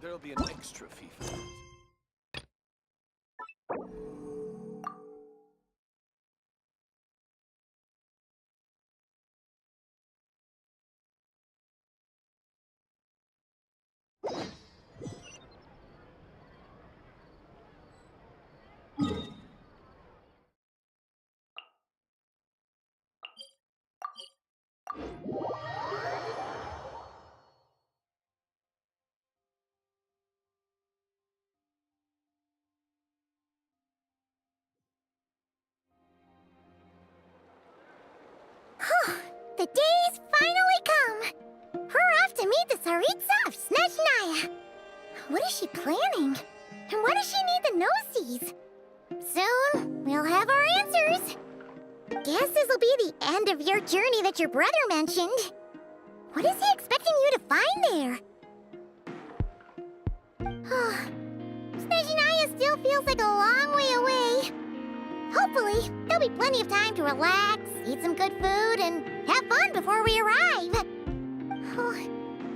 There'll be an extra fee for that. The day's finally come! We're off to meet the Tsaritsa of Snezhnaya! What is she planning? And why does she need the gnosies? Soon, we'll have our answers! Guess this'll be the end of your journey that your brother mentioned. What is he expecting you to find there? Snezhnaya still feels like a long way away. Hopefully, there'll be plenty of time to relax, eat some good food, and have fun before we arrive.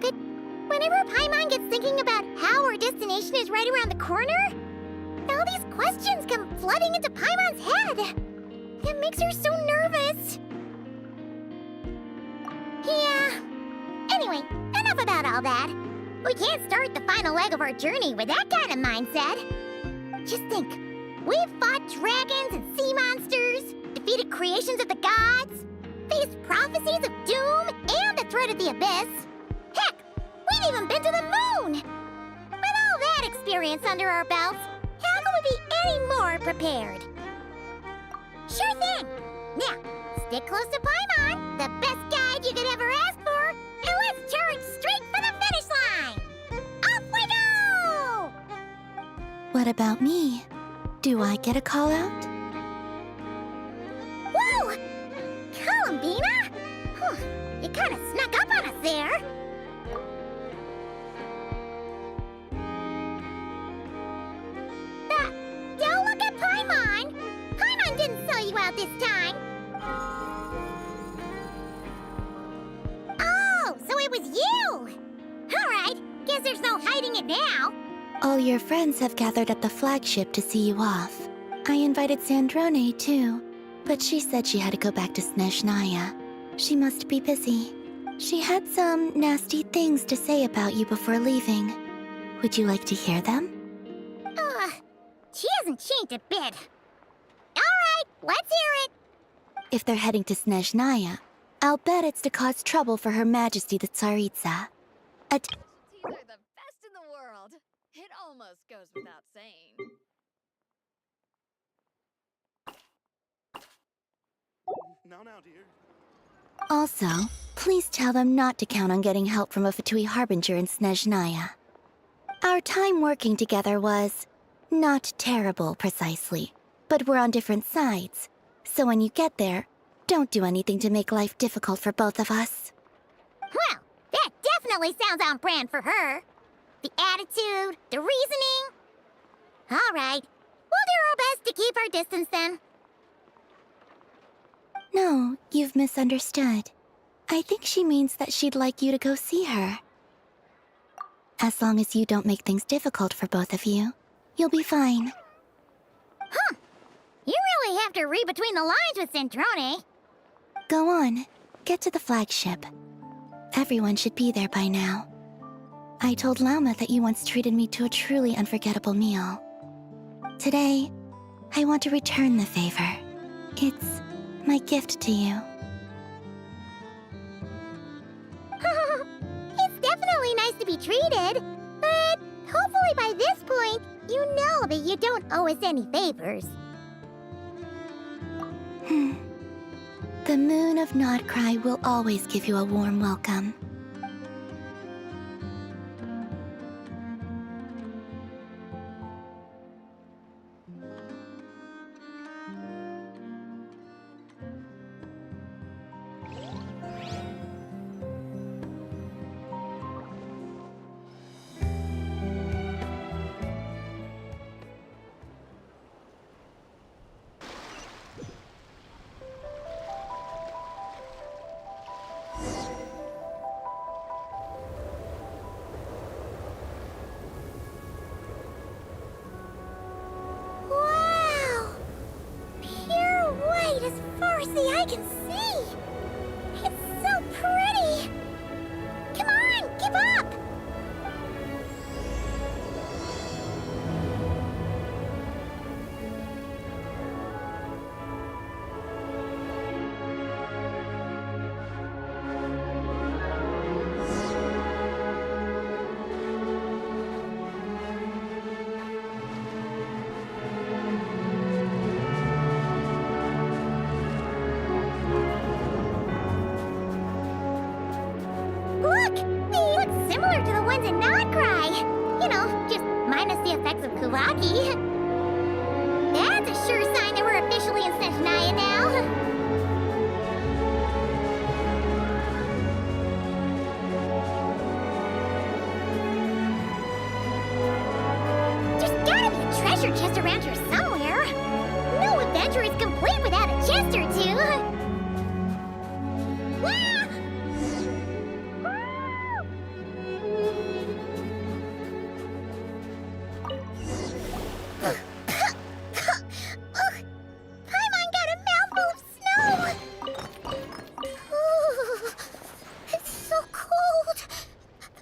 But whenever Paimon gets thinking about how our destination is right around the corner, all these questions come flooding into Paimon's head. It makes her so nervous. Yeah. Anyway, enough about all that. We can't start the final leg of our journey with that kind of mindset. Just think. We've fought dragons and sea monsters, defeated creations of the gods, faced prophecies of doom and the threat of the abyss. Heck, we've even been to the moon! With all that experience under our belts, how can we be any more prepared? Sure thing! Now, stick close to Paimon, the best guide you could ever ask for, and let's charge straight for the finish line! Off we go! What about me? Do I get a call out? Whoa! Columbina? You kind of snuck up on us there. Don't look at Paimon! Paimon didn't sell you out this time. Oh, so it was you! Alright, guess there's no hiding it now. All your friends have gathered at the flagship to see you off. I invited Sandrone too, but she said she had to go back to Snezhnaya. She must be busy. She had some nasty things to say about you before leaving. Would you like to hear them? She hasn't changed a bit. Alright, let's hear it. If they're heading to Snezhnaya, I'll bet it's to cause trouble for Her Majesty the Tsaritsa. These are the best in the world. It almost goes without saying. Now, dear. Also, please tell them not to count on getting help from a Fatui Harbinger in Snezhnaya. Our time working together was not terrible, precisely, but we're on different sides. So when you get there, don't do anything to make life difficult for both of us. Well, that definitely sounds on brand for her. The attitude, the reasoning. All right, we'll do our best to keep our distance then. No, you've misunderstood. I think she means that she'd like you to go see her. As long as you don't make things difficult for both of you, you'll be fine. Huh. You really have to read between the lines with Sandrone. Go on, get to the flagship. Everyone should be there by now. I told Lauma that you once treated me to a truly unforgettable meal. Today, I want to return the favor. It's my gift to you. It's definitely nice to be treated, but hopefully by this point, you know that you don't owe us any favors. The moon of Nodcry will always give you a warm welcome. I can see! It's so pretty! Come on, give up! Look! They look similar to the ones in Notcry. You know, just minus the effects of Kawaki. That's a sure sign that we're officially in Snezhnaya now. There's gotta be a treasure chest around here somewhere. No adventure is complete without a chest or two. Wow! Paimon got a mouthful of snow! Ooh, it's so cold!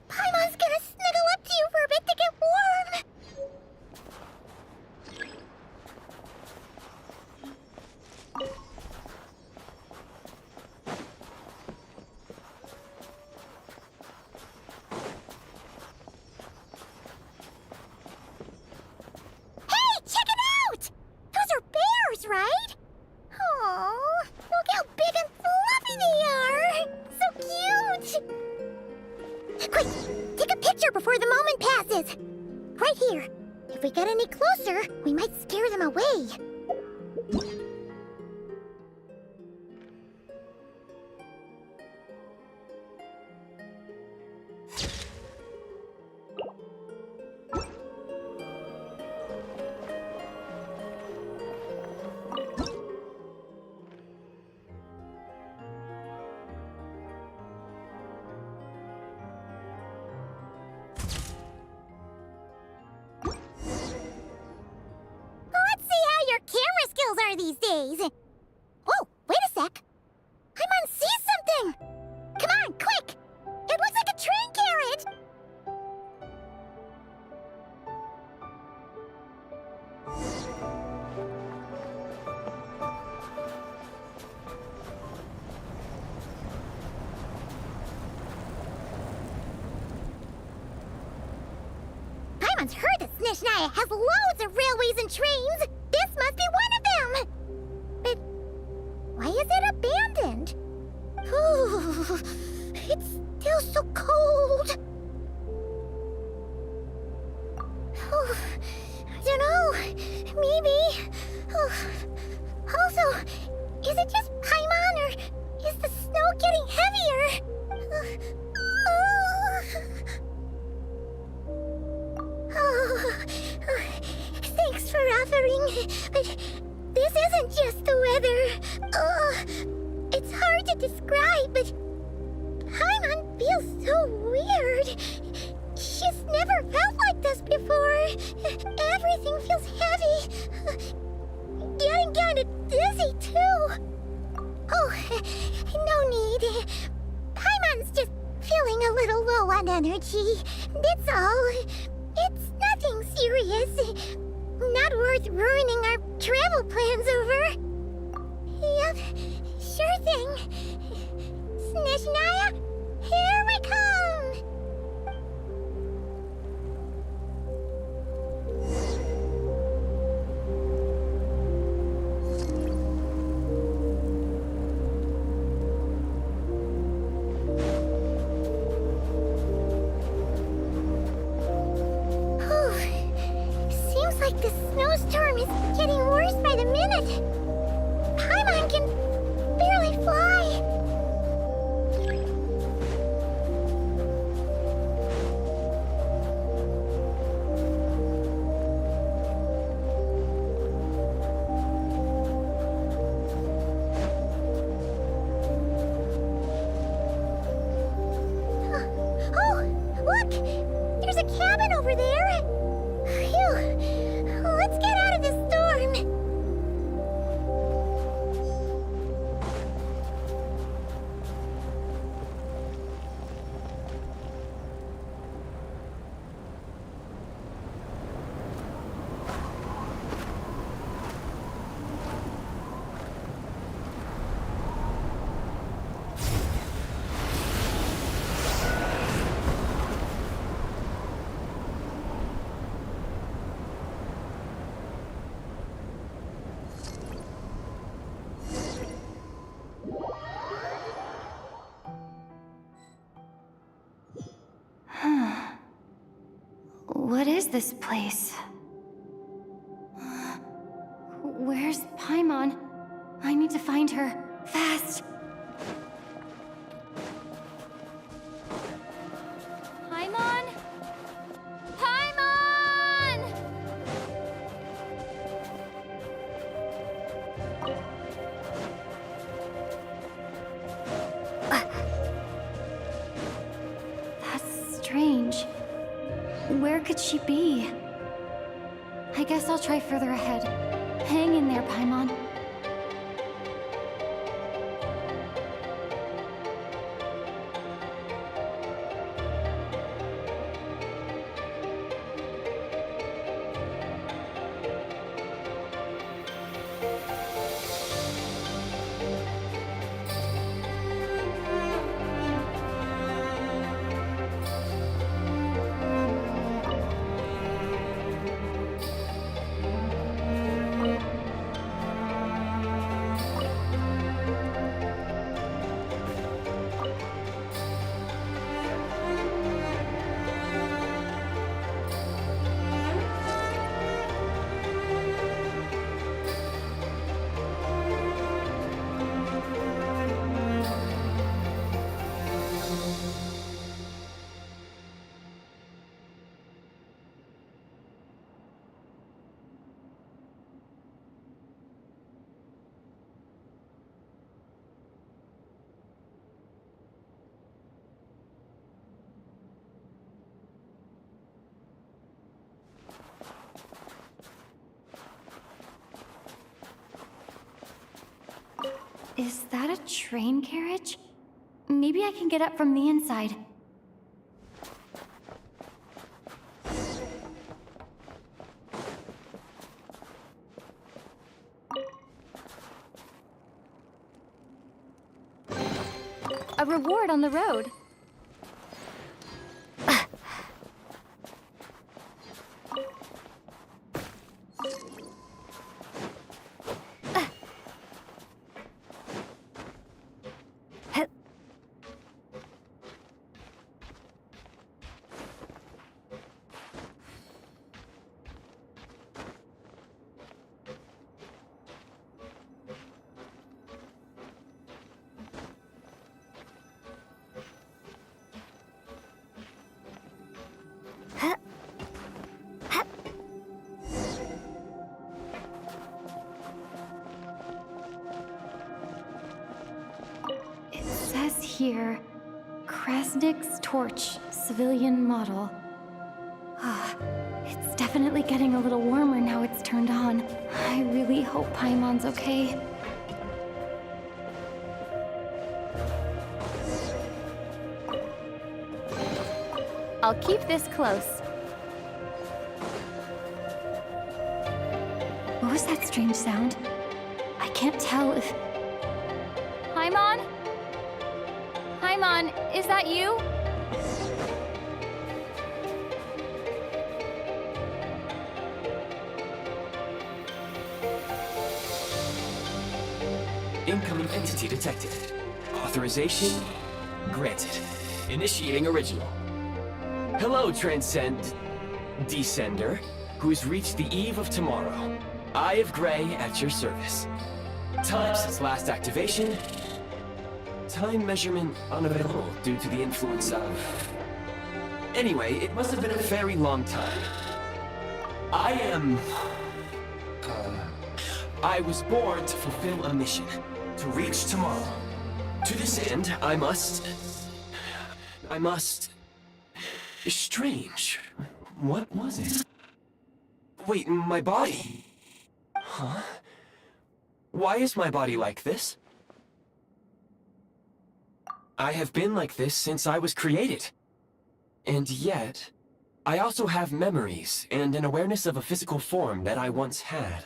Paimon's gonna snuggle up to you for a bit to get warm! Hey, check it out! Those are bears, right? Oh, look how big and fluffy they are! So cute! Quick, take a picture before the moment passes. Right here. If we get any closer, we might scare them away. Let's see how your camera skills are these days. Oh, wait a sec. Paimon sees something. Come on, quick. It looks like a train carrot. Paimon's heard that Snezhnaya has loads of railways and trains. This must be one of them. But why is it abandoned? Ooh, it's still so cold. Oh, I don't know. Maybe. Oh. Also, is it just Paimon or is the snow getting heavier? Thanks for offering, but this isn't just the weather. It's hard to describe, but Paimon feels so weird. She's never felt like this before. Everything feels heavy. Getting kinda dizzy, too. Oh, no need. Paimon's just feeling a little low on energy. That's all. It's nothing serious. Not worth ruining our travel plans over. Yep, sure thing. Snezhnaya, here we come! Seems like the snowstorm is getting worse by the minute. Paimon can barely fly. Oh, look! There's a cabin over there. Phew. Let's get out of this storm. What is this place? Where's Paimon? I need to find her. Fast! Paimon? Paimon! That's strange. Where could she be? I guess I'll try further ahead. Hang in there, Paimon. Is that a train carriage? Maybe I can get up from the inside. A reward on the road. Here, Krasnik's torch, civilian model. It's definitely getting a little warmer now it's turned on. I really hope Paimon's okay. I'll keep this close. What was that strange sound? I can't tell if... Paimon? Paimon, is that you? Incoming entity detected. Authorization granted. Initiating original. Hello, Descender, who's reached the eve of tomorrow. Eye of Grey at your service. Time since last activation. Time measurement unavailable due to the influence of... Anyway, it must have been a very long time. I was born to fulfill a mission. To reach tomorrow. To this end, I must... Strange. What was it? Wait, my body? Huh? Why is my body like this? I have been like this since I was created. And yet, I also have memories and an awareness of a physical form that I once had.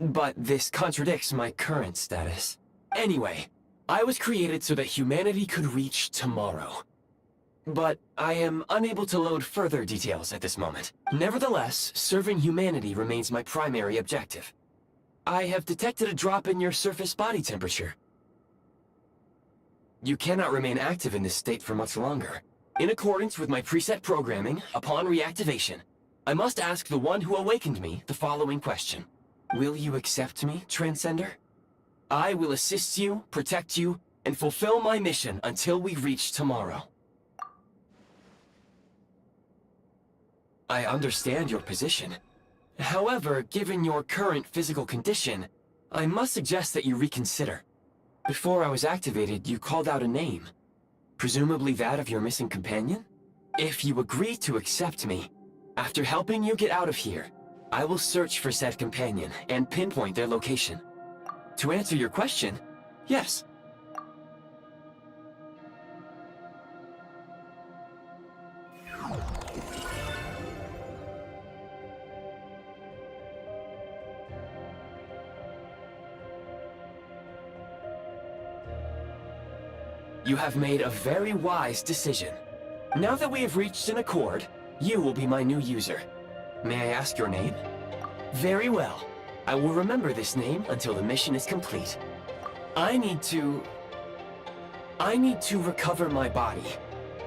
But this contradicts my current status. Anyway, I was created so that humanity could reach tomorrow. But I am unable to load further details at this moment. Nevertheless, serving humanity remains my primary objective. I have detected a drop in your surface body temperature. You cannot remain active in this state for much longer. In accordance with my preset programming, upon reactivation, I must ask the one who awakened me the following question. Will you accept me, Transcender? I will assist you, protect you, and fulfill my mission until we reach tomorrow. I understand your position. However, given your current physical condition, I must suggest that you reconsider. Before I was activated, you called out a name. Presumably that of your missing companion? If you agree to accept me, after helping you get out of here, I will search for said companion and pinpoint their location. To answer your question, yes. You have made a very wise decision. Now that we have reached an accord, you will be my new user. May I ask your name? Very well. I will remember this name until the mission is complete. I need to recover my body,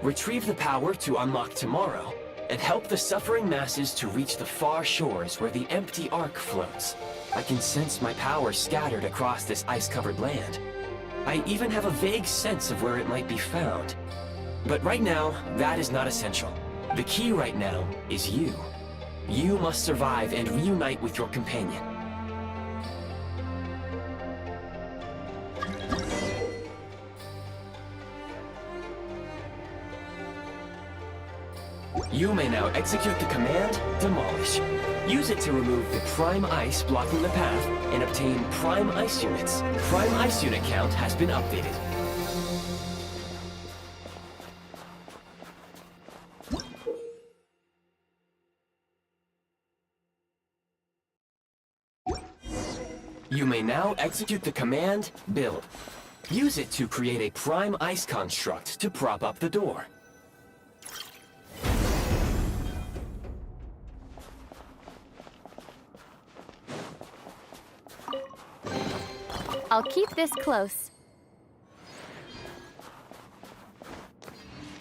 retrieve the power to unlock tomorrow, and help the suffering masses to reach the far shores where the empty Ark floats. I can sense my power scattered across this ice-covered land. I even have a vague sense of where it might be found. But right now, that is not essential. The key right now is you. You must survive and reunite with your companion. You may now execute the command, Demolish. Use it to remove the Prime Ice blocking the path and obtain Prime Ice units. Prime Ice unit count has been updated. You may now execute the command, Build. Use it to create a Prime Ice construct to prop up the door. I'll keep this close.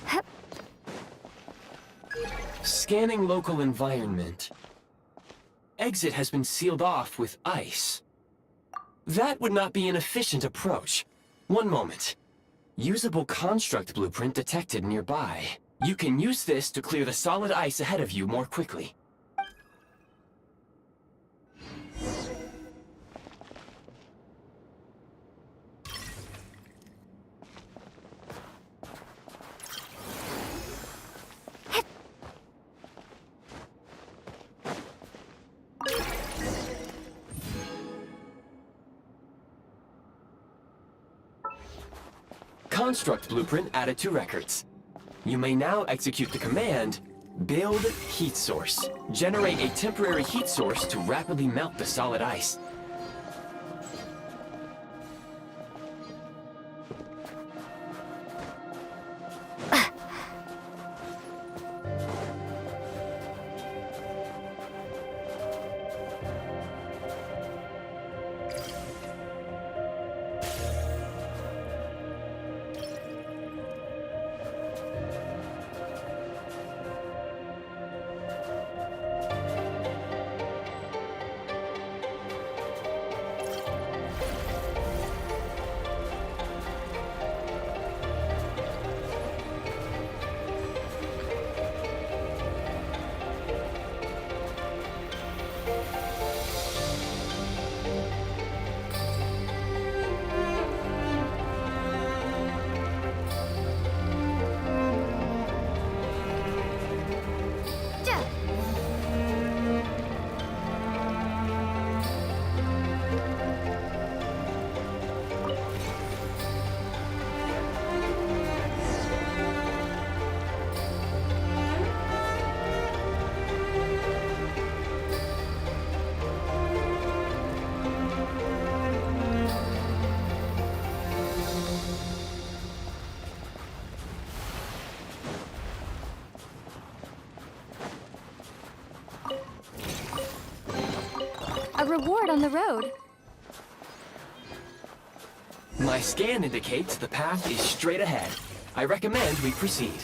Hup. Scanning local environment. Exit has been sealed off with ice. That would not be an efficient approach. One moment. Usable construct blueprint detected nearby. You can use this to clear the solid ice ahead of you more quickly. Construct blueprint added to records. You may now execute the command, Build Heat Source. Generate a temporary heat source to rapidly melt the solid ice. A reward on the road. My scan indicates the path is straight ahead. I recommend we proceed.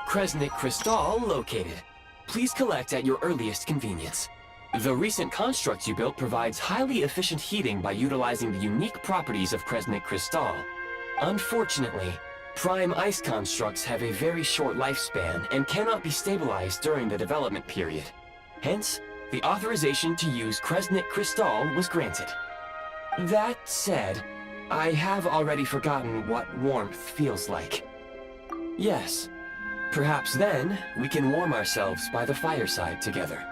Kresnik Crystal located. Please collect at your earliest convenience. The recent construct you built provides highly efficient heating by utilizing the unique properties of Kresnik Crystal. Unfortunately, prime ice constructs have a very short lifespan and cannot be stabilized during the development period. Hence, the authorization to use Kresnik Crystal was granted. That said, I have already forgotten what warmth feels like. Yes, perhaps then we can warm ourselves by the fireside together.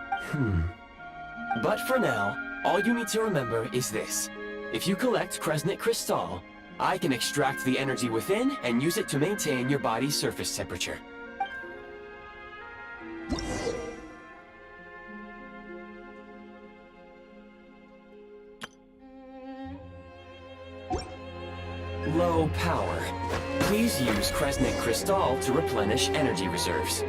But for now, all you need to remember is this. If you collect Kresnik Crystal, I can extract the energy within and use it to maintain your body's surface temperature. Low power. Please use Kresnik Crystal to replenish energy reserves.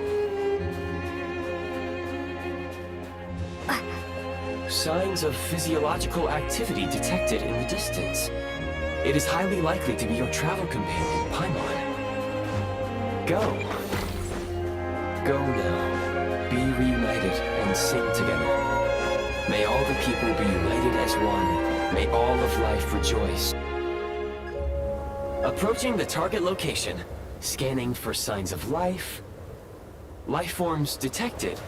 Signs of physiological activity detected in the distance. It is highly likely to be your travel companion, Paimon. Go. Go now. Be reunited and sing together. May all the people be united as one. May all of life rejoice. Approaching the target location. Scanning for signs of life. Life forms detected.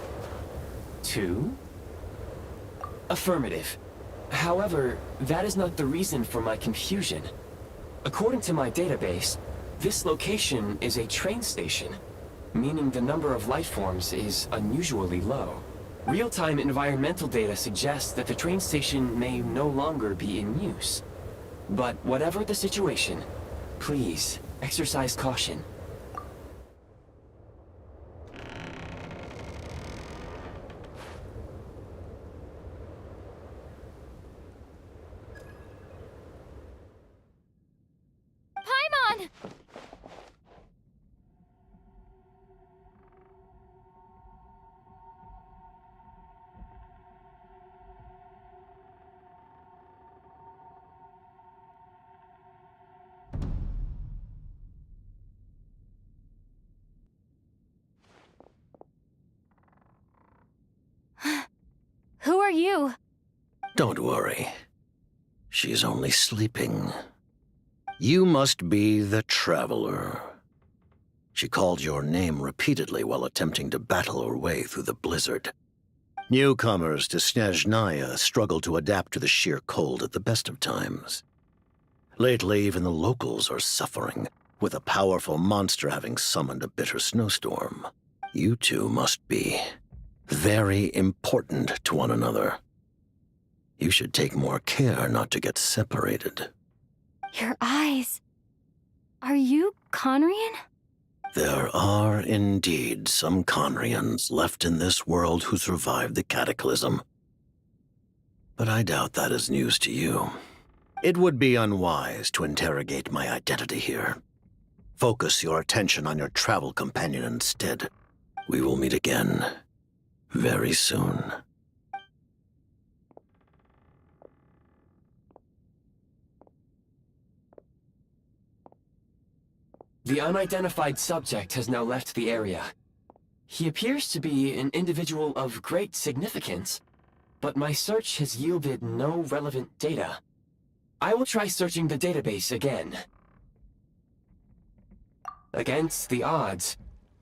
2. Affirmative. However, that is not the reason for my confusion. According to my database, this location is a train station, meaning the number of life forms is unusually low. Real-time environmental data suggests that the train station may no longer be in use. But whatever the situation, please exercise caution. Paimon! Who are you? Don't worry. She's only sleeping. You must be the Traveler. She called your name repeatedly while attempting to battle her way through the blizzard. Newcomers to Snezhnaya struggle to adapt to the sheer cold at the best of times. Lately, even the locals are suffering, with a powerful monster having summoned a bitter snowstorm. You two must be very important to one another. You should take more care not to get separated. Your eyes. Are you Conrian? There are indeed some Conrians left in this world who survived the cataclysm. But I doubt that is news to you. It would be unwise to interrogate my identity here. Focus your attention on your travel companion instead. We will meet again very soon. The unidentified subject has now left the area. He appears to be an individual of great significance, but my search has yielded no relevant data. I will try searching the database again. Against the odds,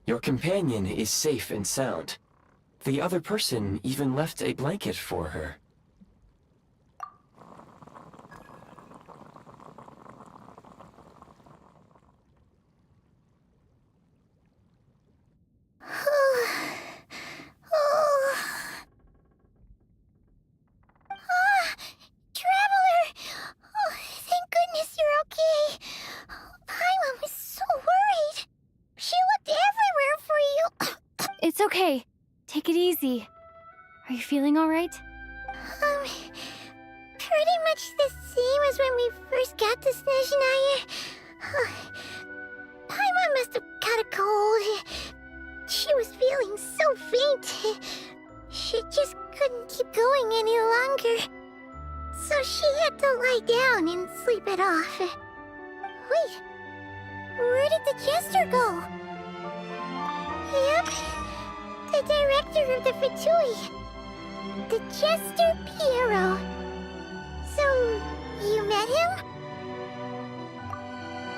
your companion is safe and sound. The other person even left a blanket for her. It's okay. Take it easy. Are you feeling all right? Pretty much the same as when we first got to Snezhnaya. Paimon must have caught a cold. She was feeling so faint. She just couldn't keep going any longer. So she had to lie down and sleep it off. Wait, where did the jester go? Yep. The director of the Fatui. The Jester Piero. So, you met him?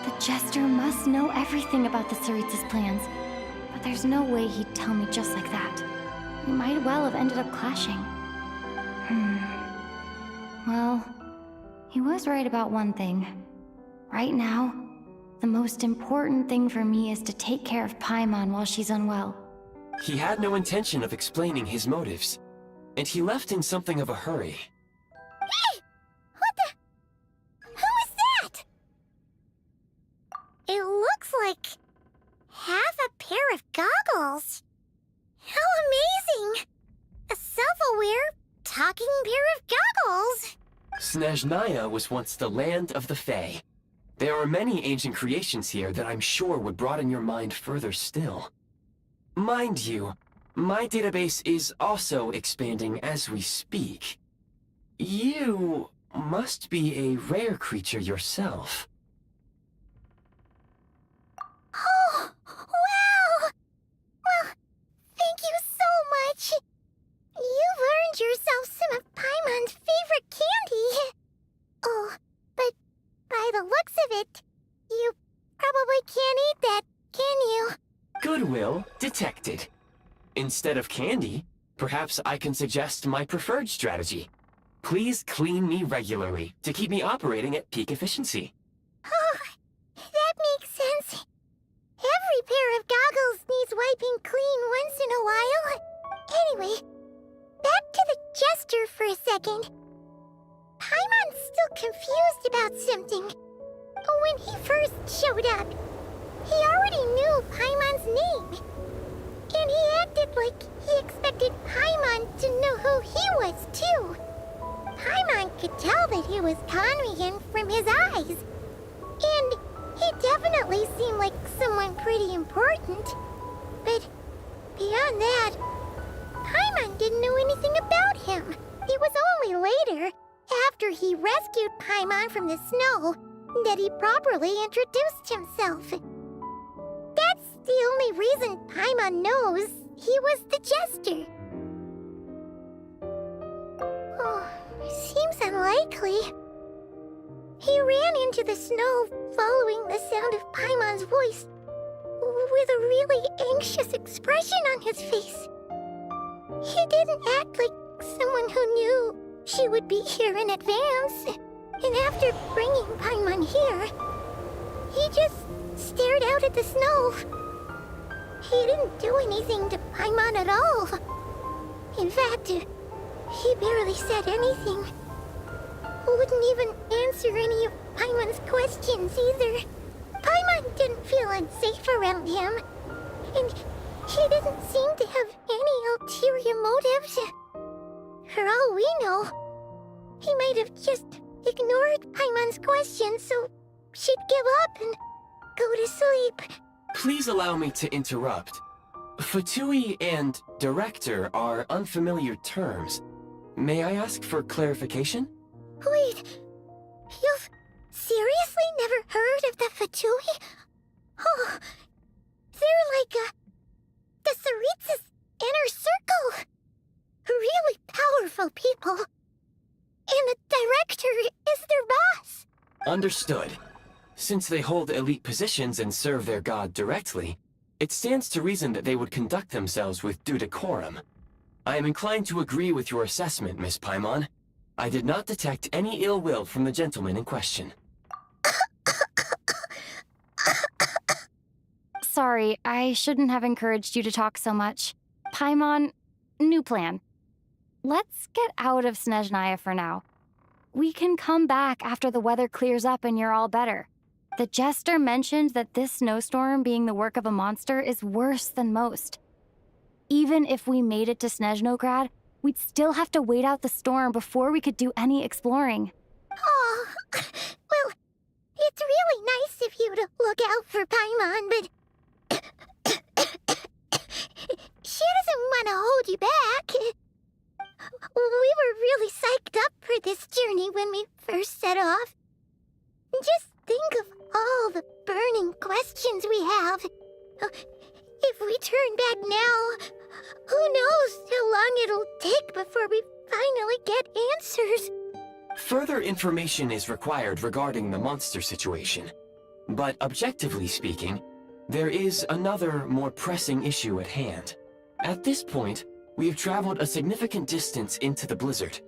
The Jester must know everything about the Tsaritsa's plans. But there's no way he'd tell me just like that. We might well have ended up clashing. Well, he was right about one thing. Right now, the most important thing for me is to take care of Paimon while she's unwell. He had no intention of explaining his motives, and he left in something of a hurry. Hey! What the? Who is that? It looks like half a pair of goggles. How amazing! A self-aware, talking pair of goggles. Snezhnaya was once the land of the Fae. There are many ancient creations here that I'm sure would broaden your mind further still. Mind you, my database is also expanding as we speak. You must be a rare creature yourself. Oh, wow! Well, thank you so much. You've earned yourself some of Paimon's favorite candy. Oh, but by the looks of it, you probably can't eat that, can you? Goodwill detected. Instead of candy, perhaps I can suggest my preferred strategy. Please clean me regularly to keep me operating at peak efficiency. Oh, that makes sense. Every pair of goggles needs wiping clean once in a while. Anyway, back to the Jester for a second. Paimon's still confused about something. When he first showed up, he already knew Paimon's name. And he acted like he expected Paimon to know who he was, too. Paimon could tell that he was Conrian from his eyes. And he definitely seemed like someone pretty important. But beyond that, Paimon didn't know anything about him. It was only later, after he rescued Paimon from the snow, that he properly introduced himself. That's the only reason Paimon knows he was the Jester. Oh, seems unlikely. He ran into the snow following the sound of Paimon's voice, with a really anxious expression on his face. He didn't act like someone who knew she would be here in advance. And after bringing Paimon here, he just stared out at the snow. He didn't do anything to Paimon at all. In fact, he barely said anything. Wouldn't even answer any of Paimon's questions either. Paimon didn't feel unsafe around him, and he didn't seem to have any ulterior motives. For all we know, he might have just ignored Paimon's questions so she'd give up and go to sleep. Please allow me to interrupt. Fatui and director are unfamiliar terms. May I ask for clarification? Wait, you've seriously never heard of the Fatui? Oh, they're like the Tsaritsa's inner circle. Really powerful people. And the director is their boss. Understood. Since they hold elite positions and serve their god directly, it stands to reason that they would conduct themselves with due decorum. I am inclined to agree with your assessment, Miss Paimon. I did not detect any ill will from the gentleman in question. Sorry, I shouldn't have encouraged you to talk so much. Paimon, new plan. Let's get out of Snezhnaya for now. We can come back after the weather clears up and you're all better. The Jester mentioned that this snowstorm being the work of a monster is worse than most. Even if we made it to Snezhnograd, we'd still have to wait out the storm before we could do any exploring. Oh, well, it's really nice of you to look out for Paimon, but she doesn't want to hold you back. We were really psyched up for this journey when we first set off. Just think of all the burning questions we have. If we turn back now, who knows how long it'll take before we finally get answers. Further information is required regarding the monster situation. But objectively speaking, there is another, more pressing issue at hand. At this point, we have traveled a significant distance into the blizzard.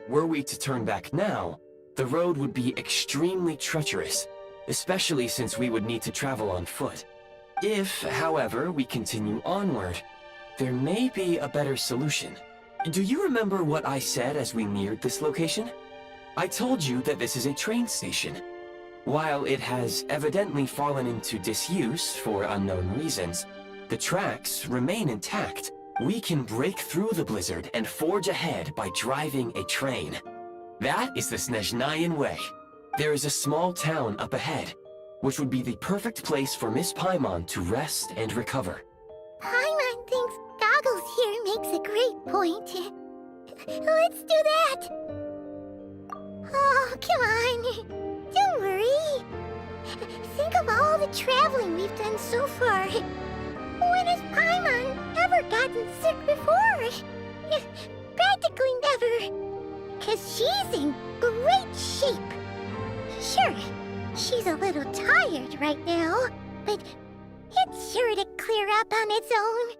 Were we to turn back now, the road would be extremely treacherous, especially since we would need to travel on foot. If, however, we continue onward, there may be a better solution. Do you remember what I said as we neared this location? I told you that this is a train station. While it has evidently fallen into disuse for unknown reasons, the tracks remain intact. We can break through the blizzard and forge ahead by driving a train. That is the Snezhnayan way. There is a small town up ahead, which would be the perfect place for Miss Paimon to rest and recover. Paimon thinks Goggles here makes a great point. Let's do that! Oh, come on. Don't worry. Think of all the traveling we've done so far. When has Paimon ever gotten sick before? Practically never. 'Cause she's in great shape. Sure, she's a little tired right now, but it's sure to clear up on its own.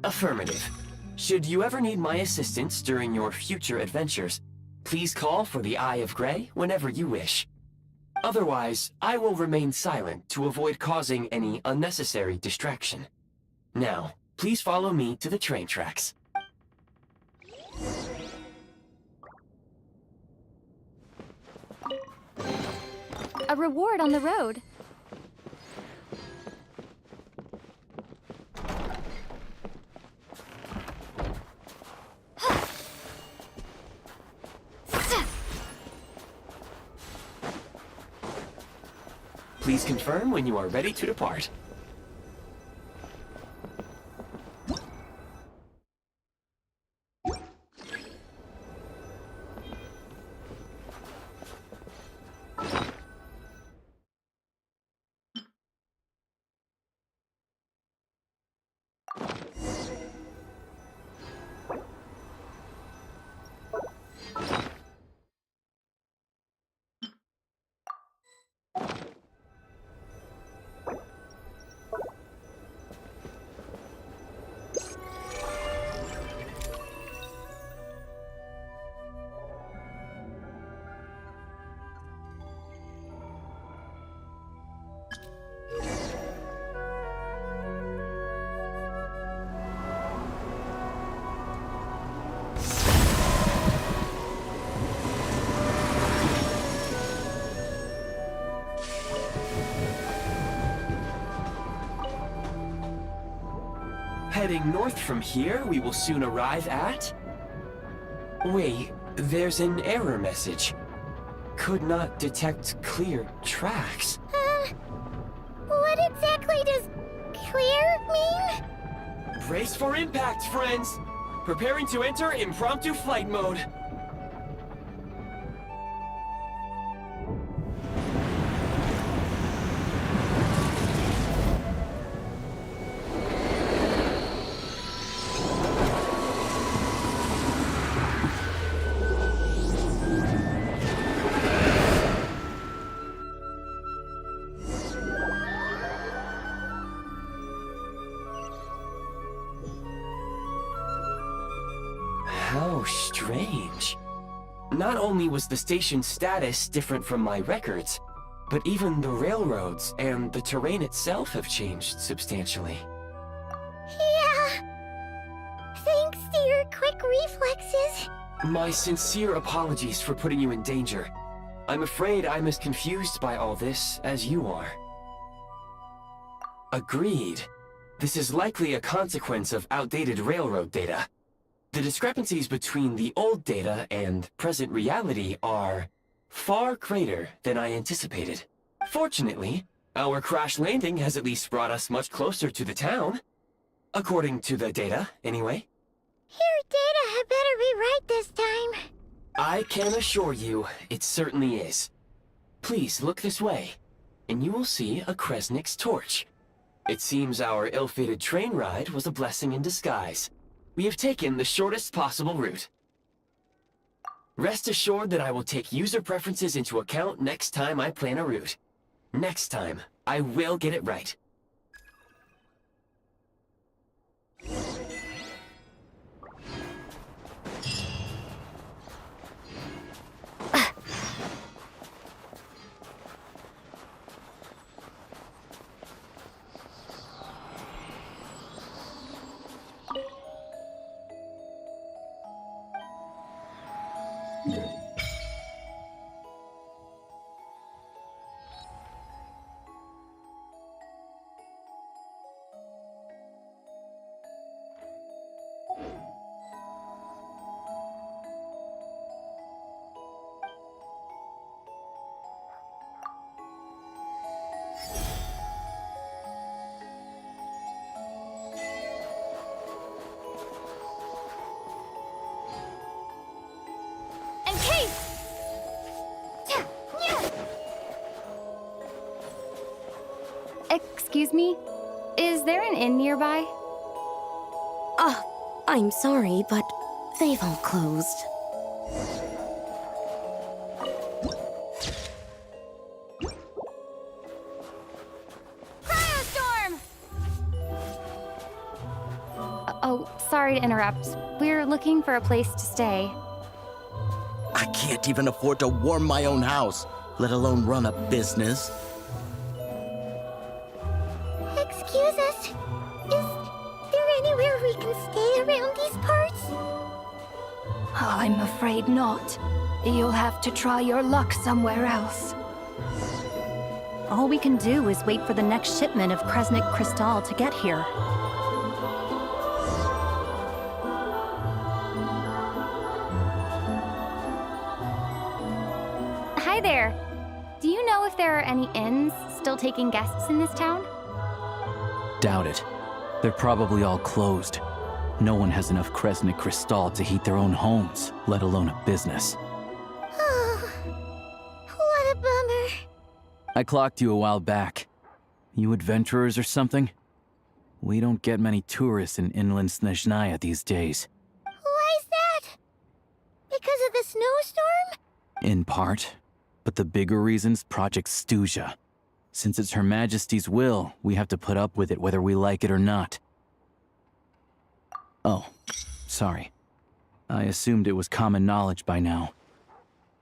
Affirmative. Should you ever need my assistance during your future adventures, please call for the Eye of Grey whenever you wish. Otherwise, I will remain silent to avoid causing any unnecessary distraction. Now, please follow me to the train tracks. A reward on the road. Please confirm when you are ready to depart. Heading north from here, we will soon arrive at... Wait, there's an error message. Could not detect clear tracks. What exactly does clear mean? Brace for impact, friends! Preparing to enter impromptu flight mode. How strange. Not only was the station's status different from my records, but even the railroads and the terrain itself have changed substantially. Yeah. Thanks to your quick reflexes. My sincere apologies for putting you in danger. I'm afraid I'm as confused by all this as you are. Agreed. This is likely a consequence of outdated railroad data. The discrepancies between the old data and present reality are far greater than I anticipated. Fortunately, our crash landing has at least brought us much closer to the town. According to the data, anyway. Your data had better be right this time. I can assure you, it certainly is. Please look this way. and you will see a Kresnik's torch. It seems our ill-fated train ride was a blessing in disguise. We have taken the shortest possible route. Rest assured that I will take user preferences into account next time I plan a route. Next time, I will get it right. Excuse me? Is there an inn nearby? I'm sorry, but they've all closed. Cryostorm! Oh, sorry to interrupt. We're looking for a place to stay. I can't even afford to warm my own house, let alone run a business. Excuse us. Is there anywhere we can stay around these parts? I'm afraid not. You'll have to try your luck somewhere else. All we can do is wait for the next shipment of Kresnik Crystal to get here. Hi there. Do you know if there are any inns still taking guests in this town? Doubt it. They're probably all closed. No one has enough Kresnik Crystal to heat their own homes, let alone a business. Oh, what a bummer. I clocked you a while back. You adventurers or something? We don't get many tourists in inland Snezhnaya these days. Why is that? Because of the snowstorm? In part. But the bigger reason's Project Stuzha. Since it's Her Majesty's will, we have to put up with it whether we like it or not. Oh, sorry. I assumed it was common knowledge by now.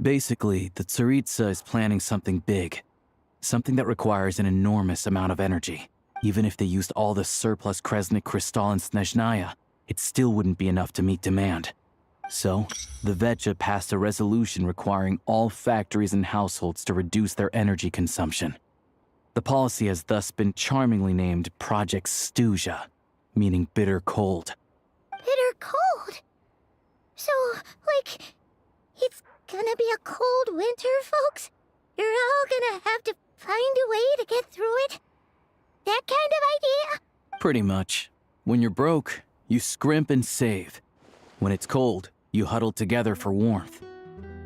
Basically, the Tsaritsa is planning something big. Something that requires an enormous amount of energy. Even if they used all the surplus Kresnik Crystal in Snezhnaya, it still wouldn't be enough to meet demand. So, the Vecha passed a resolution requiring all factories and households to reduce their energy consumption. The policy has thus been charmingly named Project Stuzha, meaning bitter cold. Bitter cold? So, like, it's gonna be a cold winter, folks? You're all gonna have to find a way to get through it? That kind of idea? Pretty much. When you're broke, you scrimp and save. When it's cold, you huddle together for warmth.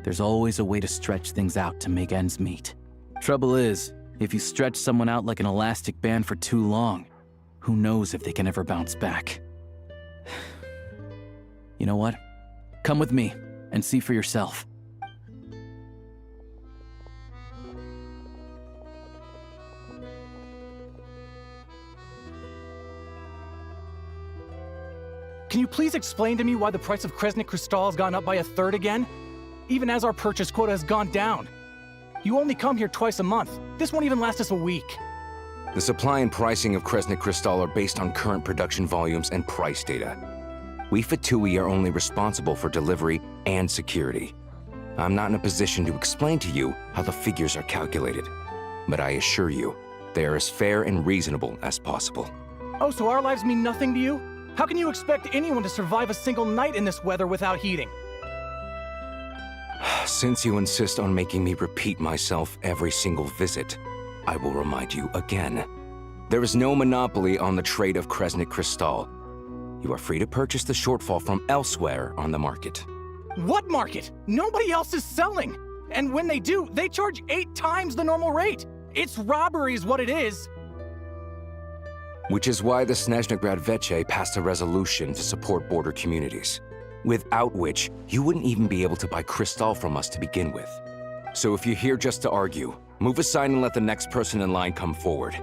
There's always a way to stretch things out to make ends meet. Trouble is, if you stretch someone out like an elastic band for too long, who knows if they can ever bounce back. You know what? Come with me and see for yourself. Can you please explain to me why the price of Kresnik Crystal has gone up by 1/3 again? Even as our purchase quota has gone down. You only come here twice a month. This won't even last us a week. The supply and pricing of Kresnik Crystal are based on current production volumes and price data. We Fatui are only responsible for delivery and security. I'm not in a position to explain to you how the figures are calculated, but I assure you, they are as fair and reasonable as possible. Oh, so our lives mean nothing to you? How can you expect anyone to survive a single night in this weather without heating? Since you insist on making me repeat myself every single visit, I will remind you again. There is no monopoly on the trade of Kresnik Crystal. You are free to purchase the shortfall from elsewhere on the market. What market? Nobody else is selling! And when they do, they charge 8 times the normal rate! It's robbery is what it is! Which is why the Snezhnaya Veche passed a resolution to support border communities, without which you wouldn't even be able to buy crystal from us to begin with. So if you're here just to argue, move aside and let the next person in line come forward.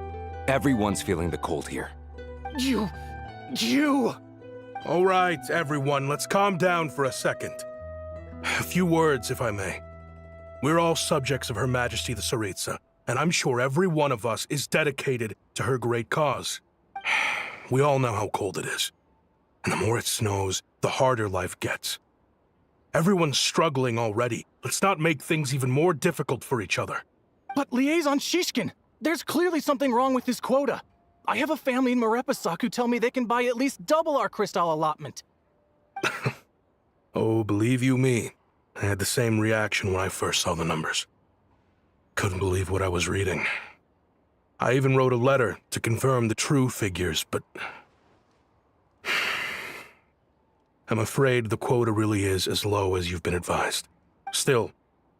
Everyone's feeling the cold here. You... All right, everyone, let's calm down for a second. A few words, if I may. We're all subjects of Her Majesty the Tsaritsa, and I'm sure every one of us is dedicated to her great cause. We all know how cold it is. And the more it snows, the harder life gets. Everyone's struggling already. Let's not make things even more difficult for each other. But Liaison Shishkin, there's clearly something wrong with this quota. I have a family in Marepasak who tell me they can buy at least double our crystal allotment. Oh, believe you me, I had the same reaction when I first saw the numbers. Couldn't believe what I was reading. I even wrote a letter to confirm the true figures, but... I'm afraid the quota really is as low as you've been advised. Still,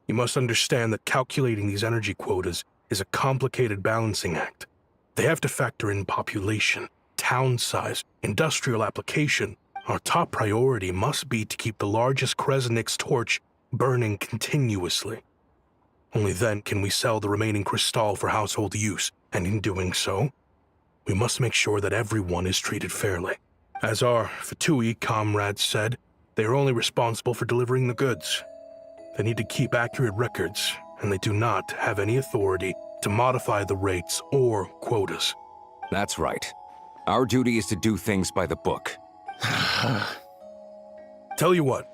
you must understand that calculating these energy quotas is a complicated balancing act. They have to factor in population, town size, industrial application. Our top priority must be to keep the largest Kresnik's torch burning continuously. Only then can we sell the remaining crystal for household use, and in doing so, we must make sure that everyone is treated fairly. As our Fatui comrades said, they are only responsible for delivering the goods. They need to keep accurate records, and they do not have any authority to modify the rates or quotas. That's right. Our duty is to do things by the book. Tell you what,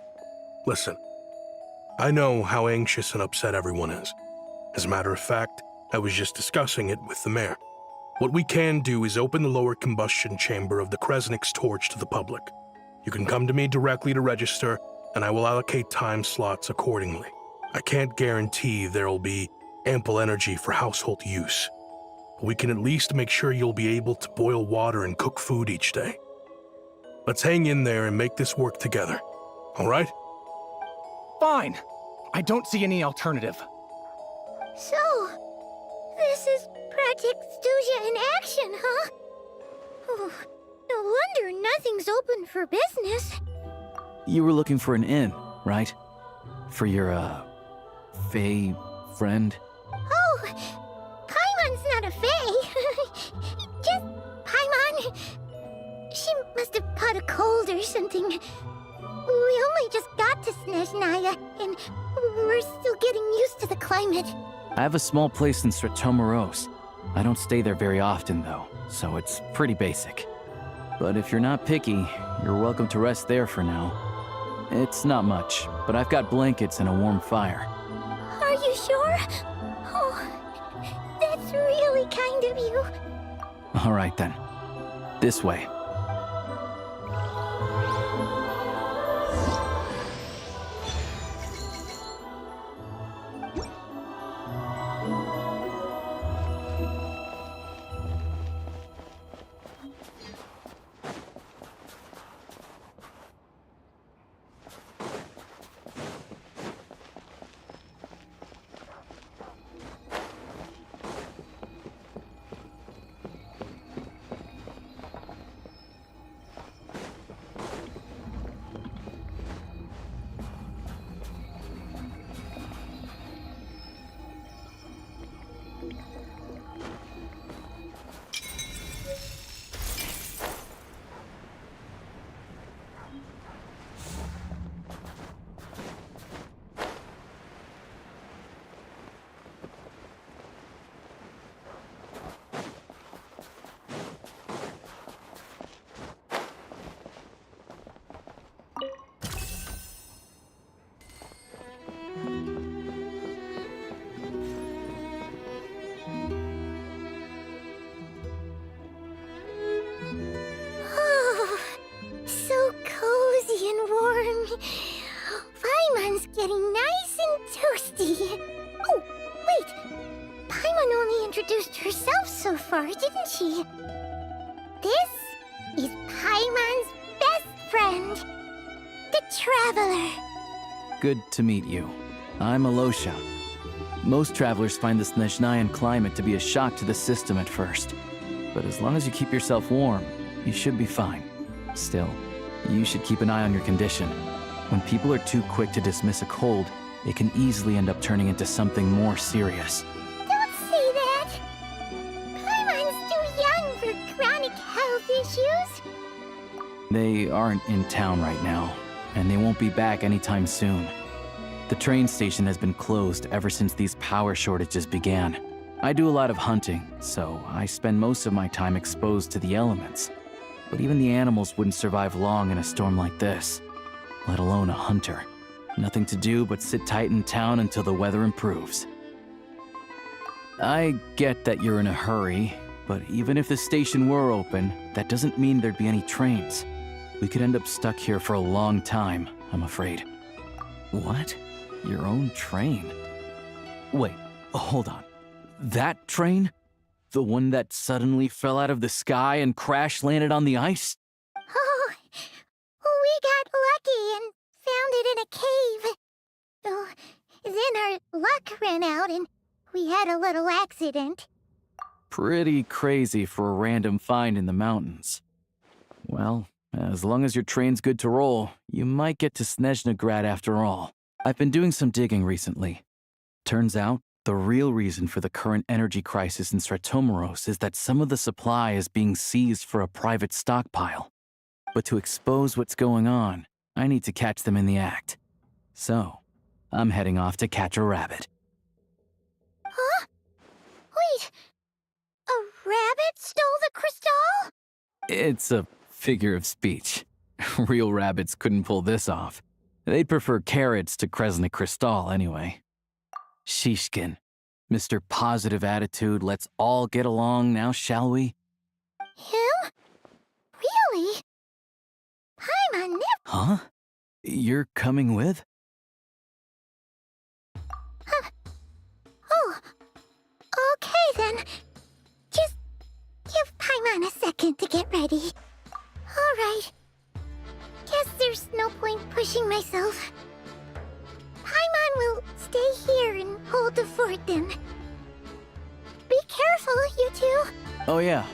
listen. I know how anxious and upset everyone is. As a matter of fact, I was just discussing it with the mayor. What we can do is open the lower combustion chamber of the Kresnik's torch to the public. You can come to me directly to register, and I will allocate time slots accordingly. I can't guarantee there'll be ample energy for household use. But we can at least make sure you'll be able to boil water and cook food each day. Let's hang in there and make this work together, all right? Fine. I don't see any alternative. So, this is Project Stuja in action, huh? Oh, no wonder nothing's open for business. You were looking for an inn, right? For your, Fae friend? Oh, Paimon's not a Fae. Just Paimon. She must have caught a cold or something. We only just got to Snezhnaya, and we're still getting used to the climate. I have a small place in Stratomaros. I don't stay there very often, though, so it's pretty basic. But if you're not picky, you're welcome to rest there for now. It's not much, but I've got blankets and a warm fire. Are you sure? Oh, that's really kind of you. All right, then. This way. Paimon's getting nice and toasty. Oh, wait. Paimon only introduced herself so far, didn't she? This is Paimon's best friend, the Traveler. Good to meet you. I'm Alosha. Most travelers find the Snezhnayan climate to be a shock to the system at first. But as long as you keep yourself warm, you should be fine. Still, you should keep an eye on your condition. When people are too quick to dismiss a cold, it can easily end up turning into something more serious. Don't say that! Paimon's too young for chronic health issues. They aren't in town right now, and they won't be back anytime soon. The train station has been closed ever since these power shortages began. I do a lot of hunting, so I spend most of my time exposed to the elements. But even the animals wouldn't survive long in a storm like this, let alone a hunter. Nothing to do but sit tight in town until the weather improves. I get that you're in a hurry, but even if the station were open, that doesn't mean there'd be any trains. We could end up stuck here for a long time, I'm afraid. What? Your own train? Wait, hold on. That train? The one that suddenly fell out of the sky and crash-landed on the ice? Oh, we got lucky and found it in a cave. Oh, then our luck ran out and we had a little accident. Pretty crazy for a random find in the mountains. Well, as long as your train's good to roll, you might get to Snezhnagrad after all. I've been doing some digging recently. Turns out, the real reason for the current energy crisis in Stratomeros is that some of the supply is being seized for a private stockpile. But to expose what's going on, I need to catch them in the act. So, I'm heading off to catch a rabbit. Huh? Wait, a rabbit stole the crystal? It's a figure of speech. Real rabbits couldn't pull this off. They'd prefer carrots to Kresnik Crystal anyway. Shishkin, Mr. Positive Attitude, let's all get along now, shall we? Him? Really? Paimon never— Huh? You're coming with? Oh, okay then. Just give Paimon a second to get ready. All right. Guess there's no point pushing myself. Paimon will stay here and hold the fort then. Be careful, you two. Oh yeah,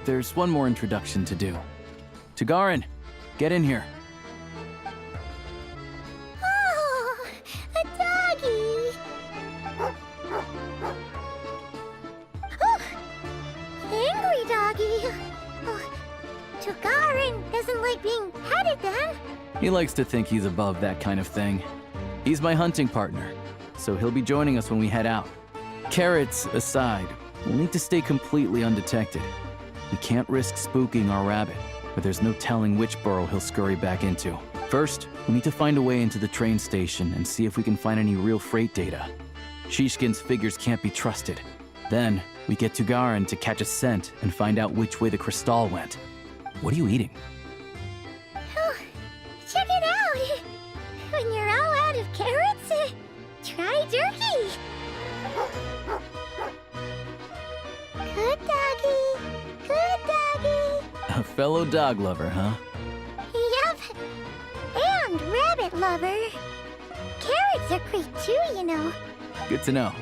there's one more introduction to do. Tagarin, get in here. Oh, a doggy. Oh, angry doggy. Oh, Tagarin doesn't like being petted then. He likes to think he's above that kind of thing. He's my hunting partner, so he'll be joining us when we head out. Carrots aside, we'll need to stay completely undetected. We can't risk spooking our rabbit, but there's no telling which burrow he'll scurry back into. First, we need to find a way into the train station and see if we can find any real freight data. Shishkin's figures can't be trusted. Then, we get Tugarin to catch a scent and find out which way the crystal went. What are you eating? Oh, check it out. When you're all out of carrots, try turkey. Good doggy. Good doggy. A fellow dog lover, huh? Yup. And rabbit lover. Carrots are great too, you know. Good to know.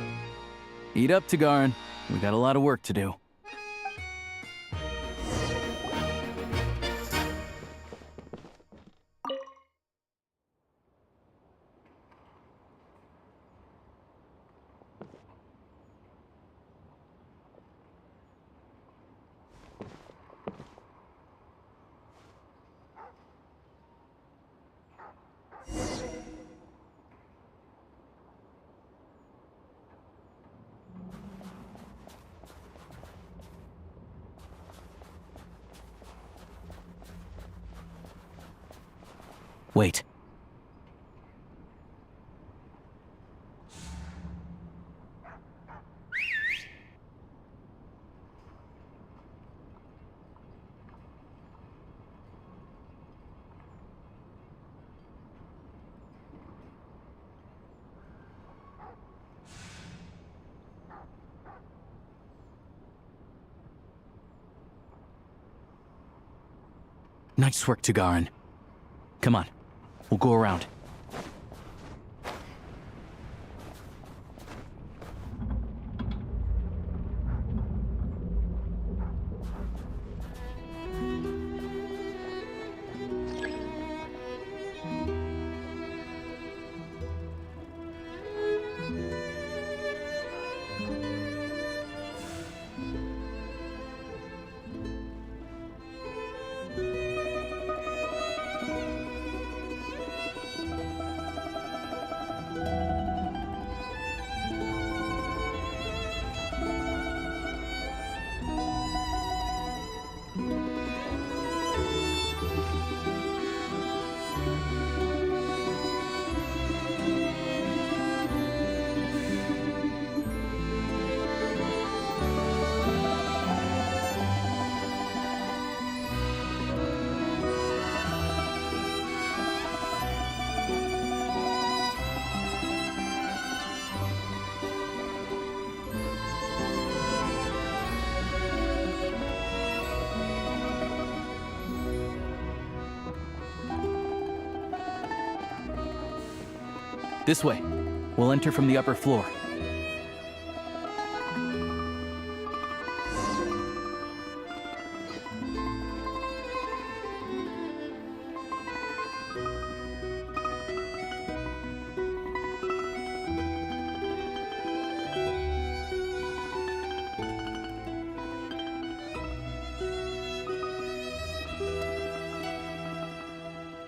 Eat up, Tugarin. We got a lot of work to do. Wait. Nice work, Tugarin. Come on. We'll go around. This way. We'll enter from the upper floor.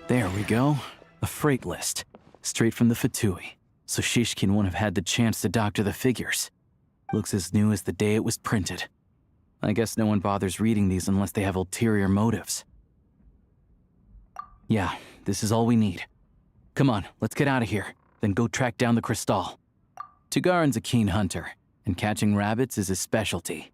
There we go. A freight list. Straight from the Fatui. So Shishkin won't have had the chance to doctor the figures. Looks as new as the day it was printed. I guess no one bothers reading these unless they have ulterior motives. Yeah, this is all we need. Come on, let's get out of here. Then go track down the Crystal. Tugarin's a keen hunter, and catching rabbits is his specialty.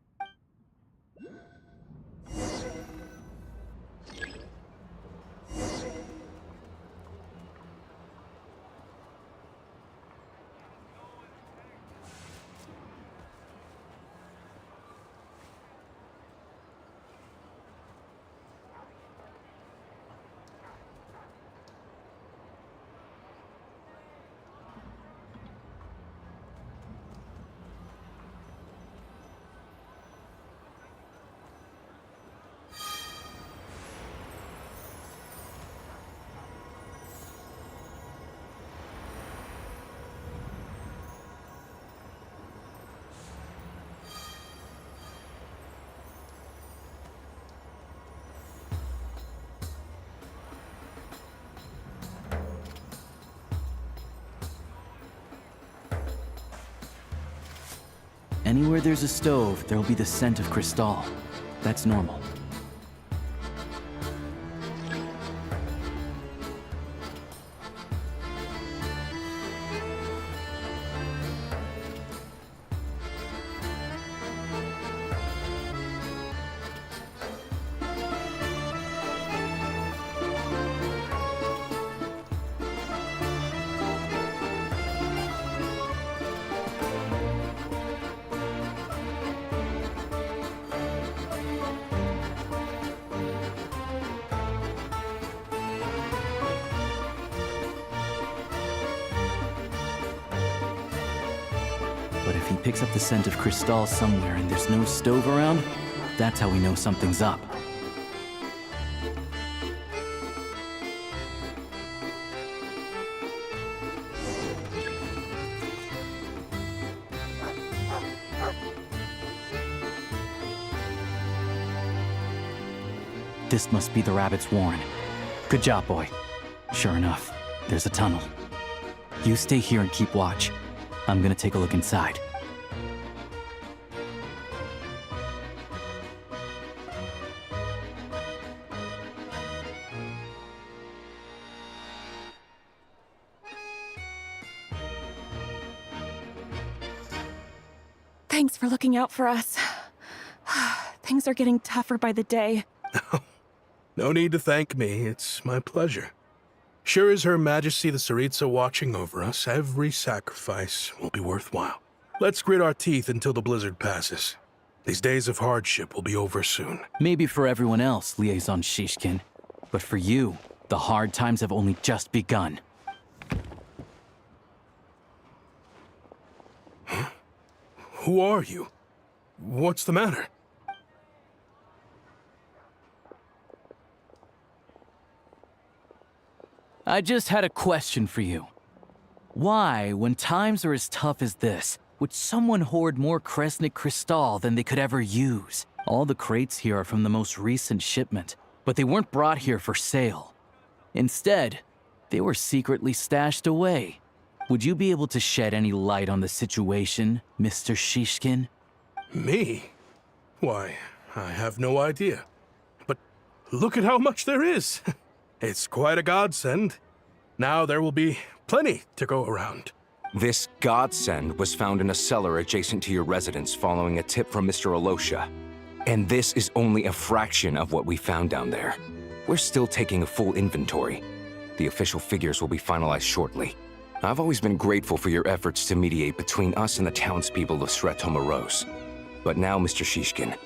Anywhere there's a stove, there'll be the scent of Crystal. That's normal. But if he picks up the scent of Crystal somewhere and there's no stove around, that's how we know something's up. This must be the rabbit's warren. Good job, boy. Sure enough, there's a tunnel. You stay here and keep watch. I'm gonna take a look inside. Thanks for looking out for us. Things are getting tougher by the day. No need to thank me. It's my pleasure. Sure is Her Majesty the Tsaritsa watching over us, every sacrifice will be worthwhile. Let's grit our teeth until the blizzard passes. These days of hardship will be over soon. Maybe for everyone else, Liaison Shishkin. But for you, the hard times have only just begun. Huh? Who are you? What's the matter? I just had a question for you. Why, when times are as tough as this, would someone hoard more Kresnik Crystal than they could ever use? All the crates here are from the most recent shipment, but they weren't brought here for sale. Instead, they were secretly stashed away. Would you be able to shed any light on the situation, Mr. Shishkin? Me? Why, I have no idea. But look at how much there is. It's quite a godsend. Now there will be plenty to go around. This godsend was found in a cellar adjacent to your residence following a tip from Mr. Alosha. And this is only a fraction of what we found down there. We're still taking a full inventory. The official figures will be finalized shortly. I've always been grateful for your efforts to mediate between us and the townspeople of Sretomaros. But now, Mr. Shishkin,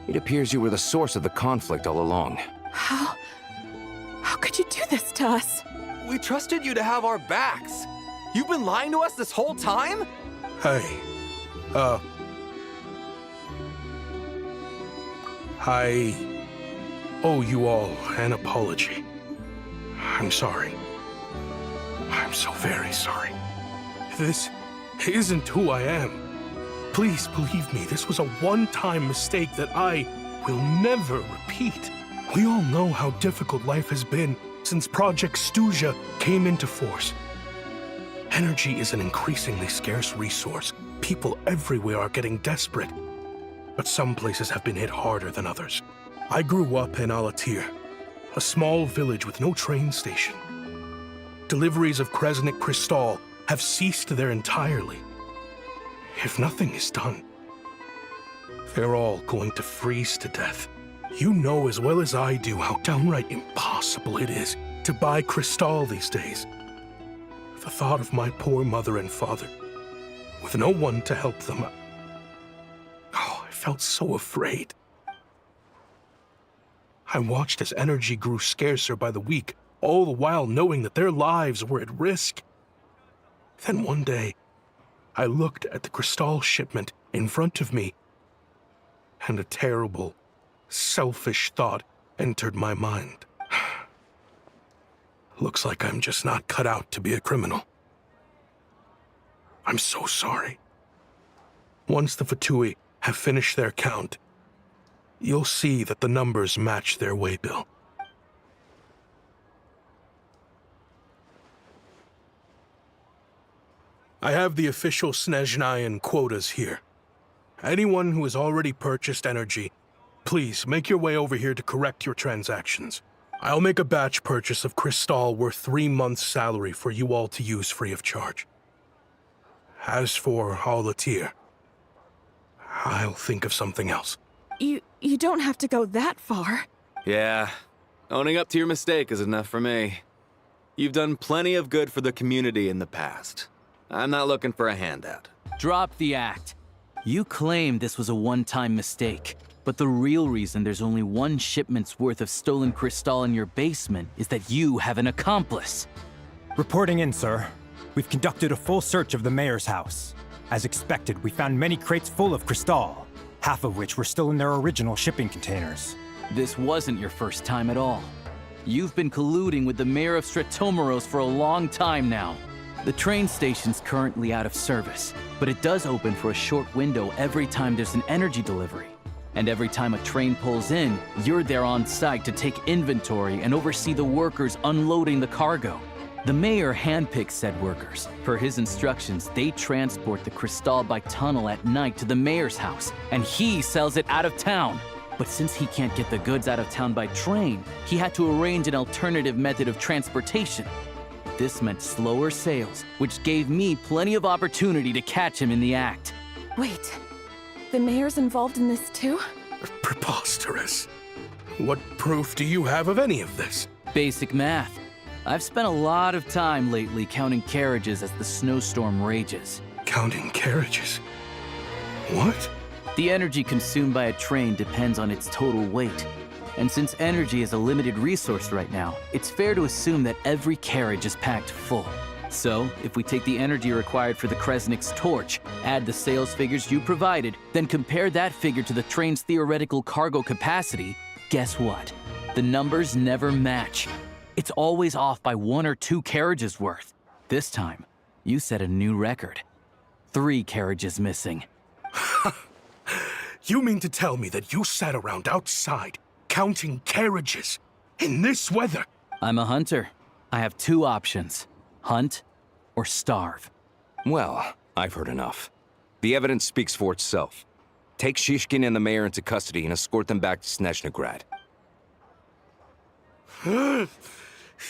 it appears you were the source of the conflict all along. How could you do this to us? We trusted you to have our backs. You've been lying to us this whole time? Hey, I owe you all an apology. I'm sorry. I'm so very sorry. This isn't who I am. Please believe me, this was a one-time mistake that I will never repeat. We all know how difficult life has been since Project Stuja came into force. Energy is an increasingly scarce resource. People everywhere are getting desperate. But some places have been hit harder than others. I grew up in Alatir, a small village with no train station. Deliveries of Kresnik Crystal have ceased there entirely. If nothing is done, they're all going to freeze to death. You know as well as I do how downright impossible it is to buy Crystal these days. The thought of my poor mother and father, with no one to help them, I felt so afraid. I watched as energy grew scarcer by the week, all the while knowing that their lives were at risk. Then one day, I looked at the Crystal shipment in front of me, and a terrible, selfish thought entered my mind. Looks like I'm just not cut out to be a criminal. I'm so sorry. Once the Fatui have finished their count, you'll see that the numbers match their waybill. I have the official Snezhnayan quotas here. Anyone who has already purchased energy, please make your way over here to correct your transactions. I'll make a batch purchase of Crystal worth 3 months' salary for you all to use free of charge. As for Alatir, I'll think of something else. You don't have to go that far. Yeah, owning up to your mistake is enough for me. You've done plenty of good for the community in the past. I'm not looking for a handout. Drop the act. You claim this was a one-time mistake, but the real reason there's only 1 shipment's worth of stolen Crystal in your basement is that you have an accomplice. Reporting in, sir. We've conducted a full search of the mayor's house. As expected, we found many crates full of Crystal, half of which were still in their original shipping containers. This wasn't your first time at all. You've been colluding with the mayor of Stratomeros for a long time now. The train station's currently out of service, but it does open for a short window every time there's an energy delivery. And every time a train pulls in, you're there on site to take inventory and oversee the workers unloading the cargo. The mayor handpicks said workers. Per his instructions, they transport the Crystal by tunnel at night to the mayor's house, and he sells it out of town. But since he can't get the goods out of town by train, he had to arrange an alternative method of transportation. This meant slower sales, which gave me plenty of opportunity to catch him in the act. Wait, the mayor's involved in this too? Preposterous. What proof do you have of any of this? Basic math. I've spent a lot of time lately counting carriages as the snowstorm rages. Counting carriages? What? The energy consumed by a train depends on its total weight. And since energy is a limited resource right now, it's fair to assume that every carriage is packed full. So, if we take the energy required for the Kresnik's torch, add the sales figures you provided, then compare that figure to the train's theoretical cargo capacity, guess what? The numbers never match. It's always off by 1 or 2 carriages worth. This time, you set a new record. 3 carriages missing. You mean to tell me that you sat around outside counting carriages in this weather? I'm a hunter. I have 2 options. Hunt or starve. Well, I've heard enough. The evidence speaks for itself. Take Shishkin and the mayor into custody and escort them back to Snezhnagrad.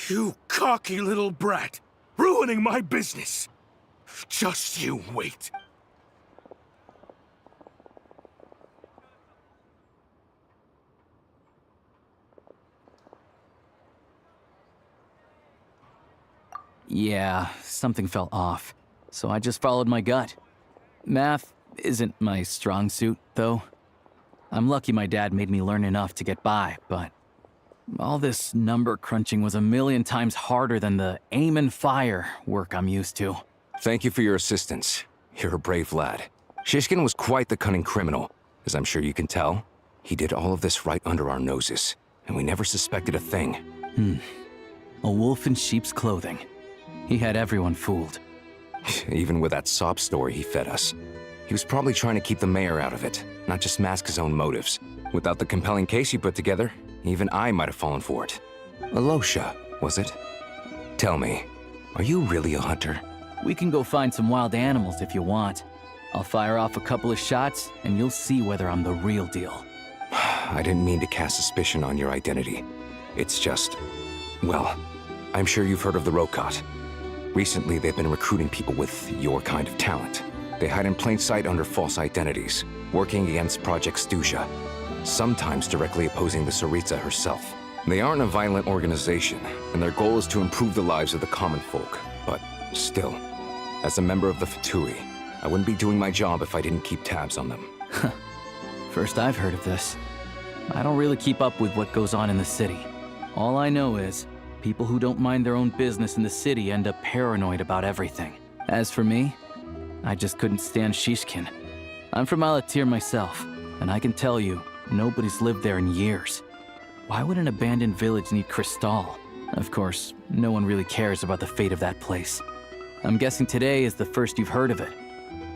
You cocky little brat, ruining my business. Just you wait. Yeah, something felt off, so I just followed my gut. Math isn't my strong suit, though. I'm lucky my dad made me learn enough to get by, but all this number crunching was a million times harder than the aim and fire work I'm used to. Thank you for your assistance. You're a brave lad. Shishkin was quite the cunning criminal, as I'm sure you can tell. He did all of this right under our noses, and we never suspected a thing. A wolf in sheep's clothing. He had everyone fooled. Even with that sob story he fed us. He was probably trying to keep the mayor out of it, not just mask his own motives. Without the compelling case you put together, even I might have fallen for it. Alosha, was it? Tell me, are you really a hunter? We can go find some wild animals if you want. I'll fire off a couple of shots, and you'll see whether I'm the real deal. I didn't mean to cast suspicion on your identity. It's just... well, I'm sure you've heard of the Rokot. Recently, they've been recruiting people with your kind of talent. They hide in plain sight under false identities, working against Project Stusha, sometimes directly opposing the Tsaritsa herself. They aren't a violent organization, and their goal is to improve the lives of the common folk. But still, as a member of the Fatui, I wouldn't be doing my job if I didn't keep tabs on them. First I've heard of this. I don't really keep up with what goes on in the city. All I know is, people who don't mind their own business in the city end up paranoid about everything. As for me, I just couldn't stand Shishkin. I'm from Alatir myself, and I can tell you, nobody's lived there in years. Why would an abandoned village need Crystal? Of course, no one really cares about the fate of that place. I'm guessing today is the first you've heard of it.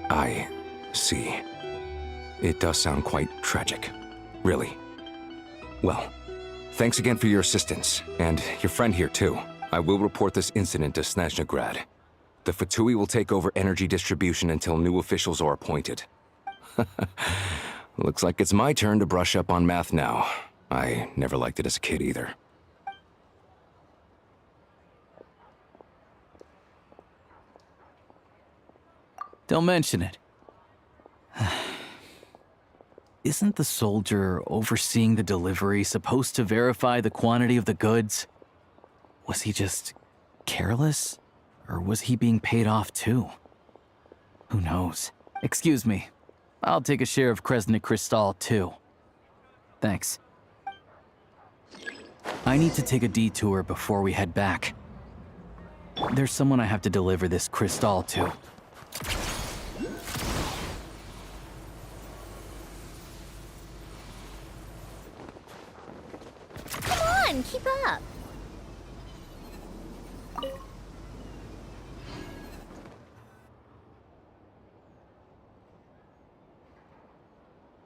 I see. It does sound quite tragic. Really. Well, thanks again for your assistance, and your friend here too. I will report this incident to Snezhnaya. The Fatui will take over energy distribution until new officials are appointed. Looks like it's my turn to brush up on math now. I never liked it as a kid either. Don't mention it. Isn't the soldier overseeing the delivery supposed to verify the quantity of the goods? Was he just careless? Or was he being paid off too? Who knows? Excuse me. I'll take a share of Kresnik Crystal too. Thanks. I need to take a detour before we head back. There's someone I have to deliver this crystal to. Come on, keep up.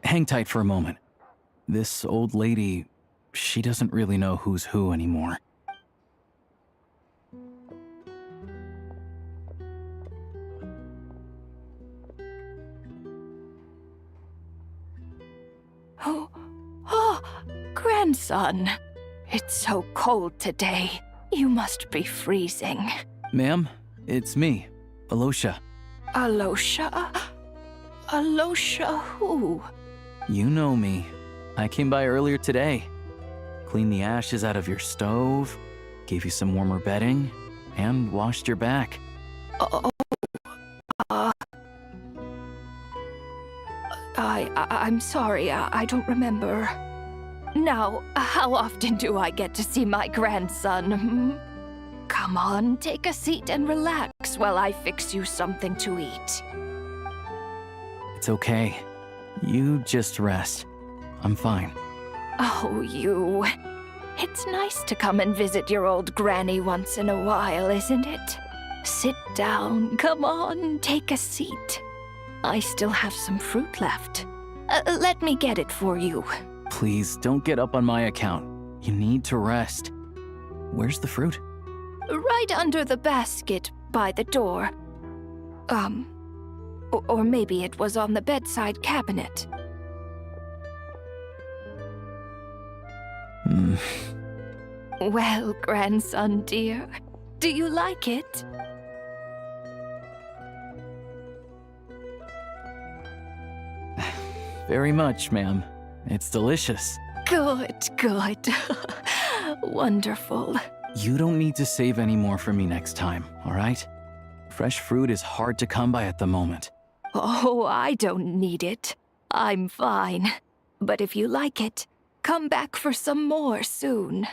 Hang tight for a moment. This old lady, she doesn't really know who's who anymore. Oh, grandson. It's so cold today. You must be freezing. Ma'am, it's me, Alosha. Alosha? Alosha who? You know me. I came by earlier today. Cleaned the ashes out of your stove, gave you some warmer bedding, and washed your back. Oh, I'm sorry, I don't remember. Now, how often do I get to see my grandson? Come on, take a seat and relax while I fix you something to eat. It's okay. You just rest. I'm fine. Oh, you. It's nice to come and visit your old granny once in a while, isn't it? Sit down. Come on, take a seat. I still have some fruit left. Let me get it for you. Please, don't get up on my account. You need to rest. Where's the fruit? Right under the basket by the door. Or maybe it was on the bedside cabinet. Well, grandson dear, do you like it? Very much, ma'am. It's delicious. Good, good. Wonderful. You don't need to save any more for me next time, all right? Fresh fruit is hard to come by at the moment. Oh, I don't need it. I'm fine. But if you like it, come back for some more soon.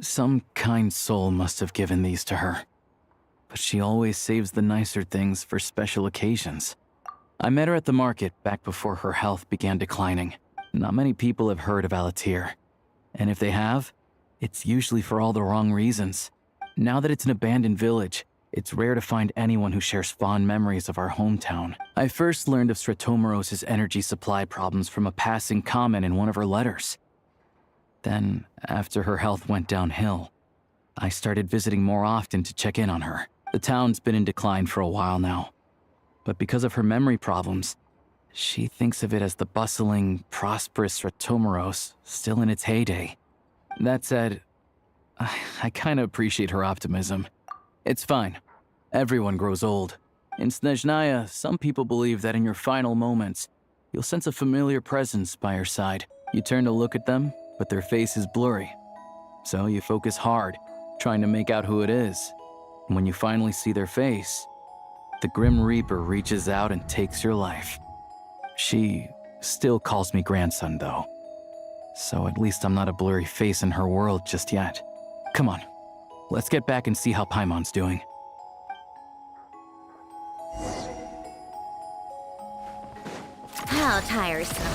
Some kind soul must have given these to her. But she always saves the nicer things for special occasions. I met her at the market back before her health began declining. Not many people have heard of Alatir. And if they have, it's usually for all the wrong reasons. Now that it's an abandoned village, it's rare to find anyone who shares fond memories of our hometown. I first learned of Stratomoros's energy supply problems from a passing comment in one of her letters. Then, after her health went downhill, I started visiting more often to check in on her. The town's been in decline for a while now. But because of her memory problems, she thinks of it as the bustling, prosperous Stratomoros still in its heyday. That said, I kinda appreciate her optimism. It's fine. Everyone grows old. In Snezhnaya, some people believe that in your final moments, you'll sense a familiar presence by your side. You turn to look at them, but their face is blurry. So you focus hard, trying to make out who it is. And when you finally see their face, the Grim Reaper reaches out and takes your life. She still calls me grandson, though. So at least I'm not a blurry face in her world just yet. Come on, let's get back and see how Paimon's doing. How tiresome.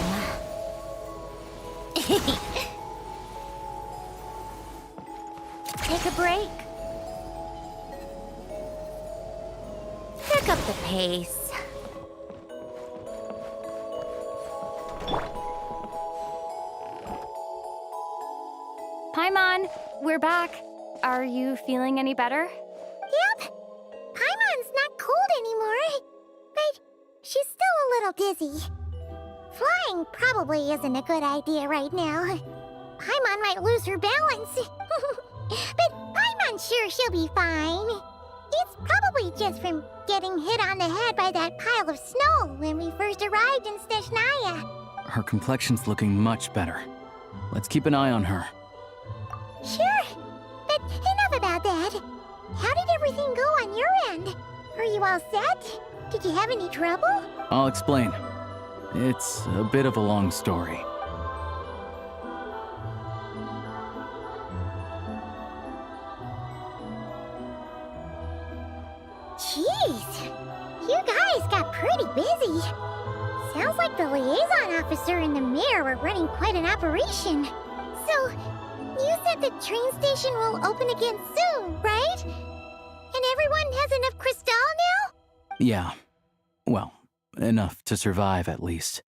Take a break. Pick up the pace. Paimon, we're back. Are you feeling any better? Yep. Paimon's not cold anymore, but she's still a little dizzy. Flying probably isn't a good idea right now. Paimon might lose her balance. But Paimon's sure she'll be fine. It's probably just from getting hit on the head by that pile of snow when we first arrived in Snezhnaya. Her complexion's looking much better. Let's keep an eye on her. Sure, but enough about that. How did everything go on your end? Are you all set? Did you have any trouble? I'll explain. It's a bit of a long story. Jeez, you guys got pretty busy. Sounds like the liaison officer and the mayor were running quite an operation. So, you said the train station will open again soon, right? And everyone has enough crystal now? Yeah. Well, enough to survive at least.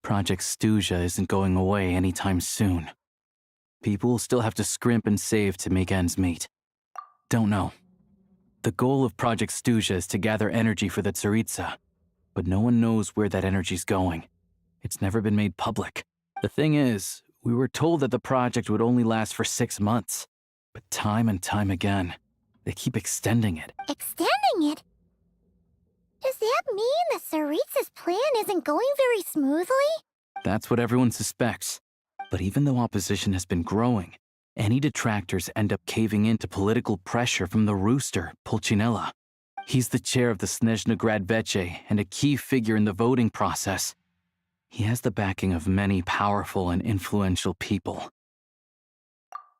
Project Stuja isn't going away anytime soon. People will still have to scrimp and save to make ends meet. Don't know. The goal of Project Stuja is to gather energy for the Tsaritsa, but no one knows where that energy's going. It's never been made public. The thing is, we were told that the project would only last for 6 months, but time and time again, they keep extending it. Extending it? Does that mean the Tsaritsa's plan isn't going very smoothly? That's what everyone suspects. But even though opposition has been growing, any detractors end up caving in to political pressure from the rooster, Pulcinella. He's the chair of the Snezhnagrad Veche and a key figure in the voting process. He has the backing of many powerful and influential people.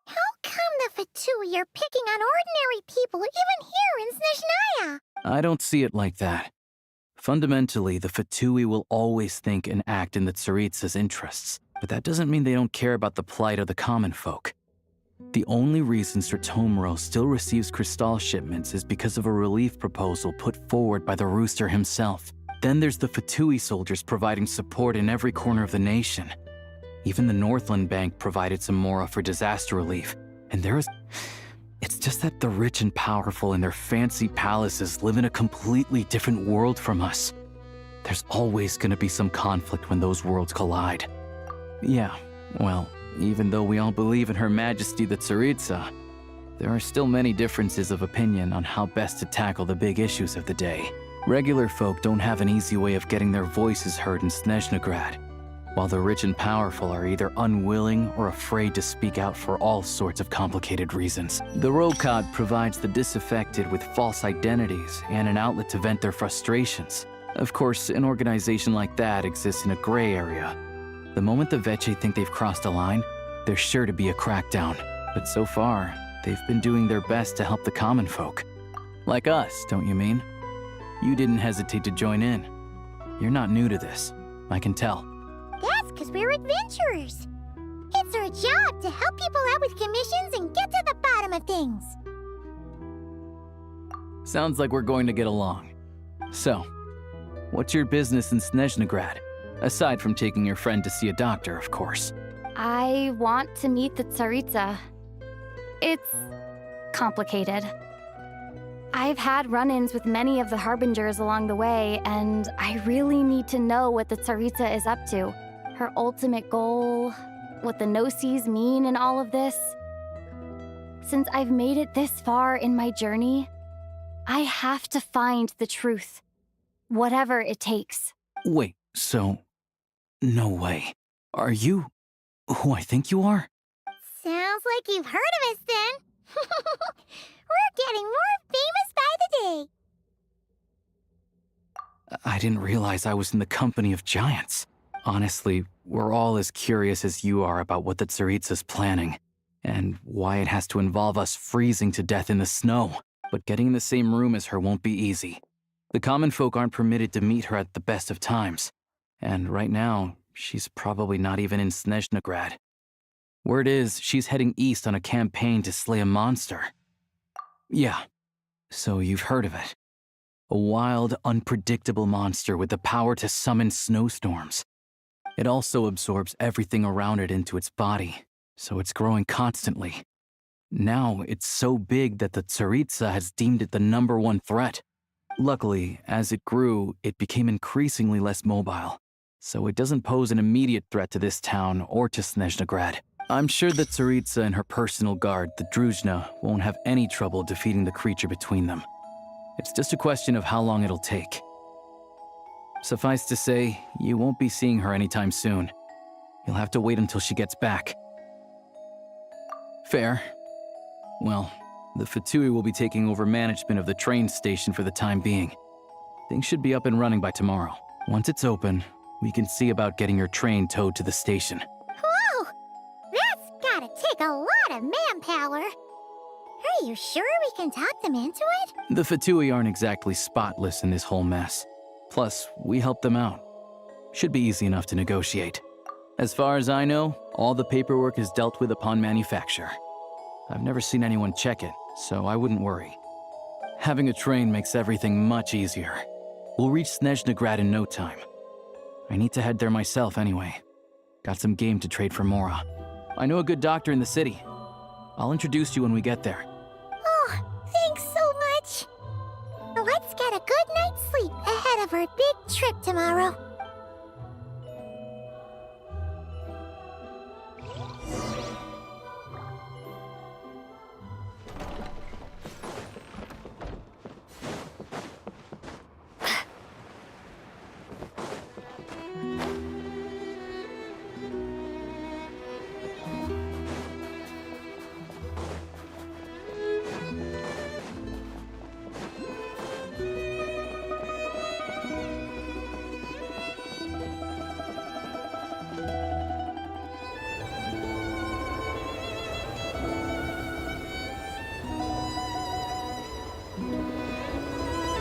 How come the Fatui are picking on ordinary people even here in Snezhnaya? I don't see it like that. Fundamentally, the Fatui will always think and act in the Tsaritsa's interests, but that doesn't mean they don't care about the plight of the common folk. The only reason Stratomoros still receives crystal shipments is because of a relief proposal put forward by the rooster himself. Then there's the Fatui soldiers providing support in every corner of the nation. Even the Northland Bank provided some mora for disaster relief, and it's just that the rich and powerful in their fancy palaces live in a completely different world from us. There's always gonna be some conflict when those worlds collide. Yeah, well, even though we all believe in Her Majesty the Tsaritsa, there are still many differences of opinion on how best to tackle the big issues of the day. Regular folk don't have an easy way of getting their voices heard in Snezhnagrad, while the rich and powerful are either unwilling or afraid to speak out for all sorts of complicated reasons. The Rokad provides the disaffected with false identities and an outlet to vent their frustrations. Of course, an organization like that exists in a gray area. The moment the Veche think they've crossed a line, there's sure to be a crackdown. But so far, they've been doing their best to help the common folk. Like us, don't you mean? You didn't hesitate to join in. You're not new to this, I can tell. That's because we're adventurers. It's our job to help people out with commissions and get to the bottom of things. Sounds like we're going to get along. So, what's your business in Snezhnaya? Aside from taking your friend to see a doctor, of course. I want to meet the Tsaritsa. It's complicated. I've had run-ins with many of the Harbingers along the way, and I really need to know what the Tsaritsa is up to. Her ultimate goal, what the Gnosis mean in all of this. Since I've made it this far in my journey, I have to find the truth. Whatever it takes. Wait, so... No way. Are you who I think you are? Sounds like you've heard of us then. We're getting more famous by the day. I didn't realize I was in the company of giants. Honestly, we're all as curious as you are about what the Tsaritsa's planning, and why it has to involve us freezing to death in the snow. But getting in the same room as her won't be easy. The common folk aren't permitted to meet her at the best of times. And right now, she's probably not even in Snezhnaya. Word is, she's heading east on a campaign to slay a monster. Yeah, so you've heard of it. A wild, unpredictable monster with the power to summon snowstorms. It also absorbs everything around it into its body, so it's growing constantly. Now, it's so big that the Tsaritsa has deemed it the #1 threat. Luckily, as it grew, it became increasingly less mobile, so it doesn't pose an immediate threat to this town or to Snezhnaya. I'm sure that Tsaritsa and her personal guard, the Druzhna, won't have any trouble defeating the creature between them. It's just a question of how long it'll take. Suffice to say, you won't be seeing her anytime soon. You'll have to wait until she gets back. Fair. Well, the Fatui will be taking over management of the train station for the time being. Things should be up and running by tomorrow. Once it's open, we can see about getting your train towed to the station. Whoa! That's gotta take a lot of manpower. Are you sure we can talk them into it? The Fatui aren't exactly spotless in this whole mess. Plus, we helped them out. Should be easy enough to negotiate. As far as I know, all the paperwork is dealt with upon manufacture. I've never seen anyone check it, so I wouldn't worry. Having a train makes everything much easier. We'll reach Snezhnaya in no time. I need to head there myself anyway. Got some game to trade for Mora. I know a good doctor in the city. I'll introduce you when we get there. Oh, thanks so much. Let's get a good night's sleep ahead of our big trip tomorrow.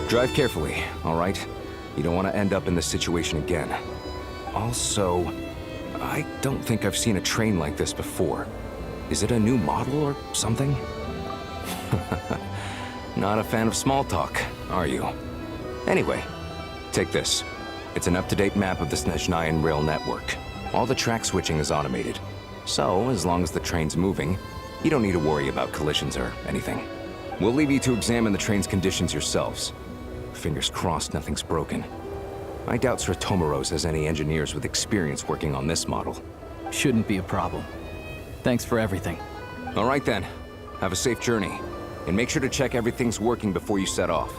Drive carefully, all right? You don't want to end up in this situation again. Also, I don't think I've seen a train like this before. Is it a new model or something? Not a fan of small talk, are you? Anyway, take this. It's an up-to-date map of the Snezhnayan rail network. All the track switching is automated. So, as long as the train's moving, you don't need to worry about collisions or anything. We'll leave you to examine the train's conditions yourselves. Fingers crossed nothing's broken. I doubt Sir Tomoros has any engineers with experience working on this model. Shouldn't be a problem. Thanks for everything. All right then. Have a safe journey. And make sure to check everything's working before you set off.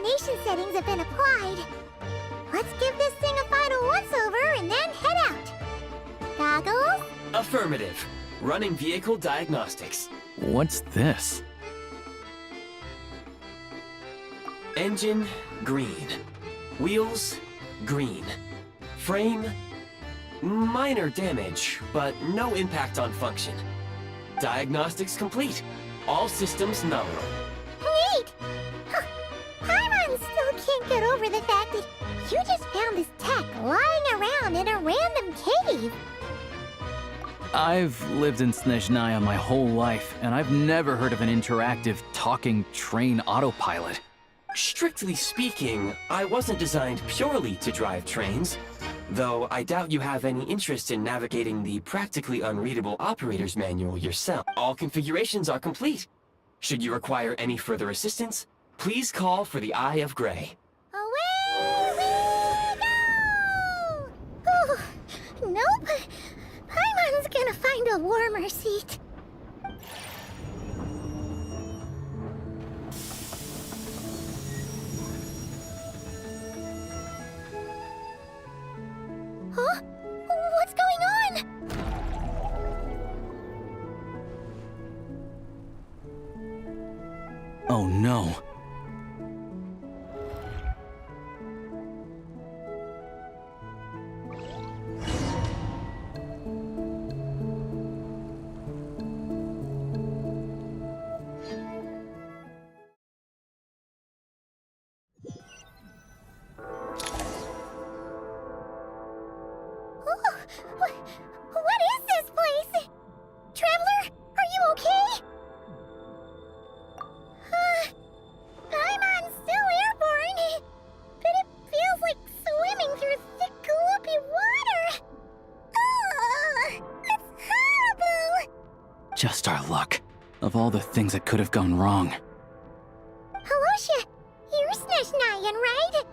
illumination settings have been applied. Let's give this thing a final once-over and then head out. Goggles? Affirmative. Running vehicle diagnostics. What's this? Engine, green. Wheels, green. Frame, minor damage, but no impact on function. Diagnostics complete. All systems nominal. Neat! Huh. Paimon still can't get over the fact that you just found this tech lying around in a random cave. I've lived in Snezhnaya my whole life, and I've never heard of an interactive, talking train autopilot. Strictly speaking, I wasn't designed purely to drive trains, though I doubt you have any interest in navigating the practically unreadable operator's manual yourself. All configurations are complete. Should you require any further assistance, please call for the Eye of Grey. Away we go! Oh, nope. Paimon's gonna find a warmer seat. Huh? What's going on? Oh no. What is this place? Traveler, are you okay? Paimon's still airborne, but it feels like swimming through thick, gloopy water. Ugh, it's horrible. Just our luck. Of all the things that could have gone wrong. Halosha, you're Snezhnayan, right?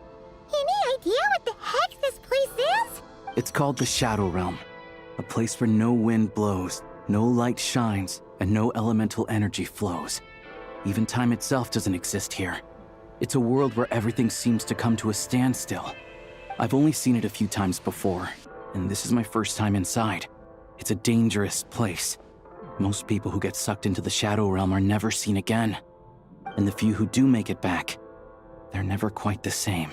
Any idea what the heck this place is? It's called the Shadow Realm. A place where no wind blows, no light shines, and no elemental energy flows. Even time itself doesn't exist here. It's a world where everything seems to come to a standstill. I've only seen it a few times before, and this is my first time inside. It's a dangerous place. Most people who get sucked into the Shadow Realm are never seen again. And the few who do make it back, they're never quite the same.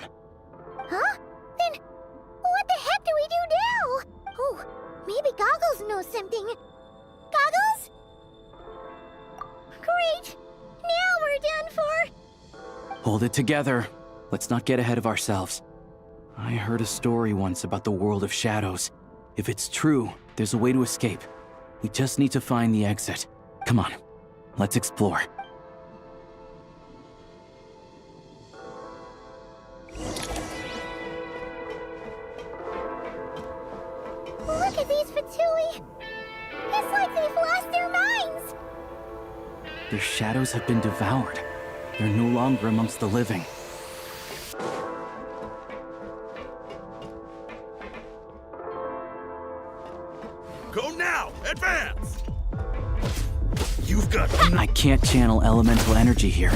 Huh? Then what the heck do we do now? Oh, maybe Goggles knows something. Goggles? Great! Now we're done for! Hold it together. Let's not get ahead of ourselves. I heard a story once about the world of shadows. If it's true, there's a way to escape. We just need to find the exit. Come on, let's explore. Look at these Fatui! It's like they've lost their minds! Their shadows have been devoured. They're no longer amongst the living. Go now! Advance! You've got... I can't channel elemental energy here,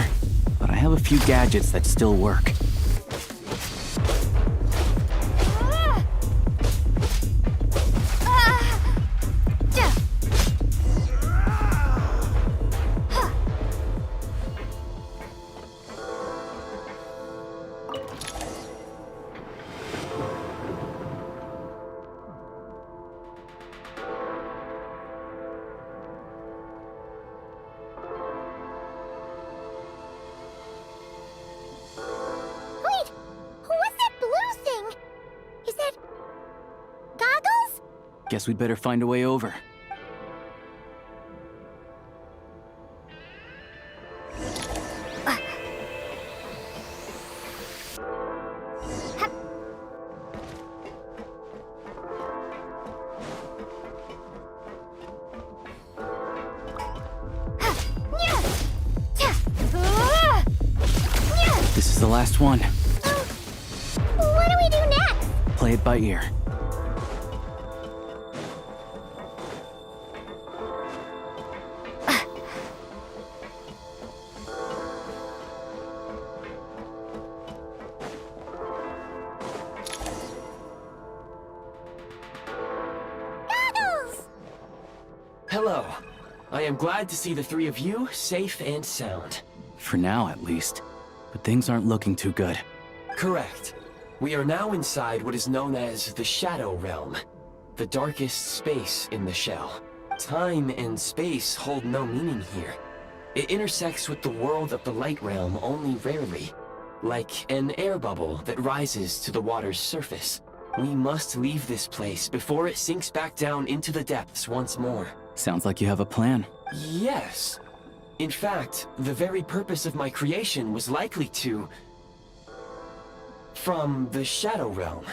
but I have a few gadgets that still work. Wait! What's that blue thing? Is that... Goggles? Guess we'd better find a way over. This is the last one. What do we do next? Play it by ear. Hello. I am glad to see the three of you safe and sound. For now, at least. But things aren't looking too good. Correct. We are now inside what is known as the Shadow Realm, the darkest space in the shell. Time and space hold no meaning here. It intersects with the world of the Light Realm only rarely, like an air bubble that rises to the water's surface. We must leave this place before it sinks back down into the depths once more. Sounds like you have a plan. Yes. In fact, the very purpose of my creation was likely to... from the Shadow Realm.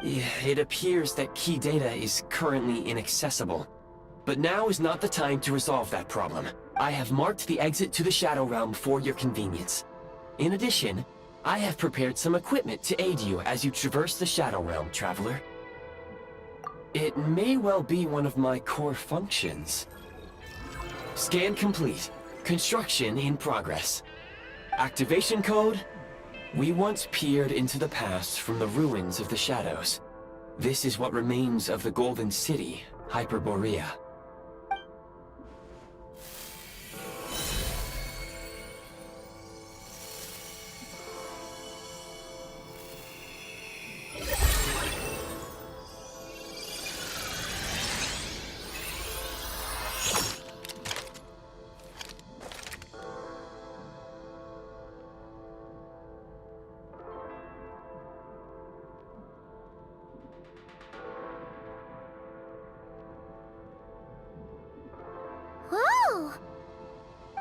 It appears that key data is currently inaccessible. But now is not the time to resolve that problem. I have marked the exit to the Shadow Realm for your convenience. In addition, I have prepared some equipment to aid you as you traverse the Shadow Realm, Traveler. It may well be one of my core functions. Scan complete. Construction in progress. Activation code? We once peered into the past from the ruins of the Shadows. This is what remains of the Golden City, Hyperborea.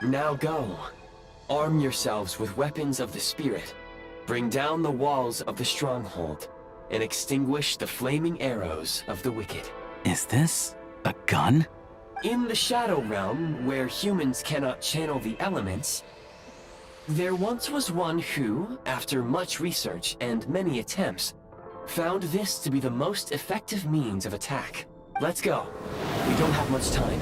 Now go. Arm yourselves with weapons of the spirit. Bring down the walls of the stronghold, and extinguish the flaming arrows of the wicked. Is this a gun? In the Shadow Realm, where humans cannot channel the elements, there once was one who, after much research and many attempts, found this to be the most effective means of attack. Let's go. We don't have much time.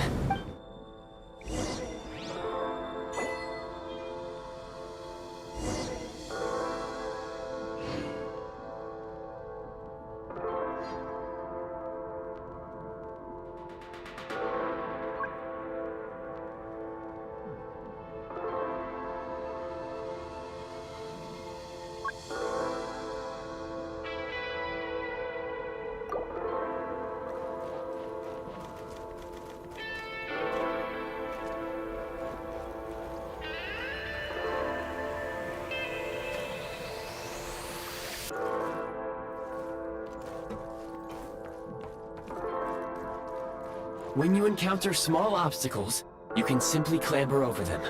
When you encounter small obstacles, you can simply clamber over them.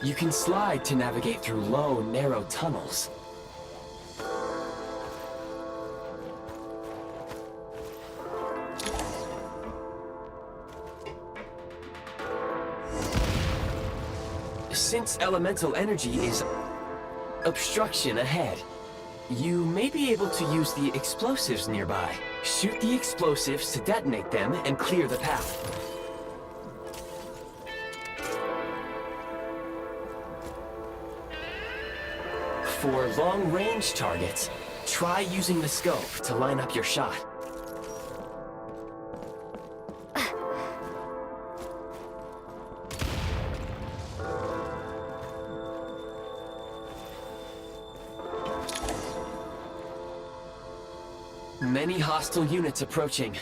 You can slide to navigate through low, narrow tunnels. Since elemental energy is obstruction ahead, you may be able to use the explosives nearby. Shoot the explosives to detonate them and clear the path. For long-range targets, try using the scope to line up your shot. Many hostile units approaching.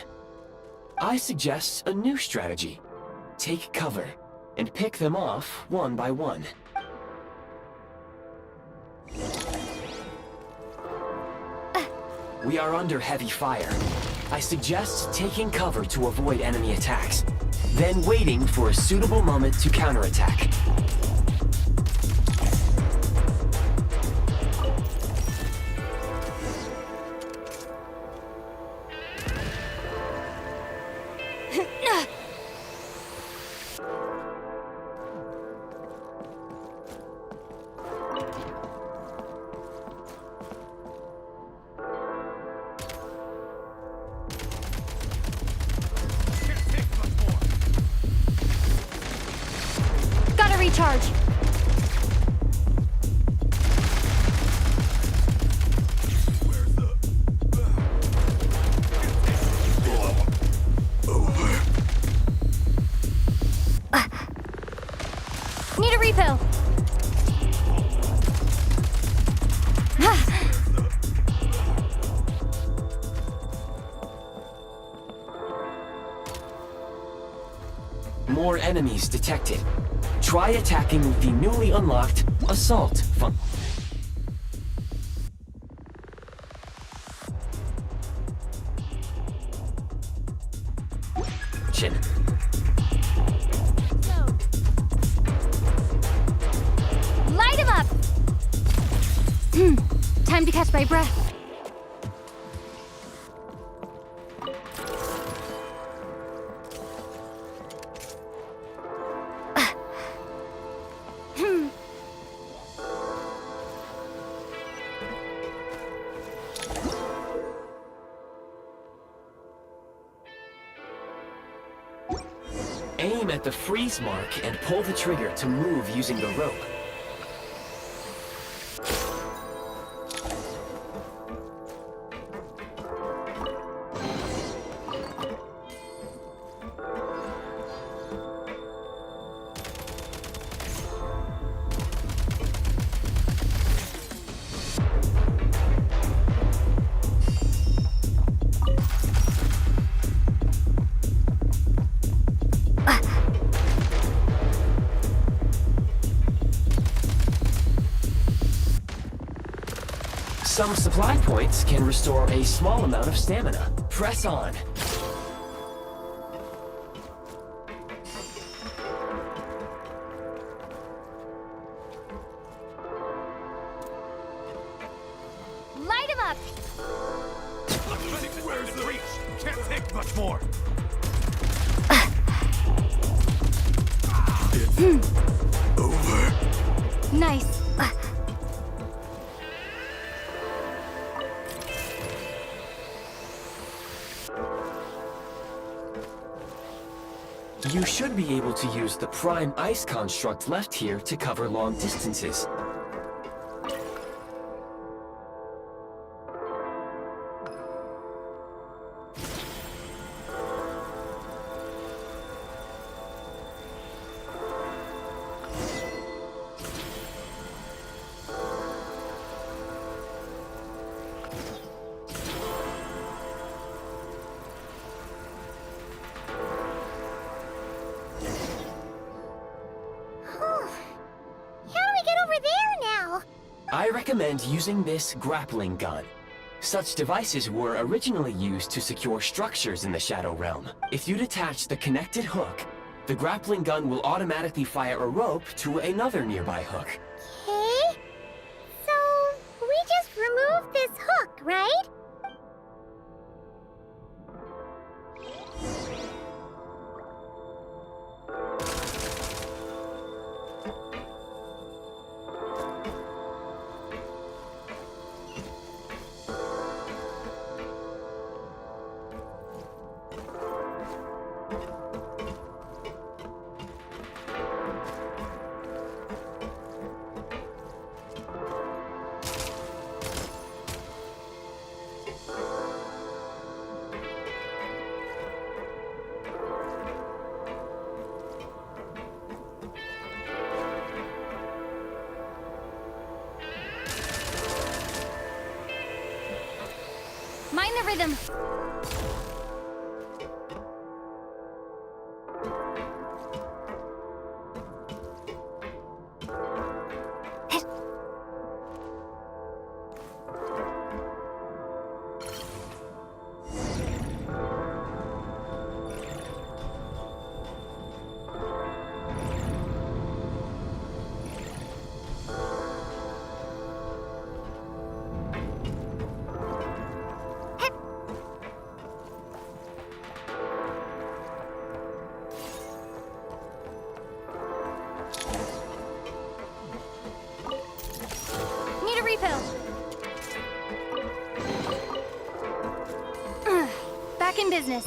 I suggest a new strategy. Take cover, and pick them off one by one. We are under heavy fire. I suggest taking cover to avoid enemy attacks, then waiting for a suitable moment to counterattack. Gotta recharge. Need a refill. More enemies detected. Try attacking with the newly unlocked Assault function. Light him up! Time to catch my breath. Aim at the freeze mark and pull the trigger to move using the rope. Some supply points can restore a small amount of stamina. Press on. Light him up! Where's the reach? Can't take much more. Over. Nice. You should be able to use the prime ice construct left here to cover long distances. I recommend using this grappling gun. Such devices were originally used to secure structures in the Shadow Realm. If you detach the connected hook, the grappling gun will automatically fire a rope to another nearby hook. Okay. So, we just remove this hook, right? Mind the rhythm. Back in business.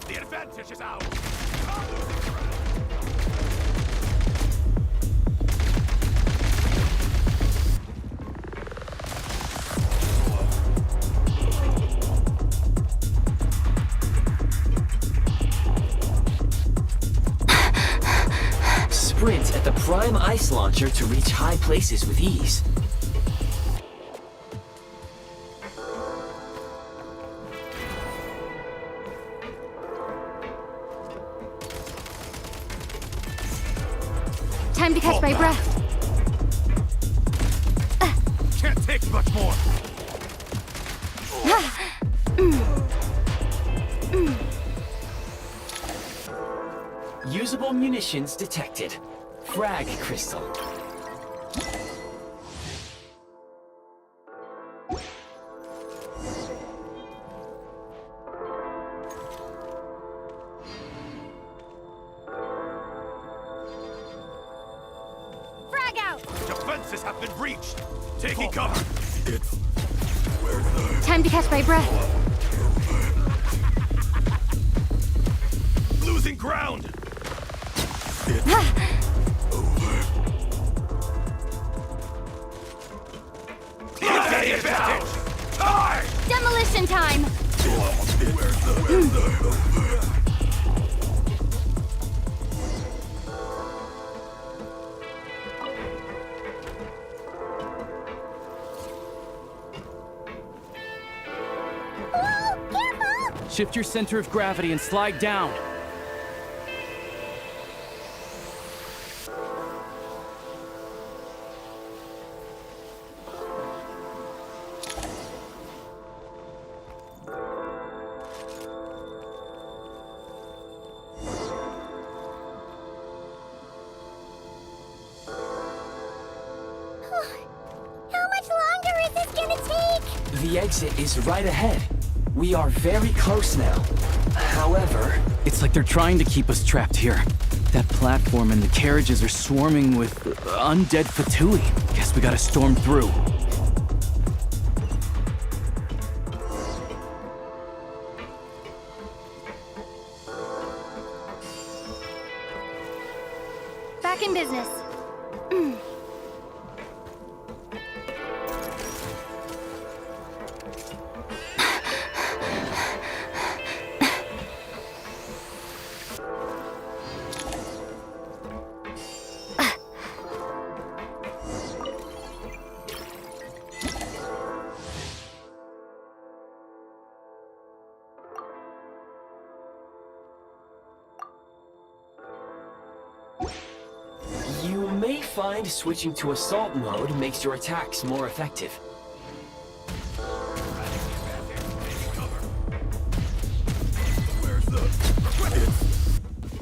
The advantage is ours! Sprint at the prime ice launcher to reach high places with ease. Time to catch my breath. Can't take much more! Usable munitions detected. Frag crystal. Frag out! Defenses have been breached! Taking cover! It's... Where's the... Time to catch my breath. Losing ground! Demolition time! Whoa, careful! Shift your center of gravity and slide down. How much longer is this gonna take? The exit is right ahead. We are very close now. However... It's like they're trying to keep us trapped here. That platform and the carriages are swarming with undead Fatui. Guess we gotta storm through. Back in business. You may find switching to assault mode makes your attacks more effective.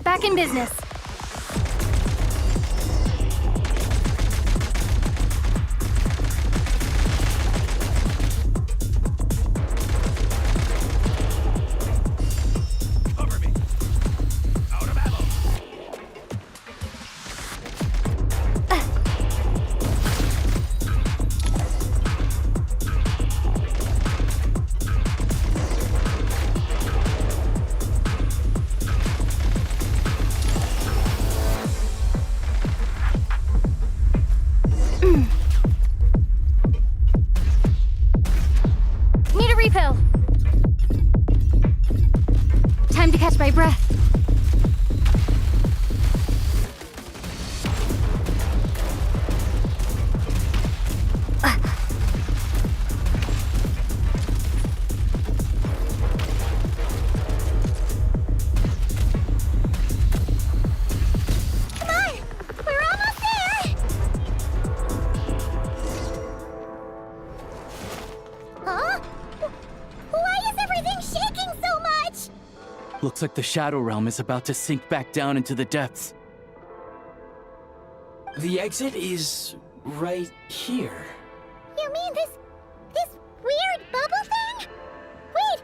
Back in business. Need a refill. Time to catch my breath. Come on! We're almost there! Huh? Why is everything shaking so much? Looks like the Shadow Realm is about to sink back down into the depths. The exit is right here. You mean this weird bubble thing? Wait,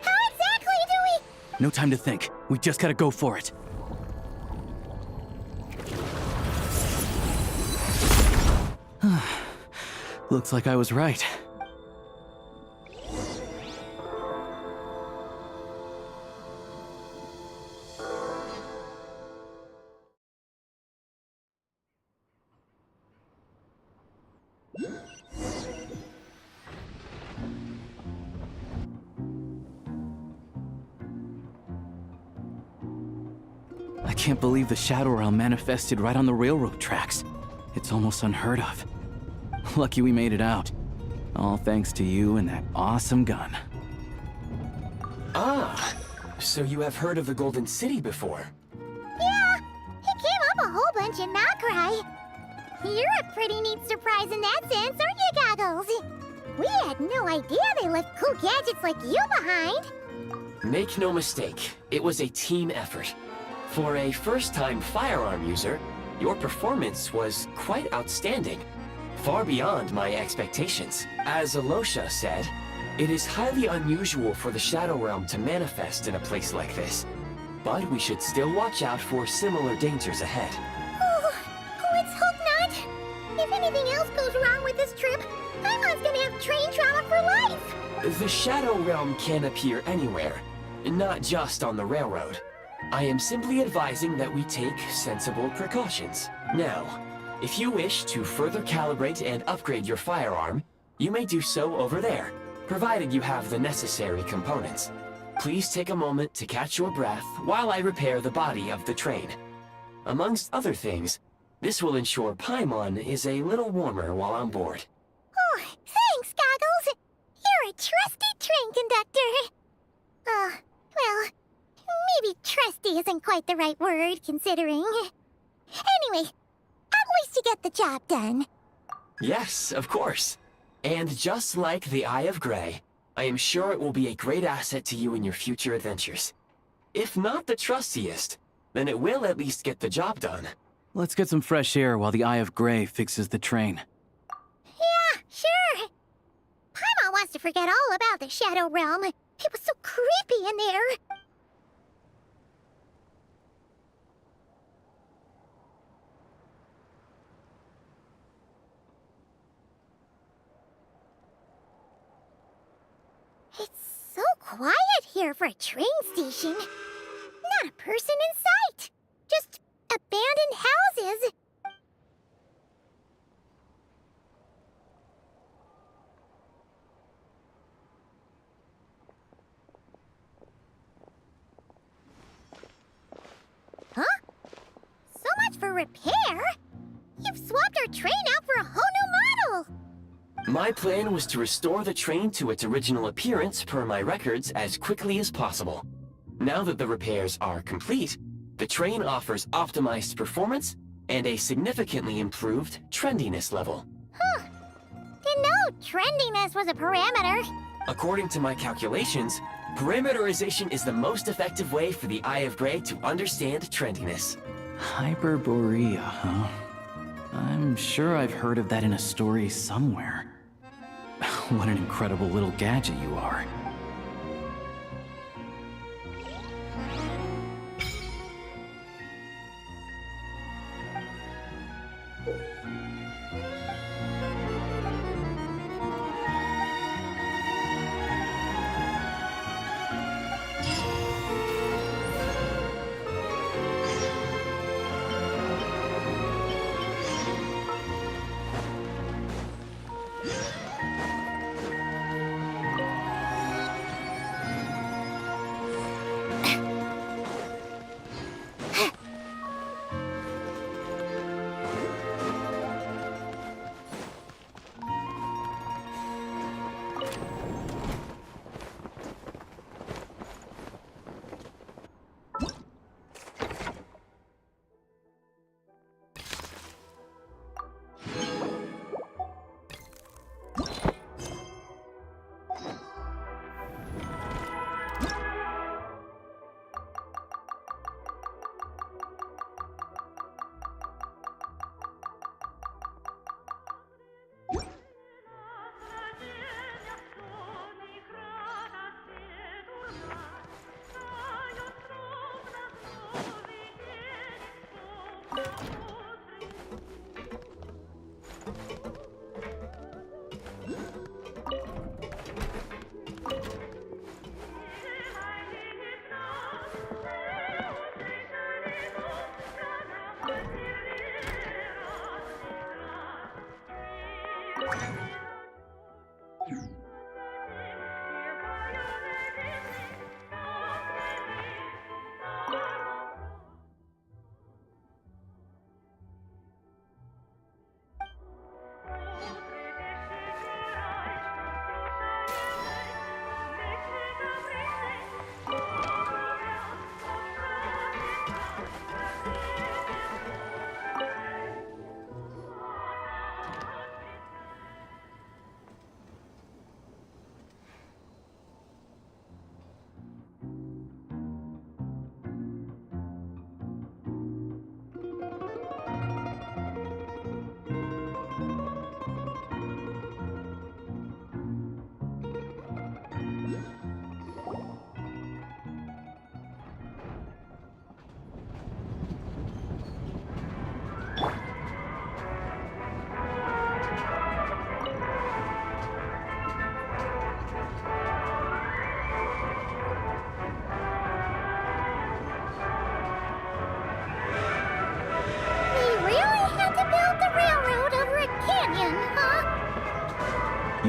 how exactly do we... No time to think. We just gotta go for it. Looks like I was right. I can't believe the Shadow Realm manifested right on the railroad tracks. It's almost unheard of. Lucky we made it out. All thanks to you and that awesome gun. Ah, so you have heard of the Golden City before? Yeah, it came up a whole bunch in Nokrai. You're a pretty neat surprise in that sense, aren't you, Goggles? We had no idea they left cool gadgets like you behind. Make no mistake, it was a team effort. For a first-time firearm user, your performance was quite outstanding, far beyond my expectations. As Alosha said, it is highly unusual for the Shadow Realm to manifest in a place like this, but we should still watch out for similar dangers ahead. Oh, let's hope not. If anything else goes wrong with this trip, Paimon's gonna have train trauma for life. The Shadow Realm can appear anywhere, not just on the railroad. I am simply advising that we take sensible precautions. Now, if you wish to further calibrate and upgrade your firearm, you may do so over there, provided you have the necessary components. Please take a moment to catch your breath while I repair the body of the train. Amongst other things, this will ensure Paimon is a little warmer while on board. Oh, thanks, Goggles. You're a trusty train conductor. Well, maybe trusty isn't quite the right word, considering. Anyway, at least you get the job done. Yes, of course. And just like the Eye of Grey, I am sure it will be a great asset to you in your future adventures. If not the trustiest, then it will at least get the job done. Let's get some fresh air while the Eye of Grey fixes the train. Yeah, sure. Paimon wants to forget all about the Shadow Realm. It was so creepy in there. It's so quiet here for a train station. Not a person in sight. Just abandoned houses. Huh? So much for repair? You've swapped our train out for a whole new model! My plan was to restore the train to its original appearance per my records as quickly as possible. Now that the repairs are complete, the train offers optimized performance and a significantly improved trendiness level. Huh. Didn't know trendiness was a parameter. According to my calculations, parameterization is the most effective way for the Eye of Grey to understand trendiness. Hyperborea, huh? I'm sure I've heard of that in a story somewhere. What an incredible little gadget you are.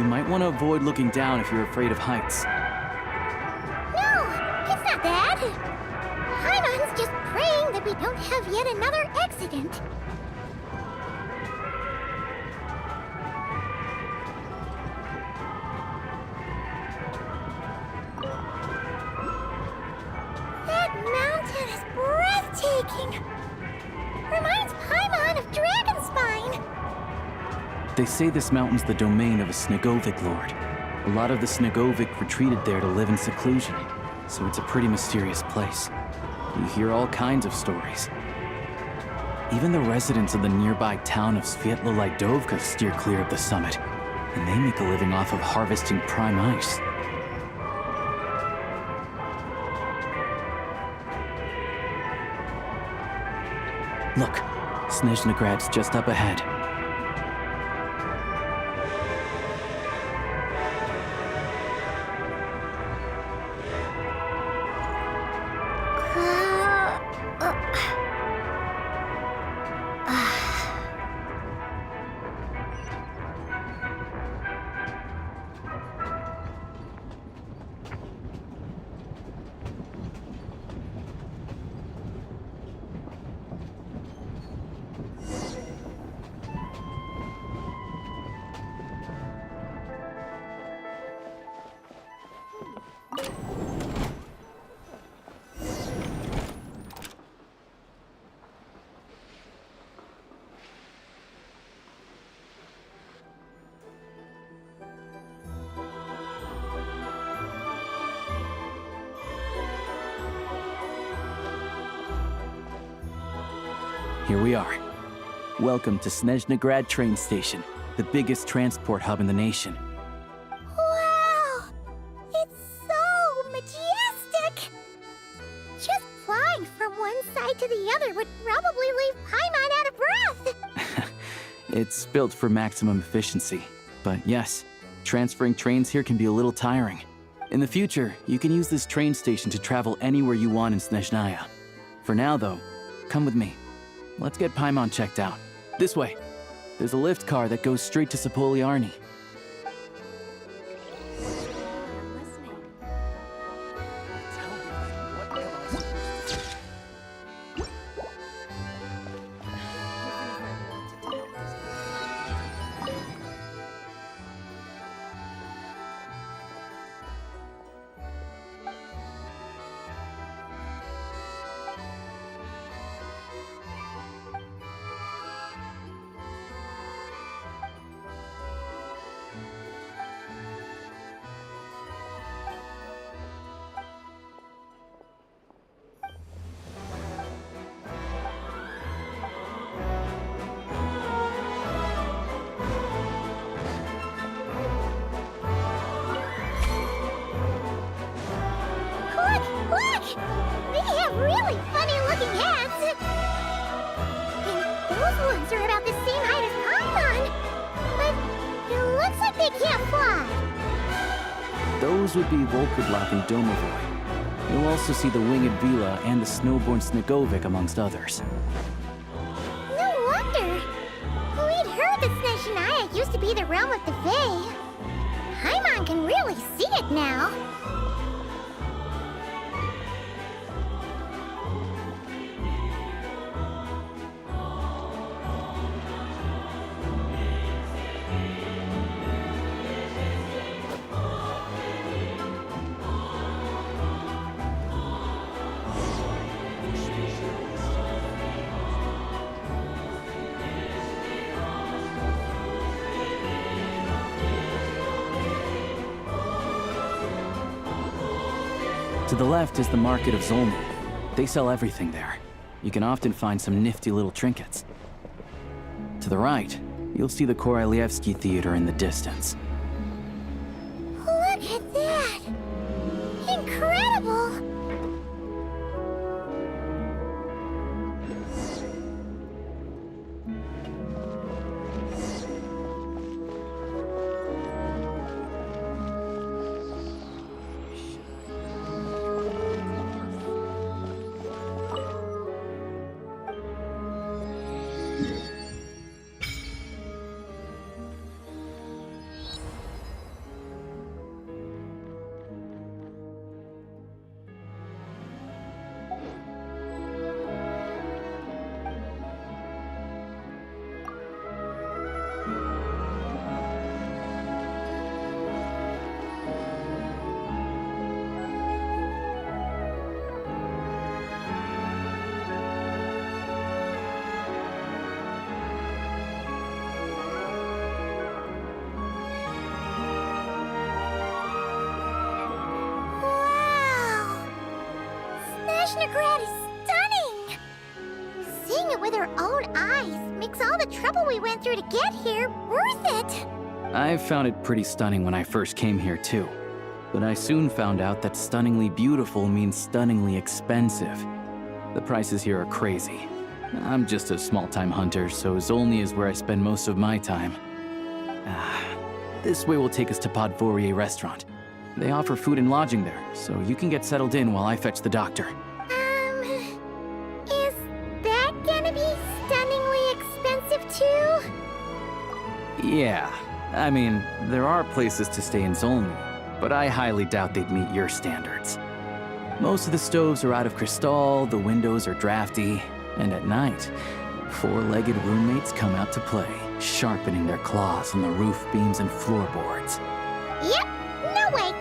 You might want to avoid looking down if you're afraid of heights. No, it's not that. Paimon's just praying that we don't have yet another accident. That mountain is breathtaking. Reminds Paimon of Dragonspine. They say this mountain's the domain of a Snegovic lord. A lot of the Snegovic retreated there to live in seclusion, so it's a pretty mysterious place. You hear all kinds of stories. Even the residents of the nearby town of Svietlo-Lidovka steer clear of the summit, and they make a living off of harvesting prime ice. Look, Snezhnagrad's just up ahead. Here we are. Welcome to Snezhnagrad train station, the biggest transport hub in the nation. Wow! It's so majestic! Just flying from one side to the other would probably leave Paimon out of breath! It's built for maximum efficiency, but yes, transferring trains here can be a little tiring. In the future, you can use this train station to travel anywhere you want in Snezhnaya. For now, though, come with me. Let's get Paimon checked out. This way. There's a lift car that goes straight to Sapoliarny. Those would be Volkerblatt and Domovoy. You'll also see the Winged Vila and the Snowborn Snegovic, amongst others. No wonder! We'd heard that Snezhnaya used to be the realm of the Fae. Paimon can really see it now. To the left is the market of Zolny. They sell everything there. You can often find some nifty little trinkets. To the right, you'll see the Korolyevsky Theater in the distance. Look at that! Incredible! Snezhnaya is stunning! Seeing it with our own eyes makes all the trouble we went through to get here worth it! I found it pretty stunning when I first came here too. But I soon found out that stunningly beautiful means stunningly expensive. The prices here are crazy. I'm just a small-time hunter, so Zolny is where I spend most of my time. This way will take us to Podvorier restaurant. They offer food and lodging there, so you can get settled in while I fetch the doctor. Is that gonna be stunningly expensive too? Yeah, I mean, there are places to stay in Zolny, but I highly doubt they'd meet your standards. Most of the stoves are out of crystal, the windows are drafty, and at night, four-legged roommates come out to play, sharpening their claws on the roof beams and floorboards. Yep, no way!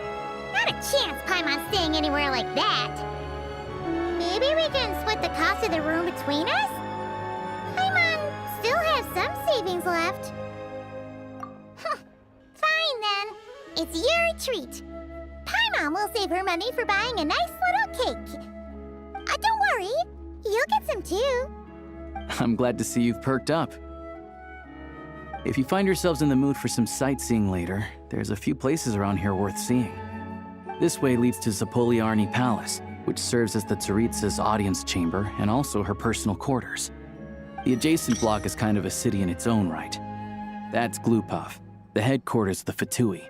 Not a chance Paimon's staying anywhere like that. Maybe we can split the cost of the room between us? Paimon still has some savings left. Fine then. It's your treat. Paimon will save her money for buying a nice little cake. Don't worry, you'll get some too. I'm glad to see you've perked up. If you find yourselves in the mood for some sightseeing later, there's a few places around here worth seeing. This way leads to Zapoliarny Palace, which serves as the Tsaritsa's audience chamber and also her personal quarters. The adjacent block is kind of a city in its own right. That's Glupov, the headquarters of the Fatui.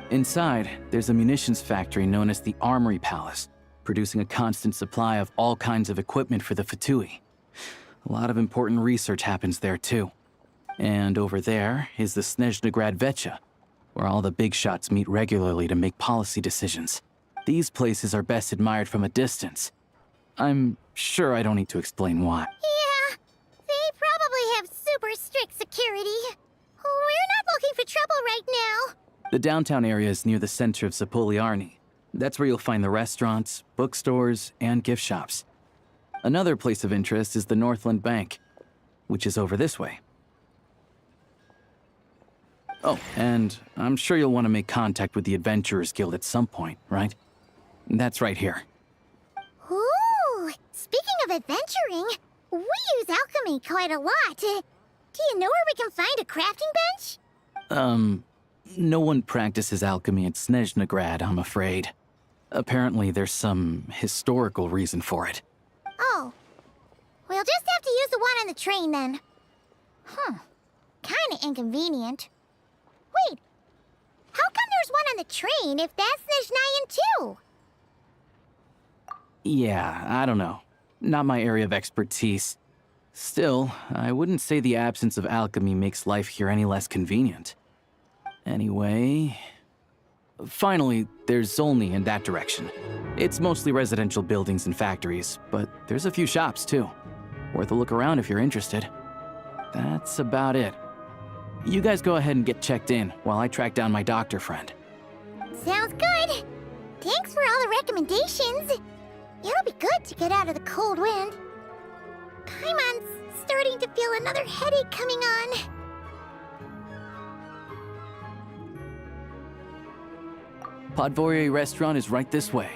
Inside, there's a munitions factory known as the Armory Palace, producing a constant supply of all kinds of equipment for the Fatui. A lot of important research happens there too. And over there is the Snezhnaya Vecha, where all the big shots meet regularly to make policy decisions. These places are best admired from a distance. I'm sure I don't need to explain why. Yeah, they probably have super strict security. We're not looking for trouble right now. The downtown area is near the center of Zapoliarny. That's where you'll find the restaurants, bookstores, and gift shops. Another place of interest is the Northland Bank, which is over this way. Oh, and I'm sure you'll want to make contact with the Adventurers Guild at some point, right? That's right here. Ooh, speaking of adventuring, we use alchemy quite a lot. Do you know where we can find a crafting bench? No one practices alchemy at Snezhnaya, I'm afraid. Apparently there's some historical reason for it. Oh. We'll just have to use the one on the train then. Kinda inconvenient. Wait, how come there's one on the train if that's Snezhnayan too? Yeah, I don't know. Not my area of expertise. Still, I wouldn't say the absence of alchemy makes life here any less convenient. Anyway... Finally, there's Zolny in that direction. It's mostly residential buildings and factories, but there's a few shops too. Worth a look around if you're interested. That's about it. You guys go ahead and get checked in while I track down my doctor friend. Sounds good. Thanks for all the recommendations. It'll be good to get out of the cold wind. Paimon's starting to feel another headache coming on. Podvorier restaurant is right this way.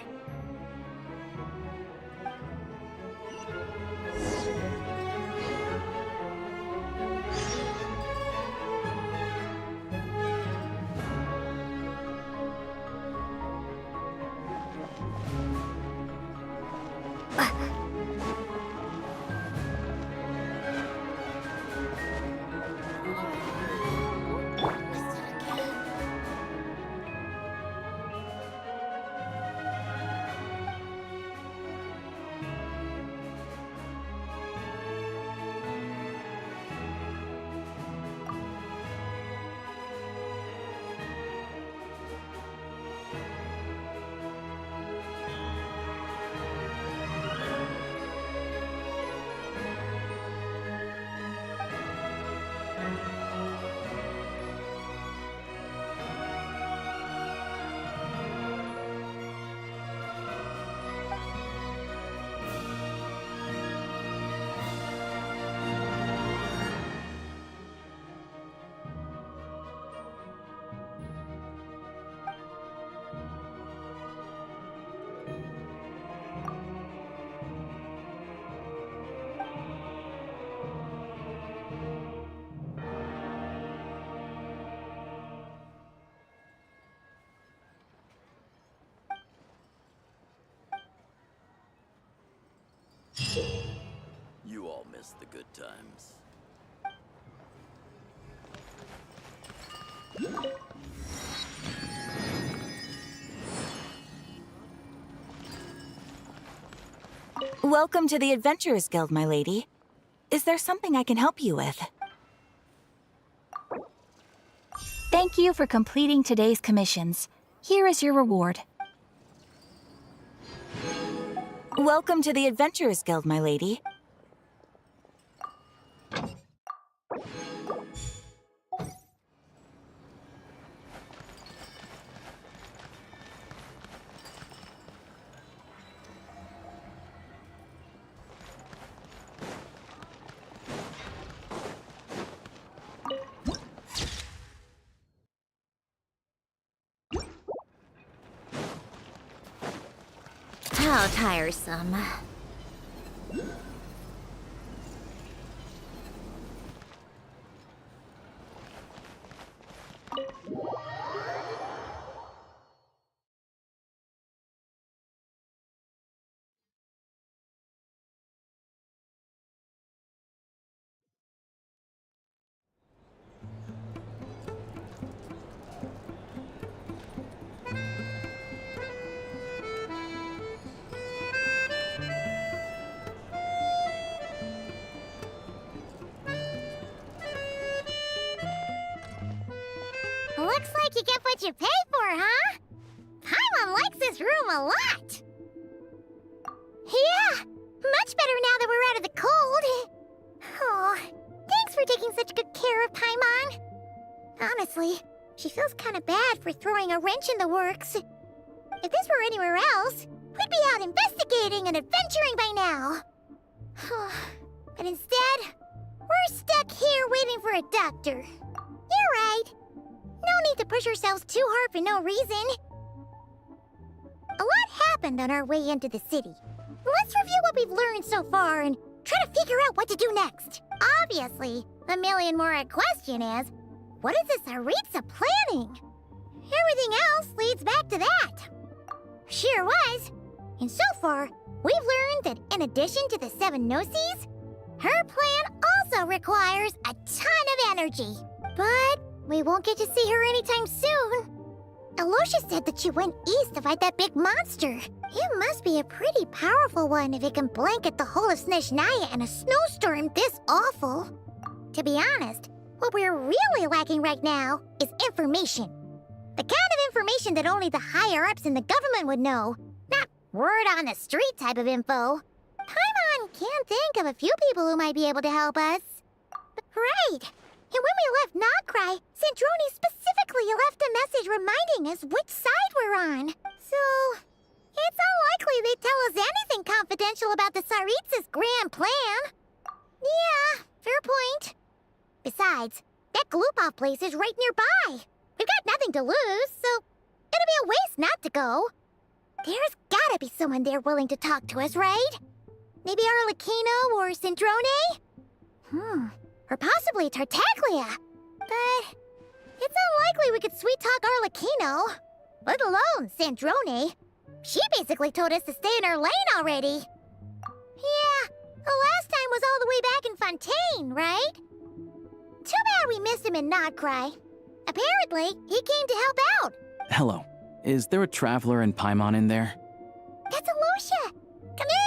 You all missed the good times. Welcome to the Adventurers Guild, my lady. Is there something I can help you with? Thank you for completing today's commissions. Here is your reward. Welcome to the Adventurers Guild, my lady. How tiresome. Looks like you get what you pay for, huh? Paimon likes this room a lot. Yeah, much better now that we're out of the cold. Oh, thanks for taking such good care of Paimon. Honestly, she feels kind of bad for throwing a wrench in the works. If this were anywhere else, we'd be out investigating and adventuring by now. But instead, we're stuck here waiting for a doctor. You're right. No need to push ourselves too hard for no reason. A lot happened on our way into the city. Let's review what we've learned so far and try to figure out what to do next. Obviously, the million more question is, what is this Tsaritsa planning? Everything else leads back to that. Sure was. And so far, we've learned that in addition to the 7 Gnosis, her plan also requires a ton of energy. But we won't get to see her anytime soon. Alosha said that she went east to fight that big monster. It must be a pretty powerful one if it can blanket the whole of Snezhnaya in a snowstorm this awful. To be honest, what we're really lacking right now is information. The kind of information that only the higher-ups in the government would know, not word-on-the-street type of info. Paimon can think of a few people who might be able to help us. Right. And when we left Nogcry, Sandrone specifically left a message reminding us which side we're on. So, it's unlikely they'd tell us anything confidential about the Tsaritsa's grand plan. Yeah, fair point. Besides, that Glupov place is right nearby. We've got nothing to lose, so it'll be a waste not to go. There's gotta be someone there willing to talk to us, right? Maybe Arlecchino or Sandrone? Or possibly Tartaglia. But it's unlikely we could sweet-talk Arlecchino, let alone Sandrone. She basically told us to stay in her lane already. Yeah, the last time was all the way back in Fontaine, right? Too bad we missed him in Nogcry. Apparently, he came to help out. Hello. Is there a traveler in Paimon in there? That's Alosha. Come in!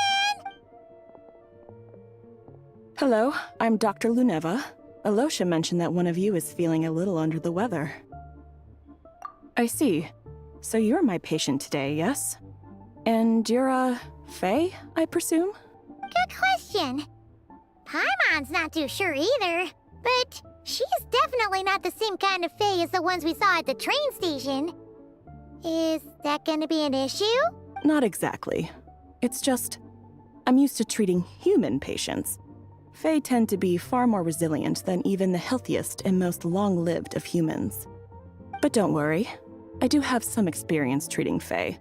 Hello, I'm Dr. Luneva. Alosha mentioned that one of you is feeling a little under the weather. I see. So you're my patient today, yes? And you're, Faye, I presume? Good question. Paimon's not too sure either, but she's definitely not the same kind of Faye as the ones we saw at the train station. Is that gonna be an issue? Not exactly. It's just, I'm used to treating human patients. Fae tend to be far more resilient than even the healthiest and most long-lived of humans. But don't worry, I do have some experience treating Fae.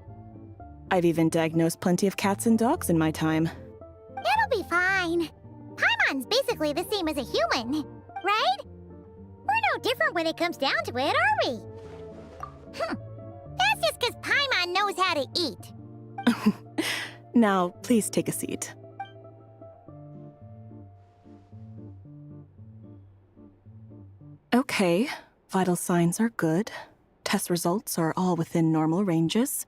I've even diagnosed plenty of cats and dogs in my time. It'll be fine. Paimon's basically the same as a human, right? We're no different when it comes down to it, are we? That's just because Paimon knows how to eat. Now, please take a seat. Okay, vital signs are good. Test results are all within normal ranges.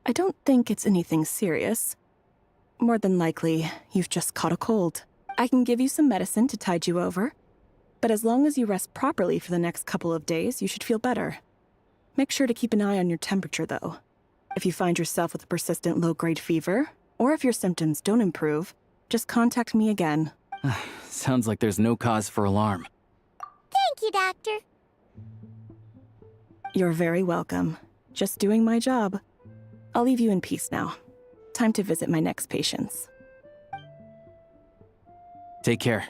I don't think it's anything serious. More than likely, you've just caught a cold. I can give you some medicine to tide you over, but as long as you rest properly for the next couple of days, you should feel better. Make sure to keep an eye on your temperature, though. If you find yourself with a persistent low-grade fever, or if your symptoms don't improve, just contact me again. Sounds like there's no cause for alarm. Thank you, Doctor. You're very welcome. Just doing my job. I'll leave you in peace now. Time to visit my next patients. Take care.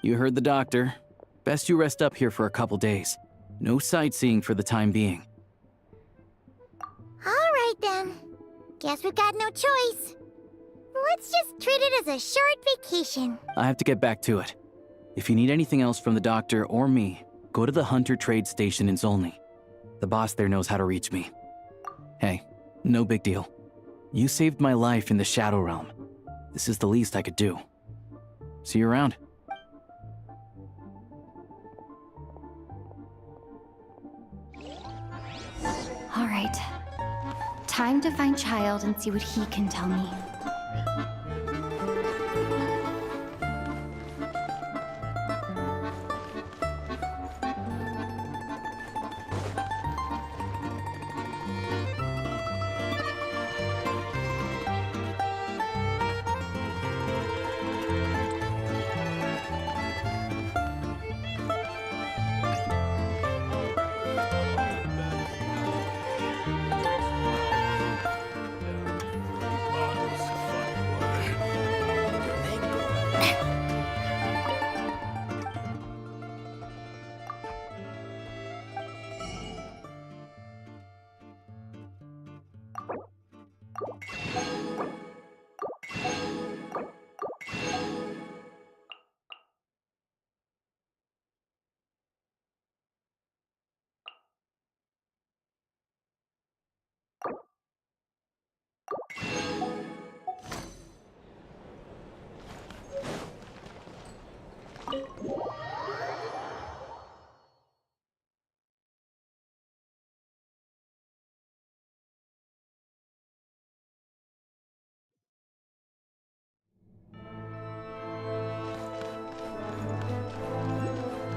You heard the doctor. Best you rest up here for a couple days. No sightseeing for the time being. All right, then. Guess we've got no choice. Let's just treat it as a short vacation. I have to get back to it. If you need anything else from the doctor or me, go to the Hunter Trade Station in Zolny. The boss there knows how to reach me. Hey, no big deal. You saved my life in the Shadow Realm. This is the least I could do. See you around. All right. Time to find Child and see what he can tell me.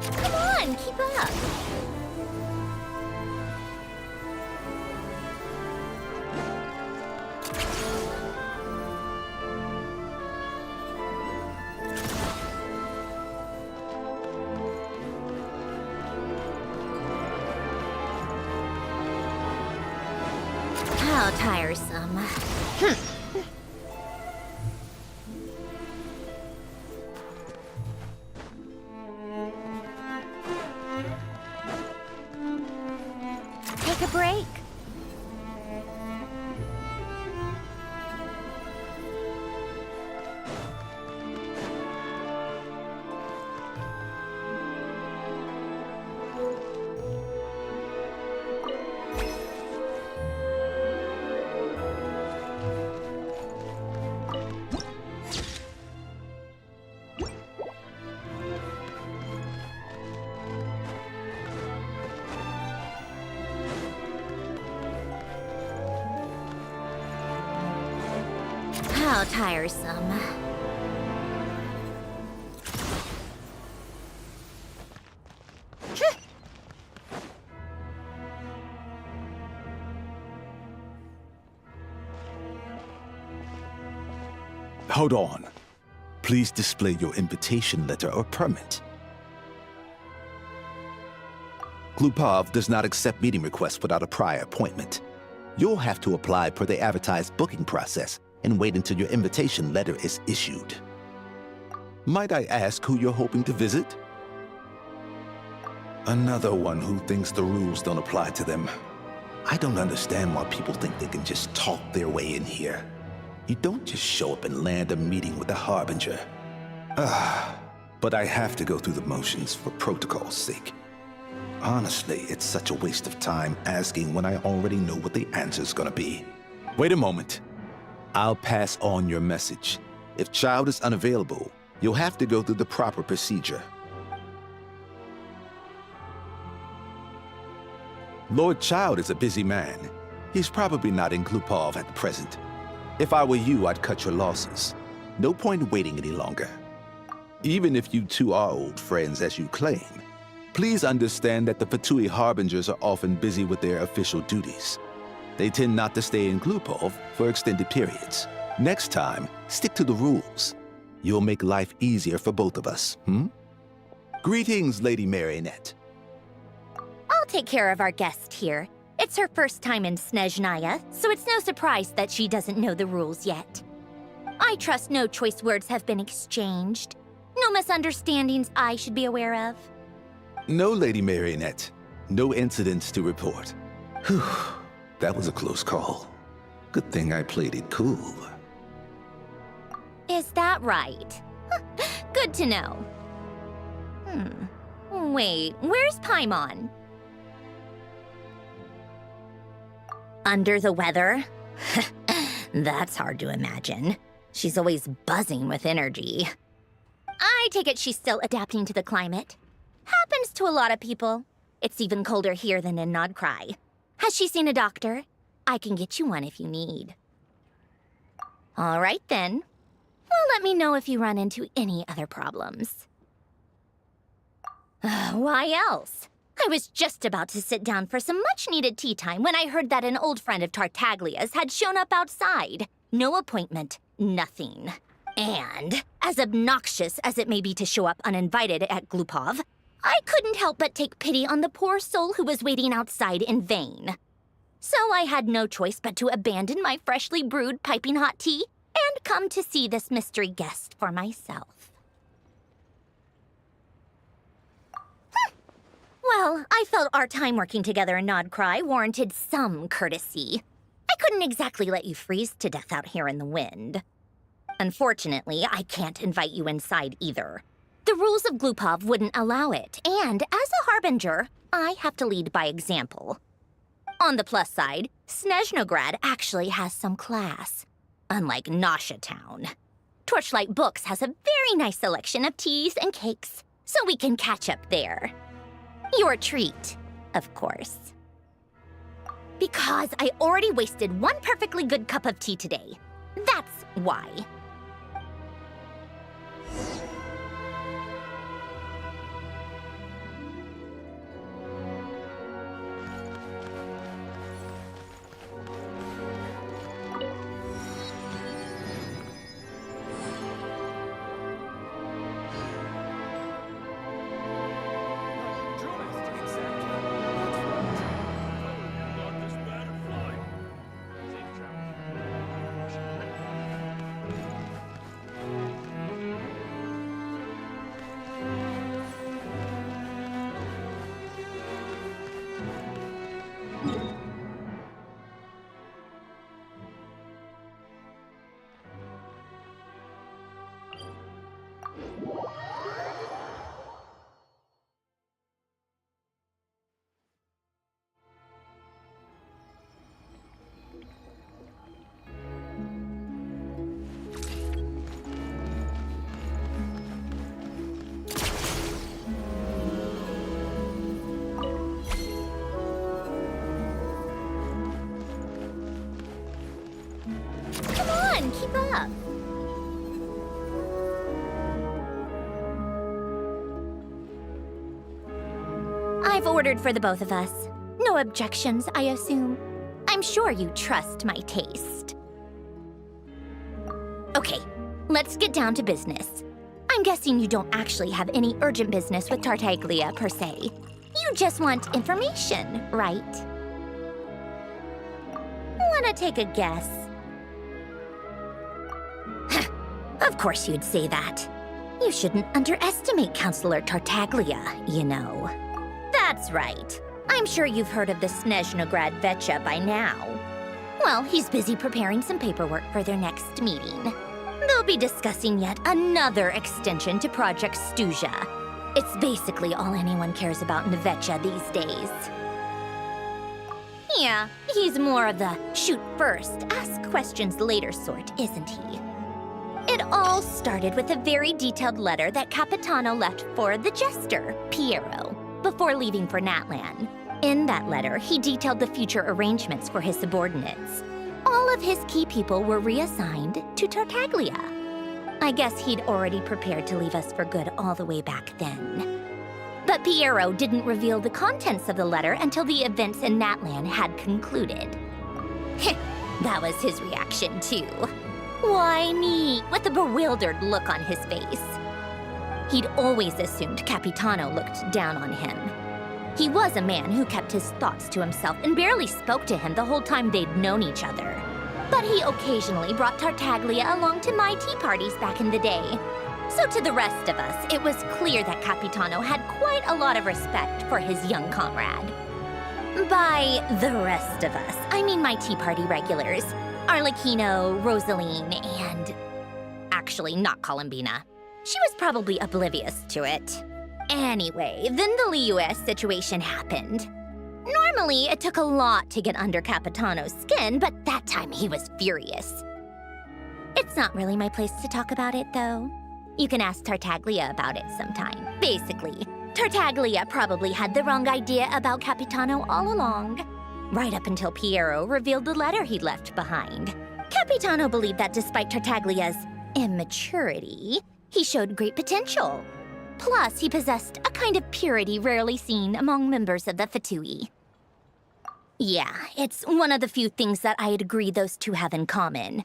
Come on, keep up. How tiresome. Take a break. How tiresome. Hold on. Please display your invitation letter or permit. Glupov does not accept meeting requests without a prior appointment. You'll have to apply per the advertised booking process and wait until your invitation letter is issued. Might I ask who you're hoping to visit? Another one who thinks the rules don't apply to them. I don't understand why people think they can just talk their way in here. You don't just show up and land a meeting with the Harbinger. But I have to go through the motions for protocol's sake. Honestly, it's such a waste of time asking when I already know what the answer's gonna be. Wait a moment. I'll pass on your message. If Child is unavailable, you'll have to go through the proper procedure. Lord Child is a busy man. He's probably not in Glupov at present. If I were you, I'd cut your losses. No point waiting any longer. Even if you two are old friends as you claim, please understand that the Fatui Harbingers are often busy with their official duties. They tend not to stay in Glupov for extended periods. Next time, stick to the rules. You'll make life easier for both of us, Greetings, Lady Marionette. I'll take care of our guest here. It's her first time in Snezhnaya, so it's no surprise that she doesn't know the rules yet. I trust no choice words have been exchanged. No misunderstandings I should be aware of. No, Lady Marionette. No incidents to report. Whew, that was a close call. Good thing I played it cool. Is that right? Good to know. Wait, where's Paimon? Under the weather? That's hard to imagine. She's always buzzing with energy. I take it she's still adapting to the climate. Happens to a lot of people. It's even colder here than in Nodcry. Has she seen a doctor? I can get you one if you need. All right then. Well, let me know if you run into any other problems. Why else? I was just about to sit down for some much-needed tea time when I heard that an old friend of Tartaglia's had shown up outside. No appointment, nothing. And, as obnoxious as it may be to show up uninvited at Glupov, I couldn't help but take pity on the poor soul who was waiting outside in vain. So I had no choice but to abandon my freshly brewed piping hot tea and come to see this mystery guest for myself. Well, I felt our time working together in Nodcry warranted some courtesy. I couldn't exactly let you freeze to death out here in the wind. Unfortunately, I can't invite you inside either. The rules of Glupov wouldn't allow it, and as a harbinger, I have to lead by example. On the plus side, Snezhnograd actually has some class, unlike Nasha Town. Torchlight Books has a very nice selection of teas and cakes, so we can catch up there. Your treat, of course. Because I already wasted one perfectly good cup of tea today. That's why. Keep up. I've ordered for the both of us. No objections, I assume. I'm sure you trust my taste. Okay, let's get down to business. I'm guessing you don't actually have any urgent business with Tartaglia, per se. You just want information, right? Wanna take a guess? Of course you'd say that. You shouldn't underestimate Counselor Tartaglia, you know. That's right. I'm sure you've heard of the Snezhnograd Vecha by now. Well, he's busy preparing some paperwork for their next meeting. They'll be discussing yet another extension to Project Stuzha. It's basically all anyone cares about in the Vecha these days. Yeah, he's more of the shoot first, ask questions later sort, isn't he? It all started with a very detailed letter that Capitano left for the jester, Piero, before leaving for Natlan. In that letter, he detailed the future arrangements for his subordinates. All of his key people were reassigned to Tartaglia. I guess he'd already prepared to leave us for good all the way back then. But Piero didn't reveal the contents of the letter until the events in Natlan had concluded. That was his reaction, too. Why me? With a bewildered look on his face. He'd always assumed Capitano looked down on him. He was a man who kept his thoughts to himself and barely spoke to him the whole time they'd known each other. But he occasionally brought Tartaglia along to my tea parties back in the day. So to the rest of us, it was clear that Capitano had quite a lot of respect for his young comrade. By the rest of us, I mean my tea party regulars. Arlecchino, Rosaline, and... actually, not Columbina. She was probably oblivious to it. Anyway, then the Liues situation happened. Normally, it took a lot to get under Capitano's skin, but that time he was furious. It's not really my place to talk about it, though. You can ask Tartaglia about it sometime. Basically, Tartaglia probably had the wrong idea about Capitano all along. Right up until Piero revealed the letter he'd left behind. Capitano believed that despite Tartaglia's immaturity, he showed great potential. Plus, he possessed a kind of purity rarely seen among members of the Fatui. Yeah, it's one of the few things that I'd agree those two have in common.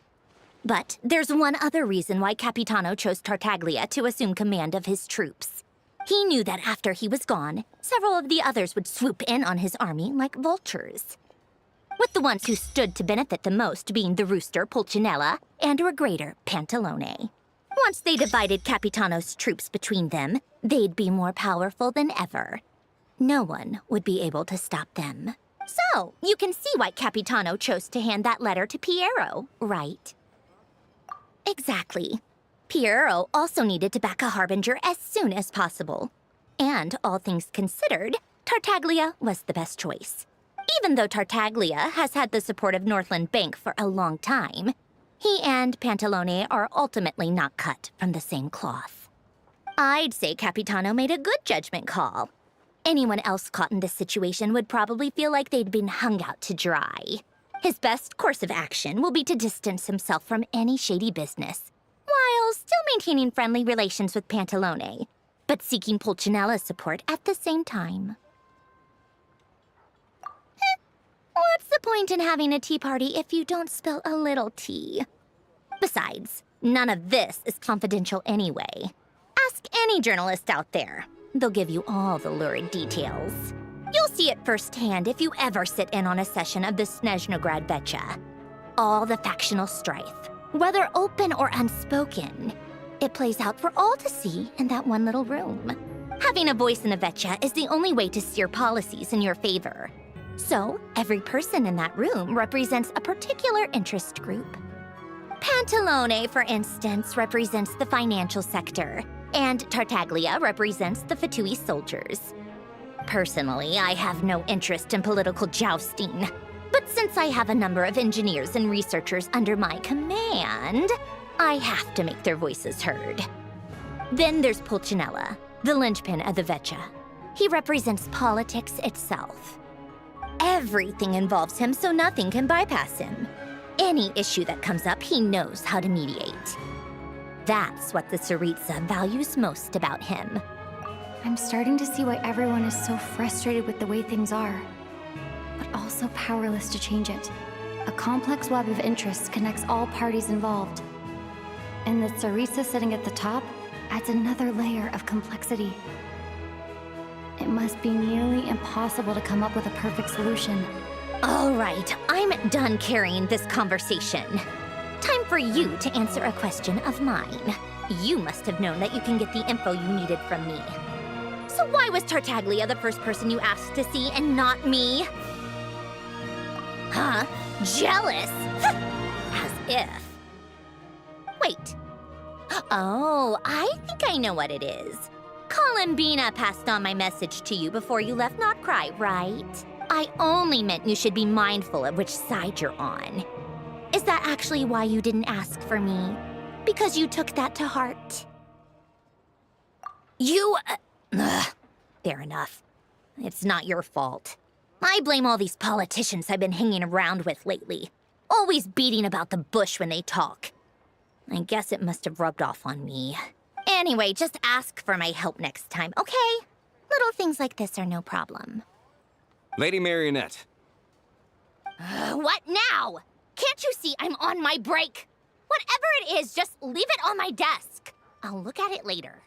But there's one other reason why Capitano chose Tartaglia to assume command of his troops. He knew that after he was gone, several of the others would swoop in on his army like vultures. With the ones who stood to benefit the most being the rooster Pulcinella and Regrator Pantalone. Once they divided Capitano's troops between them, they'd be more powerful than ever. No one would be able to stop them. So, you can see why Capitano chose to hand that letter to Piero, right? Exactly. Piero also needed to back a harbinger as soon as possible. And, all things considered, Tartaglia was the best choice. Even though Tartaglia has had the support of Northland Bank for a long time, he and Pantalone are ultimately not cut from the same cloth. I'd say Capitano made a good judgment call. Anyone else caught in this situation would probably feel like they'd been hung out to dry. His best course of action will be to distance himself from any shady business, while still maintaining friendly relations with Pantalone, but seeking Pulcinella's support at the same time. What's the point in having a tea party if you don't spill a little tea? Besides, none of this is confidential anyway. Ask any journalist out there. They'll give you all the lurid details. You'll see it firsthand if you ever sit in on a session of the Snezhnograd Vecha. All the factional strife, whether open or unspoken, it plays out for all to see in that one little room. Having a voice in the Vecha is the only way to steer policies in your favor. So, every person in that room represents a particular interest group. Pantalone, for instance, represents the financial sector, and Tartaglia represents the Fatui soldiers. Personally, I have no interest in political jousting, but since I have a number of engineers and researchers under my command, I have to make their voices heard. Then there's Pulcinella, the linchpin of the Vecha. He represents politics itself. Everything involves him, so nothing can bypass him. Any issue that comes up, he knows how to mediate. That's what the Tsaritsa values most about him. I'm starting to see why everyone is so frustrated with the way things are, but also powerless to change it. A complex web of interests connects all parties involved. And the Tsaritsa sitting at the top adds another layer of complexity. It must be nearly impossible to come up with a perfect solution. All right, I'm done carrying this conversation. Time for you to answer a question of mine. You must have known that you can get the info you needed from me. So why was Tartaglia the first person you asked to see and not me? Huh? Jealous? As if. Wait. Oh, I think I know what it is. Columbina passed on my message to you before you left Notcry, right? I only meant you should be mindful of which side you're on. Is that actually why you didn't ask for me? Because you took that to heart? You... fair enough. It's not your fault. I blame all these politicians I've been hanging around with lately. Always beating about the bush when they talk. I guess it must have rubbed off on me. Anyway, just ask for my help next time, okay? Little things like this are no problem. Lady Marionette. What now? Can't you see I'm on my break? Whatever it is, just leave it on my desk. I'll look at it later.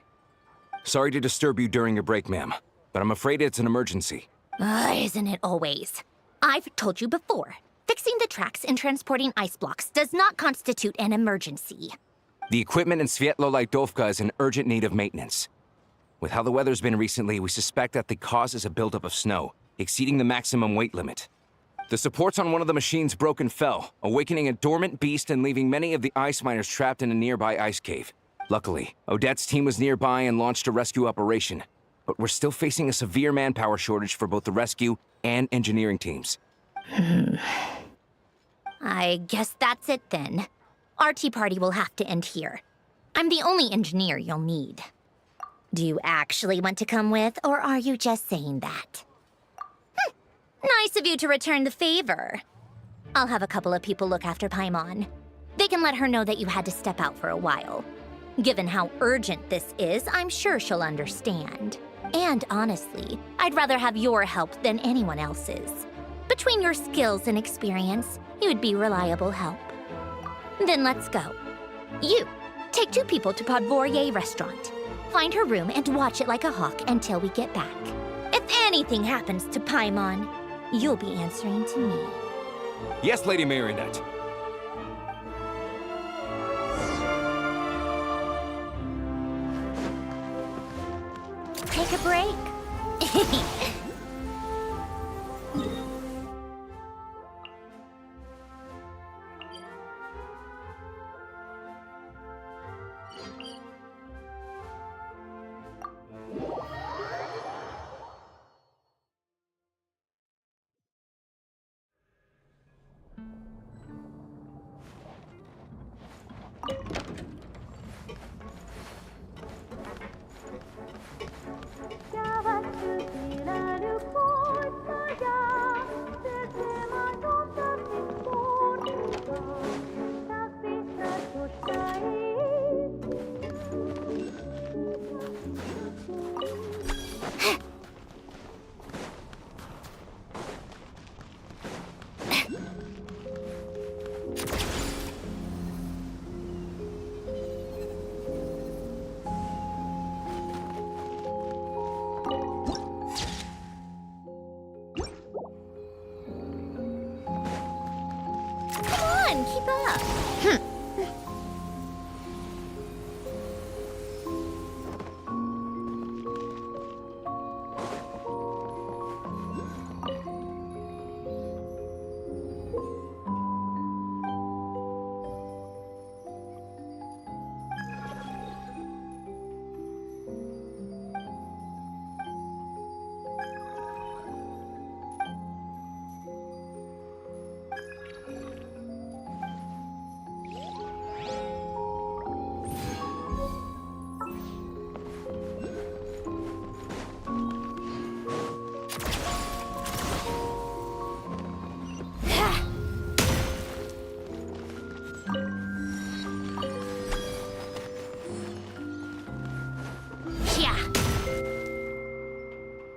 Sorry to disturb you during your break, ma'am, but I'm afraid it's an emergency. Isn't it always? I've told you before, fixing the tracks and transporting ice blocks does not constitute an emergency. The equipment in Svietlo-Lajdovka is in urgent need of maintenance. With how the weather's been recently, we suspect that the cause is a buildup of snow, exceeding the maximum weight limit. The supports on one of the machines broke and fell, awakening a dormant beast and leaving many of the ice miners trapped in a nearby ice cave. Luckily, Odette's team was nearby and launched a rescue operation, but we're still facing a severe manpower shortage for both the rescue and engineering teams. I guess that's it then. Our tea party will have to end here. I'm the only engineer you'll need. Do you actually want to come with, or are you just saying that? Nice of you to return the favor. I'll have a couple of people look after Paimon. They can let her know that you had to step out for a while. Given how urgent this is, I'm sure she'll understand. And honestly, I'd rather have your help than anyone else's. Between your skills and experience, you'd be reliable help. Then let's go. You, take 2 people to Podvorye restaurant. Find her room and watch it like a hawk until we get back. If anything happens to Paimon, you'll be answering to me. Yes, Lady Marionette. Take a break. Keep up.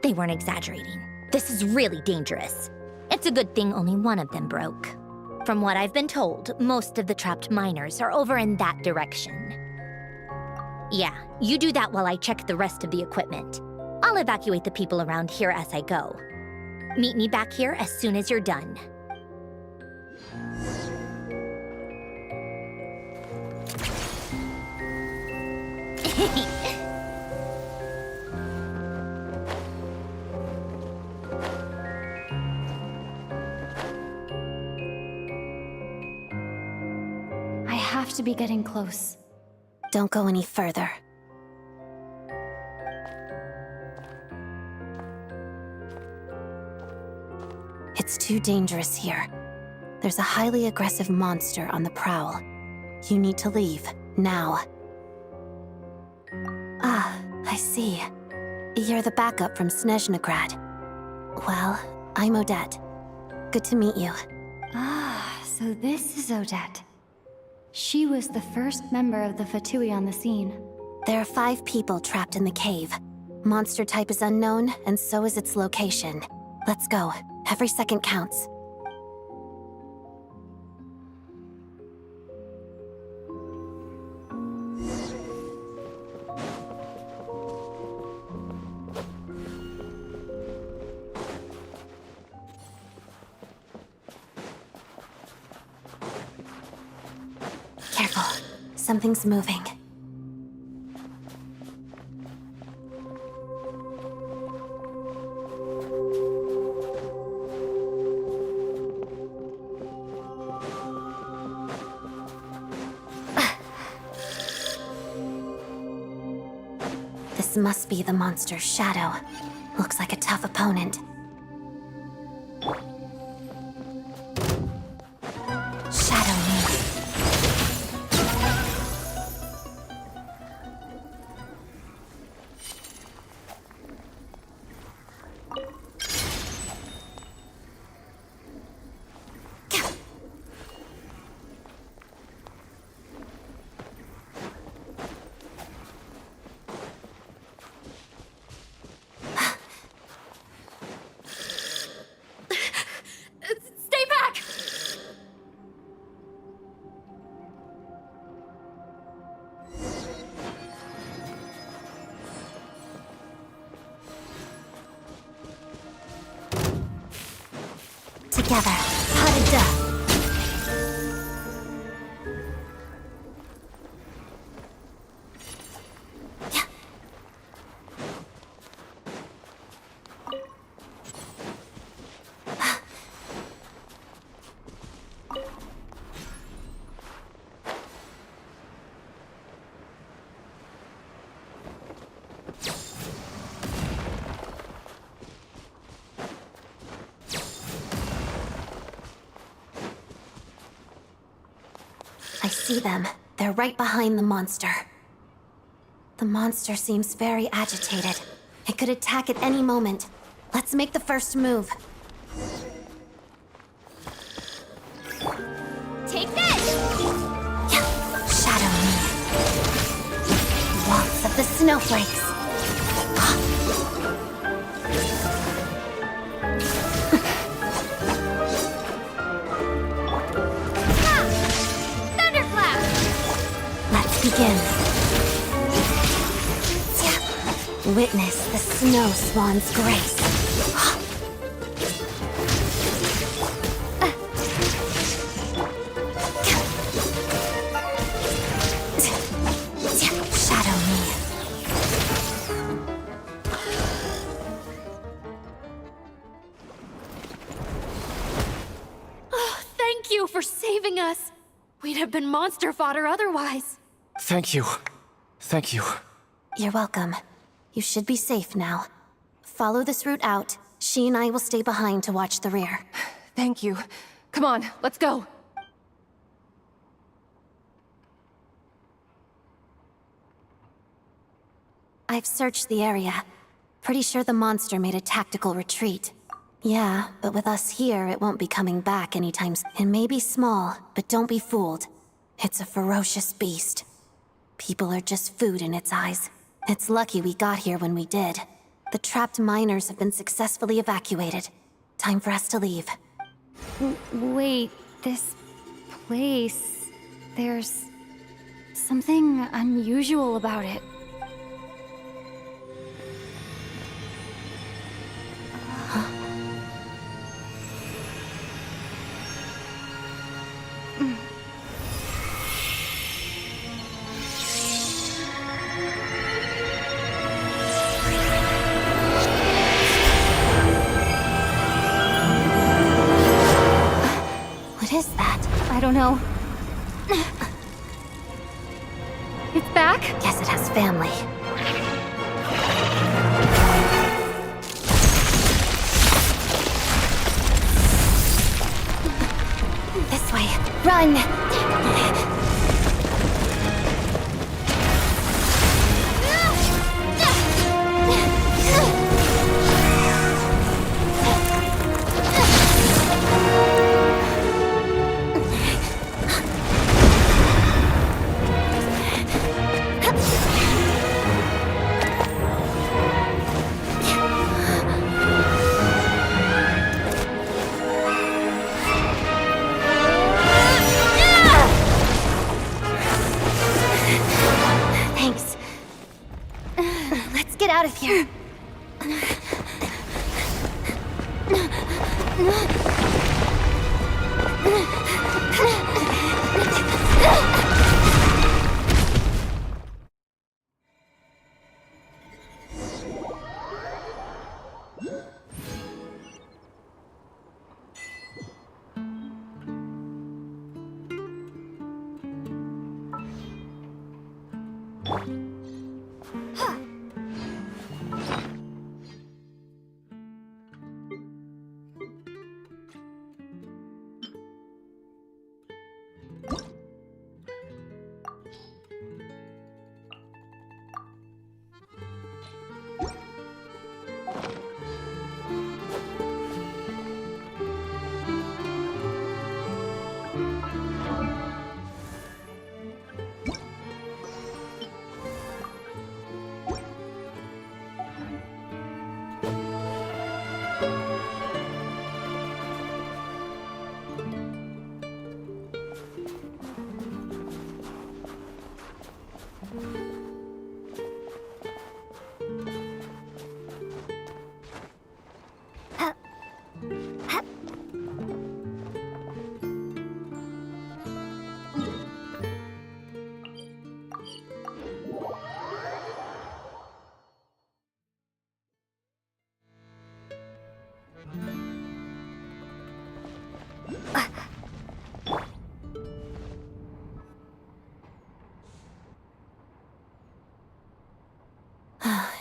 They weren't exaggerating. This is really dangerous. It's a good thing only one of them broke. From what I've been told, most of the trapped miners are over in that direction. Yeah, you do that while I check the rest of the equipment. I'll evacuate the people around here as I go. Meet me back here as soon as you're done. I have to be getting close. Don't go any further. It's too dangerous here. There's a highly aggressive monster on the prowl. You need to leave, now. Ah, I see. You're the backup from Snezhnagrad. Well, I'm Odette. Good to meet you. Ah, so this is Odette. She was the first member of the Fatui on the scene. There are 5 people trapped in the cave. Monster type is unknown, and so is its location. Let's go. Every second counts. Careful. Something's moving. This must be the monster's shadow. Looks like a tough opponent. Shadow me. Stay back! Together. Hada. I see them. They're right behind the monster. The monster seems very agitated. It could attack at any moment. Let's make the first move. Take this! Shadow me. Waltz of the snowflakes. Let's begin. Witness the snow swan's grace. Shadow me. Oh, thank you for saving us. We'd have been monster fodder otherwise. Thank you. Thank you. You're welcome. You should be safe now. Follow this route out. She and I will stay behind to watch the rear. Thank you. Come on, let's go. I've searched the area. Pretty sure the monster made a tactical retreat. Yeah, but with us here, it won't be coming back anytime soon. It may be small, but don't be fooled. It's a ferocious beast. People are just food in its eyes. It's lucky we got here when we did. The trapped miners have been successfully evacuated. Time for us to leave. Wait, this place... There's... something unusual about it. What is that? I don't know. It's back? Guess it has family. This way. Run! out of here.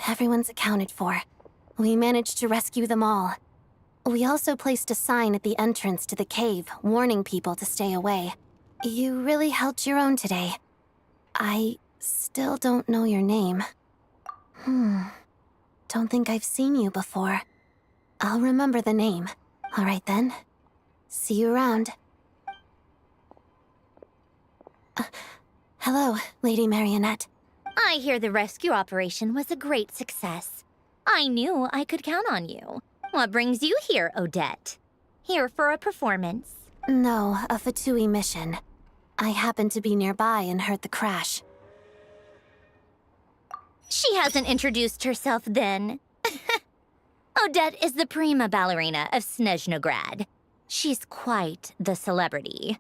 Everyone's accounted for. We managed to rescue them all. We also placed a sign at the entrance to the cave, warning people to stay away. You really held your own today. I still don't know your name. Don't think I've seen you before. I'll remember the name. All right then. See you around. Hello, Lady Marionette. I hear the rescue operation was a great success. I knew I could count on you. What brings you here, Odette? Here for a performance? No, a Fatui mission. I happened to be nearby and heard the crash. She hasn't introduced herself then. Odette is the prima ballerina of Snezhnograd. She's quite the celebrity.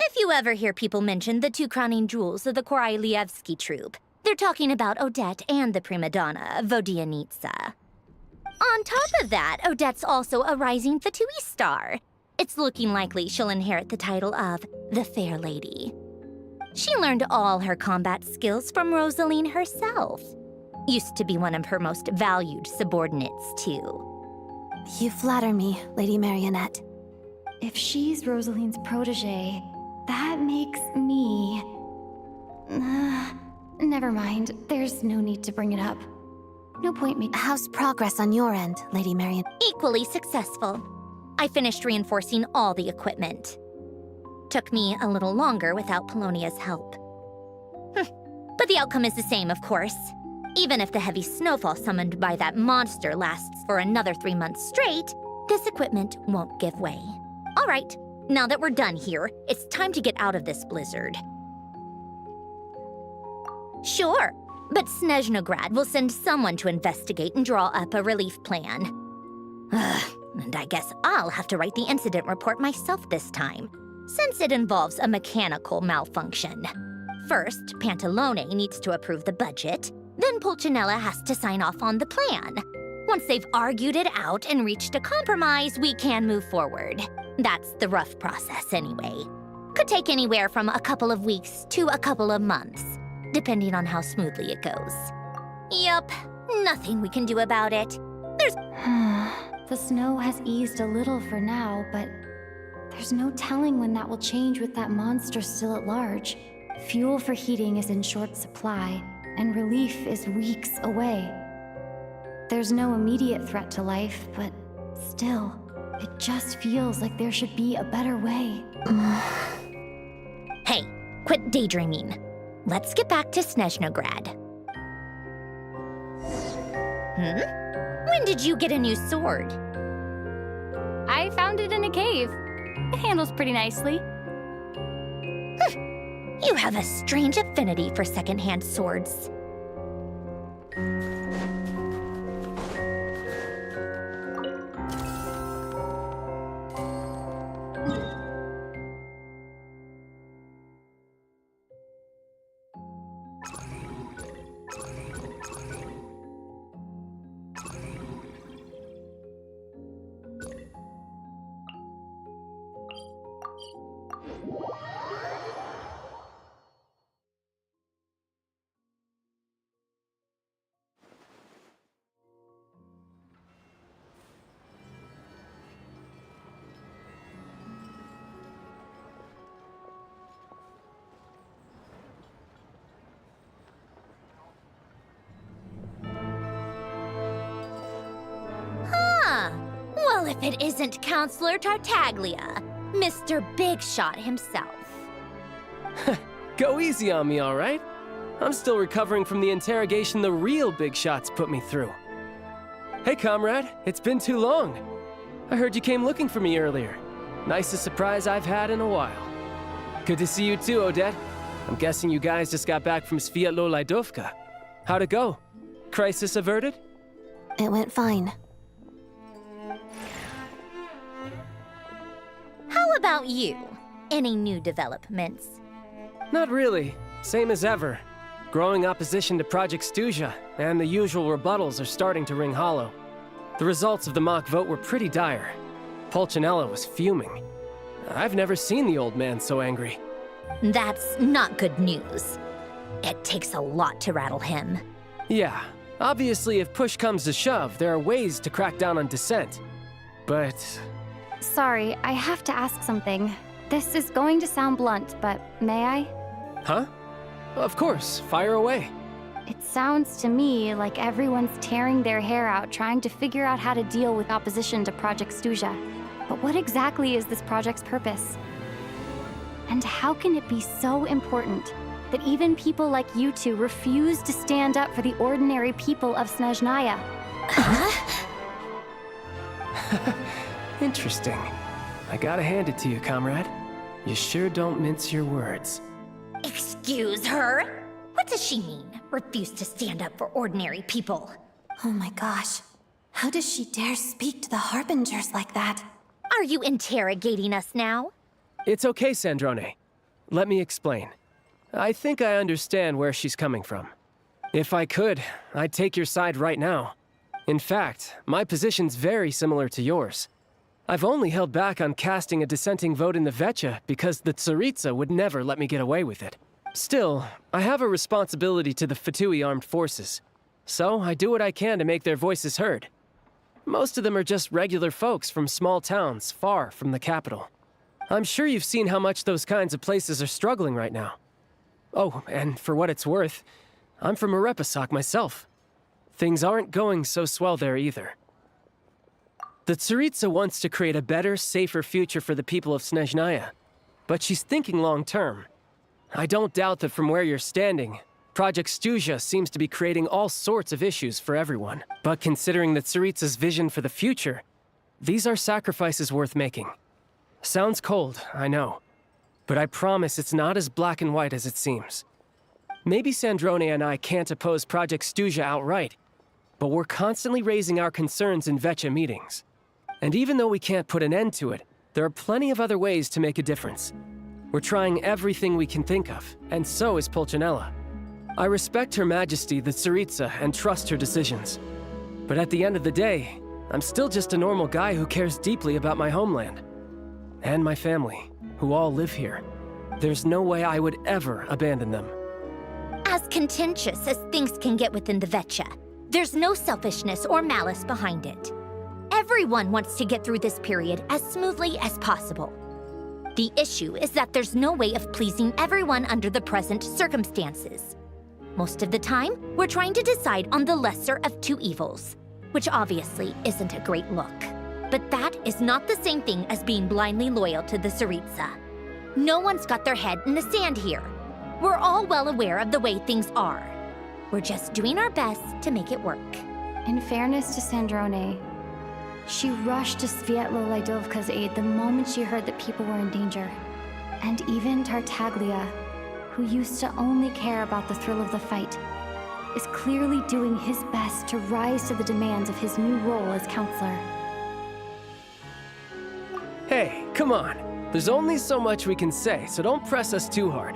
If you ever hear people mention the two crowning jewels of the Kawai troupe, they're talking about Odette and the prima donna, Vodianitsa. On top of that, Odette's also a rising Fatui star. It's looking likely she'll inherit the title of the Fair Lady. She learned all her combat skills from Rosaline herself. Used to be one of her most valued subordinates, too. You flatter me, Lady Marionette. If she's Rosaline's protege, that makes me... never mind. There's no need to bring it up. No point making... How's progress on your end, Lady Marion? Equally successful. I finished reinforcing all the equipment. Took me a little longer without Polonia's help. But the outcome is the same, of course. Even if the heavy snowfall summoned by that monster lasts for another 3 months straight, this equipment won't give way. All right, now that we're done here, it's time to get out of this blizzard. Sure, but Snezhnograd will send someone to investigate and draw up a relief plan. And I guess I'll have to write the incident report myself this time, since it involves a mechanical malfunction. First, Pantalone needs to approve the budget, then Pulcinella has to sign off on the plan. Once they've argued it out and reached a compromise, we can move forward. That's the rough process anyway. Could take anywhere from a couple of weeks to a couple of months, depending on how smoothly it goes. Yup, nothing we can do about it. There's... The snow has eased a little for now, but there's no telling when that will change with that monster still at large. Fuel for heating is in short supply, and relief is weeks away. There's no immediate threat to life, but still, it just feels like there should be a better way. Hey, quit daydreaming. Let's get back to Snezhnograd. When did you get a new sword? I found it in a cave. It handles pretty nicely. You have a strange affinity for secondhand swords. Well, if it isn't Counselor Tartaglia, Mr. Big Shot himself. Go easy on me, all right? I'm still recovering from the interrogation the real Big Shots put me through. Hey, comrade, it's been too long. I heard you came looking for me earlier. Nicest surprise I've had in a while. Good to see you too, Odette. I'm guessing you guys just got back from Sviatlo-Laidovka. How'd it go? Crisis averted? It went fine. How about you? Any new developments? Not really. Same as ever. Growing opposition to Project Stuzha, and the usual rebuttals are starting to ring hollow. The results of the mock vote were pretty dire. Pulcinella was fuming. I've never seen the old man so angry. That's not good news. It takes a lot to rattle him. Yeah, obviously if push comes to shove, there are ways to crack down on dissent. But... Sorry, I have to ask something. This is going to sound blunt, but may I? Huh? Of course, fire away. It sounds to me like everyone's tearing their hair out trying to figure out how to deal with opposition to Project Stuzha. But what exactly is this project's purpose? And how can it be so important that even people like you two refuse to stand up for the ordinary people of Snezhnaya? Interesting. I gotta hand it to you, comrade. You sure don't mince your words. Excuse her? What does she mean? Refuse to stand up for ordinary people? Oh my gosh. How does she dare speak to the Harbingers like that? Are you interrogating us now? It's okay, Sandrone. Let me explain. I think I understand where she's coming from. If I could, I'd take your side right now. In fact, my position's very similar to yours. I've only held back on casting a dissenting vote in the Vecha because the Tsaritsa would never let me get away with it. Still, I have a responsibility to the Fatui armed forces, so I do what I can to make their voices heard. Most of them are just regular folks from small towns far from the capital. I'm sure you've seen how much those kinds of places are struggling right now. Oh, and for what it's worth, I'm from Arepasak myself. Things aren't going so swell there either. The Tsaritsa wants to create a better, safer future for the people of Snezhnaya, but she's thinking long-term. I don't doubt that from where you're standing, Project Stuzha seems to be creating all sorts of issues for everyone. But considering the Tsaritsa's vision for the future, these are sacrifices worth making. Sounds cold, I know, but I promise it's not as black and white as it seems. Maybe Sandrone and I can't oppose Project Stuzha outright, but we're constantly raising our concerns in Vecha meetings. And even though we can't put an end to it, there are plenty of other ways to make a difference. We're trying everything we can think of, and so is Pulcinella. I respect Her Majesty, the Tsaritsa, and trust her decisions. But at the end of the day, I'm still just a normal guy who cares deeply about my homeland. And my family, who all live here. There's no way I would ever abandon them. As contentious as things can get within the Vecha, there's no selfishness or malice behind it. Everyone wants to get through this period as smoothly as possible. The issue is that there's no way of pleasing everyone under the present circumstances. Most of the time, we're trying to decide on the lesser of two evils, which obviously isn't a great look. But that is not the same thing as being blindly loyal to the Tsaritsa. No one's got their head in the sand here. We're all well aware of the way things are. We're just doing our best to make it work. In fairness to Sandrone, she rushed to Sviatlo-Laidovka's aid the moment she heard that people were in danger. And even Tartaglia, who used to only care about the thrill of the fight, is clearly doing his best to rise to the demands of his new role as counselor. Hey, come on. There's only so much we can say, so don't press us too hard.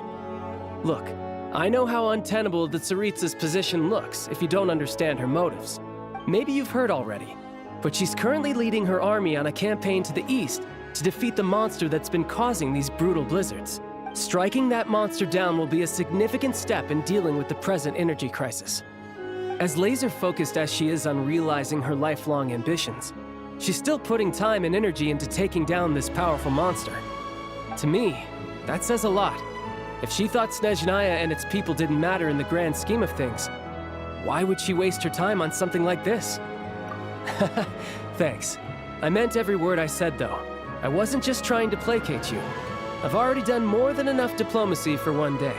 Look, I know how untenable the Tsaritsa's position looks if you don't understand her motives. Maybe you've heard already, but she's currently leading her army on a campaign to the east to defeat the monster that's been causing these brutal blizzards. Striking that monster down will be a significant step in dealing with the present energy crisis. As laser-focused as she is on realizing her lifelong ambitions, she's still putting time and energy into taking down this powerful monster. To me, that says a lot. If she thought Snezhnaya and its people didn't matter in the grand scheme of things, why would she waste her time on something like this? Thanks. I meant every word I said, though. I wasn't just trying to placate you. I've already done more than enough diplomacy for one day.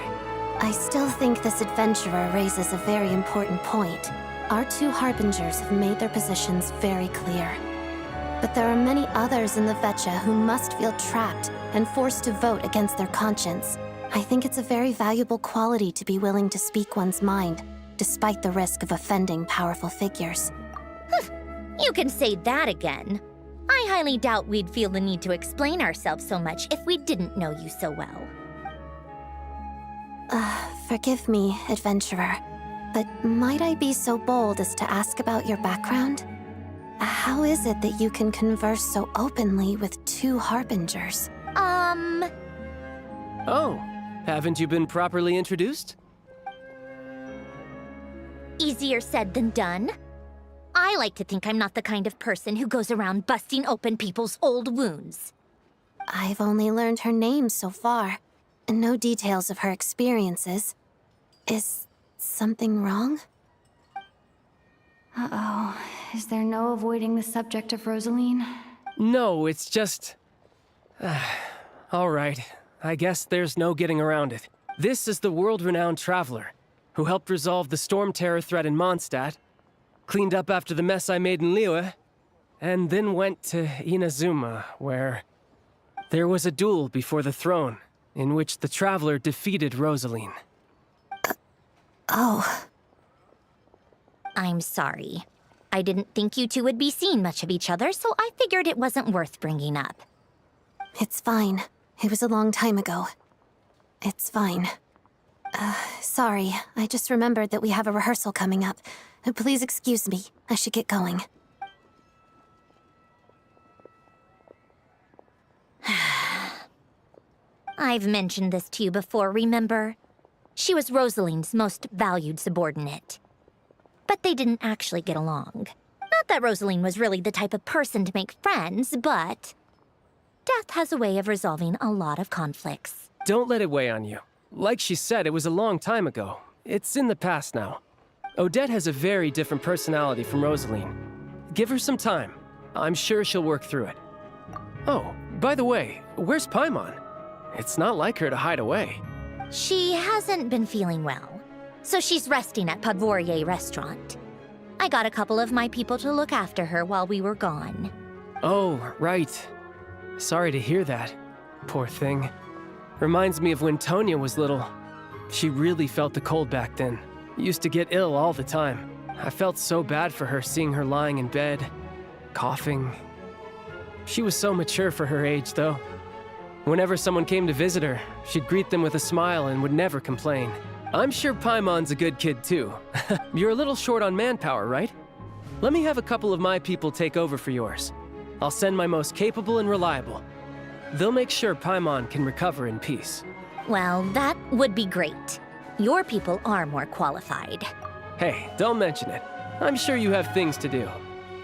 I still think this adventurer raises a very important point. Our two harbingers have made their positions very clear. But there are many others in the Vetcha who must feel trapped and forced to vote against their conscience. I think it's a very valuable quality to be willing to speak one's mind, despite the risk of offending powerful figures. You can say that again. I highly doubt we'd feel the need to explain ourselves so much if we didn't know you so well. Forgive me, adventurer, but might I be so bold as to ask about your background? How is it that you can converse so openly with two harbingers? Oh, haven't you been properly introduced? Easier said than done. I like to think I'm not the kind of person who goes around busting open people's old wounds. I've only learned her name so far, and no details of her experiences. Is something wrong? Uh-oh. Is there no avoiding the subject of Rosaline? No, it's just... all right. I guess there's no getting around it. This is the world-renowned traveler who helped resolve the storm terror threat in Mondstadt, cleaned up after the mess I made in Liyue, and then went to Inazuma, where there was a duel before the throne in which the traveler defeated Rosaline. Oh. I'm sorry. I didn't think you two would be seeing much of each other, so I figured it wasn't worth bringing up. It's fine. It was a long time ago. It's fine. Sorry. I just remembered that we have a rehearsal coming up. Please excuse me. I should get going. I've mentioned this to you before, remember? She was Rosaline's most valued subordinate. But they didn't actually get along. Not that Rosaline was really the type of person to make friends, but death has a way of resolving a lot of conflicts. Don't let it weigh on you. Like she said, it was a long time ago. It's in the past now. Odette has a very different personality from Rosaline. Give her some time. I'm sure she'll work through it. Oh, by the way, where's Paimon? It's not like her to hide away. She hasn't been feeling well, so she's resting at Podvorier Restaurant. I got a couple of my people to look after her while we were gone. Oh, right. Sorry to hear that. Poor thing. Reminds me of when Tonya was little. She really felt the cold back then. Used to get ill all the time. I felt so bad for her seeing her lying in bed, coughing. She was so mature for her age, though. Whenever someone came to visit her, she'd greet them with a smile and would never complain. I'm sure Paimon's a good kid, too. You're a little short on manpower, right? Let me have a couple of my people take over for yours. I'll send my most capable and reliable. They'll make sure Paimon can recover in peace. Well, that would be great. Your people are more qualified. Hey, don't mention it. I'm sure you have things to do.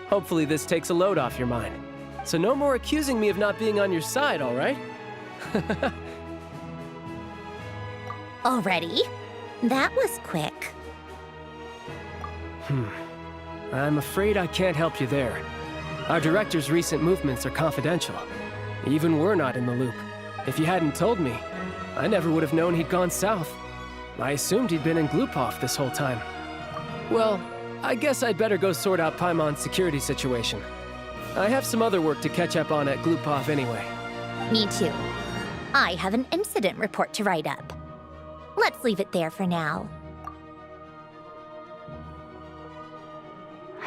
Hopefully this takes a load off your mind. So no more accusing me of not being on your side, all right? Already? That was quick. I'm afraid I can't help you there. Our director's recent movements are confidential. Even we're not in the loop. If you hadn't told me, I never would have known he'd gone south. I assumed he'd been in Glupov this whole time. Well, I guess I'd better go sort out Paimon's security situation. I have some other work to catch up on at Glupov anyway. Me too. I have an incident report to write up. Let's leave it there for now.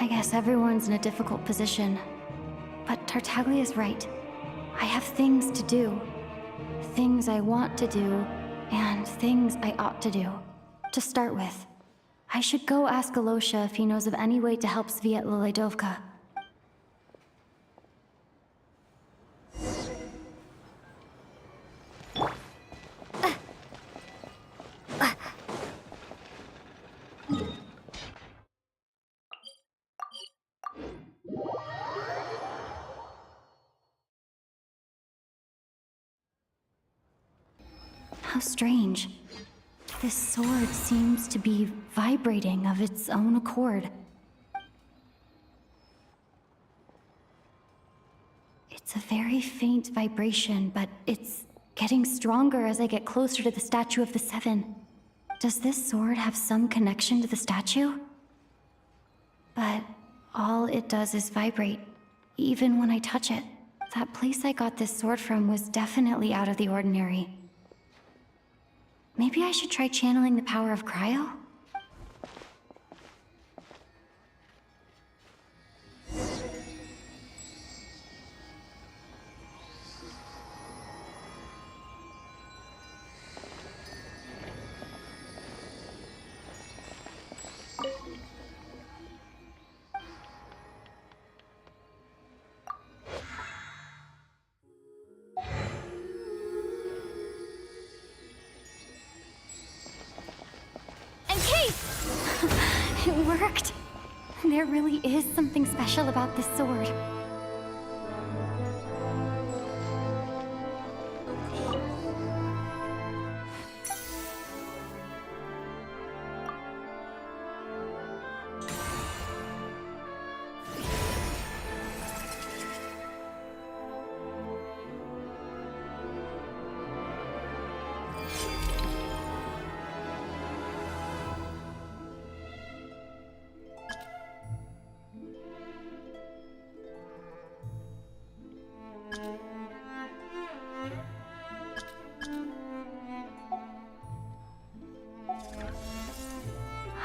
I guess everyone's in a difficult position. But Tartaglia's right. I have things to do. Things I want to do, and things I ought to do. To start with, I should go ask Alosha if he knows of any way to help Svietloledovka. How strange. This sword seems to be vibrating of its own accord. It's a very faint vibration, but it's getting stronger as I get closer to the statue of the Seven. Does this sword have some connection to the statue? But all it does is vibrate, even when I touch it. That place I got this sword from was definitely out of the ordinary. Maybe I should try channeling the power of cryo? It worked! There really is something special about this sword.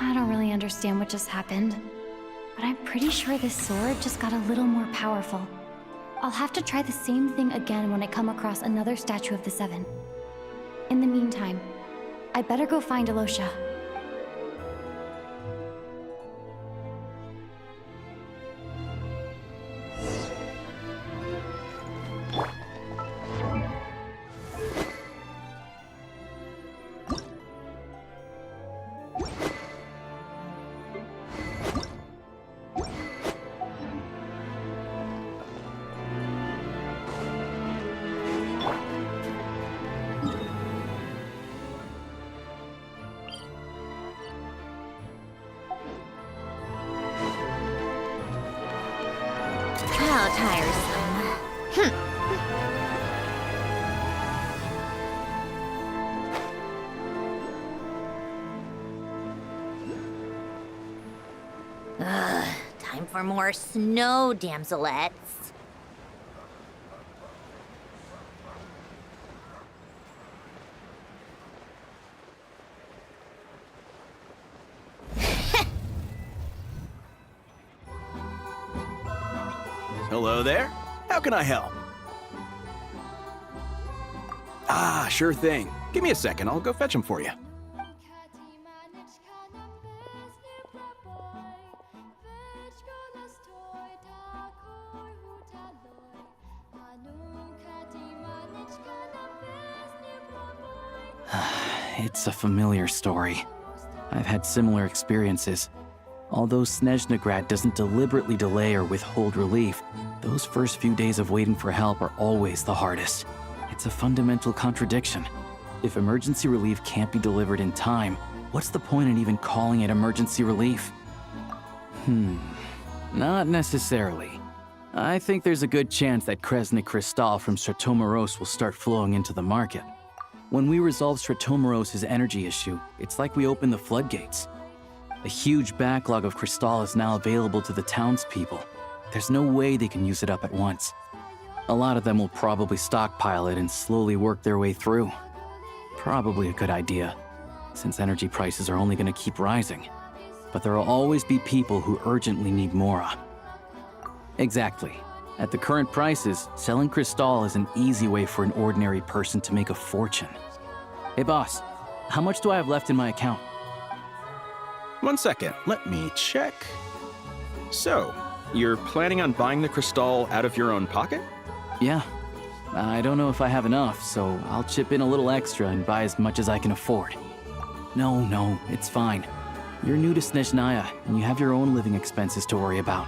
I don't really understand what just happened, but I'm pretty sure this sword just got a little more powerful. I'll have to try the same thing again when I come across another statue of the Seven. In the meantime, I better go find Alosha. How tiresome. Ugh, time for more snow, damselettes. Hello there. How can I help? Ah, sure thing. Give me a second. I'll go fetch them for you. It's a familiar story. I've had similar experiences. Although Snezhnagrad doesn't deliberately delay or withhold relief, those first few days of waiting for help are always the hardest. It's a fundamental contradiction. If emergency relief can't be delivered in time, what's the point in even calling it emergency relief? Not necessarily. I think there's a good chance that Kresnik Crystal from Stratomeros will start flowing into the market. When we resolve Stratomeros' energy issue, it's like we open the floodgates. A huge backlog of Crystal is now available to the townspeople. There's no way they can use it up at once. A lot of them will probably stockpile it and slowly work their way through. Probably a good idea, since energy prices are only going to keep rising. But there will always be people who urgently need Mora. Exactly. At the current prices, selling Crystal is an easy way for an ordinary person to make a fortune. Hey boss, how much do I have left in my account? 1 second, let me check. So, you're planning on buying the crystal out of your own pocket? Yeah. I don't know if I have enough, so I'll chip in a little extra and buy as much as I can afford. No, it's fine. You're new to Snezhnaya, and you have your own living expenses to worry about.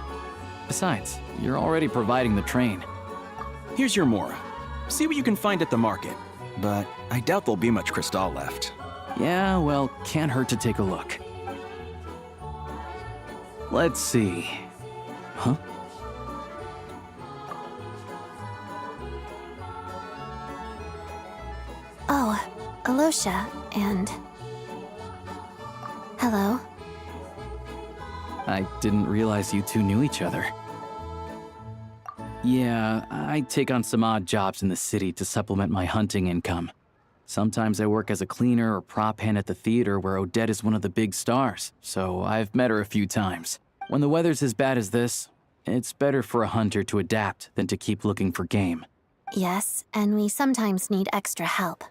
Besides, you're already providing the train. Here's your Mora. See what you can find at the market, but I doubt there'll be much crystal left. Yeah, well, can't hurt to take a look. Let's see. Huh? Oh, Alosha, and... Hello. I didn't realize you two knew each other. Yeah, I take on some odd jobs in the city to supplement my hunting income. Sometimes I work as a cleaner or prop hand at the theater where Odette is one of the big stars, so I've met her a few times. When the weather's as bad as this, it's better for a hunter to adapt than to keep looking for game. Yes, and we sometimes need extra help.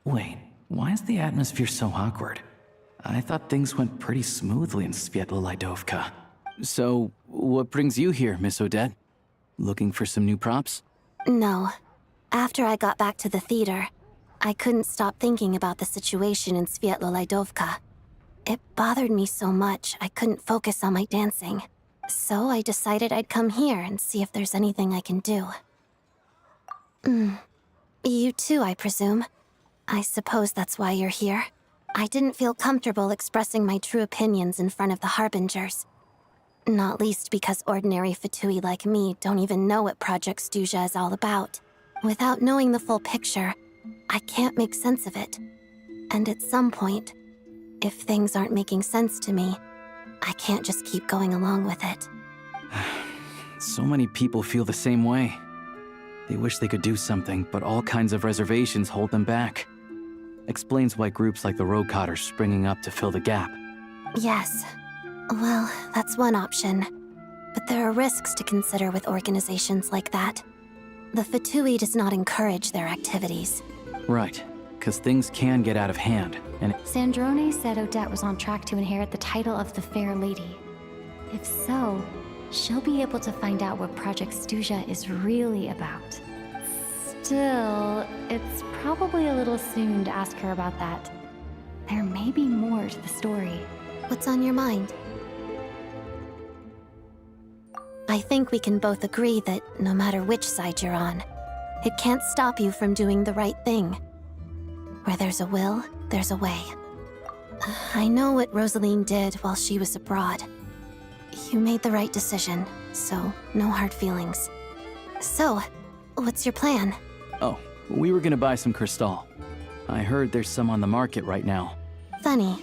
Wait, why is the atmosphere so awkward? I thought things went pretty smoothly in Svietlolaidovka. So, what brings you here, Miss Odette? Looking for some new props? No. After I got back to the theater, I couldn't stop thinking about the situation in Svietlolaidovka. It bothered me so much I couldn't focus on my dancing. So I decided I'd come here and see if there's anything I can do. You too, I presume. I suppose that's why you're here. I didn't feel comfortable expressing my true opinions in front of the Harbingers. Not least because ordinary Fatui like me don't even know what Project Stuzha is all about. Without knowing the full picture, I can't make sense of it. And at some point, if things aren't making sense to me, I can't just keep going along with it. So many people feel the same way. They wish they could do something, but all kinds of reservations hold them back. Explains why groups like the Rokot are springing up to fill the gap. Yes. Well, that's one option. But there are risks to consider with organizations like that. The Fatui does not encourage their activities. Right, because things can get out of hand, and Sandrone said Odette was on track to inherit the title of the Fair Lady. If so, she'll be able to find out what Project Stuzha is really about. Still, it's probably a little soon to ask her about that. There may be more to the story. What's on your mind? I think we can both agree that no matter which side you're on, it can't stop you from doing the right thing. Where there's a will, there's a way. I know what Rosaline did while she was abroad. You made the right decision, so no hard feelings. So, what's your plan? oh, we were gonna buy some crystal. I heard there's some on the market right now. Funny.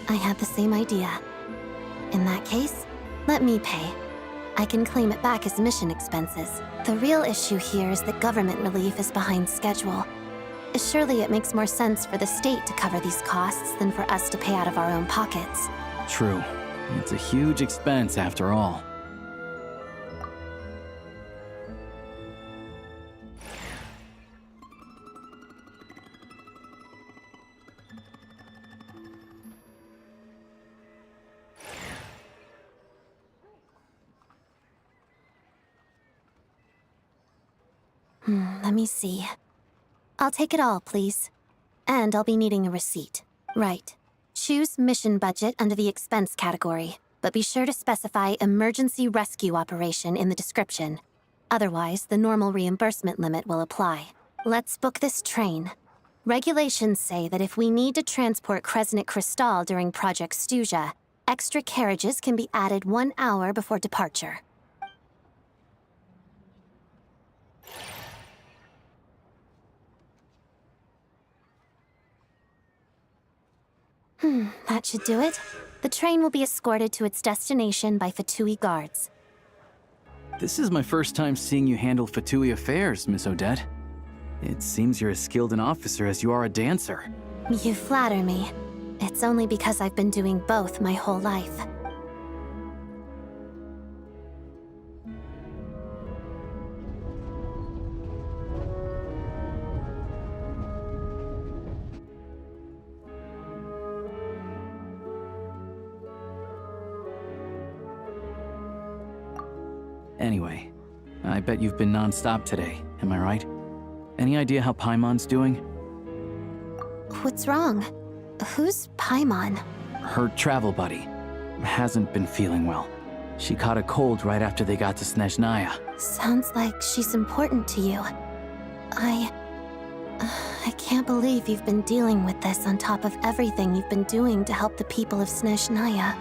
I had the same idea. In that case, let me pay. I can claim it back as mission expenses. The real issue here is that government relief is behind schedule. Surely it makes more sense for the state to cover these costs than for us to pay out of our own pockets. True. It's a huge expense after all. Let me see. I'll take it all, please. And I'll be needing a receipt. Right. Choose mission budget under the expense category, but be sure to specify emergency rescue operation in the description. Otherwise, the normal reimbursement limit will apply. Let's book this train. Regulations say that if we need to transport Kresnik Crystal during Project Stuzha, extra carriages can be added 1 hour before departure. That should do it. The train will be escorted to its destination by Fatui guards. This is my first time seeing you handle Fatui affairs, Miss Odette. It seems you're as skilled an officer as you are a dancer. You flatter me. It's only because I've been doing both my whole life. Anyway, I bet you've been non-stop today, am I right? Any idea how Paimon's doing? What's wrong? Who's Paimon? Her travel buddy hasn't been feeling well. She caught a cold right after they got to Snezhnaya. Sounds like she's important to you. I can't believe you've been dealing with this on top of everything you've been doing to help the people of Snezhnaya.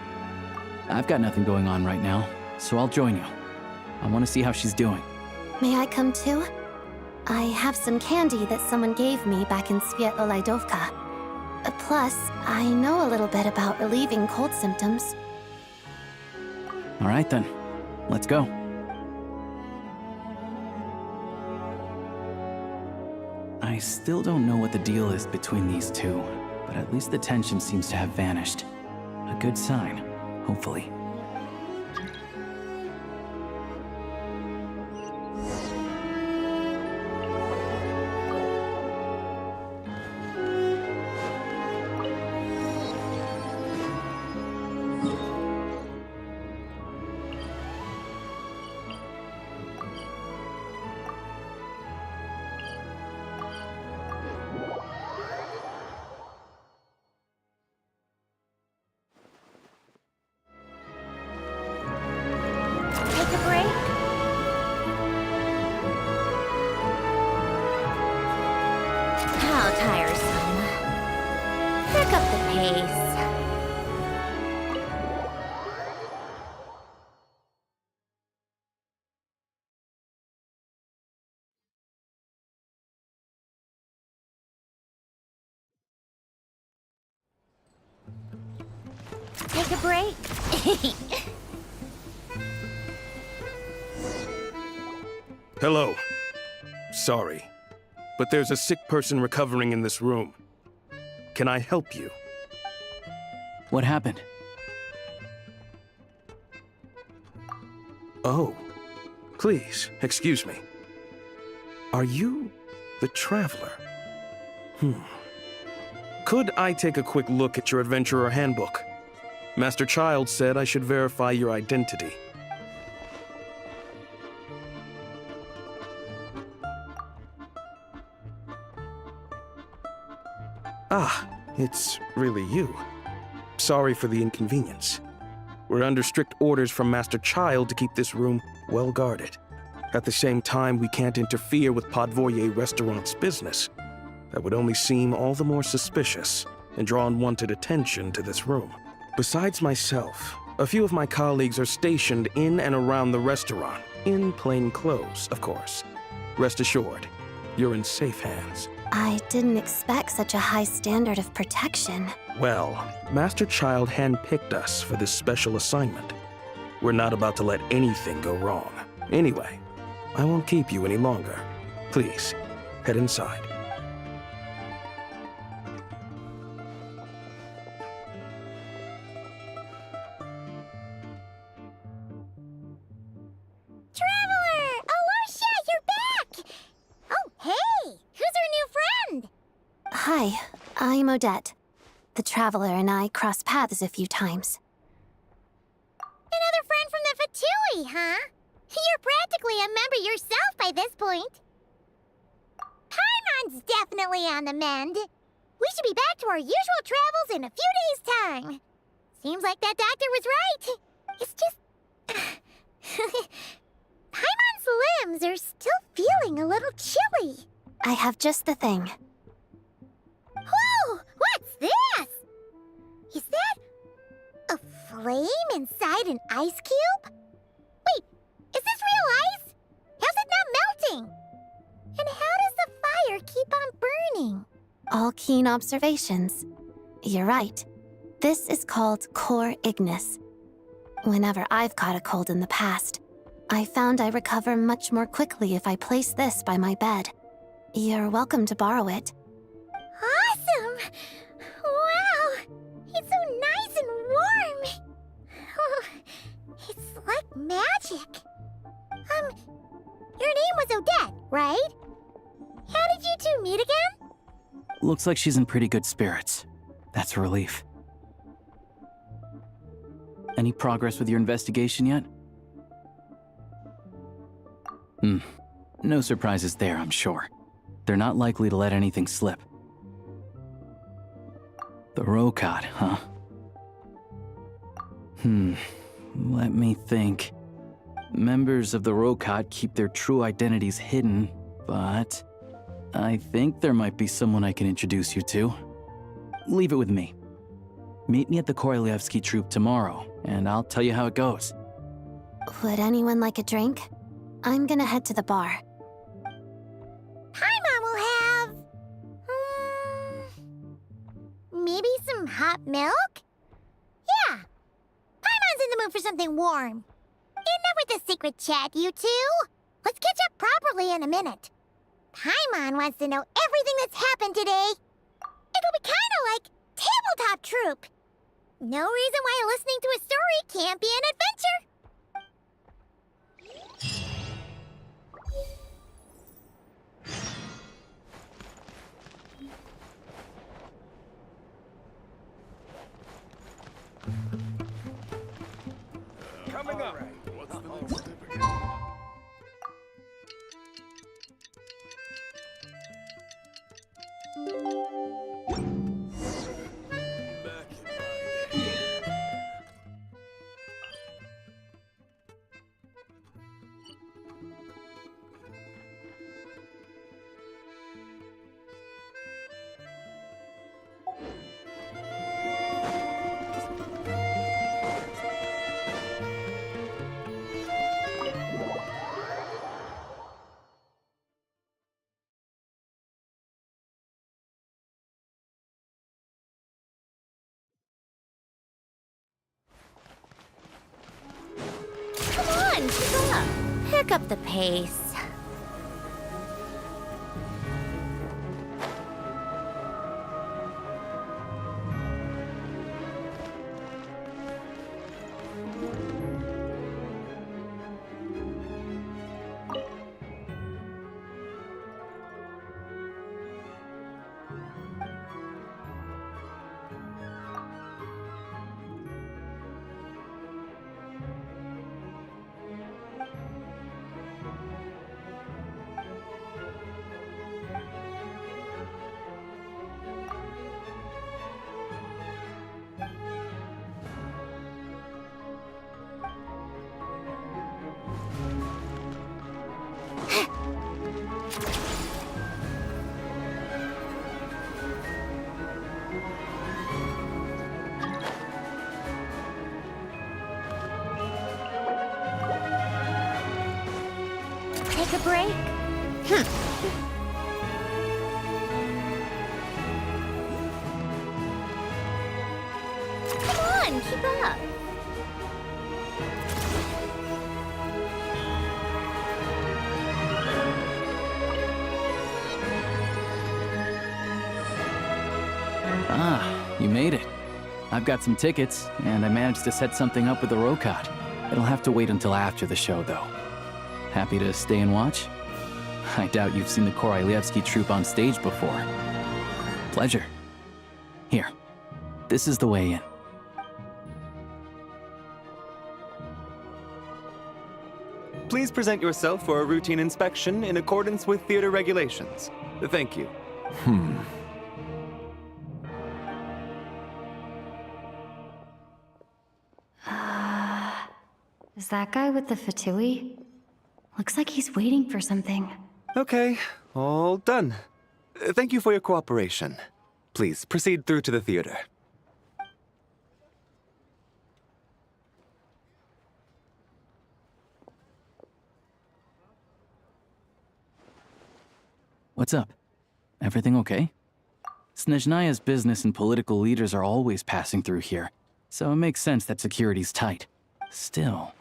I've got nothing going on right now, so I'll join you. I want to see how she's doing. May I come too? I have some candy that someone gave me back in Svietlo-Lidovka. Plus, I know a little bit about relieving cold symptoms. All right then, let's go. I still don't know what the deal is between these two, but at least the tension seems to have vanished. A good sign, hopefully. Take a break. Hello. Sorry, but there's a sick person recovering in this room. Can I help you? What happened? Oh, please, excuse me. Are you the Traveler? Could I take a quick look at your Adventurer Handbook? Master Child said I should verify your identity. Ah, it's really you. Sorry for the inconvenience. We're under strict orders from Master Child to keep this room well guarded. At the same time, we can't interfere with Podvoye Restaurant's business. That would only seem all the more suspicious and draw unwanted attention to this room. Besides myself, a few of my colleagues are stationed in and around the restaurant, in plain clothes, of course. Rest assured, you're in safe hands. I didn't expect such a high standard of protection. Well, Master Child handpicked us for this special assignment. We're not about to let anything go wrong. Anyway, I won't keep you any longer. Please, head inside. Traveler! Alosha, you're back! Oh, hey! Who's our new friend? Hi, I'm Odette. The Traveler and I crossed paths a few times. Another friend from the Fatui, huh? You're practically a member yourself by this point. Paimon's definitely on the mend. We should be back to our usual travels in a few days' time. Seems like that doctor was right. It's just... Paimon's limbs are still feeling a little chilly. I have just the thing. Whoa! What's this? Is that a flame inside an ice cube? Wait, is this real ice? How's it not melting? And how does the fire keep on burning? All keen observations. You're right. This is called core ignis. Whenever I've caught a cold in the past, I found I recover much more quickly if I place this by my bed. You're welcome to borrow it. Awesome! Wow! It's so nice and warm! Oh, it's like magic. Your name was Odette, right? How did you two meet again? Looks like she's in pretty good spirits. That's a relief. Any progress with your investigation yet? No surprises there, I'm sure. They're not likely to let anything slip. The Rokot, huh? Let me think. Members of the Rokot keep their true identities hidden, but I think there might be someone I can introduce you to. Leave it with me. Meet me at the Korolyevsky Troop tomorrow, and I'll tell you how it goes. Would anyone like a drink? I'm gonna head to the bar. Paimon will have... maybe some hot milk? Yeah. Paimon's in the mood for something warm. Enough with the secret chat, you two. Let's catch up properly in a minute. Paimon wants to know everything that's happened today. It'll be kinda like Tabletop Troop. No reason why listening to a story can't be an adventure. Coming up. Come on, keep up. Pick up the pace. Take a break? Come on, keep up. Ah, you made it. I've got some tickets, and I managed to set something up with the Rokot. It'll have to wait until after the show, though. Happy to stay and watch? I doubt you've seen the Korolyevsky Troop on stage before. Pleasure. Here, this is the way in. Please present yourself for a routine inspection in accordance with theater regulations. Thank you. Is that guy with the fatui? Looks like he's waiting for something. Okay, all done. Thank you for your cooperation. Please proceed through to the theater. What's up? Everything okay? Snezhnaya's business and political leaders are always passing through here, so it makes sense that security's tight. Still,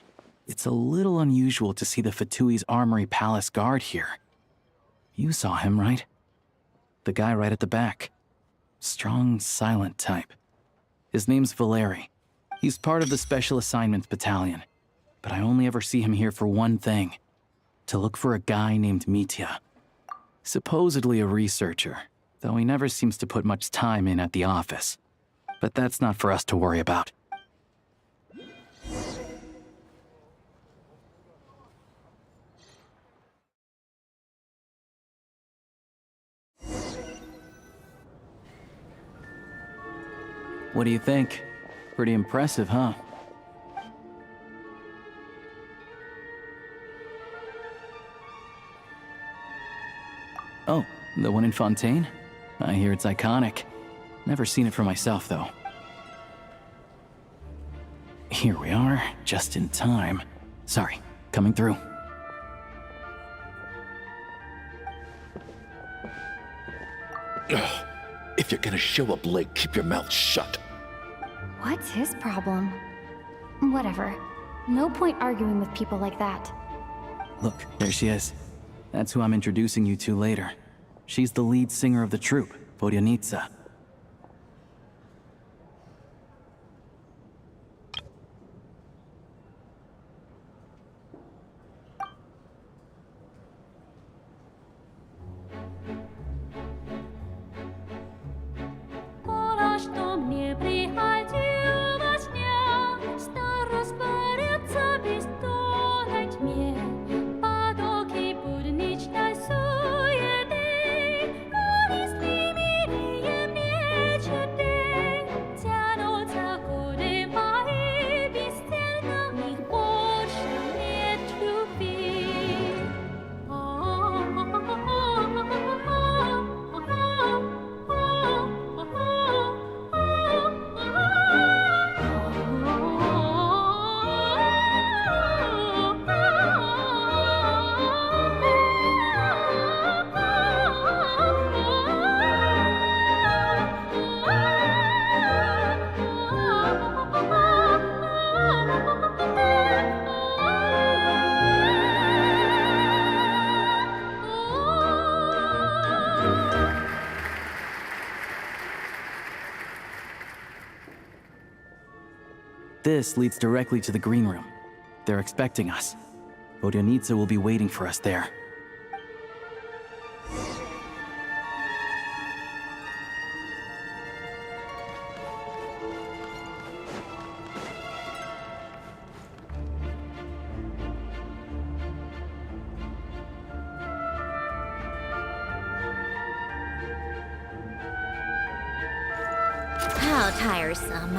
it's a little unusual to see the Fatui's Armory Palace guard here. You saw him, right? The guy right at the back. Strong, silent type. His name's Valeri. He's part of the Special Assignments Battalion, but I only ever see him here for one thing. To look for a guy named Mitya. Supposedly a researcher, though he never seems to put much time in at the office. But that's not for us to worry about. What do you think? Pretty impressive, huh? Oh, the one in Fontaine? I hear it's iconic. Never seen it for myself, though. Here we are, just in time. Sorry, coming through. Ugh. If you're gonna show up late, keep your mouth shut. What's his problem? Whatever. No point arguing with people like that. Look, there she is. That's who I'm introducing you to later. She's the lead singer of the troupe, Vodyanitsa. This leads directly to the green room. They're expecting us. Vodyanitsa will be waiting for us there. How tiresome.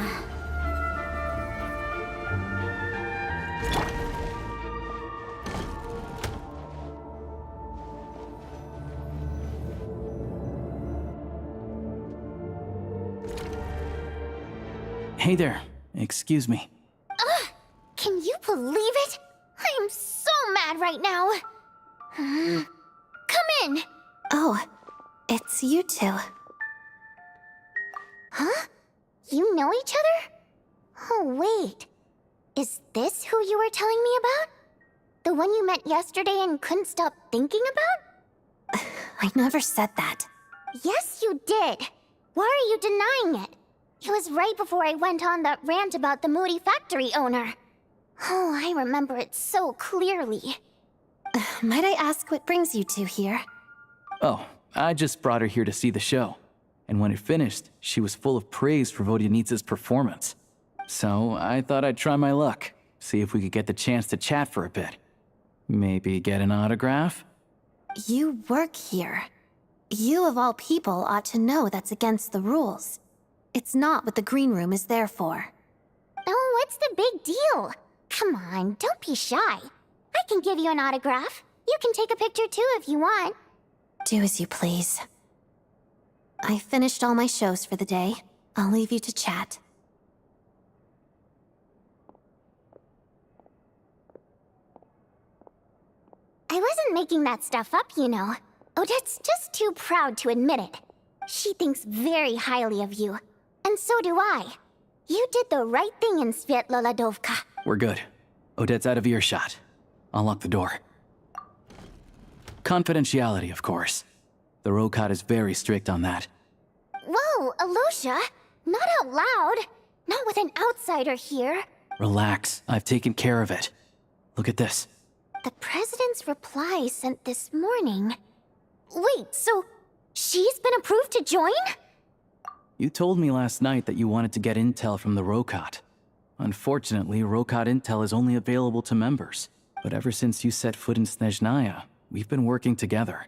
Hey there. Excuse me. Ugh! Can you believe it? I am so mad right now. Come in! Oh, it's you two. Huh? You know each other? Oh, wait. Is this who you were telling me about? The one you met yesterday and couldn't stop thinking about? I never said that. Yes, you did. Why are you denying it? It was right before I went on that rant about the moody factory owner. Oh, I remember it so clearly. Might I ask what brings you two here? Oh, I just brought her here to see the show. And when it finished, she was full of praise for Vodyanitsa's performance. So I thought I'd try my luck, see if we could get the chance to chat for a bit. Maybe get an autograph? You work here. You of all people ought to know that's against the rules. It's not what the green room is there for. Oh, what's the big deal? Come on, don't be shy. I can give you an autograph. You can take a picture too if you want. Do as you please. I finished all my shows for the day. I'll leave you to chat. I wasn't making that stuff up, you know. Odette's just too proud to admit it. She thinks very highly of you. And so do I. You did the right thing in Svietloladovka. We're good. Odette's out of earshot. I'll lock the door. Confidentiality, of course. The Rokot is very strict on that. Whoa, Alosha! Not out loud! Not with an outsider here. Relax, I've taken care of it. Look at this. The President's reply sent this morning. Wait, so she's been approved to join? You told me last night that you wanted to get intel from the Rokot. Unfortunately, Rokot intel is only available to members. But ever since you set foot in Snezhnaya, we've been working together.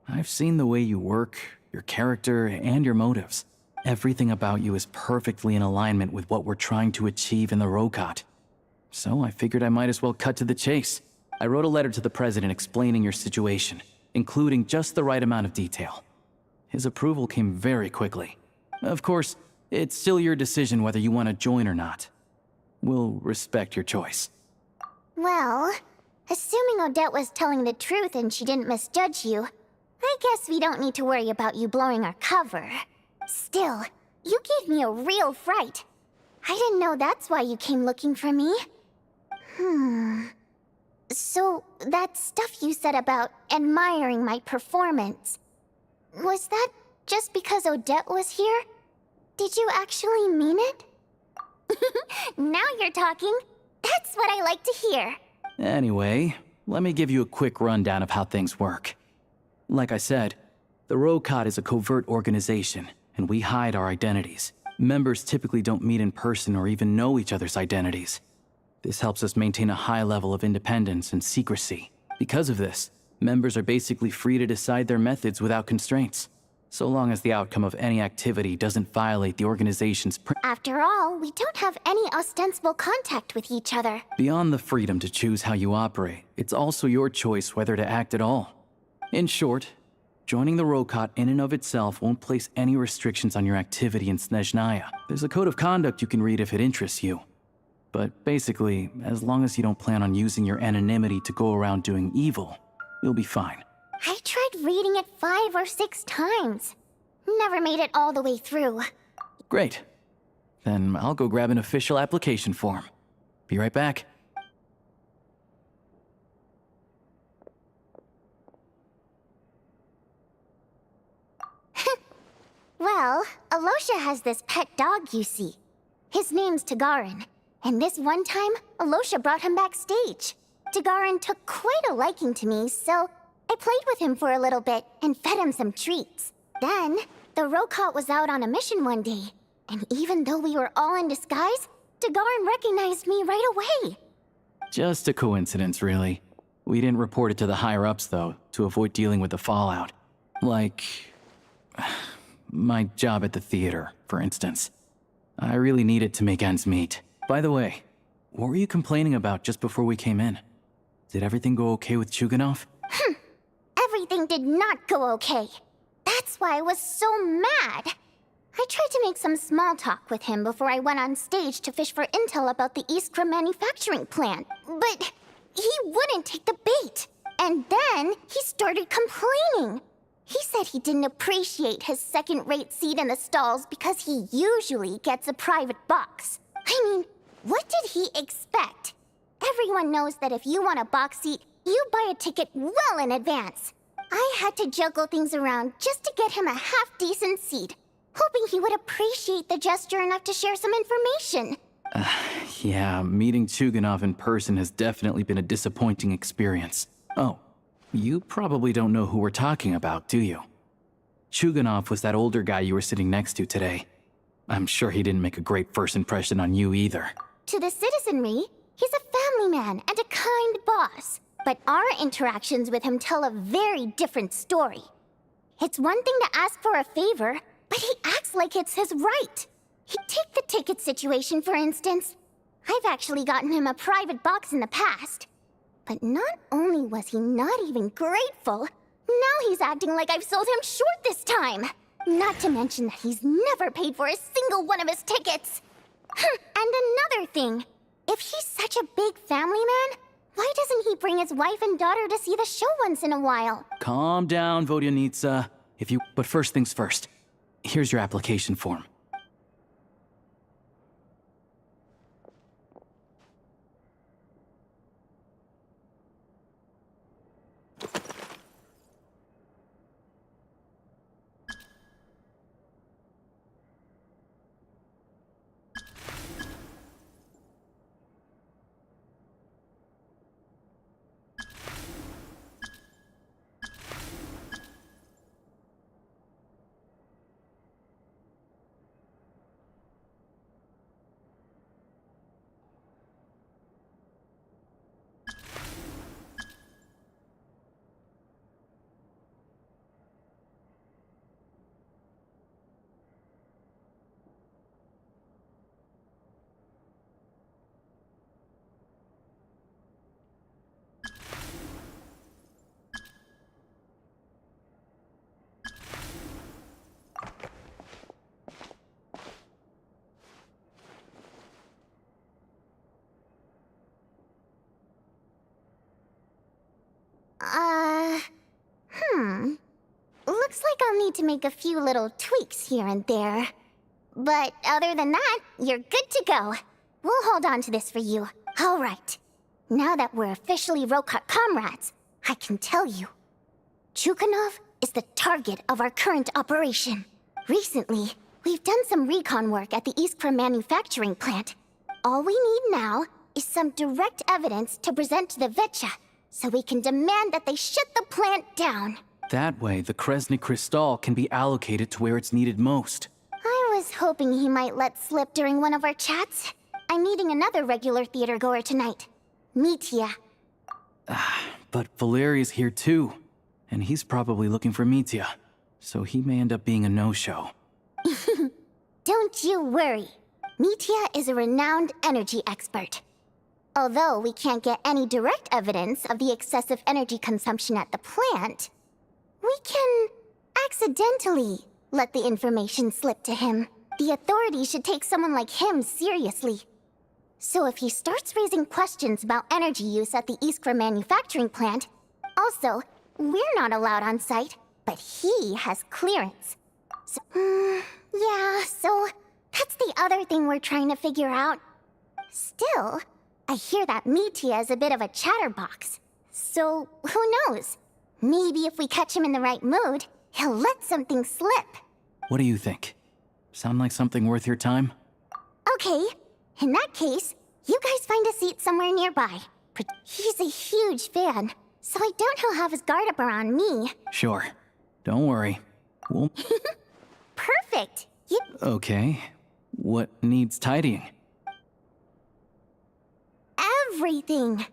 I've seen the way you work, your character, and your motives. Everything about you is perfectly in alignment with what we're trying to achieve in the Rokot. So I figured I might as well cut to the chase. I wrote a letter to the president explaining your situation, including just the right amount of detail. His approval came very quickly. Of course, it's still your decision whether you want to join or not. We'll respect your choice. Well, assuming Odette was telling the truth and she didn't misjudge you, I guess we don't need to worry about you blowing our cover. Still, you gave me a real fright. I didn't know that's why you came looking for me. So, that stuff you said about admiring my performance, was that just because Odette was here? Did you actually mean it? Now you're talking. That's what I like to hear. Anyway, let me give you a quick rundown of how things work. Like I said, the Rokot is a covert organization, and we hide our identities. Members typically don't meet in person or even know each other's identities. This helps us maintain a high level of independence and secrecy. Because of this, members are basically free to decide their methods without constraints, so long as the outcome of any activity doesn't violate the organization's After all, we don't have any ostensible contact with each other. Beyond the freedom to choose how you operate, it's also your choice whether to act at all. In short, joining the Rokot in and of itself won't place any restrictions on your activity in Snezhnaya. There's a code of conduct you can read if it interests you. But basically, as long as you don't plan on using your anonymity to go around doing evil, you'll be fine. I tried reading it 5 or 6 times. Never made it all the way through. Great. Then I'll go grab an official application form. Be right back. Well, Alosha has this pet dog, you see. His name's Tagarin. And this one time, Alosha brought him backstage. Tagarin took quite a liking to me, so I played with him for a little bit and fed him some treats. Then, the Rokot was out on a mission one day, and even though we were all in disguise, Tagarin recognized me right away. Just a coincidence, really. We didn't report it to the higher-ups, though, to avoid dealing with the fallout. Like my job at the theater, for instance. I really needed to make ends meet. By the way, what were you complaining about just before we came in? Did everything go okay with Chuganov? Everything did not go okay. That's why I was so mad. I tried to make some small talk with him before I went on stage to fish for intel about the Iskra manufacturing plant, but he wouldn't take the bait. And then he started complaining. He said he didn't appreciate his second-rate seat in the stalls because he usually gets a private box. I mean, what did he expect? Everyone knows that if you want a box seat, you buy a ticket well in advance. I had to juggle things around just to get him a half-decent seat, hoping he would appreciate the gesture enough to share some information. Yeah, meeting Chuganov in person has definitely been a disappointing experience. Oh, you probably don't know who we're talking about, do you? Chuganov was that older guy you were sitting next to today. I'm sure he didn't make a great first impression on you either. To the citizenry, he's a family man and a kind boss. But our interactions with him tell a very different story. It's one thing to ask for a favor, but he acts like it's his right. Take the ticket situation, for instance. I've actually gotten him a private box in the past. But not only was he not even grateful, now he's acting like I've sold him short this time. Not to mention that he's never paid for a single one of his tickets. And another thing, if he's such a big family man, why doesn't he bring his wife and daughter to see the show once in a while? Calm down, Vodyanitsa. But first things first. Here's your application form. Looks like I'll need to make a few little tweaks here and there. But other than that, you're good to go. We'll hold on to this for you. All right. Now that we're officially Rokat comrades, I can tell you. Chukhanov is the target of our current operation. Recently, we've done some recon work at the Iskra manufacturing plant. All we need now is some direct evidence to present to the Vetcha, so we can demand that they shut the plant down. That way, the Kresny Kristall can be allocated to where it's needed most. I was hoping he might let slip during one of our chats. I'm meeting another regular theater goer tonight, Mitya. But Valeria's here too, and he's probably looking for Mitya, so he may end up being a no-show. Don't you worry. Mitya is a renowned energy expert. Although we can't get any direct evidence of the excessive energy consumption at the plant, we can accidentally let the information slip to him. The authorities should take someone like him seriously. So if he starts raising questions about energy use at the Iskra manufacturing plant, also, we're not allowed on site, but he has clearance. So, so that's the other thing we're trying to figure out. Still, I hear that Mitya is a bit of a chatterbox. So, who knows? Maybe if we catch him in the right mood, he'll let something slip. What do you think? Sound like something worth your time? Okay, in that case, you guys find a seat somewhere nearby. But he's a huge fan, so I doubt he'll have his guard up around me. Sure. Don't worry. We'll... Perfect! Okay. What needs tidying? Everything!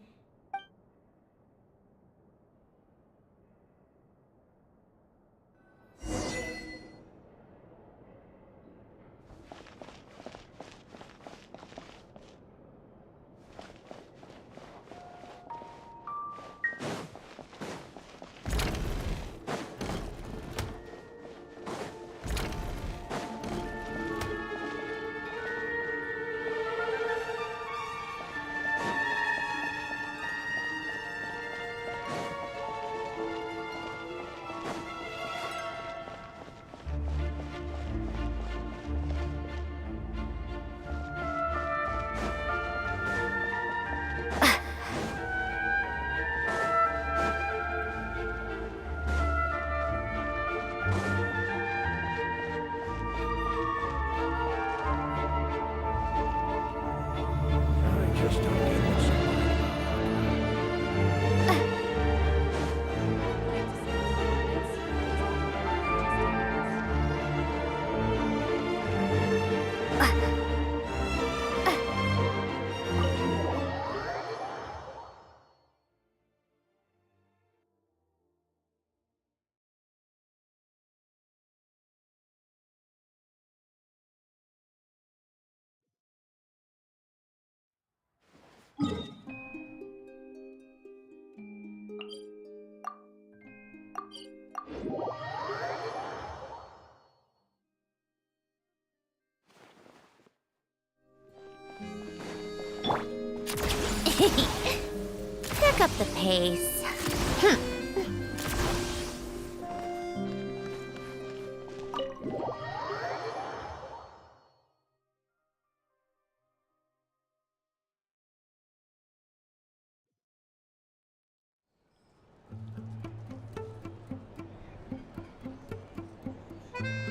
Pick up the pace.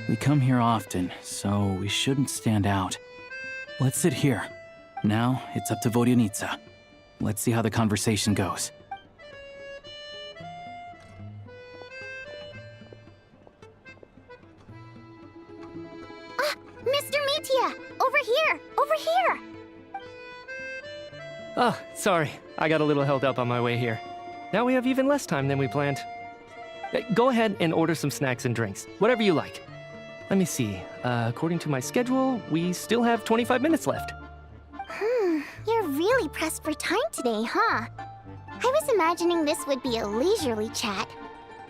We come here often, so we shouldn't stand out. Let's sit here. Now, it's up to Vodyanitsa. Let's see how the conversation goes. Mr. Mitya! Over here! Over here! Oh, sorry. I got a little held up on my way here. Now we have even less time than we planned. Go ahead and order some snacks and drinks. Whatever you like. Let me see. According to my schedule, we still have 25 minutes left. You're really pressed for time today, huh? I was imagining this would be a leisurely chat.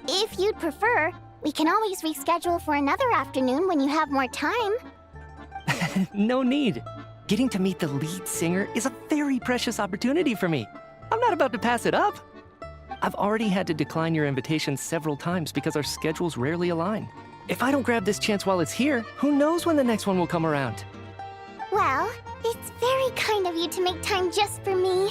If you'd prefer, we can always reschedule for another afternoon when you have more time. No need. Getting to meet the lead singer is a very precious opportunity for me. I'm not about to pass it up. I've already had to decline your invitation several times because our schedules rarely align. If I don't grab this chance while it's here, who knows when the next one will come around? Well, it's very kind of you to make time just for me.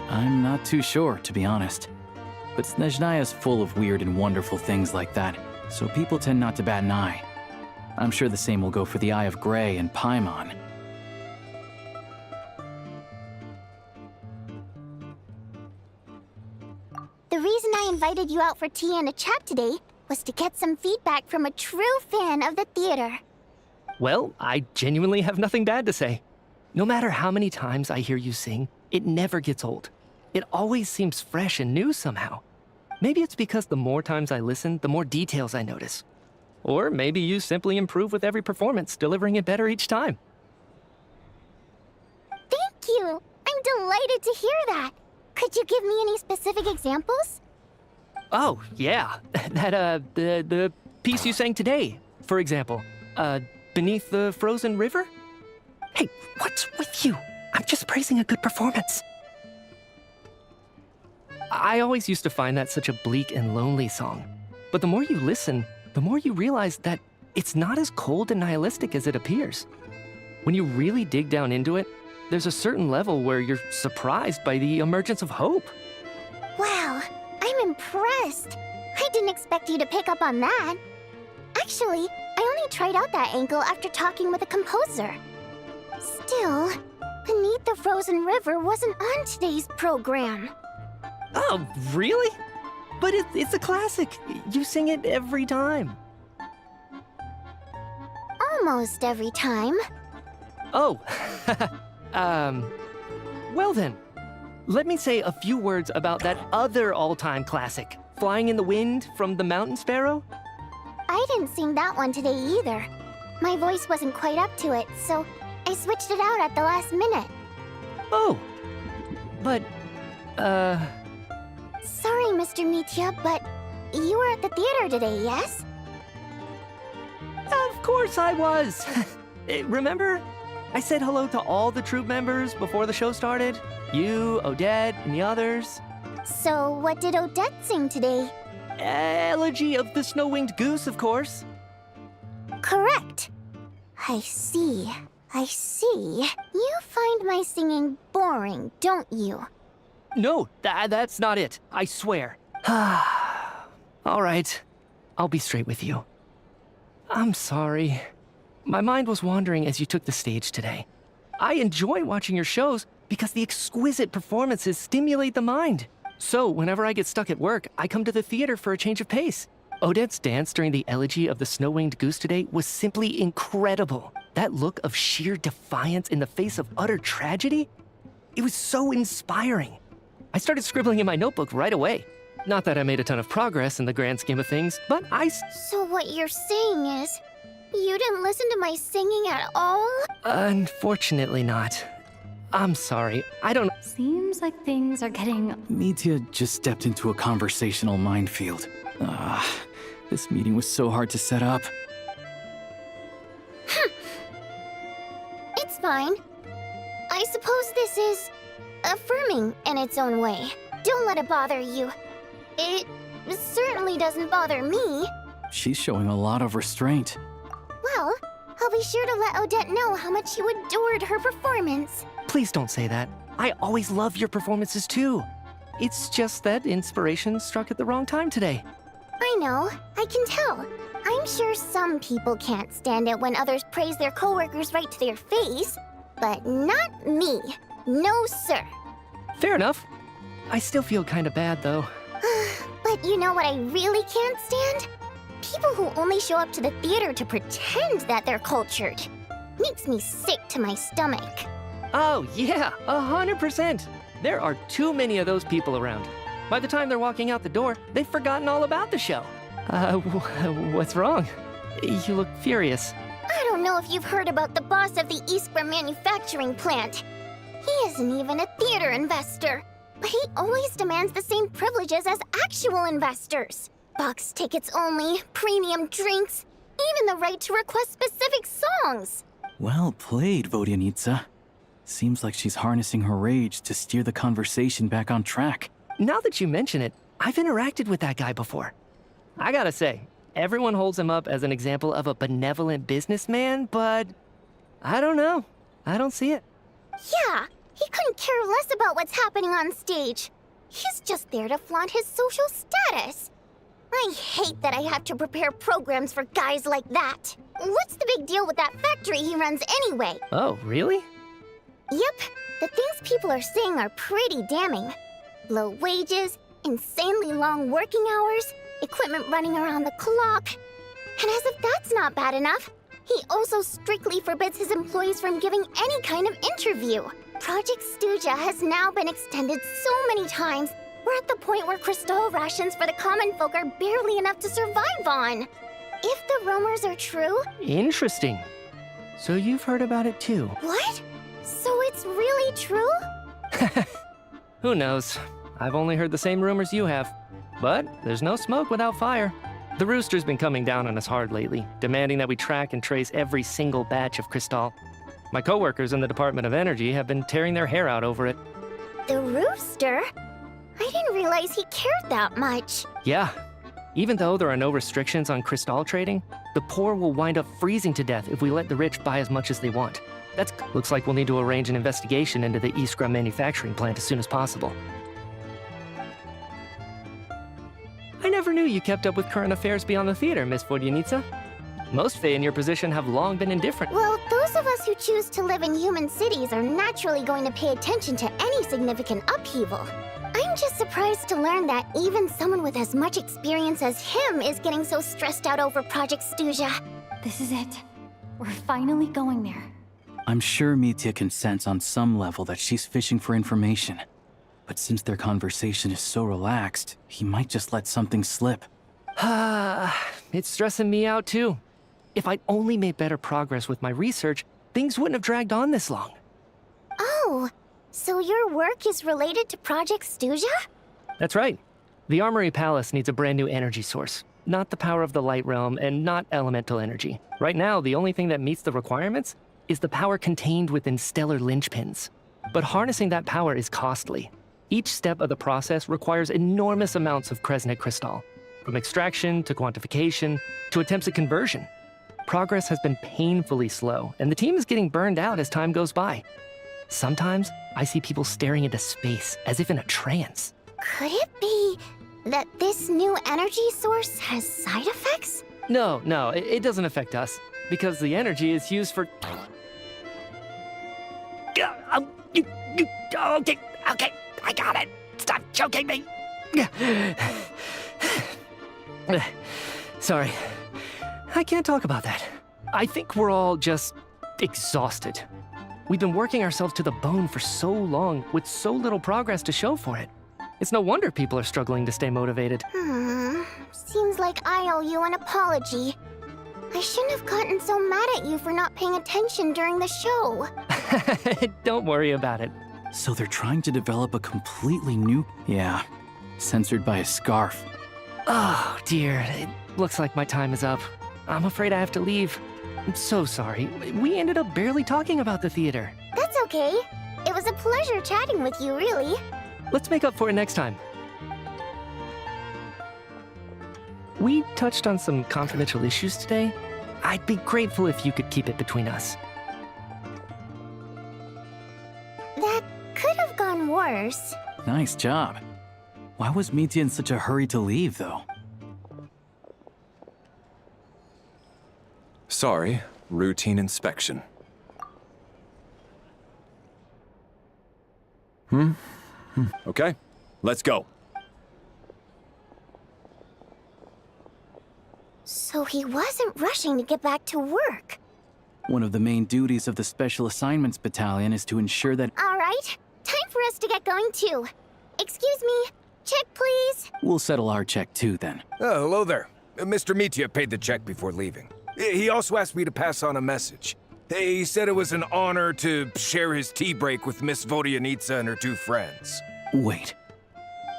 I'm not too sure, to be honest. But Snezhnaya's full of weird and wonderful things like that, so people tend not to bat an eye. I'm sure the same will go for the Eye of Grey and Paimon. The reason I invited you out for tea and a chat today was to get some feedback from a true fan of the theater. Well, I genuinely have nothing bad to say. No matter how many times I hear you sing, it never gets old. It always seems fresh and new somehow. Maybe it's because the more times I listen, the more details I notice. Or maybe you simply improve with every performance, delivering it better each time. Thank you! I'm delighted to hear that! Could you give me any specific examples? Oh, yeah. The piece you sang today, for example. Beneath the Frozen River? Hey, what's with you? I'm just praising a good performance. I always used to find that such a bleak and lonely song. But the more you listen, the more you realize that it's not as cold and nihilistic as it appears. When you really dig down into it, there's a certain level where you're surprised by the emergence of hope. Wow, I'm impressed. I didn't expect you to pick up on that. Actually, I only tried out that angle after talking with a composer. Still, Beneath the Frozen River wasn't on today's program. Oh, really? But it's a classic. You sing it every time. Almost every time. Oh, well then. Let me say a few words about that other all-time classic, Flying in the Wind from the Mountain Sparrow. I didn't sing that one today either. My voice wasn't quite up to it, so I switched it out at the last minute. Oh, but, Sorry, Mr. Mitya, but you were at the theater today, yes? Of course I was. Remember? I said hello to all the troupe members before the show started. You, Odette, and the others. So what did Odette sing today? Elegy of the Snow-Winged Goose, of course. Correct. I see. You find my singing boring, don't you? No, that's not it. I swear. All right. I'll be straight with you. I'm sorry. My mind was wandering as you took the stage today. I enjoy watching your shows because the exquisite performances stimulate the mind. So whenever I get stuck at work, I come to the theater for a change of pace. Odette's dance during the Elegy of the Snow-Winged Goose today was simply incredible. That look of sheer defiance in the face of utter tragedy, it was so inspiring. I started scribbling in my notebook right away. Not that I made a ton of progress in the grand scheme of things, but So what you're saying is, you didn't listen to my singing at all? Unfortunately not. I'm sorry, I don't... Seems like things are getting... Mitya just stepped into a conversational minefield. This meeting was so hard to set up. It's fine. I suppose this is affirming in its own way. Don't let it bother you. It certainly doesn't bother me. She's showing a lot of restraint. Well, I'll be sure to let Odette know how much you adored her performance. Please don't say that. I always love your performances too. It's just that inspiration struck at the wrong time today. I know, I can tell. I'm sure some people can't stand it when others praise their coworkers right to their face, but not me. No, sir. Fair enough. I still feel kind of bad, though. But you know what I really can't stand? People who only show up to the theater to pretend that they're cultured. Makes me sick to my stomach. Oh, yeah, 100%. There are too many of those people around. By the time they're walking out the door, they've forgotten all about the show. What's wrong? You look furious. I don't know if you've heard about the boss of the Iskra manufacturing plant. He isn't even a theater investor, but he always demands the same privileges as actual investors. Box tickets only, premium drinks, even the right to request specific songs. Well played, Vodyanitsa. Seems like she's harnessing her rage to steer the conversation back on track. Now that you mention it, I've interacted with that guy before. I gotta say, everyone holds him up as an example of a benevolent businessman, but I don't know. I don't see it. Yeah, he couldn't care less about what's happening on stage. He's just there to flaunt his social status. I hate that I have to prepare programs for guys like that. What's the big deal with that factory he runs anyway? Oh, really? Yep, the things people are saying are pretty damning. Low wages, insanely long working hours, equipment running around the clock. And as if that's not bad enough, he also strictly forbids his employees from giving any kind of interview. Project Stuja has now been extended so many times, we're at the point where crystal rations for the common folk are barely enough to survive on. If the rumors are true... Interesting. So you've heard about it too? What? So it's really true? Who knows? I've only heard the same rumors you have. But there's no smoke without fire. The Rooster's been coming down on us hard lately, demanding that we track and trace every single batch of Crystal. My coworkers in the Department of Energy have been tearing their hair out over it. The Rooster? I didn't realize he cared that much. Yeah. Even though there are no restrictions on Crystal trading, the poor will wind up freezing to death if we let the rich buy as much as they want. Looks like we'll need to arrange an investigation into the Iskra manufacturing plant as soon as possible. I never knew you kept up with current affairs beyond the theater, Miss Vodyanitsa. Most Fae in your position have long been indifferent. Well, those of us who choose to live in human cities are naturally going to pay attention to any significant upheaval. I'm just surprised to learn that even someone with as much experience as him is getting so stressed out over Project Stuja. This is it. We're finally going there. I'm sure Mitya can sense on some level that she's fishing for information. But since their conversation is so relaxed, he might just let something slip. It's stressing me out too. If I'd only made better progress with my research, things wouldn't have dragged on this long. Oh, so your work is related to Project Stuja? That's right. The Armory Palace needs a brand new energy source. Not the power of the Light Realm and not elemental energy. Right now, the only thing that meets the requirements is the power contained within stellar linchpins. But harnessing that power is costly. Each step of the process requires enormous amounts of Kresnik crystal, from extraction to quantification to attempts at conversion. Progress has been painfully slow, and the team is getting burned out as time goes by. Sometimes, I see people staring into space as if in a trance. Could it be that this new energy source has side effects? No, it doesn't affect us, because the energy is used for... Okay, I got it. Stop choking me. Sorry, I can't talk about that. I think we're all just exhausted. We've been working ourselves to the bone for so long with so little progress to show for it. It's no wonder people are struggling to stay motivated. Seems like I owe you an apology. I shouldn't have gotten so mad at you for not paying attention during the show. Don't worry about it. So they're trying to develop a completely new... Yeah, censored by a scarf. Oh, dear. It looks like my time is up. I'm afraid I have to leave. I'm so sorry. We ended up barely talking about the theater. That's okay. It was a pleasure chatting with you, really. Let's make up for it next time. We touched on some confidential issues today. I'd be grateful if you could keep it between us. That could have gone worse. Nice job. Why was Mitya in such a hurry to leave, though? Sorry, routine inspection. Okay, let's go. So he wasn't rushing to get back to work. One of the main duties of the Special Assignments Battalion is to ensure that... All right, time for us to get going too. Excuse me, check please. We'll settle our check too, then. Oh, hello there. Mr. Mitya paid the check before leaving. He also asked me to pass on a message. He said it was an honor to share his tea break with Miss Vodyanitsa and her two friends. Wait.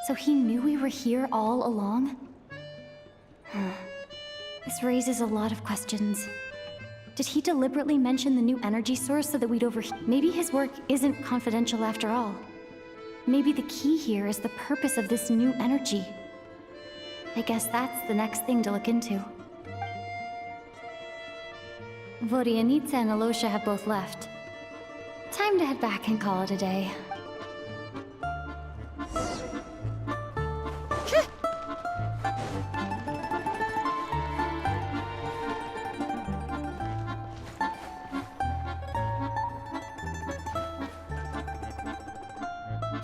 So he knew we were here all along? This raises a lot of questions. Did he deliberately mention the new energy source so that we'd overheat? Maybe his work isn't confidential after all. Maybe the key here is the purpose of this new energy. I guess that's the next thing to look into. Vodianitsa and Alosha have both left. Time to head back and call it a day.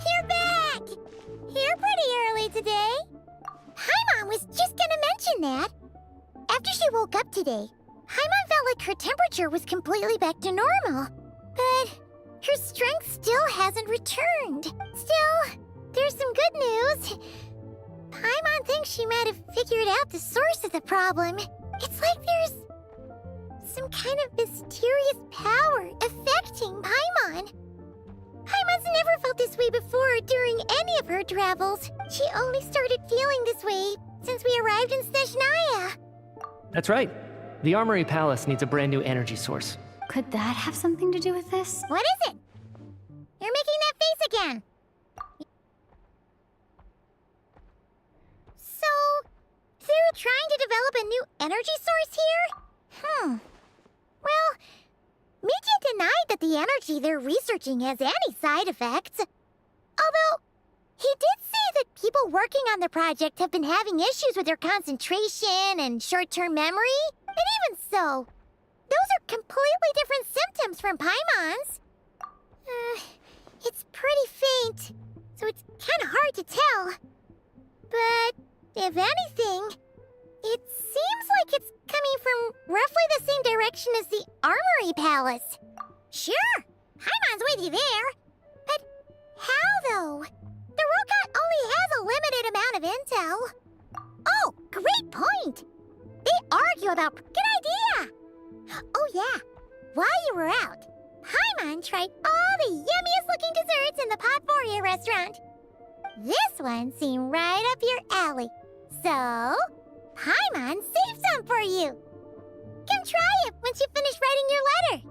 You're back! Here pretty early today. Paimon was just gonna mention that. After she woke up today, Paimon felt like her temperature was completely back to normal. But her strength still hasn't returned. Still, there's some good news. Paimon thinks she might have figured out the source of the problem. It's like there's some kind of mysterious power affecting Paimon. Paimon's never felt this way before during any of her travels. She only started feeling this way since we arrived in Snezhnaya. That's right. The Armory Palace needs a brand new energy source. Could that have something to do with this? What is it? You're making that face again. So, they're trying to develop a new energy source here? Well, Mitya denied that the energy they're researching has any side effects. Although, he did say that people working on the project have been having issues with their concentration and short-term memory. And even so, those are completely different symptoms from Paimon's. It's pretty faint, so it's kind of hard to tell. But, if anything, it seems like it's coming from roughly the same direction as the Armory Palace. Sure, Paimon's with you there. But how, though? The Rokat only has a limited amount of intel. Oh, great point! They argue about... Good idea! Oh yeah, while you were out, Paimon tried all the yummiest looking desserts in the Potpourri restaurant. This one seemed right up your alley. So, Paimon saved some for you. Come try it once you finish writing your letter.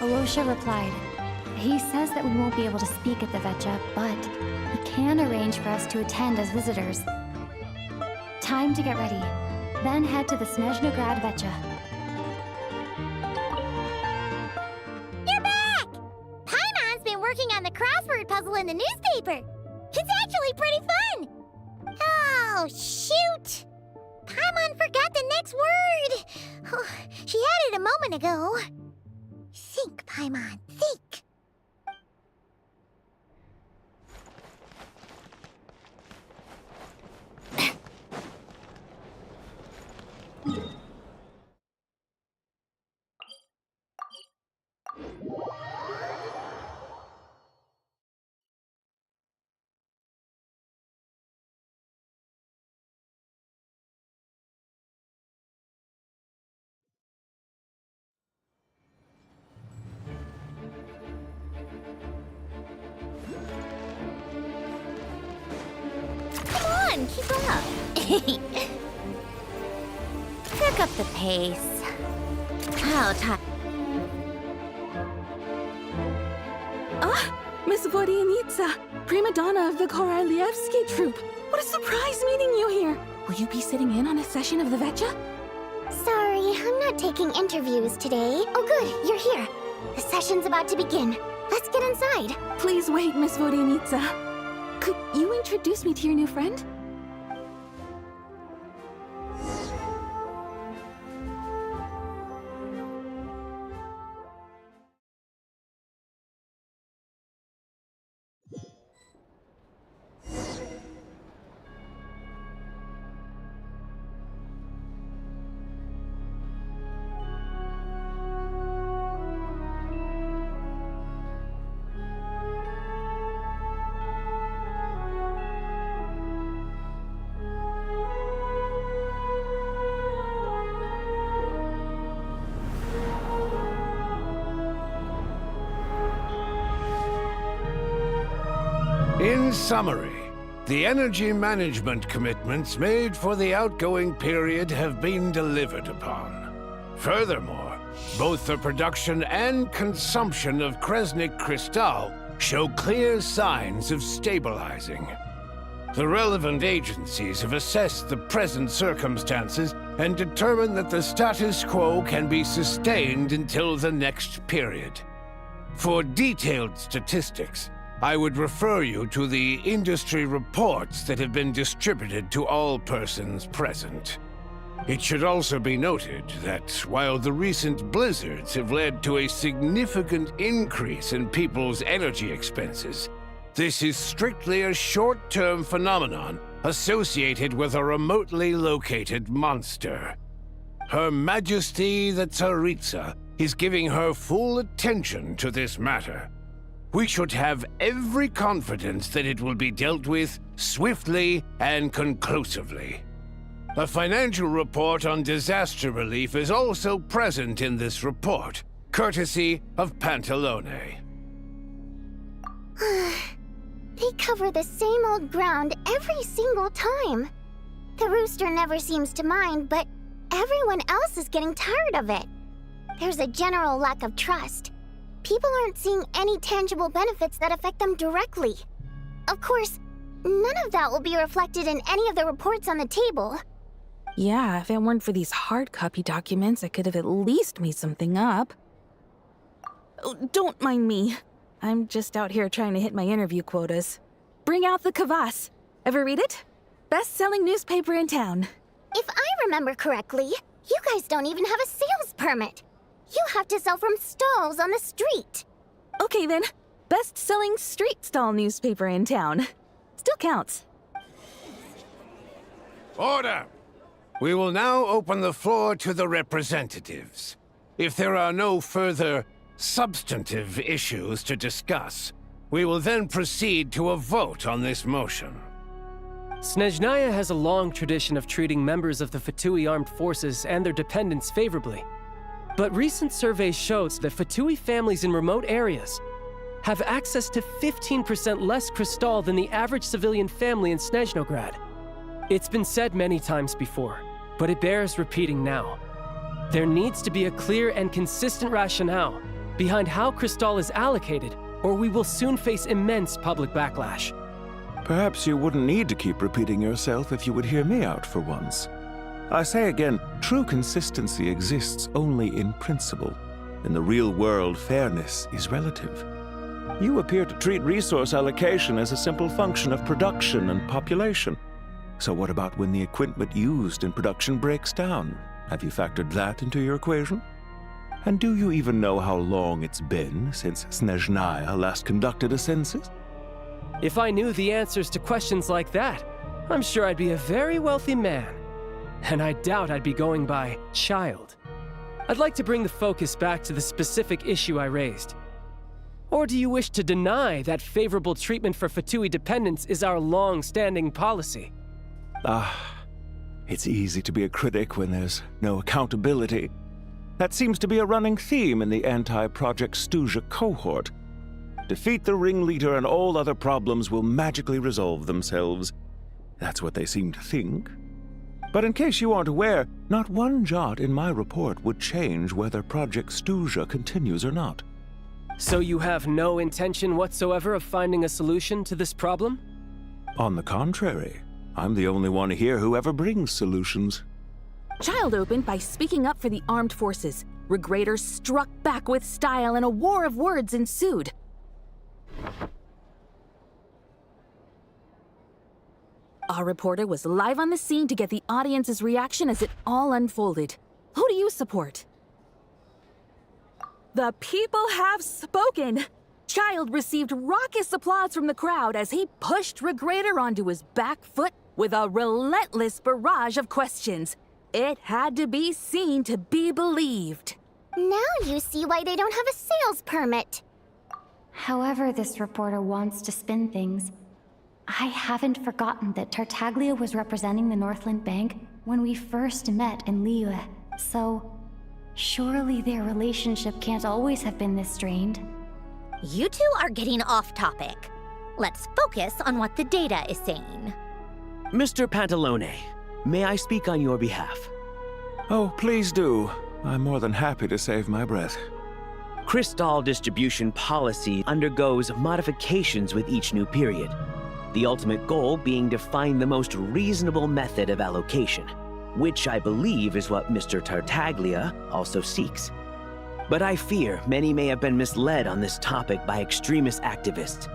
Alosha replied. He says that we won't be able to speak at the Vetcha, but he can arrange for us to attend as visitors. Time to get ready. Then head to the Snezhnaya Vetcha. You're back! Paimon's been working on the crossword puzzle in the newspaper. It's actually pretty fun. Oh, shoot! Paimon forgot the next word. Oh, she had it a moment ago. Think, Paimon, think. Keep up. Pick up the pace. How tight. Ah, Miss Vodianitsa, prima donna of the Korolievsky troupe. What a surprise meeting you here. Will you be sitting in on a session of the Vetcha? Sorry, I'm not taking interviews today. Oh good, you're here. The session's about to begin. Let's get inside. Please wait, Miss Vodianitsa. Could you introduce me to your new friend? In summary, the energy management commitments made for the outgoing period have been delivered upon. Furthermore, both the production and consumption of Kresnik Crystal show clear signs of stabilizing. The relevant agencies have assessed the present circumstances and determined that the status quo can be sustained until the next period. For detailed statistics, I would refer you to the industry reports that have been distributed to all persons present. It should also be noted that while the recent blizzards have led to a significant increase in people's energy expenses, this is strictly a short-term phenomenon associated with a remotely located monster. Her Majesty the Tsaritsa is giving her full attention to this matter. We should have every confidence that it will be dealt with swiftly and conclusively. A financial report on disaster relief is also present in this report, courtesy of Pantalone. They cover the same old ground every single time. The rooster never seems to mind, but everyone else is getting tired of it. There's a general lack of trust. People aren't seeing any tangible benefits that affect them directly. Of course, none of that will be reflected in any of the reports on the table. Yeah, if it weren't for these hard copy documents, I could have at least made something up. Oh, don't mind me. I'm just out here trying to hit my interview quotas. Bring out the Kavas. Ever read it? Best-selling newspaper in town. If I remember correctly, you guys don't even have a sales permit. You have to sell from stalls on the street. Okay then, best-selling street stall newspaper in town. Still counts. Order! We will now open the floor to the representatives. If there are no further substantive issues to discuss, we will then proceed to a vote on this motion. Snezhnaya has a long tradition of treating members of the Fatui armed forces and their dependents favorably. But recent surveys shows that Fatui families in remote areas have access to 15% less crystal than the average civilian family in Snezhnograd. It's been said many times before, but it bears repeating now. There needs to be a clear and consistent rationale behind how crystal is allocated, or we will soon face immense public backlash. Perhaps you wouldn't need to keep repeating yourself if you would hear me out for once. I say again, true consistency exists only in principle. In the real world, fairness is relative. You appear to treat resource allocation as a simple function of production and population. So what about when the equipment used in production breaks down? Have you factored that into your equation? And do you even know how long it's been since Snezhnaya last conducted a census? If I knew the answers to questions like that, I'm sure I'd be a very wealthy man. And I doubt I'd be going by child. I'd like to bring the focus back to the specific issue I raised. Or do you wish to deny that favorable treatment for Fatui dependents is our long-standing policy? It's easy to be a critic when there's no accountability. That seems to be a running theme in the anti-Project Stuja cohort. Defeat the ringleader and all other problems will magically resolve themselves. That's what they seem to think. But in case you aren't aware, not one jot in my report would change whether Project Stuja continues or not. So you have no intention whatsoever of finding a solution to this problem? On the contrary, I'm the only one here who ever brings solutions. Child opened by speaking up for the armed forces. Regrator struck back with style and a war of words ensued. Our reporter was live on the scene to get the audience's reaction as it all unfolded. Who do you support? The people have spoken! Child received raucous applause from the crowd as he pushed Regrator onto his back foot with a relentless barrage of questions. It had to be seen to be believed. Now you see why they don't have a sales permit. However this reporter wants to spin things, I haven't forgotten that Tartaglia was representing the Northland Bank when we first met in Liyue, so surely their relationship can't always have been this strained. You two are getting off topic. let's focus on what the data is saying. Mr. Pantalone, may I speak on your behalf? Oh, please do. I'm more than happy to save my breath. Crystal distribution policy undergoes modifications with each new period. The ultimate goal being to find the most reasonable method of allocation, which I believe is what Mr. Tartaglia also seeks. But I fear many may have been misled on this topic by extremist activists.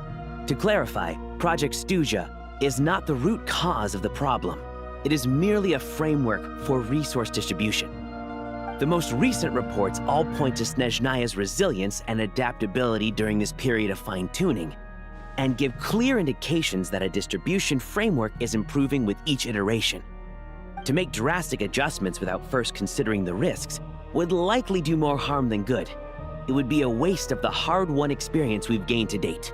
To clarify, Project Stuja is not the root cause of the problem. It is merely a framework for resource distribution. The most recent reports all point to Snezhnaya's resilience and adaptability during this period of fine-tuning, and give clear indications that a distribution framework is improving with each iteration. To make drastic adjustments without first considering the risks would likely do more harm than good. It would be a waste of the hard-won experience we've gained to date.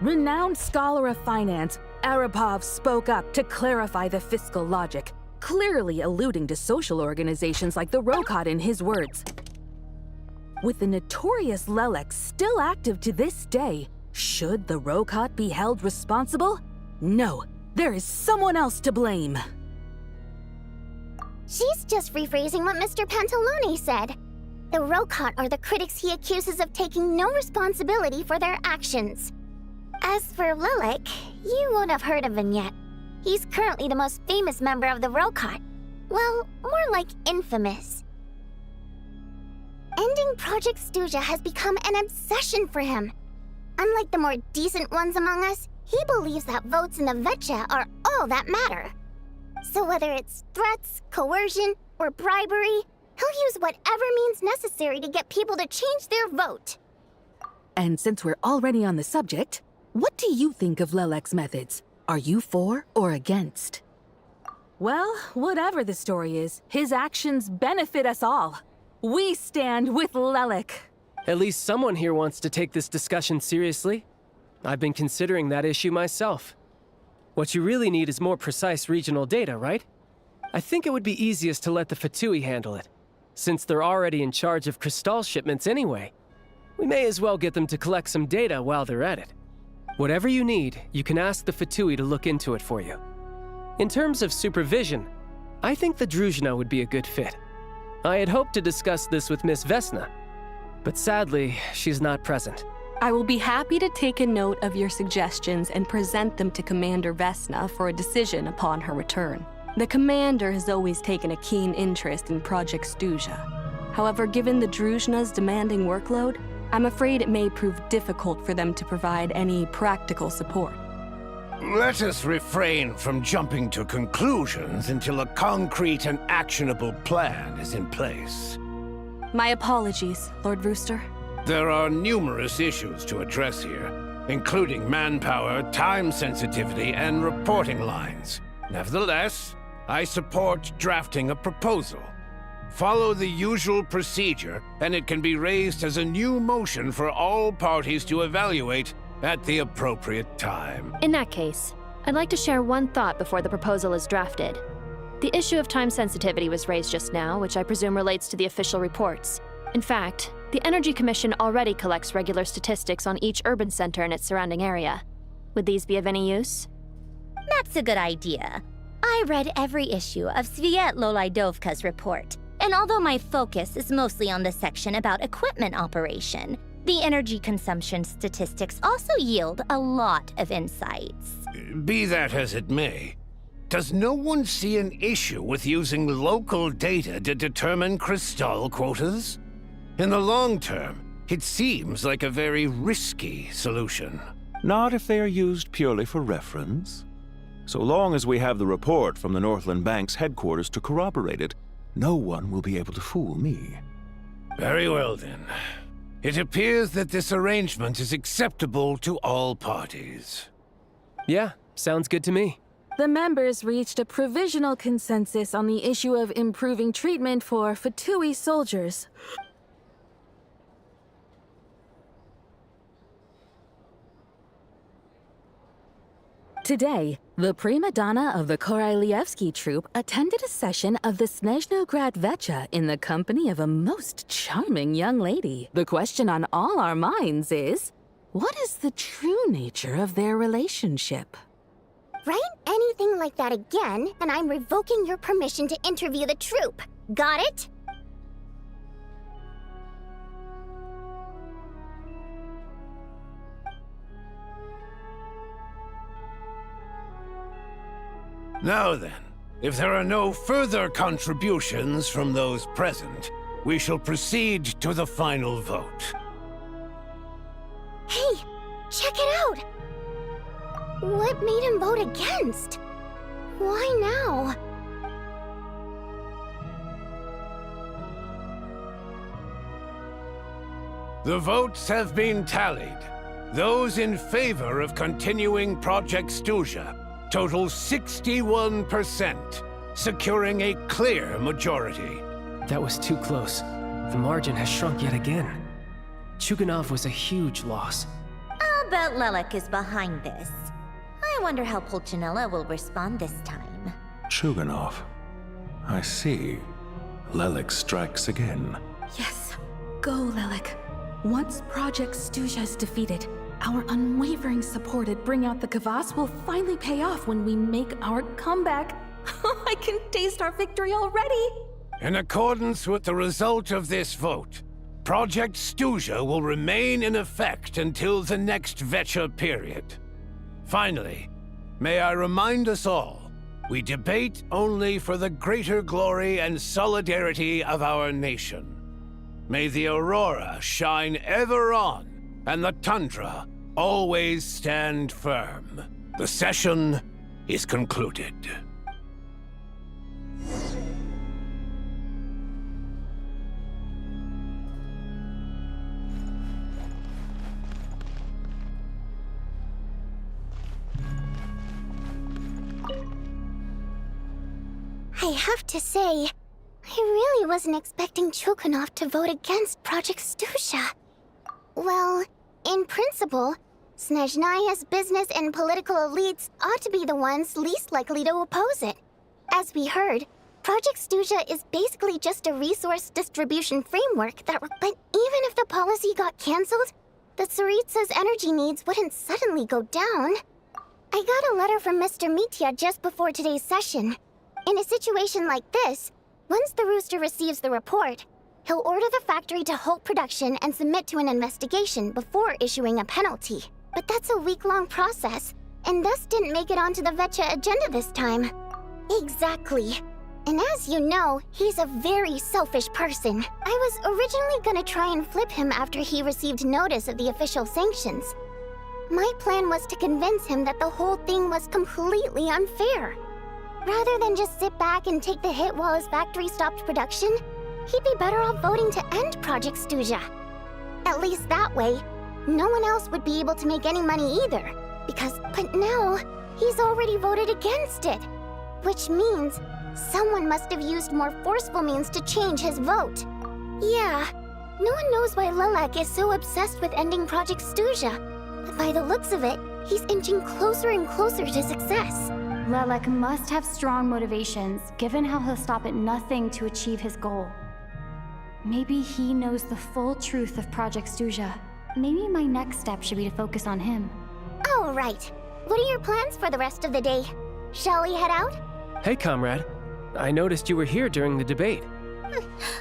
Renowned scholar of finance, Arapov spoke up to clarify the fiscal logic, clearly alluding to social organizations like the Rokot in his words. With the notorious Lelex still active to this day, should the Rokot be held responsible? No, there is someone else to blame. She's just rephrasing what Mr. Pantalone said. The Rokot are the critics he accuses of taking no responsibility for their actions. As for Lilac, you won't have heard of him yet. He's currently the most famous member of the Rokot. Well, more like infamous. Ending Project Stuja has become an obsession for him. Unlike the more decent ones among us, he believes that votes in the Vetcha are all that matter. So whether it's threats, coercion, or bribery, he'll use whatever means necessary to get people to change their vote. And since we're already on the subject, what do you think of Lelec's methods? Are you for or against? Well, whatever the story is, his actions benefit us all. We stand with Lelec. At least someone here wants to take this discussion seriously. I've been considering that issue myself. What you really need is more precise regional data, right? I think it would be easiest to let the Fatui handle it, since they're already in charge of Crystal shipments anyway. We may as well get them to collect some data while they're at it. Whatever you need, you can ask the Fatui to look into it for you. In terms of supervision, I think the Druzhna would be a good fit. I had hoped to discuss this with Miss Vesna, but sadly, she's not present. I will be happy to take a note of your suggestions and present them to Commander Vesna for a decision upon her return. The Commander has always taken a keen interest in Project Stuja. However, given the Druzhna's demanding workload, I'm afraid it may prove difficult for them to provide any practical support. Let us refrain from jumping to conclusions until a concrete and actionable plan is in place. My apologies, Lord Rooster. There are numerous issues to address here, including manpower, time sensitivity, and reporting lines. Nevertheless, I support drafting a proposal. Follow the usual procedure, and it can be raised as a new motion for all parties to evaluate at the appropriate time. In that case, I'd like to share one thought before the proposal is drafted. The issue of time sensitivity was raised just now, which I presume relates to the official reports. In fact, the Energy Commission already collects regular statistics on each urban center and its surrounding area. Would these be of any use? That's a good idea. I read every issue of Sviet Lolaidovka's report, and although my focus is mostly on the section about equipment operation, the energy consumption statistics also yield a lot of insights. Be that as it may, does no one see an issue with using local data to determine Crystal quotas? In the long term, it seems like a very risky solution. Not if they are used purely for reference. So long as we have the report from the Northland Bank's headquarters to corroborate it, no one will be able to fool me. Very well then. It appears that this arrangement is acceptable to all parties. Yeah, sounds good to me. The members reached a provisional consensus on the issue of improving treatment for Fatui soldiers. Today, the prima donna of the Korylevsky troupe attended a session of the Snezhnograd Vetcha in the company of a most charming young lady. The question on all our minds is, What is the true nature of their relationship? Write anything like that again, and I'm revoking your permission to interview the troupe. Got it? Now then, if there are no further contributions from those present, we shall proceed to the final vote. Hey, check it out! What made him vote against? Why now? The votes have been tallied. Those in favor of continuing Project Stuzha total 61%, securing a clear majority. That was too close. The margin has shrunk yet again. Chuganov was a huge loss. I'll bet Lelek is behind this. I wonder how Pulcinella will respond this time. Chuganov. I see. Lelek strikes again. Yes, go, Lelek. Once Project Stuzha is defeated, our unwavering support at Bring Out the Kvass will finally pay off when we make our comeback. I can taste our victory already! In accordance with the result of this vote, Project Stuzha will remain in effect until the next Vecha period. Finally, may I remind us all, we debate only for the greater glory and solidarity of our nation. May the aurora shine ever on, and the tundra always stand firm. The session is concluded. I have to say, I really wasn't expecting Chuganov to vote against Project Stuzha. Well, in principle, Snezhnaya's business and political elites ought to be the ones least likely to oppose it. As we heard, Project Stuzha is basically just a resource distribution framework that... But even if the policy got cancelled, the Tsaritsa's energy needs wouldn't suddenly go down. I got a letter from Mr. Mitya just before today's session. In a situation like this, once the Rooster receives the report, he'll order the factory to halt production and submit to an investigation before issuing a penalty. But that's a week-long process, and thus didn't make it onto the Vecha agenda this time. Exactly. And as you know, he's a very selfish person. I was originally gonna try and flip him after he received notice of the official sanctions. My plan was to convince him that the whole thing was completely unfair. Rather than just sit back and take the hit while his factory stopped production, he'd be better off voting to end Project Stuzha. At least that way, no one else would be able to make any money either. But now, he's already voted against it. Which means, someone must have used more forceful means to change his vote. Yeah, no one knows why Lelek is so obsessed with ending Project Stuzha. But by the looks of it, he's inching closer and closer to success. Lelek must have strong motivations, given how he'll stop at nothing to achieve his goal. Maybe he knows the full truth of Project Stuzha. Maybe my next step should be to focus on him. Oh, right. What are your plans for the rest of the day? Shall we head out? Hey, comrade. I noticed you were here during the debate.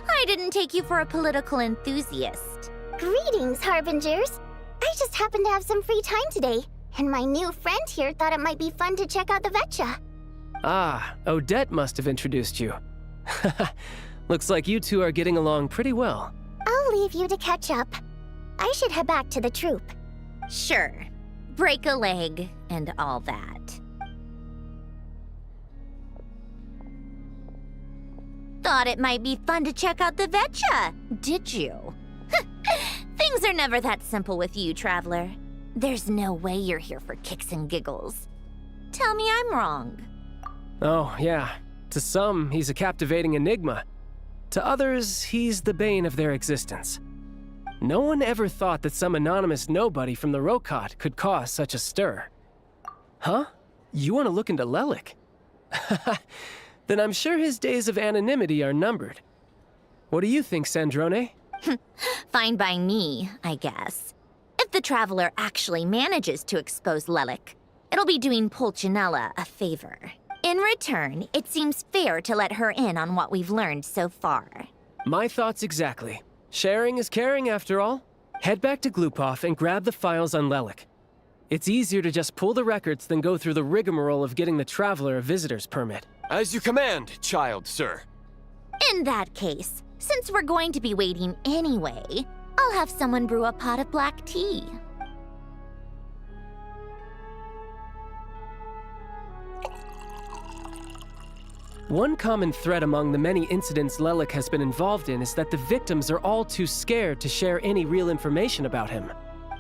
I didn't take you for a political enthusiast. Greetings, Harbingers. I just happened to have some free time today, and my new friend here thought it might be fun to check out the Vecha. Ah, Odette must have introduced you. Looks like you two are getting along pretty well. I'll leave you to catch up. I should head back to the troop. Sure. Break a leg and all that. Thought it might be fun to check out the Vecha, did you? Things are never that simple with you, Traveler. There's no way you're here for kicks and giggles. Tell me I'm wrong. Oh, yeah. To some, he's a captivating enigma. To others, he's the bane of their existence. No one ever thought that some anonymous nobody from the Rokot could cause such a stir. Huh? You want to look into Lelek? Then I'm sure his days of anonymity are numbered. What do you think, Sandrone? Fine by me, I guess. If the Traveler actually manages to expose Lelik, it'll be doing Pulcinella a favor. In return, it seems fair to let her in on what we've learned so far. My thoughts exactly. Sharing is caring, after all. Head back to Glupov and grab the files on Lelik. It's easier to just pull the records than go through the rigmarole of getting the Traveler a visitor's permit. As you command, child, sir. In that case, since we're going to be waiting anyway, I'll have someone brew a pot of black tea. One common thread among the many incidents Lelik has been involved in is that the victims are all too scared to share any real information about him.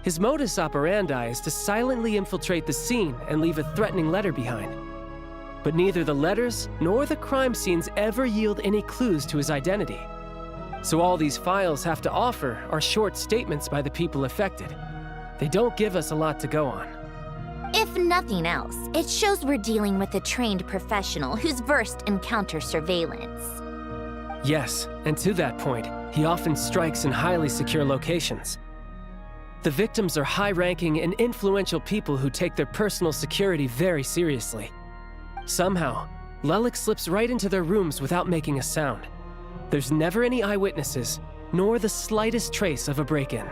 His modus operandi is to silently infiltrate the scene and leave a threatening letter behind. But neither the letters nor the crime scenes ever yield any clues to his identity. So all these files have to offer are short statements by the people affected. They don't give us a lot to go on. If nothing else, it shows we're dealing with a trained professional who's versed in counter-surveillance. Yes, and to that point, he often strikes in highly secure locations. The victims are high-ranking and influential people who take their personal security very seriously. Somehow, Lelik slips right into their rooms without making a sound. There's never any eyewitnesses, nor the slightest trace of a break-in.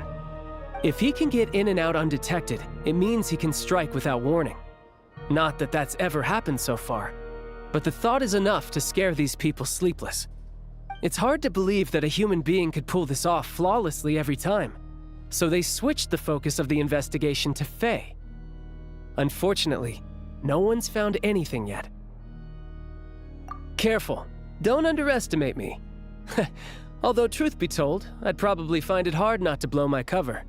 If he can get in and out undetected, it means he can strike without warning. Not that that's ever happened so far, but the thought is enough to scare these people sleepless. It's hard to believe that a human being could pull this off flawlessly every time, so they switched the focus of the investigation to Faye. Unfortunately, no one's found anything yet. Careful, don't underestimate me. Although truth be told, I'd probably find it hard not to blow my cover.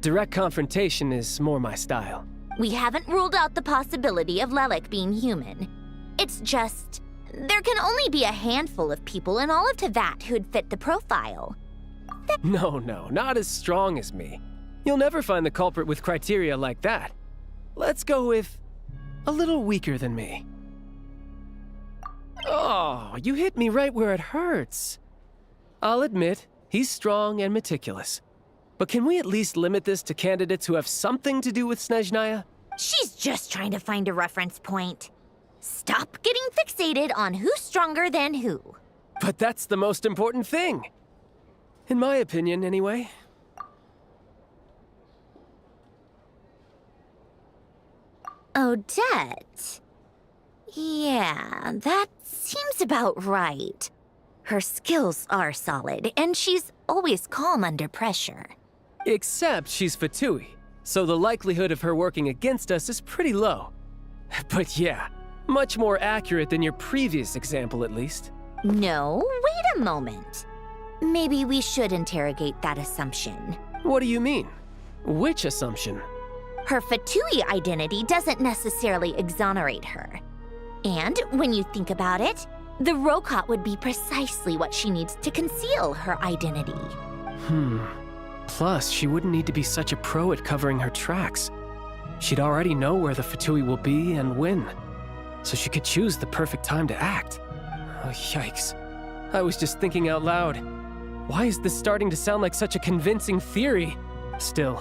Direct confrontation is more my style. We haven't ruled out the possibility of Lelik being human. It's just, there can only be a handful of people in all of Teyvat who'd fit the profile. No, not as strong as me. You'll never find the culprit with criteria like that. Let's go with a little weaker than me. Oh, you hit me right where it hurts. I'll admit, he's strong and meticulous. But can we at least limit this to candidates who have something to do with Snezhnaya? She's just trying to find a reference point. Stop getting fixated on who's stronger than who. But that's the most important thing. In my opinion, anyway. Odette. Yeah, that seems about right. Her skills are solid, and she's always calm under pressure. Except she's Fatui, so the likelihood of her working against us is pretty low. But yeah, much more accurate than your previous example, at least. No, wait a moment. Maybe we should interrogate that assumption. What do you mean? Which assumption? Her Fatui identity doesn't necessarily exonerate her. And when you think about it, the Rokot would be precisely what she needs to conceal her identity. Plus, she wouldn't need to be such a pro at covering her tracks. She'd already know where the Fatui will be and when, so she could choose the perfect time to act. Oh, yikes. I was just thinking out loud. Why is this starting to sound like such a convincing theory? Still,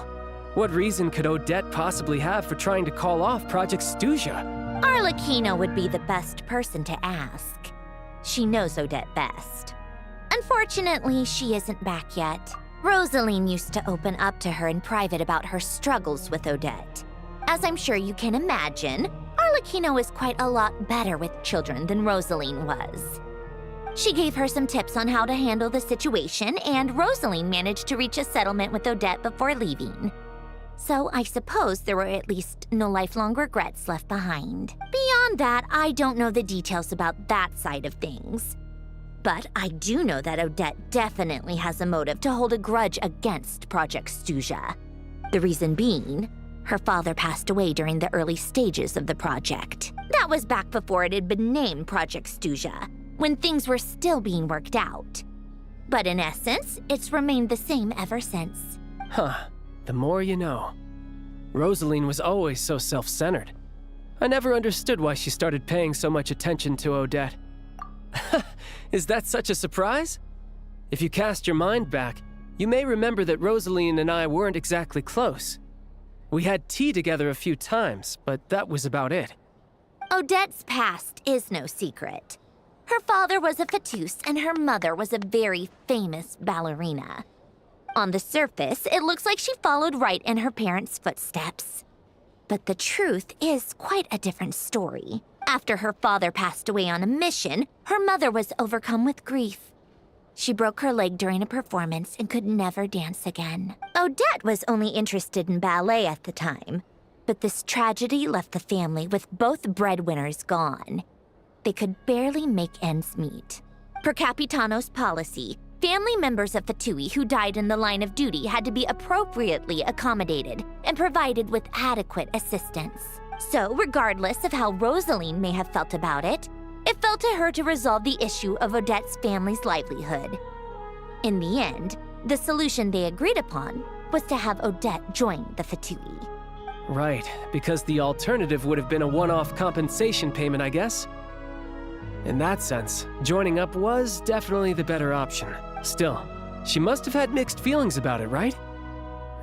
what reason could Odette possibly have for trying to call off Project Stuzha? Arlecchino would be the best person to ask. She knows Odette best. Unfortunately, she isn't back yet. Rosaline used to open up to her in private about her struggles with Odette. As I'm sure you can imagine, Arlecchino is quite a lot better with children than Rosaline was. She gave her some tips on how to handle the situation, and Rosaline managed to reach a settlement with Odette before leaving. So I suppose there were at least no lifelong regrets left behind. Beyond that, I don't know the details about that side of things. But I do know that Odette definitely has a motive to hold a grudge against Project Stuzha. The reason being, her father passed away during the early stages of the project. That was back before it had been named Project Stuzha, when things were still being worked out. But in essence, it's remained the same ever since. The more you know. Rosaline was always so self-centered. I never understood why she started paying so much attention to Odette. Is that such a surprise? If you cast your mind back, You may remember that Rosaline and I weren't exactly close. We had tea together a few times, but that was about it. Odette's past is no secret. Her father was a fetus and her mother was a very famous ballerina. On the surface, it looks like she followed right in her parents' footsteps. But the truth is quite a different story. After her father passed away on a mission, her mother was overcome with grief. She broke her leg during a performance and could never dance again. Odette was only interested in ballet at the time, but this tragedy left the family with both breadwinners gone. They could barely make ends meet. Per Capitano's policy, family members of Fatui who died in the line of duty had to be appropriately accommodated and provided with adequate assistance. So, regardless of how Rosaline may have felt about it, it fell to her to resolve the issue of Odette's family's livelihood. In the end, the solution they agreed upon was to have Odette join the Fatui. Right, because the alternative would have been a one-off compensation payment, I guess. In that sense, joining up was definitely the better option. Still, she must have had mixed feelings about it, right?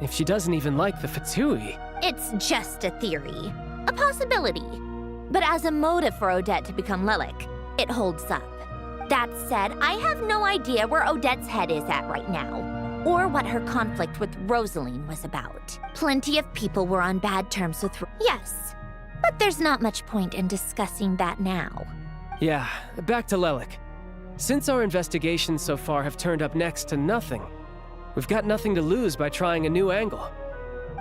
If she doesn't even like the Fatui... It's just a theory, a possibility. But as a motive for Odette to become Lelik, it holds up. That said, I have no idea where Odette's head is at right now, or what her conflict with Rosaline was about. Plenty of people were on bad terms with yes, but there's not much point in discussing that now. Yeah, back to Lelik. Since our investigations so far have turned up next to nothing, we've got nothing to lose by trying a new angle.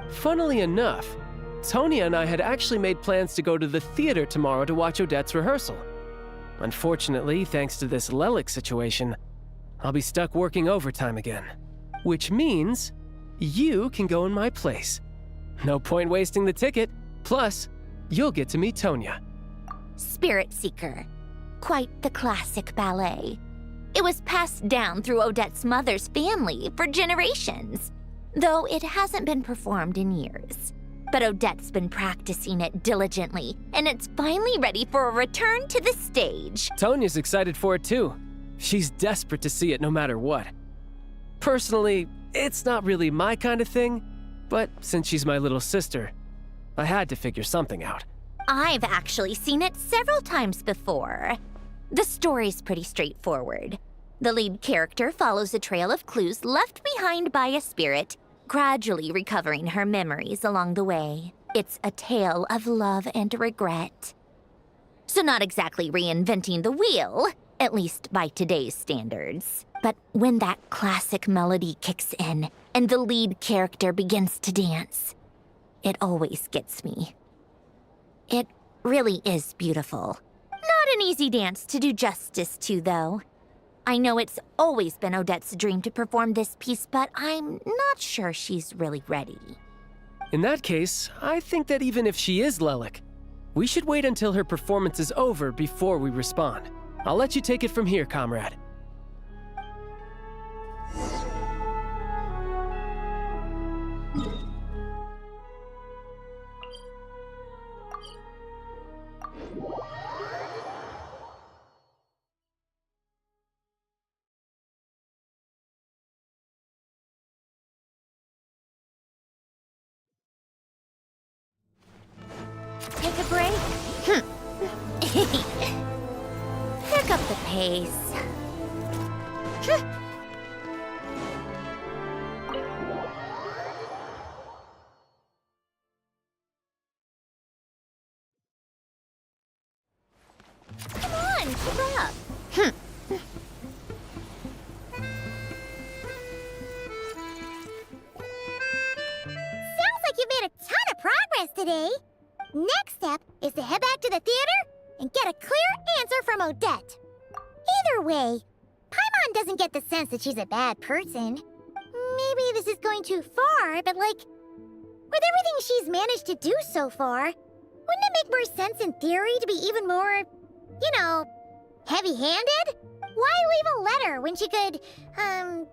Funnily enough, Tonya and I had actually made plans to go to the theater tomorrow to watch Odette's rehearsal. Unfortunately, thanks to this Lelik situation, I'll be stuck working overtime again. Which means you can go in my place. No point wasting the ticket, plus you'll get to meet Tonya. Spirit Seeker. Quite the classic ballet. It was passed down through Odette's mother's family for generations, though it hasn't been performed in years. But Odette's been practicing it diligently, and it's finally ready for a return to the stage. Tonya's excited for it too. She's desperate to see it no matter what. Personally, it's not really my kind of thing, but since she's my little sister, I had to figure something out. I've actually seen it several times before. The story's pretty straightforward. The lead character follows a trail of clues left behind by a spirit, gradually recovering her memories along the way. It's a tale of love and regret. So not exactly reinventing the wheel, at least by today's standards. But when that classic melody kicks in and the lead character begins to dance, it always gets me. It really is beautiful. Not an easy dance to do justice to, though. I know it's always been Odette's dream to perform this piece, but I'm not sure she's really ready. In that case, I think that even if she is Lelik, we should wait until her performance is over before we respond. I'll let you take it from here, comrade. Take a break? Pick up the pace. Come on, keep up. Sounds like you've made a ton of progress today. Next step is to head back to the theater and get a clear answer from Odette. Either way, Paimon doesn't get the sense that she's a bad person. Maybe this is going too far, but like, with everything she's managed to do so far, wouldn't it make more sense in theory to be even more, you know, heavy-handed? Why leave a letter when she could, well,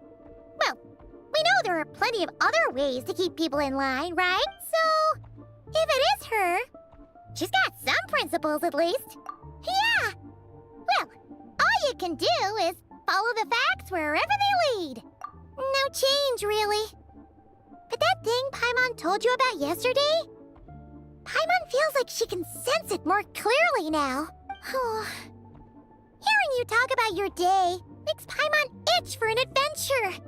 we know there are plenty of other ways to keep people in line, right? So, if it is her, she's got some principles at least. Yeah! Well, all you can do is follow the facts wherever they lead. No change, really. But that thing Paimon told you about yesterday? Paimon feels like she can sense it more clearly now. Hearing you talk about your day makes Paimon itch for an adventure.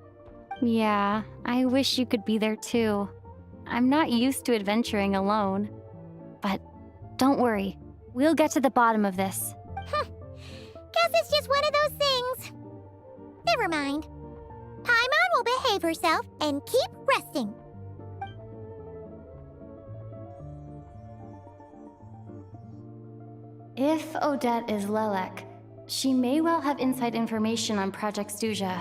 Yeah, I wish you could be there too. I'm not used to adventuring alone. But don't worry, we'll get to the bottom of this. Guess it's just one of those things. Never mind. Paimon will behave herself and keep resting. If Odette is Lelek, she may well have inside information on Project Stuja.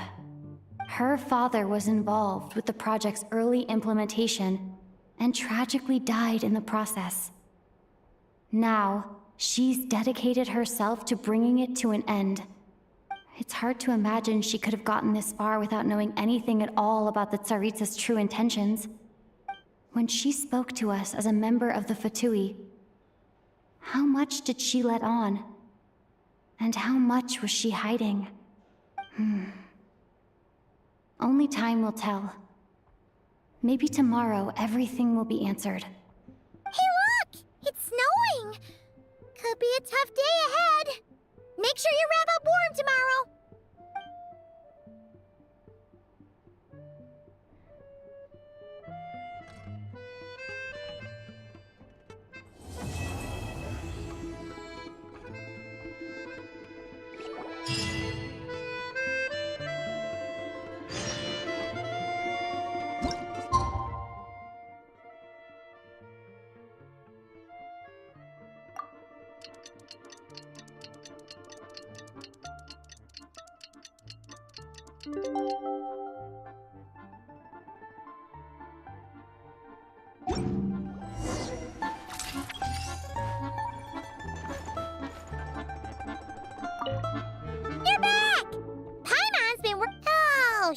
Her father was involved with the project's early implementation and tragically died in the process. Now, she's dedicated herself to bringing it to an end. It's hard to imagine she could have gotten this far without knowing anything at all about the Tsaritsa's true intentions. When she spoke to us as a member of the Fatui, how much did she let on? And how much was she hiding? Only time will tell. Maybe tomorrow everything will be answered. Hey look! It's snowing! Could be a tough day ahead. Make sure you wrap up warm tomorrow. You're back! Paimon's been Oh,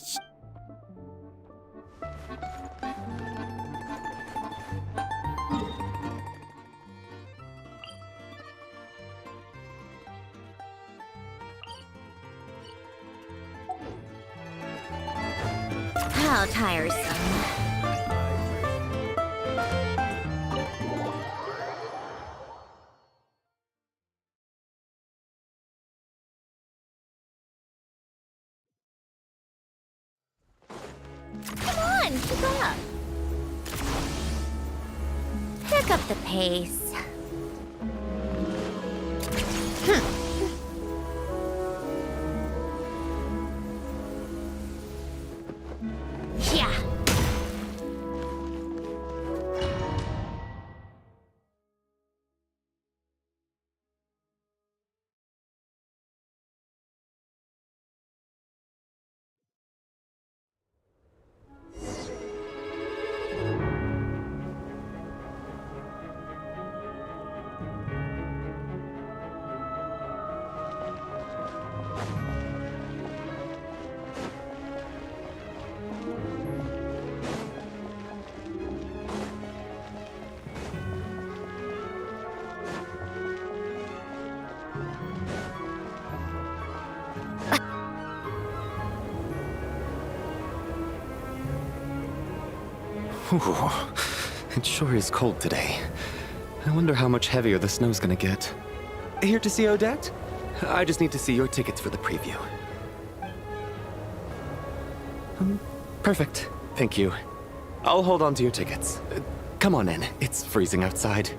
How tiresome. Come on, keep up. Pick up the pace. Yeah. Ooh, it sure is cold today. I wonder how much heavier the snow's gonna get. Here to see Odette? I just need to see your tickets for the preview. Perfect. Thank you. I'll hold on to your tickets. Come on in. It's freezing outside.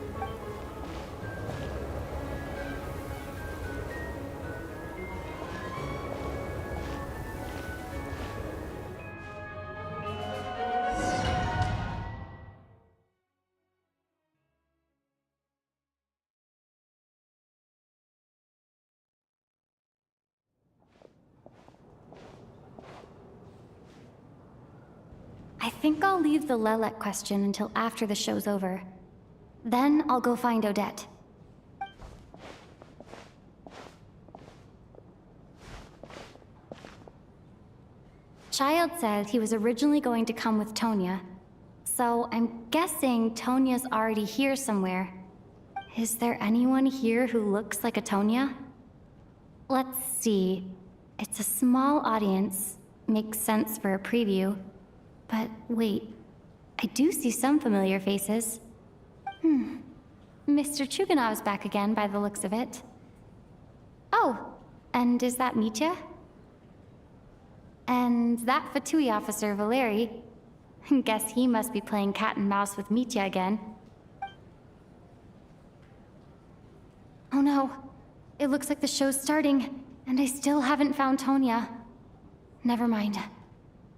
I think I'll leave the Lelek question until after the show's over. Then I'll go find Odette. Child said he was originally going to come with Tonya, so I'm guessing Tonya's already here somewhere. Is there anyone here who looks like a Tonya? Let's see. It's a small audience, Makes sense for a preview. But wait, I do see some familiar faces. Mr. Chuganov's back again by the looks of it. Oh, and is that Mitya? And that Fatui officer, Valeri. Guess he must be playing cat and mouse with Mitya again. Oh no, it looks like the show's starting, and I still haven't found Tonya. Never mind.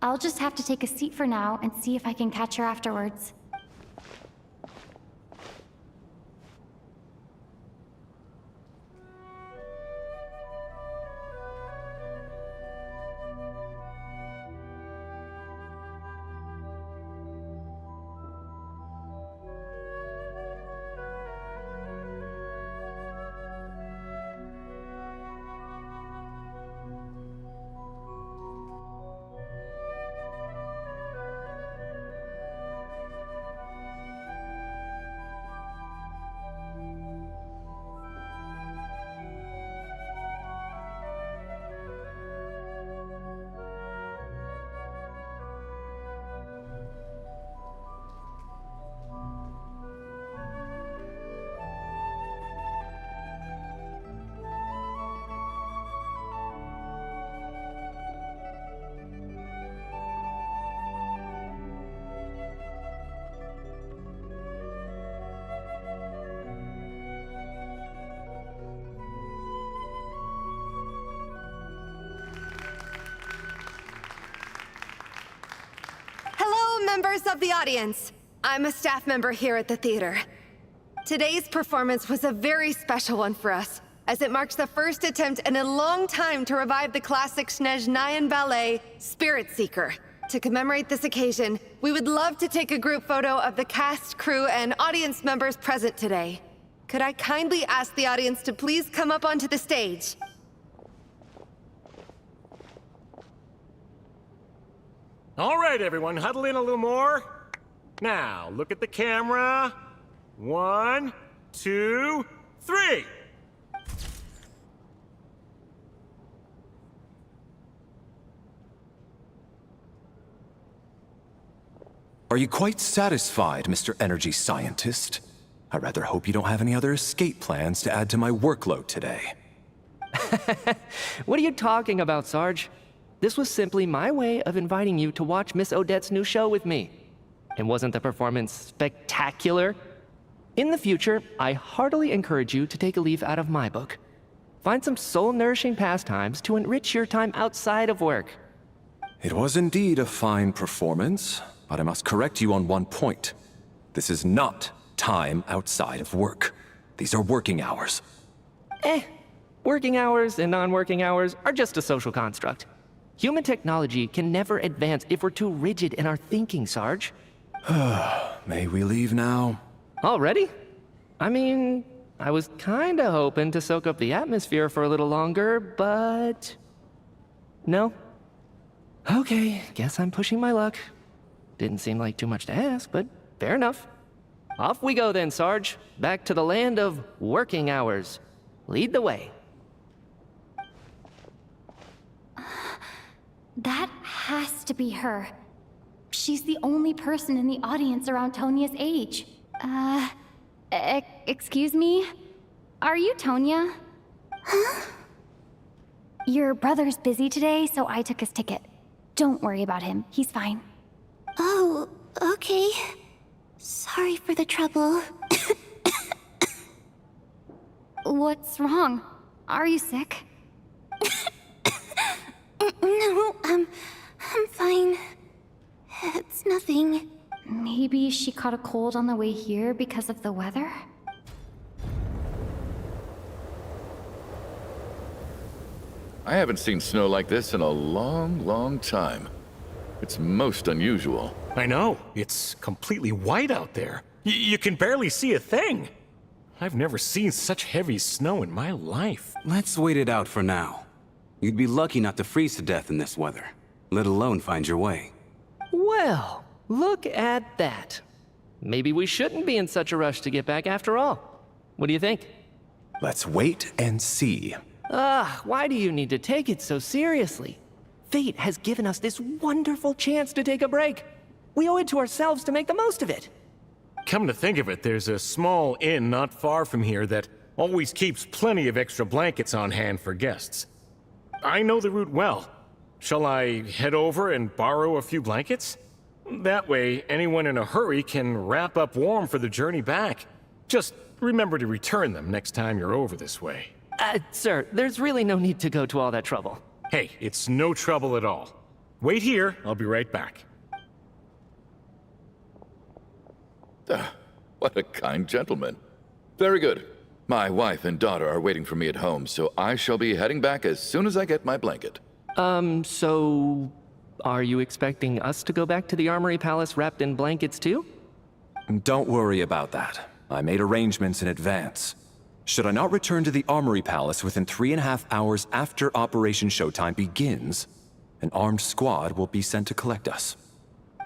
I'll just have to take a seat for now and see if I can catch her afterwards. Members of the audience, I'm a staff member here at the theater. Today's performance was a very special one for us, as it marks the first attempt in a long time to revive the classic Snezhnayan ballet, Spirit Seeker. To commemorate this occasion, we would love to take a group photo of the cast, crew, and audience members present today. Could I kindly ask the audience to please come up onto the stage? All right, everyone, huddle in a little more. Now, look at the camera. 1, 2, 3. Are you quite satisfied, Mr. Energy Scientist? I rather hope you don't have any other escape plans to add to my workload today. What are you talking about, Sarge? This was simply my way of inviting you to watch Miss Odette's new show with me. And wasn't the performance spectacular? In the future, I heartily encourage you to take a leaf out of my book. Find some soul-nourishing pastimes to enrich your time outside of work. It was indeed a fine performance, but I must correct you on one point. This is not time outside of work. These are working hours. Working hours and non-working hours are just a social construct. Human technology can never advance if we're too rigid in our thinking, Sarge. May we leave now? Already? I mean, I was kinda hoping to soak up the atmosphere for a little longer, but... No? Okay, guess I'm pushing my luck. Didn't seem like too much to ask, but fair enough. Off we go then, Sarge. Back to the land of working hours. Lead the way. That has to be her. She's the only person in the audience around Tonya's age. Excuse me? Are you Tonya? Huh? Your brother's busy today, so I took his ticket. Don't worry about him. He's fine. Oh, okay. Sorry for the trouble. What's wrong? Are you sick? No, I'm fine. It's nothing. Maybe she caught a cold on the way here because of the weather? I haven't seen snow like this in a long, long time. It's most unusual. I know. It's completely white out there. You can barely see a thing. I've never seen such heavy snow in my life. Let's wait it out for now. You'd be lucky not to freeze to death in this weather, let alone find your way. Well, look at that. Maybe we shouldn't be in such a rush to get back after all. What do you think? Let's wait and see. Why do you need to take it so seriously? Fate has given us this wonderful chance to take a break. We owe it to ourselves to make the most of it. Come to think of it, there's a small inn not far from here that always keeps plenty of extra blankets on hand for guests. I know the route well. Shall I head over and borrow a few blankets? That way, anyone in a hurry can wrap up warm for the journey back. Just remember to return them next time you're over this way. Sir, there's really no need to go to all that trouble. Hey, it's no trouble at all. Wait here, I'll be right back. What a kind gentleman. Very good. My wife and daughter are waiting for me at home, so I shall be heading back as soon as I get my blanket. So... are you expecting us to go back to the Armory Palace wrapped in blankets too? Don't worry about that. I made arrangements in advance. Should I not return to the Armory Palace within 3.5 hours after Operation Showtime begins, an armed squad will be sent to collect us.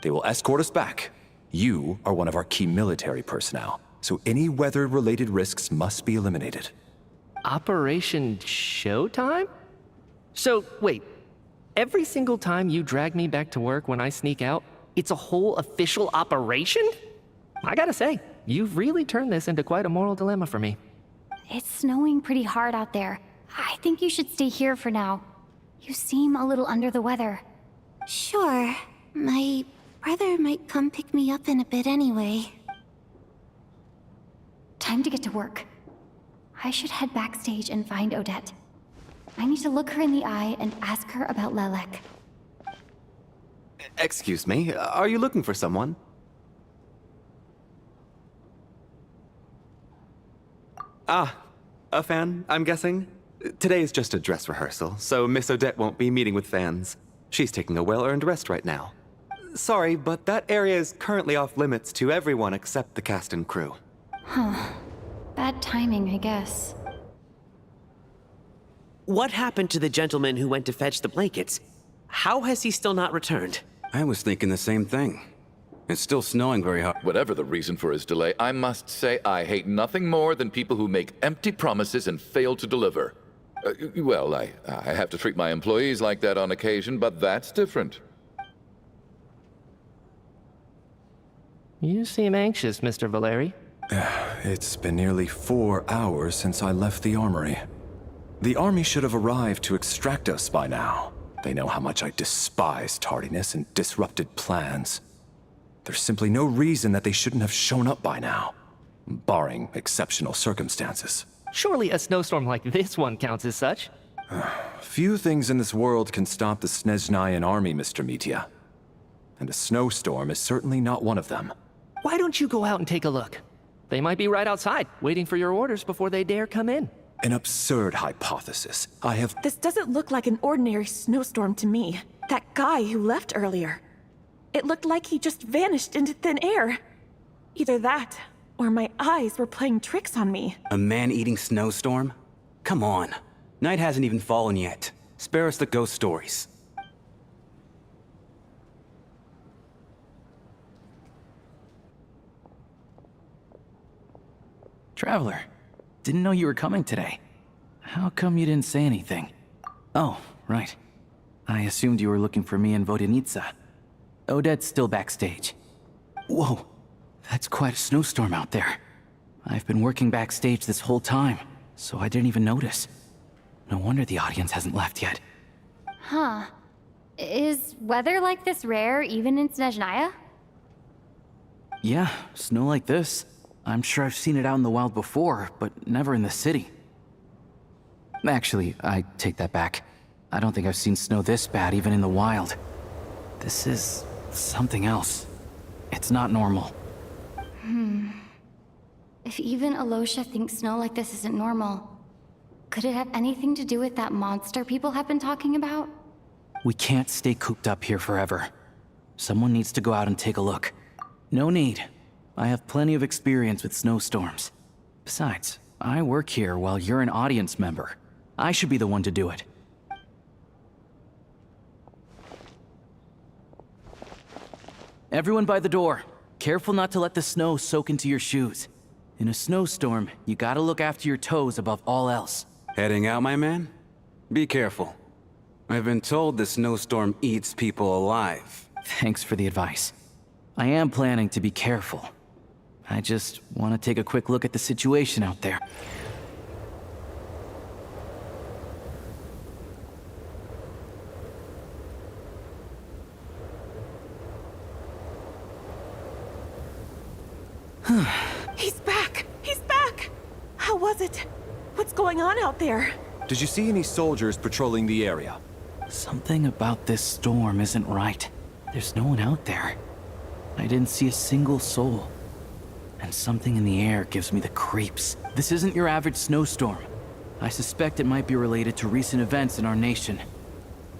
They will escort us back. You are one of our key military personnel, so any weather-related risks must be eliminated. Operation Showtime? So, wait. Every single time you drag me back to work when I sneak out, it's a whole official operation? I gotta say, you've really turned this into quite a moral dilemma for me. It's snowing pretty hard out there. I think you should stay here for now. You seem a little under the weather. Sure. My brother might come pick me up in a bit anyway. Time to get to work. I should head backstage and find Odette. I need to look her in the eye and ask her about Lelek. Excuse me, are you looking for someone? Ah, a fan, I'm guessing? Today is just a dress rehearsal, so Miss Odette won't be meeting with fans. She's taking a well-earned rest right now. Sorry, but that area is currently off limits to everyone except the cast and crew. Huh. Bad timing, I guess. What happened to the gentleman who went to fetch the blankets? How has he still not returned? I was thinking the same thing. It's still snowing very hard. Whatever the reason for his delay, I must say I hate nothing more than people who make empty promises and fail to deliver. Well, I have to treat my employees like that on occasion, but that's different. You seem anxious, Mr. Valeri. It's been nearly 4 hours since I left the armory. The army should have arrived to extract us by now. They know how much I despise tardiness and disrupted plans. There's simply no reason that they shouldn't have shown up by now, barring exceptional circumstances. Surely a snowstorm like this one counts as such. Few things in this world can stop the Snezhnayan army, Mr. Mitya. And a snowstorm is certainly not one of them. Why don't you go out and take a look? They might be right outside, waiting for your orders before they dare come in. An absurd hypothesis. This doesn't look like an ordinary snowstorm to me. That guy who left earlier. It looked like he just vanished into thin air. Either that, or my eyes were playing tricks on me. A man-eating snowstorm? Come on. Night hasn't even fallen yet. Spare us the ghost stories. Traveler, didn't know you were coming today. How come you didn't say anything? Oh, right. I assumed you were looking for me in Vodenitsa. Odette's still backstage. Whoa, that's quite a snowstorm out there. I've been working backstage this whole time, so I didn't even notice. No wonder the audience hasn't left yet. Huh. Is weather like this rare even in Snezhnaya? Yeah, snow like this. I'm sure I've seen it out in the wild before, but never in the city. Actually, I take that back. I don't think I've seen snow this bad even in the wild. This is something else. It's not normal. If even Alosha thinks snow like this isn't normal, could it have anything to do with that monster people have been talking about? We can't stay cooped up here forever. Someone needs to go out and take a look. No need. I have plenty of experience with snowstorms. Besides, I work here while you're an audience member. I should be the one to do it. Everyone by the door. Careful not to let the snow soak into your shoes. In a snowstorm, you gotta look after your toes above all else. Heading out, my man? Be careful. I've been told the snowstorm eats people alive. Thanks for the advice. I am planning to be careful. I just want to take a quick look at the situation out there. He's back! He's back! How was it? What's going on out there? Did you see any soldiers patrolling the area? Something about this storm isn't right. There's no one out there. I didn't see a single soul. And something in the air gives me the creeps. This isn't your average snowstorm. I suspect it might be related to recent events in our nation.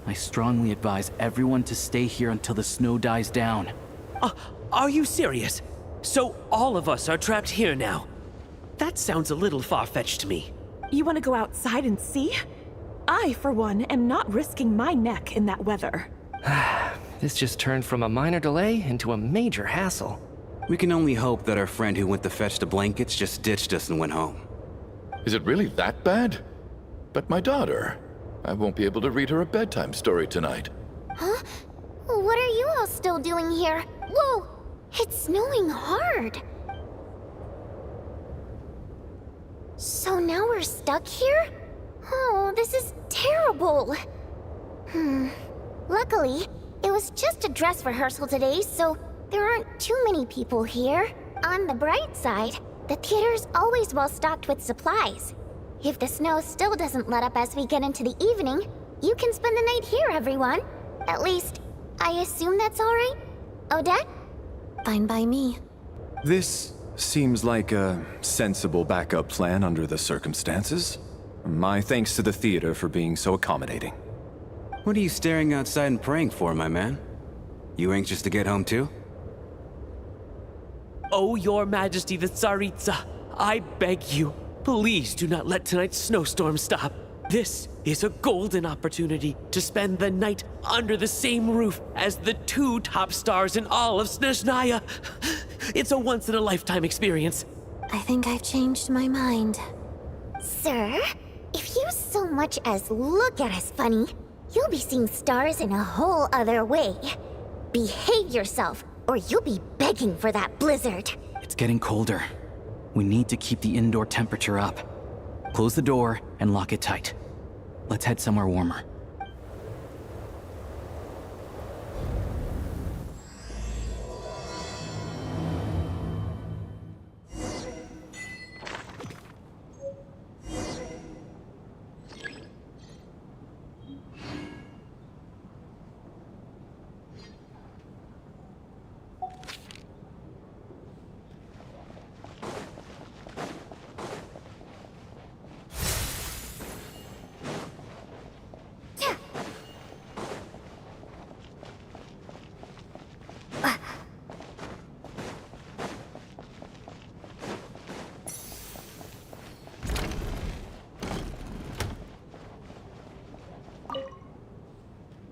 I strongly advise everyone to stay here until the snow dies down. Are you serious? So all of us are trapped here now? That sounds a little far-fetched to me. You want to go outside and see? I, for one, am not risking my neck in that weather. This just turned from a minor delay into a major hassle. We can only hope that our friend who went to fetch the blankets just ditched us and went home. Is it really that bad? But my daughter, I won't be able to read her a bedtime story tonight. Huh? What are you all still doing here? Whoa! It's snowing hard. So now we're stuck here? Oh, this is terrible. Luckily, it was just a dress rehearsal today, so there aren't too many people here. On the bright side, the theater's always well stocked with supplies. If the snow still doesn't let up as we get into the evening, you can spend the night here, everyone. At least, I assume that's all right? Odette? Fine by me. This seems like a sensible backup plan under the circumstances. My thanks to the theater for being so accommodating. What are you staring outside and praying for, my man? You anxious to get home too? Oh, your majesty the Tsaritsa, I beg you, please do not let tonight's snowstorm stop. This is a golden opportunity to spend the night under the same roof as the two top stars in all of Snezhnaya. It's a once-in-a-lifetime experience. I think I've changed my mind. Sir, if you so much as look at us funny, you'll be seeing stars in a whole other way. Behave yourself, or you'll be begging for that blizzard. It's getting colder. We need to keep the indoor temperature up. Close the door and lock it tight. Let's head somewhere warmer.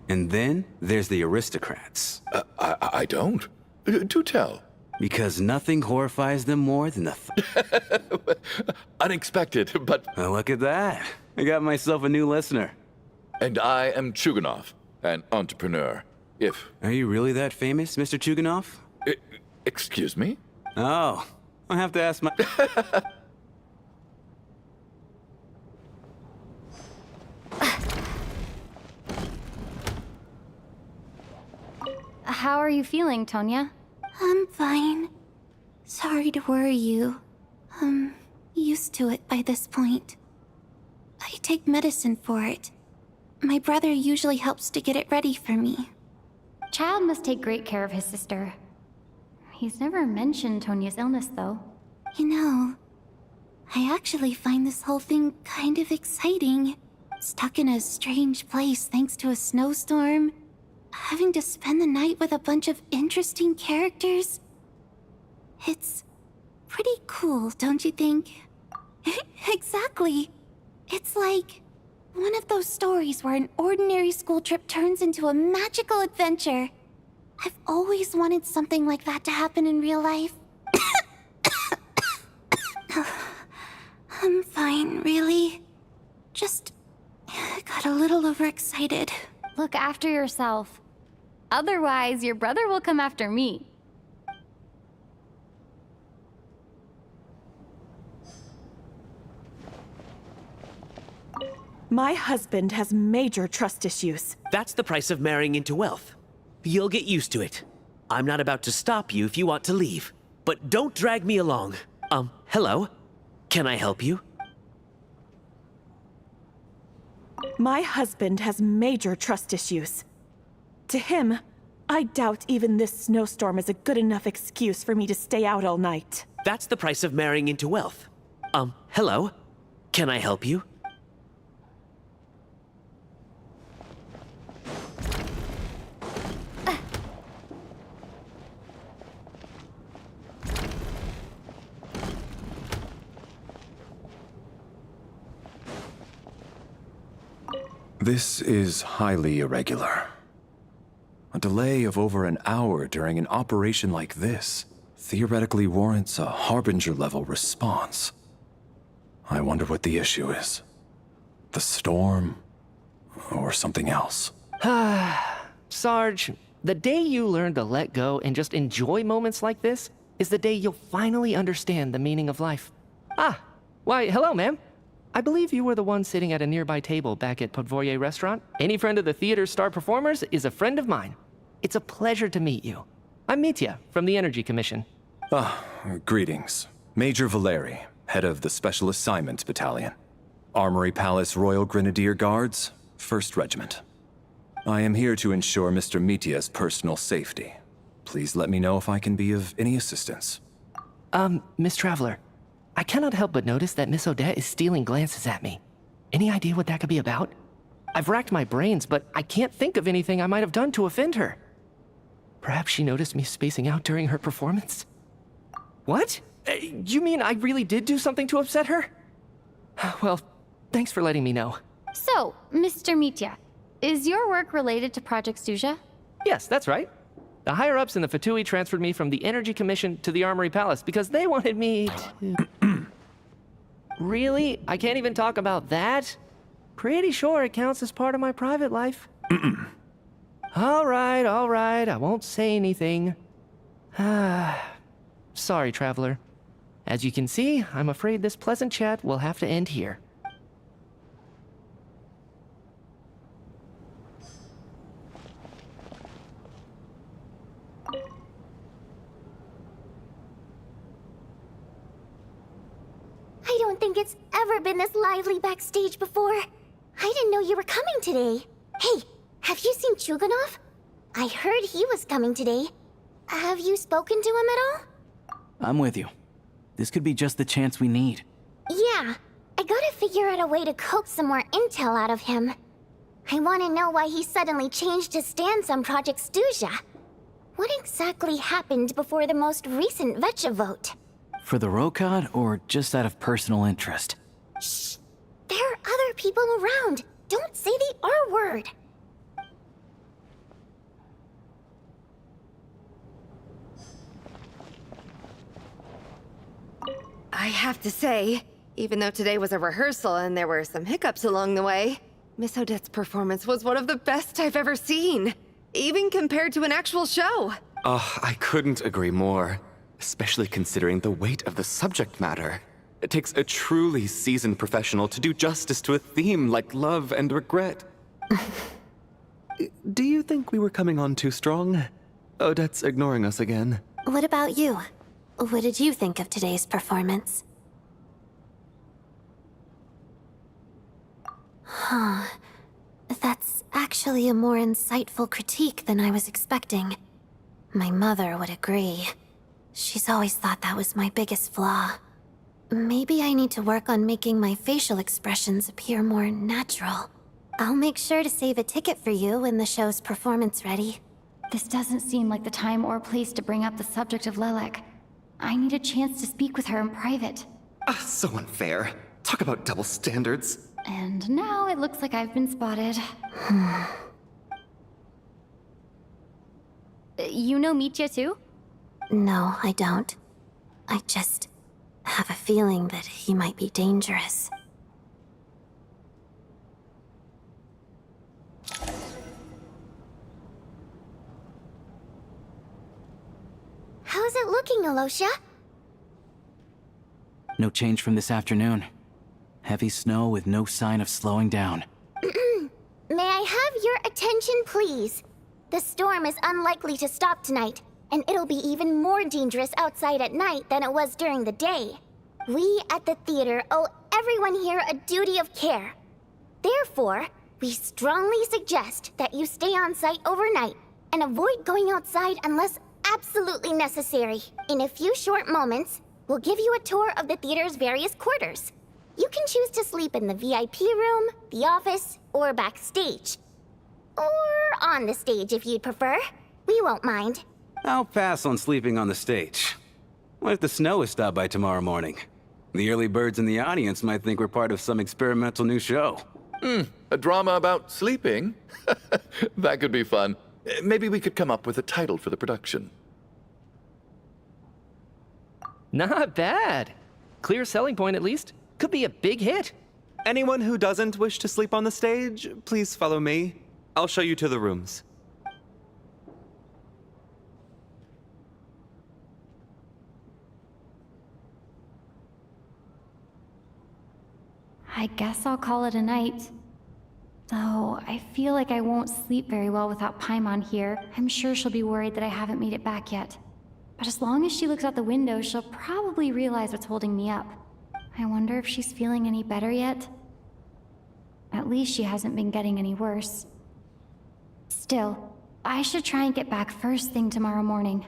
And then there's the aristocrats. I don't. Do tell. Because nothing horrifies them more than the Unexpected, but... Look at that. I got myself a new listener. And I am Chuganov, an entrepreneur. Are you really that famous, Mr. Chuganov? Excuse me? Oh, I'll have to ask my... How are you feeling, Tonya? I'm fine. Sorry to worry you. I'm used to it by this point. I take medicine for it. My brother usually helps to get it ready for me. Child must take great care of his sister. He's never mentioned Tonya's illness, though. You know, I actually find this whole thing kind of exciting. Stuck in a strange place thanks to a snowstorm. Having to spend the night with a bunch of interesting characters. It's pretty cool, don't you think? Exactly. It's like one of those stories where an ordinary school trip turns into a magical adventure. I've always wanted something like that to happen in real life. I'm fine, really. Just got a little overexcited. Look after yourself. Otherwise, your brother will come after me. My husband has major trust issues. That's the price of marrying into wealth. You'll get used to it. I'm not about to stop you if you want to leave. But don't drag me along. Hello? Can I help you? My husband has major trust issues. To him, I doubt even this snowstorm is a good enough excuse for me to stay out all night. That's the price of marrying into wealth. Hello? Can I help you? This is highly irregular. A delay of over an hour during an operation like this theoretically warrants a Harbinger-level response. I wonder what the issue is. The storm, or something else. Sarge, the day you learn to let go and just enjoy moments like this is the day you'll finally understand the meaning of life. Why, hello, ma'am. I believe you were the one sitting at a nearby table back at Podvorye Restaurant. Any friend of the theater's star performers is a friend of mine. It's a pleasure to meet you. I'm Mitya, from the Energy Commission. Greetings. Major Valeri, head of the Special Assignments Battalion. Armory Palace Royal Grenadier Guards, 1st Regiment. I am here to ensure Mr. Mitya's personal safety. Please let me know if I can be of any assistance. Miss Traveler, I cannot help but notice that Miss Odette is stealing glances at me. Any idea what that could be about? I've racked my brains, but I can't think of anything I might have done to offend her. Perhaps she noticed me spacing out during her performance? What? You mean I really did do something to upset her? Well, thanks for letting me know. So, Mr. Mitya, is your work related to Project Stuja? Yes, that's right. The higher-ups in the Fatui transferred me from the Energy Commission to the Armory Palace because they wanted me to... Really? I can't even talk about that? Pretty sure it counts as part of my private life. All right, I won't say anything. Sorry, Traveler. As you can see, I'm afraid this pleasant chat will have to end here. I don't think it's ever been this lively backstage before. I didn't know you were coming today. Hey, have you seen Chuganov? I heard he was coming today. Have you spoken to him at all? I'm with you. This could be just the chance we need. Yeah, I gotta figure out a way to coax some more intel out of him. I want to know why he suddenly changed his stance on Project Stuja. What exactly happened before the most recent Vecha vote? For the Rokad, or just out of personal interest? Shh! There are other people around. Don't say the R word. I have to say, even though today was a rehearsal and there were some hiccups along the way, Miss Odette's performance was one of the best I've ever seen. Even compared to an actual show. I couldn't agree more. Especially considering the weight of the subject matter. It takes a truly seasoned professional to do justice to a theme like love and regret. Do you think we were coming on too strong? Odette's ignoring us again. What about you? What did you think of today's performance? That's actually a more insightful critique than I was expecting. My mother would agree. She's always thought that was my biggest flaw. Maybe I need to work on making my facial expressions appear more natural. I'll make sure to save a ticket for you when the show's performance ready. This doesn't seem like the time or place to bring up the subject of Lelek. I need a chance to speak with her in private. So unfair. Talk about double standards. And now it looks like I've been spotted. You know Mitya too? No, I don't. I just have a feeling that he might be dangerous. How's it looking, Alosha? No change from this afternoon. Heavy snow with no sign of slowing down. May I have your attention, please? The storm is unlikely to stop tonight, and it'll be even more dangerous outside at night than it was during the day. We at the theater owe everyone here a duty of care. Therefore, we strongly suggest that you stay on site overnight and avoid going outside unless absolutely necessary. In a few short moments, we'll give you a tour of the theater's various quarters. You can choose to sleep in the VIP room, the office, or backstage. Or on the stage if you'd prefer. We won't mind. I'll pass on sleeping on the stage. What if the snow is stopped by tomorrow morning? The early birds in the audience might think we're part of some experimental new show. A drama about sleeping? That could be fun. Maybe we could come up with a title for the production. Not bad. Clear selling point, at least. Could be a big hit. Anyone who doesn't wish to sleep on the stage, please follow me. I'll show you to the rooms. I guess I'll call it a night. Though, I feel like I won't sleep very well without Paimon here. I'm sure she'll be worried that I haven't made it back yet. But as long as she looks out the window, she'll probably realize what's holding me up. I wonder if she's feeling any better yet? At least she hasn't been getting any worse. Still, I should try and get back first thing tomorrow morning.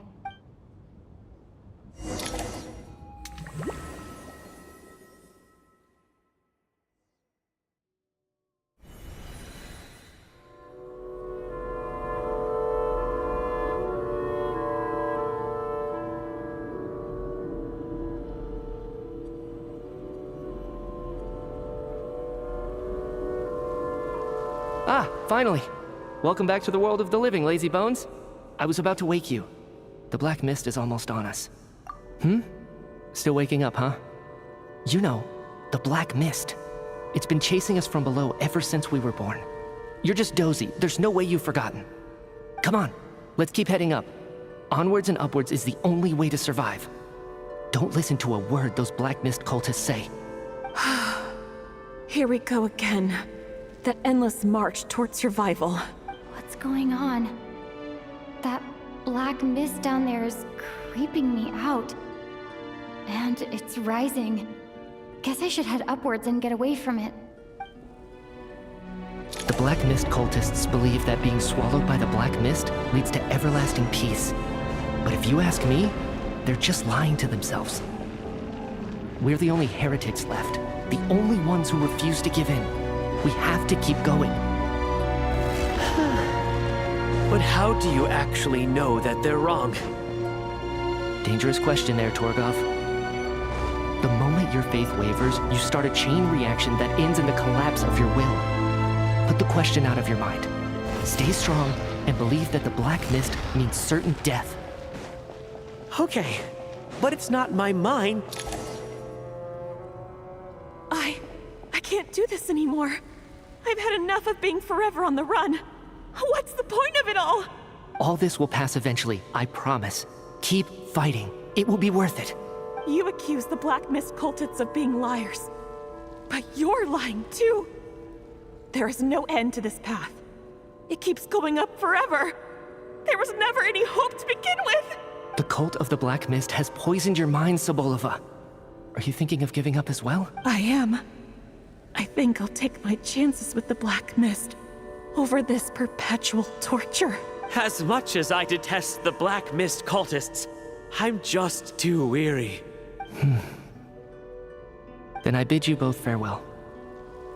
Ah, finally. Welcome back to the world of the living, lazy bones. I was about to wake you. The black mist is almost on us. Still waking up, huh? You know, the black mist. It's been chasing us from below ever since we were born. You're just dozy. There's no way you've forgotten. Come on, let's keep heading up. Onwards and upwards is the only way to survive. Don't listen to a word those black mist cultists say. Here we go again. That endless march toward survival. What's going on? That black mist down there is creeping me out. And it's rising. Guess I should head upwards and get away from it. The black mist cultists believe that being swallowed by the black mist leads to everlasting peace. But if you ask me, they're just lying to themselves. We're the only heretics left, the only ones who refuse to give in. We have to keep going. But how do you actually know that they're wrong? Dangerous question there, Torgov. The moment your faith wavers, you start a chain reaction that ends in the collapse of your will. Put the question out of your mind. Stay strong and believe that the black mist means certain death. Okay, but it's not my mind. I can't do this anymore. I've had enough of being forever on the run. What's the point of it all? All this will pass eventually, I promise. Keep fighting. It will be worth it. You accuse the Black Mist cultists of being liars. But you're lying too. There is no end to this path. It keeps going up forever. There was never any hope to begin with. The cult of the Black Mist has poisoned your mind, Sobolova. Are you thinking of giving up as well? I am. I think I'll take my chances with the Black Mist over this perpetual torture. As much as I detest the Black Mist cultists, I'm just too weary. Then I bid you both farewell.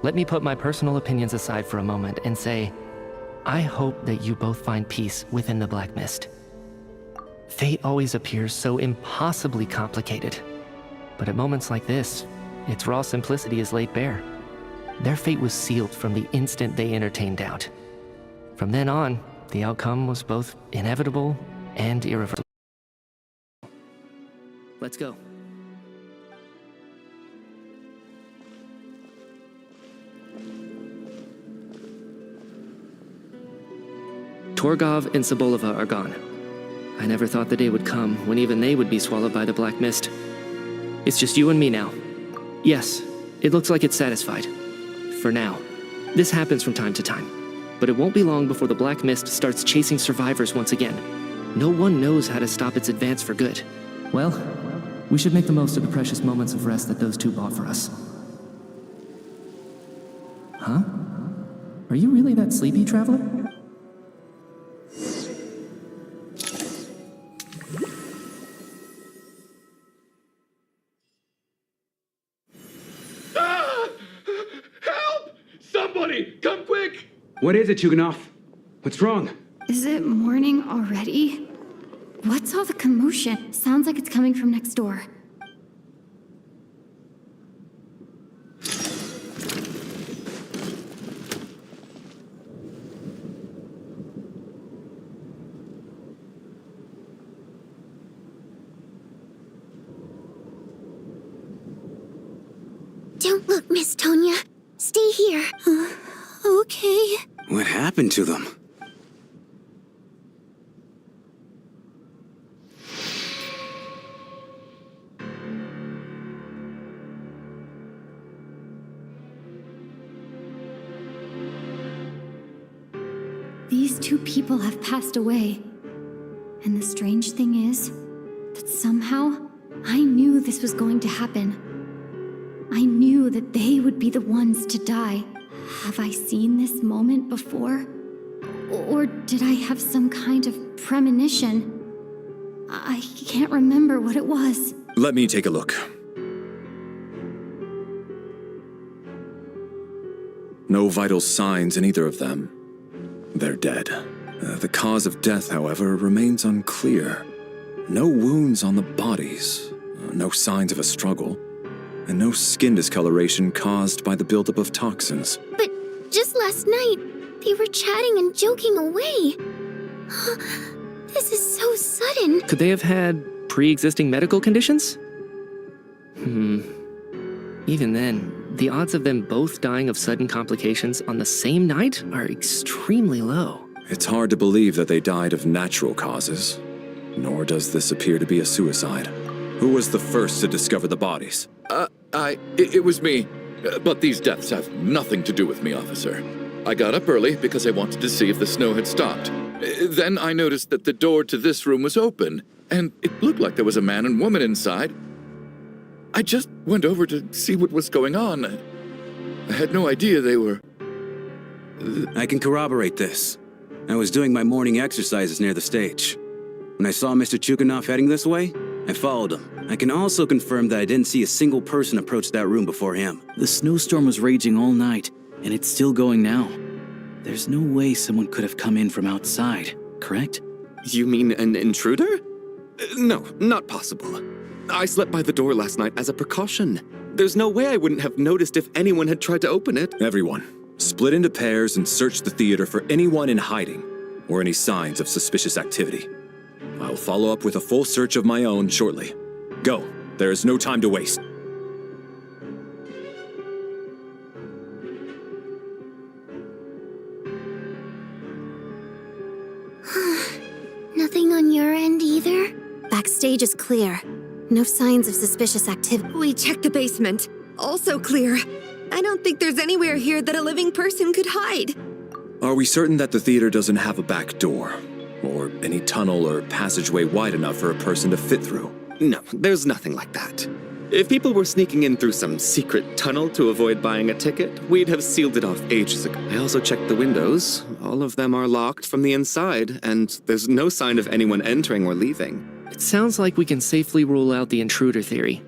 Let me put my personal opinions aside for a moment and say, I hope that you both find peace within the Black Mist. Fate always appears so impossibly complicated. But at moments like this, its raw simplicity is laid bare. Their fate was sealed from the instant they entertained doubt. From then on, the outcome was both inevitable and irreversible. Let's go. Torgov and Sobolova are gone. I never thought the day would come when even they would be swallowed by the black mist. It's just you and me now. Yes, it looks like it's satisfied. For now. This happens from time to time. But it won't be long before the black mist starts chasing survivors once again. No one knows how to stop its advance for good. Well, we should make the most of the precious moments of rest that those two bought for us. Huh? Are you really that sleepy, traveler? Somebody, come quick! What is it, Chuganov? What's wrong? Is it morning already? What's all the commotion? Sounds like it's coming from next door. Don't look, Miss Tonya. Stay here. Okay. What happened to them? These two people have passed away. And the strange thing is that somehow I knew this was going to happen. I knew that they would be the ones to die. Have I seen this moment before? Or did I have some kind of premonition? I can't remember what it was. Let me take a look. No vital signs in either of them. They're dead. The cause of death, however, remains unclear. No wounds on the bodies, no signs of a struggle, and no skin discoloration caused by the buildup of toxins. But just last night, they were chatting and joking away. This is so sudden. Could they have had pre-existing medical conditions? Even then, the odds of them both dying of sudden complications on the same night are extremely low. It's hard to believe that they died of natural causes, nor does this appear to be a suicide. Who was the first to discover the bodies? It was me. But these deaths have nothing to do with me, officer. I got up early because I wanted to see if the snow had stopped. Then I noticed that the door to this room was open, and it looked like there was a man and woman inside. I just went over to see what was going on. I had no idea they were... I can corroborate this. I was doing my morning exercises near the stage. When I saw Mr. Chuganov heading this way, I followed him. I can also confirm that I didn't see a single person approach that room before him. The snowstorm was raging all night, and it's still going now. There's no way someone could have come in from outside, correct? You mean an intruder? No, not possible. I slept by the door last night as a precaution. There's no way I wouldn't have noticed if anyone had tried to open it. Everyone, split into pairs and search the theater for anyone in hiding, or any signs of suspicious activity. I'll follow up with a full search of my own shortly. Go. There is no time to waste. Nothing on your end either? Backstage is clear. No signs of suspicious activity. We checked the basement. Also clear. I don't think there's anywhere here that a living person could hide. Are we certain that the theater doesn't have a back door? Or any tunnel or passageway wide enough for a person to fit through? No, there's nothing like that. If people were sneaking in through some secret tunnel to avoid buying a ticket, we'd have sealed it off ages ago. I also checked the windows. All of them are locked from the inside, and there's no sign of anyone entering or leaving. It sounds like we can safely rule out the intruder theory.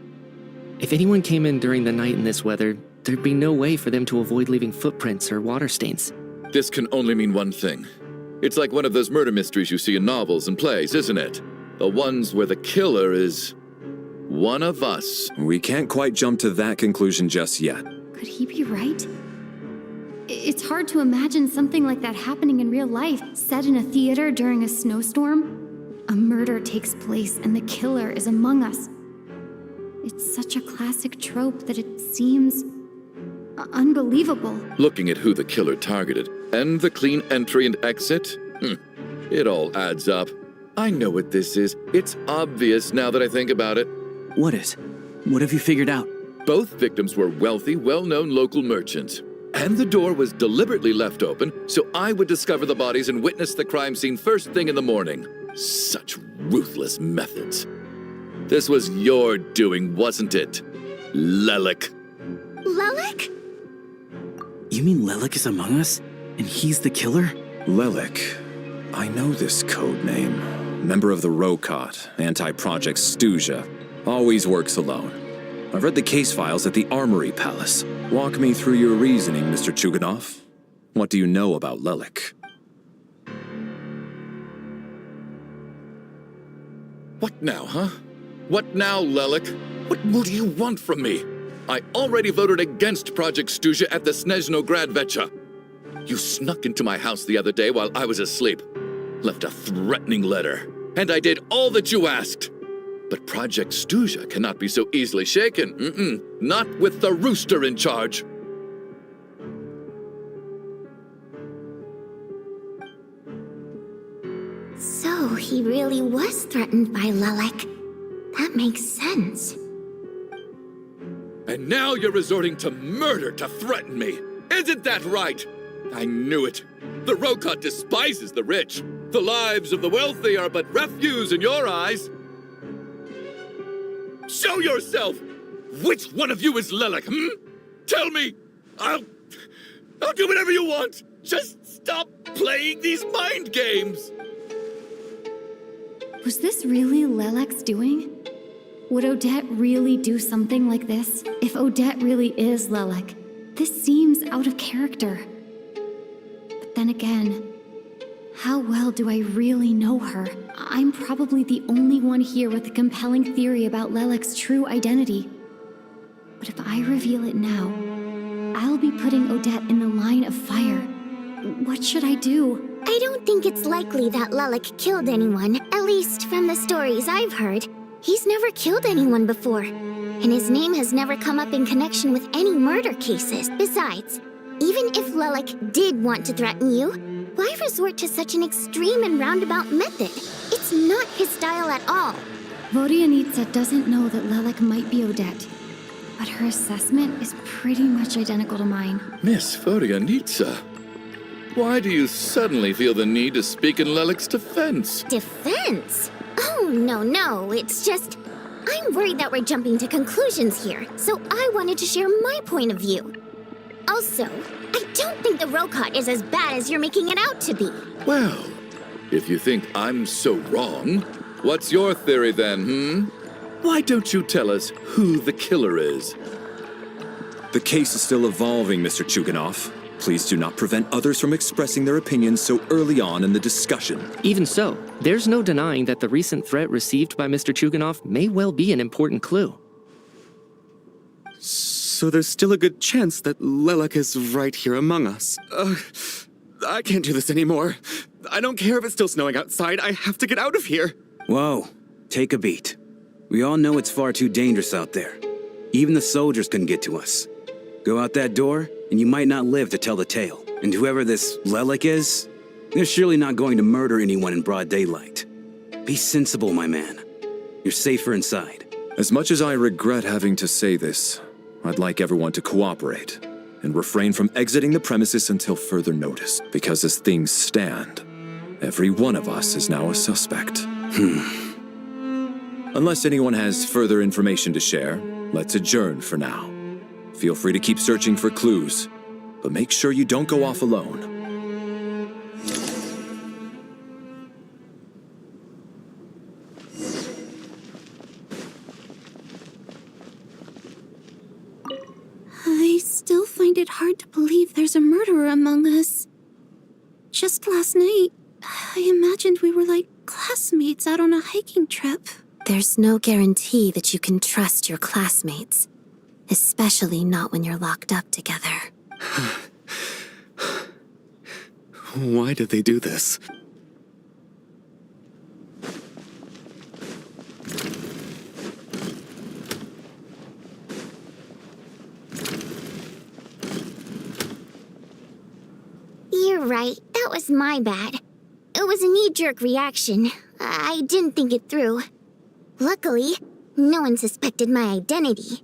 If anyone came in during the night in this weather, there'd be no way for them to avoid leaving footprints or water stains. This can only mean one thing. It's like one of those murder mysteries you see in novels and plays, isn't it? The ones where the killer is one of us. We can't quite jump to that conclusion just yet. Could he be right? It's hard to imagine something like that happening in real life, set in a theater during a snowstorm. A murder takes place and the killer is among us. It's such a classic trope that it seems unbelievable. Looking at who the killer targeted and the clean entry and exit, it all adds up. I know what this is. It's obvious now that I think about it. What is? What have you figured out? Both victims were wealthy, well-known local merchants. And the door was deliberately left open so I would discover the bodies and witness the crime scene first thing in the morning. Such ruthless methods. This was your doing, wasn't it? Lelik. Lelik? You mean Lelik is among us? And he's the killer? Lelik. I know this code name. Member of the Rokot, anti-Project Stuzha. Always works alone. I've read the case files at the Armory Palace. Walk me through your reasoning, Mr. Chuganov. What do you know about Lelik? What now, huh? What now, Lelik? What more do you want from me? I already voted against Project Stuzha at the Snezhnaya. You snuck into my house the other day while I was asleep. Left a threatening letter. And I did all that you asked. But Project Stuzha cannot be so easily shaken. Not with the rooster in charge. So he really was threatened by Lelik. That makes sense. And now you're resorting to murder to threaten me. Isn't that right? I knew it. The Rokot despises the rich. The lives of the wealthy are but refuse in your eyes. Show yourself! Which one of you is Lelik, Tell me! I'll do whatever you want! Just stop playing these mind games! Was this really Lelik's doing? Would Odette really do something like this? If Odette really is Lelik, this seems out of character. But then again, how well do I really know her? I'm probably the only one here with a compelling theory about Lelik's true identity. But if I reveal it now, I'll be putting Odette in the line of fire. What should I do? I don't think it's likely that Lelik killed anyone, at least from the stories I've heard. He's never killed anyone before, and his name has never come up in connection with any murder cases. Besides, even if Lelik did want to threaten you, why resort to such an extreme and roundabout method? It's not his style at all. Vodyanitsa doesn't know that Lelik might be Odette, but her assessment is pretty much identical to mine. Miss Vodyanitsa, why do you suddenly feel the need to speak in Lelik's defense? Defense? Oh, no, it's just... I'm worried that we're jumping to conclusions here, so I wanted to share my point of view. Also, I don't think the Rokot is as bad as you're making it out to be. Well, if you think I'm so wrong, what's your theory then, Why don't you tell us who the killer is? The case is still evolving, Mr. Chuganov. Please do not prevent others from expressing their opinions so early on in the discussion. Even so, there's no denying that the recent threat received by Mr. Chuganov may well be an important clue. So there's still a good chance that Lelik is right here among us. I can't do this anymore. I don't care if it's still snowing outside. I have to get out of here. Whoa, take a beat. We all know it's far too dangerous out there. Even the soldiers couldn't get to us. Go out that door, and you might not live to tell the tale. And whoever this Lelik is, they're surely not going to murder anyone in broad daylight. Be sensible, my man. You're safer inside. As much as I regret having to say this, I'd like everyone to cooperate and refrain from exiting the premises until further notice, because as things stand, every one of us is now a suspect. Unless anyone has further information to share, let's adjourn for now. Feel free to keep searching for clues, but make sure you don't go off alone. I still find it hard to believe there's a murderer among us. Just last night, I imagined we were like classmates out on a hiking trip. There's no guarantee that you can trust your classmates. Especially not when you're locked up together. Why did they do this? You're right, that was my bad. It was a knee-jerk reaction. I didn't think it through. Luckily, no one suspected my identity.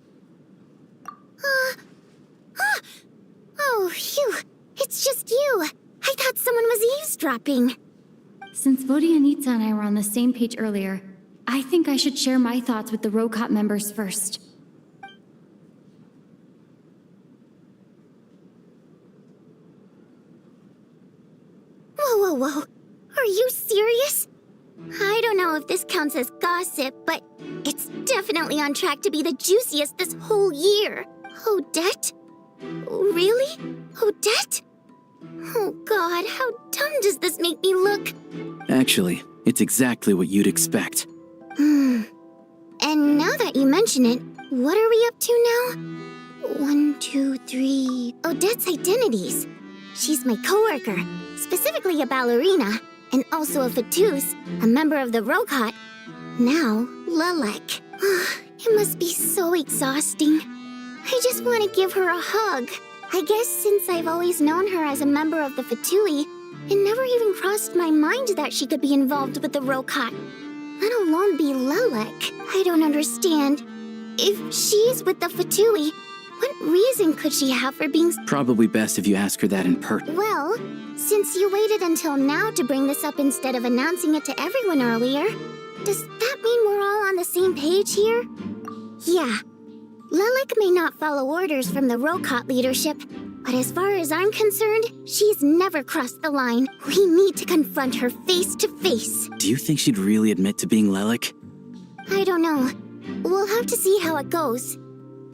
Oh, phew. It's just you. I thought someone was eavesdropping. Since Vodianitsa and I were on the same page earlier, I think I should share my thoughts with the Rokot members first. Whoa. Are you serious? I don't know if this counts as gossip, but it's definitely on track to be the juiciest this whole year. Odette? Really? Odette? Oh god, how dumb does this make me look? Actually, it's exactly what you'd expect. And now that you mention it, what are we up to now? 1, 2, 3... Odette's identities. She's my coworker, specifically a ballerina, and also a Fatous, a member of the Rokot. Now, Lelek. It must be so exhausting. I just want to give her a hug. I guess since I've always known her as a member of the Fatui, it never even crossed my mind that she could be involved with the Rokot, let alone be Lelek. I don't understand. If she's with the Fatui, what reason could she have for being... Probably best if you ask her that in person. Well, since you waited until now to bring this up instead of announcing it to everyone earlier, does that mean we're all on the same page here? Yeah. Lelek may not follow orders from the Rokot leadership, but as far as I'm concerned, she's never crossed the line. We need to confront her face to face. Do you think she'd really admit to being Lelek? I don't know. We'll have to see how it goes.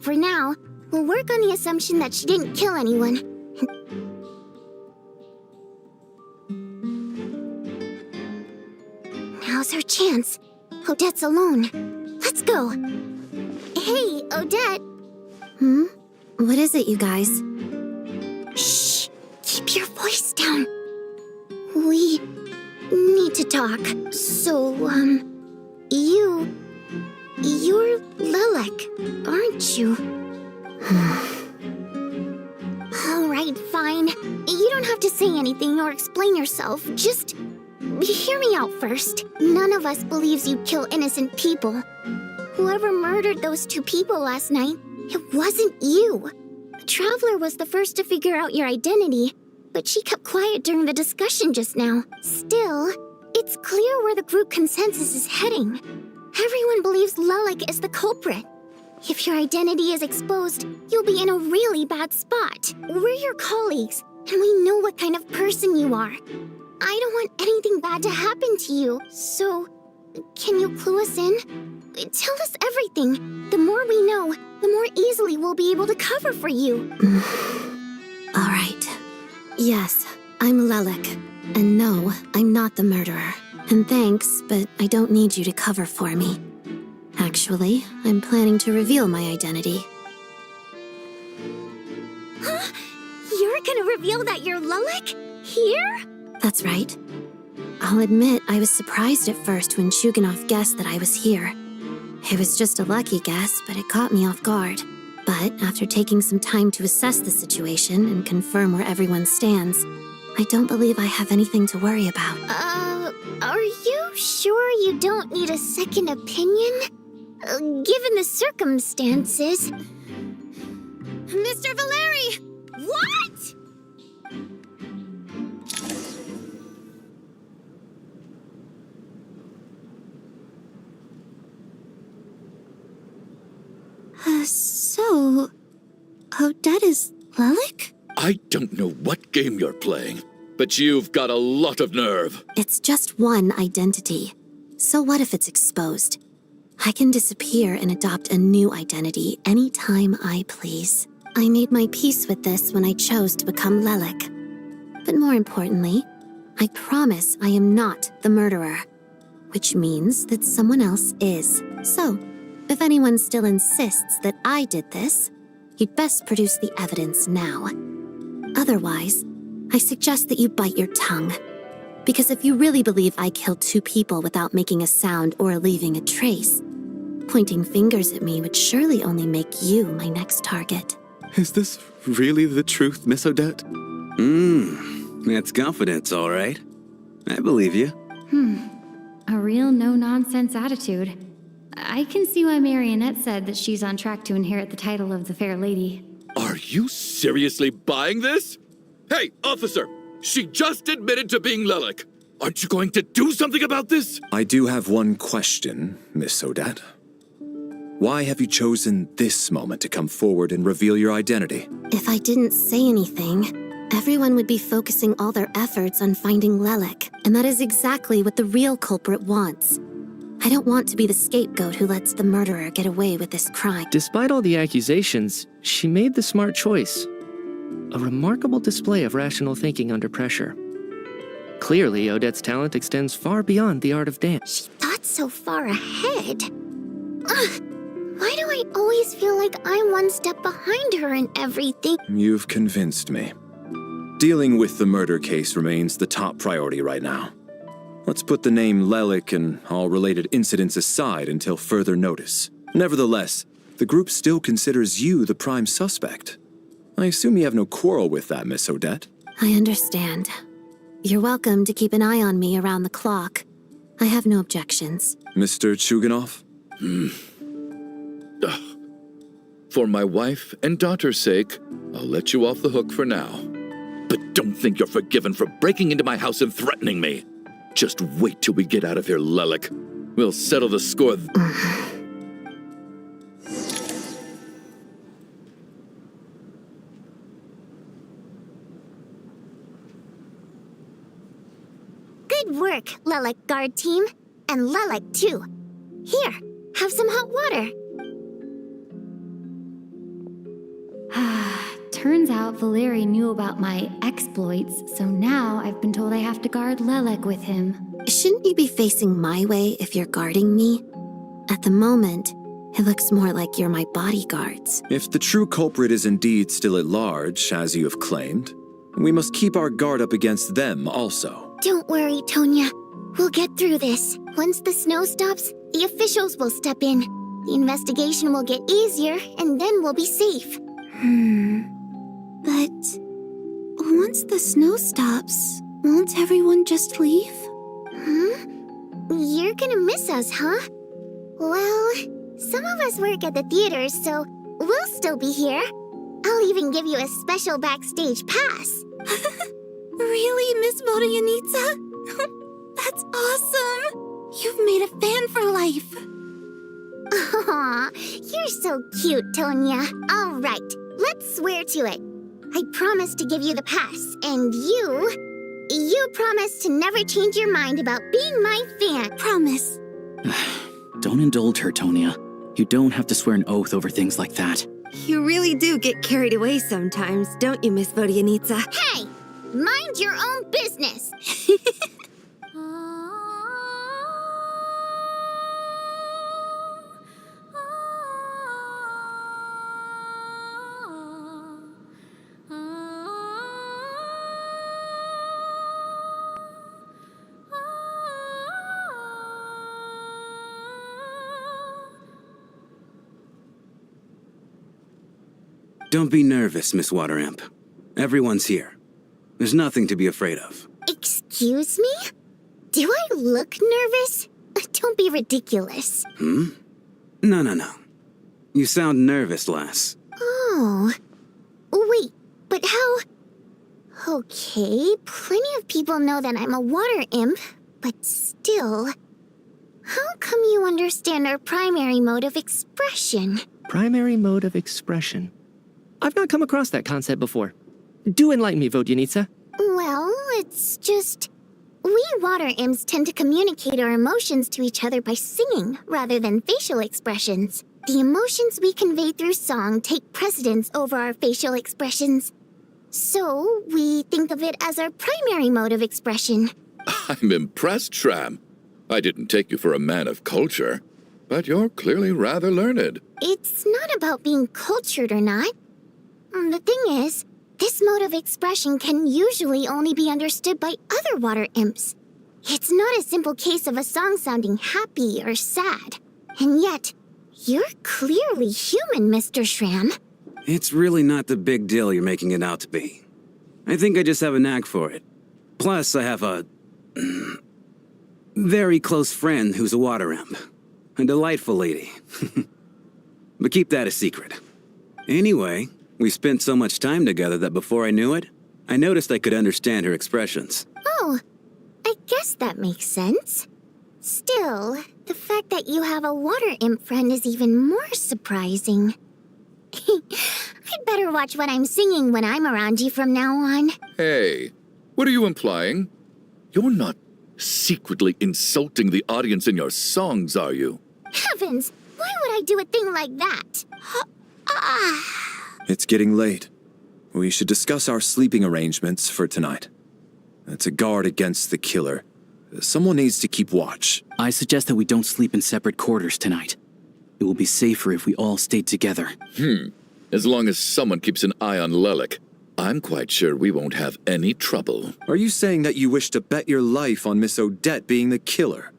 For now, we'll work on the assumption that she didn't kill anyone. Now's her chance. Odette's alone. Let's go. Hey, Odette. What is it, you guys? Shh. Keep your voice down. We need to talk. So, you're Lelek, aren't you? All right, fine. You don't have to say anything or explain yourself. Just hear me out first. None of us believes you kill innocent people. Whoever murdered those 2 people last night, it wasn't you. The Traveler was the first to figure out your identity, but she kept quiet during the discussion just now. Still, it's clear where the group consensus is heading. Everyone believes Lelek is the culprit. If your identity is exposed, you'll be in a really bad spot. We're your colleagues, and we know what kind of person you are. I don't want anything bad to happen to you, so can you clue us in? Tell us everything. The more we know, the more easily we'll be able to cover for you. All right. Yes, I'm Lelek. And no, I'm not the murderer. And thanks, but I don't need you to cover for me. Actually, I'm planning to reveal my identity. Huh? You're gonna reveal that you're Lelek? Here? That's right. I'll admit I was surprised at first when Chuganov guessed that I was here. It was just a lucky guess, but it caught me off guard. But after taking some time to assess the situation and confirm where everyone stands, I don't believe I have anything to worry about. Are you sure you don't need a second opinion? Given the circumstances... Mr. Valeri! What?! So... Odette is Lelek? I don't know what game you're playing, but you've got a lot of nerve. It's just one identity. So what if it's exposed? I can disappear and adopt a new identity anytime I please. I made my peace with this when I chose to become Lelek. But more importantly, I promise I am not the murderer, which means that someone else is. So, if anyone still insists that I did this, you'd best produce the evidence now. Otherwise, I suggest that you bite your tongue. Because if you really believe I killed 2 people without making a sound or leaving a trace, pointing fingers at me would surely only make you my next target. Is this really the truth, Miss Odette? That's confidence, all right. I believe you. A real no-nonsense attitude. I can see why Marionette said that she's on track to inherit the title of the Fair Lady. Are you seriously buying this? Hey, officer! She just admitted to being Lelik. Aren't you going to do something about this? I do have one question, Miss Odette. Why have you chosen this moment to come forward and reveal your identity? If I didn't say anything, everyone would be focusing all their efforts on finding Lelik, and that is exactly what the real culprit wants. I don't want to be the scapegoat who lets the murderer get away with this crime. Despite all the accusations, she made the smart choice. A remarkable display of rational thinking under pressure. Clearly, Odette's talent extends far beyond the art of dance. She thought so far ahead. Ugh, why do I always feel like I'm one step behind her in everything? You've convinced me. Dealing with the murder case remains the top priority right now. Let's put the name Lelik and all related incidents aside until further notice. Nevertheless, the group still considers you the prime suspect. I assume you have no quarrel with that, Miss Odette? I understand. You're welcome to keep an eye on me around the clock. I have no objections. Mr. Chuganov? For my wife and daughter's sake, I'll let you off the hook for now. But don't think you're forgiven for breaking into my house and threatening me. Just wait till we get out of here, Lelik. We'll settle the score. Good work, Lelik guard team. And Lelik, too. Here, have some hot water. Turns out Valeri knew about my exploits, so now I've been told I have to guard Lelik with him. Shouldn't you be facing my way if you're guarding me? At the moment, it looks more like you're my bodyguards. If the true culprit is indeed still at large, as you have claimed, we must keep our guard up against them also. Don't worry, Tonya. We'll get through this. Once the snow stops, the officials will step in. The investigation will get easier, and then we'll be safe. But once the snow stops, won't everyone just leave? You're gonna miss us, huh? Well, some of us work at the theaters, so we'll still be here. I'll even give you a special backstage pass. Really, Miss Vodyanitsa? That's awesome! You've made a fan for life. Aw, you're so cute, Tonya. All right, let's swear to it. I promise to give you the pass, and you promise to never change your mind about being my fan. Promise. Don't indulge her, Tonya. You don't have to swear an oath over things like that. You really do get carried away sometimes, don't you, Miss Vodyanitsa? Hey, mind your own business. Don't be nervous, Miss Wateramp. Everyone's here. There's nothing to be afraid of. Excuse me? Do I look nervous? Don't be ridiculous. No. You sound nervous, lass. Oh. Wait, but how... Okay, plenty of people know that I'm a water imp, but still... How come you understand our primary mode of expression? Primary mode of expression. I've not come across that concept before. Do enlighten me, Vodyanitsa. Well, it's just... We water imps tend to communicate our emotions to each other by singing, rather than facial expressions. The emotions we convey through song take precedence over our facial expressions. So, we think of it as our primary mode of expression. I'm impressed, Shram. I didn't take you for a man of culture, but you're clearly rather learned. It's not about being cultured or not. The thing is, this mode of expression can usually only be understood by other water imps. It's not a simple case of a song sounding happy or sad. And yet, you're clearly human, Mr. Shram. It's really not the big deal you're making it out to be. I think I just have a knack for it. Plus, I have a... Very close friend who's a water imp. A delightful lady. But keep that a secret. Anyway, we spent so much time together that before I knew it, I noticed I could understand her expressions. Oh, I guess that makes sense. Still, the fact that you have a water imp friend is even more surprising. I'd better watch what I'm singing when I'm around you from now on. Hey, what are you implying? You're not secretly insulting the audience in your songs, are you? Heavens, why would I do a thing like that? It's getting late. We should discuss our sleeping arrangements for tonight. To guard against the killer, someone needs to keep watch. I suggest that we don't sleep in separate quarters tonight. It will be safer if we all stay together. As long as someone keeps an eye on Lelik, I'm quite sure we won't have any trouble. Are you saying that you wish to bet your life on Miss Odette being the killer?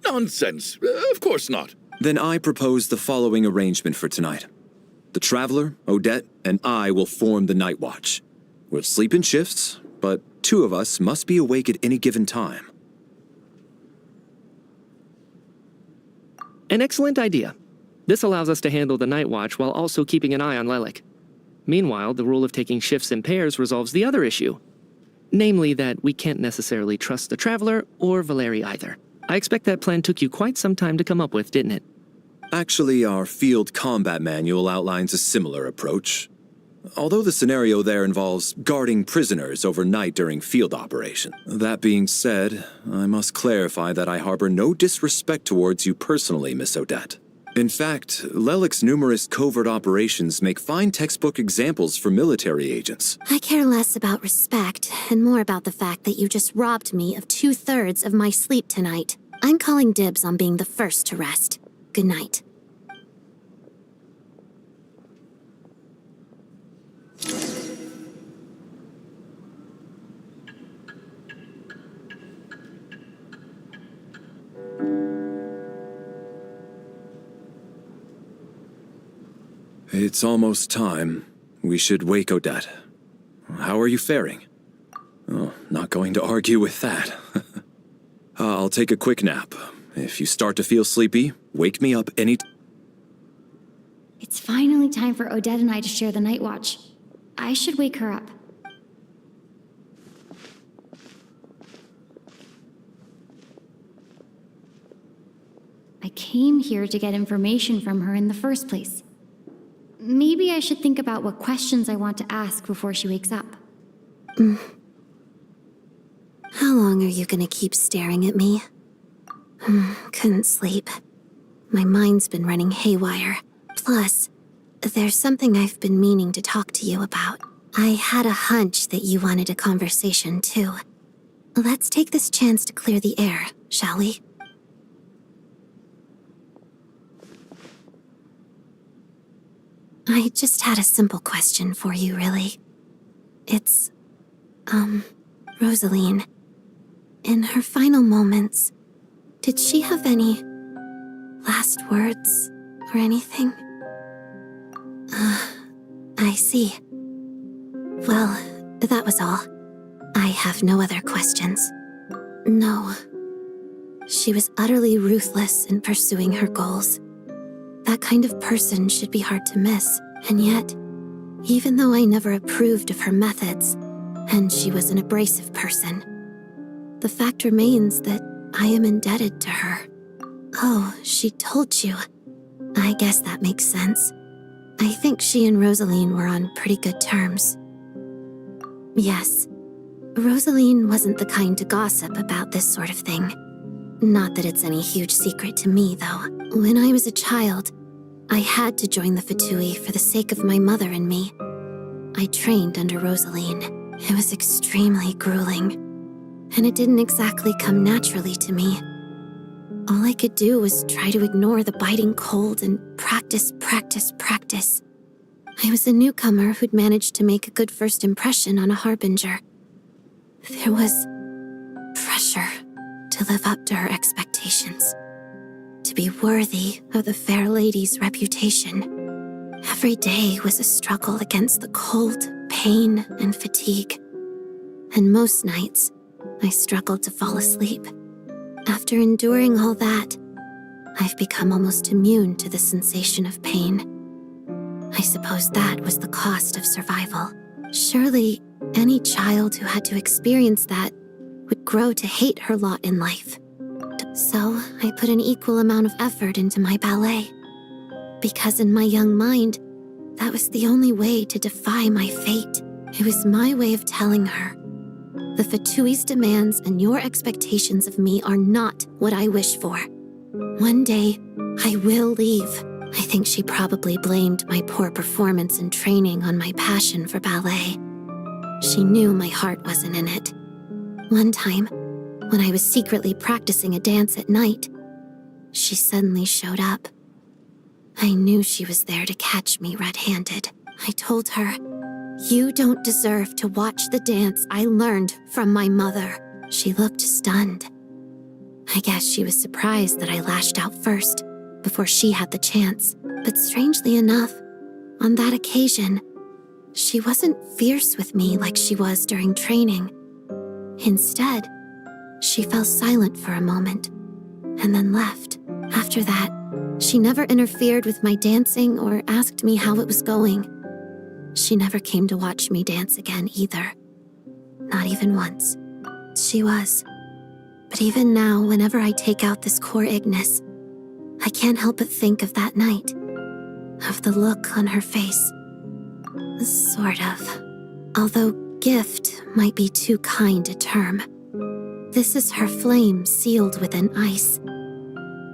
Nonsense. Of course not. Then I propose the following arrangement for tonight. The Traveler, Odette, and I will form the Night Watch. We'll sleep in shifts, but 2 of us must be awake at any given time. An excellent idea. This allows us to handle the Night Watch while also keeping an eye on Lelik. Meanwhile, the rule of taking shifts in pairs resolves the other issue. Namely that we can't necessarily trust the Traveler or Valeri either. I expect that plan took you quite some time to come up with, didn't it? Actually, our field combat manual outlines a similar approach. Although the scenario there involves guarding prisoners overnight during field operation. That being said, I must clarify that I harbor no disrespect towards you personally, Miss Odette. In fact, Lelik's numerous covert operations make fine textbook examples for military agents. I care less about respect and more about the fact that you just robbed me of 2/3 of my sleep tonight. I'm calling dibs on being the first to rest. Good night. It's almost time. We should wake Odette. How are you faring? Oh, not going to argue with that. I'll take a quick nap. If you start to feel sleepy, wake me up any... It's finally time for Odette and I to share the night watch. I should wake her up. I came here to get information from her in the first place. Maybe I should think about what questions I want to ask before she wakes up. How long are you gonna keep staring at me? Couldn't sleep. My mind's been running haywire. Plus, there's something I've been meaning to talk to you about. I had a hunch that you wanted a conversation, too. Let's take this chance to clear the air, shall we? I just had a simple question for you, really. It's, Rosaline. In her final moments, did she have any last words or anything? I see. Well, that was all. I have no other questions. No. She was utterly ruthless in pursuing her goals. That kind of person should be hard to miss. And yet, even though I never approved of her methods, and she was an abrasive person, the fact remains that I am indebted to her. Oh, she told you. I guess that makes sense. I think she and Rosaline were on pretty good terms. Yes, Rosaline wasn't the kind to gossip about this sort of thing. Not that it's any huge secret to me, though. When I was a child, I had to join the Fatui for the sake of my mother and me. I trained under Rosaline. It was extremely grueling, and it didn't exactly come naturally to me. All I could do was try to ignore the biting cold and practice. I was a newcomer who'd managed to make a good first impression on a harbinger. There was pressure to live up to her expectations, to be worthy of the fair lady's reputation. Every day was a struggle against the cold, pain, and fatigue. And most nights, I struggled to fall asleep. After enduring all that, I've become almost immune to the sensation of pain. I suppose that was the cost of survival. Surely, any child who had to experience that would grow to hate her lot in life. So, I put an equal amount of effort into my ballet. Because in my young mind, that was the only way to defy my fate. It was my way of telling her, the Fatui's demands and your expectations of me are not what I wish for. One day, I will leave. I think she probably blamed my poor performance in training on my passion for ballet. She knew my heart wasn't in it. One time, when I was secretly practicing a dance at night, she suddenly showed up. I knew she was there to catch me red-handed. I told her, "You don't deserve to watch the dance I learned from my mother." She looked stunned. I guess she was surprised that I lashed out first, before she had the chance. But strangely enough, on that occasion, she wasn't fierce with me like she was during training. Instead, she fell silent for a moment, and then left. After that, she never interfered with my dancing or asked me how it was going. She never came to watch me dance again either. Not even once. She was. But even now, whenever I take out this core Ignis, I can't help but think of that night. Of the look on her face. Sort of. Although gift might be too kind a term. This is her flame sealed within ice.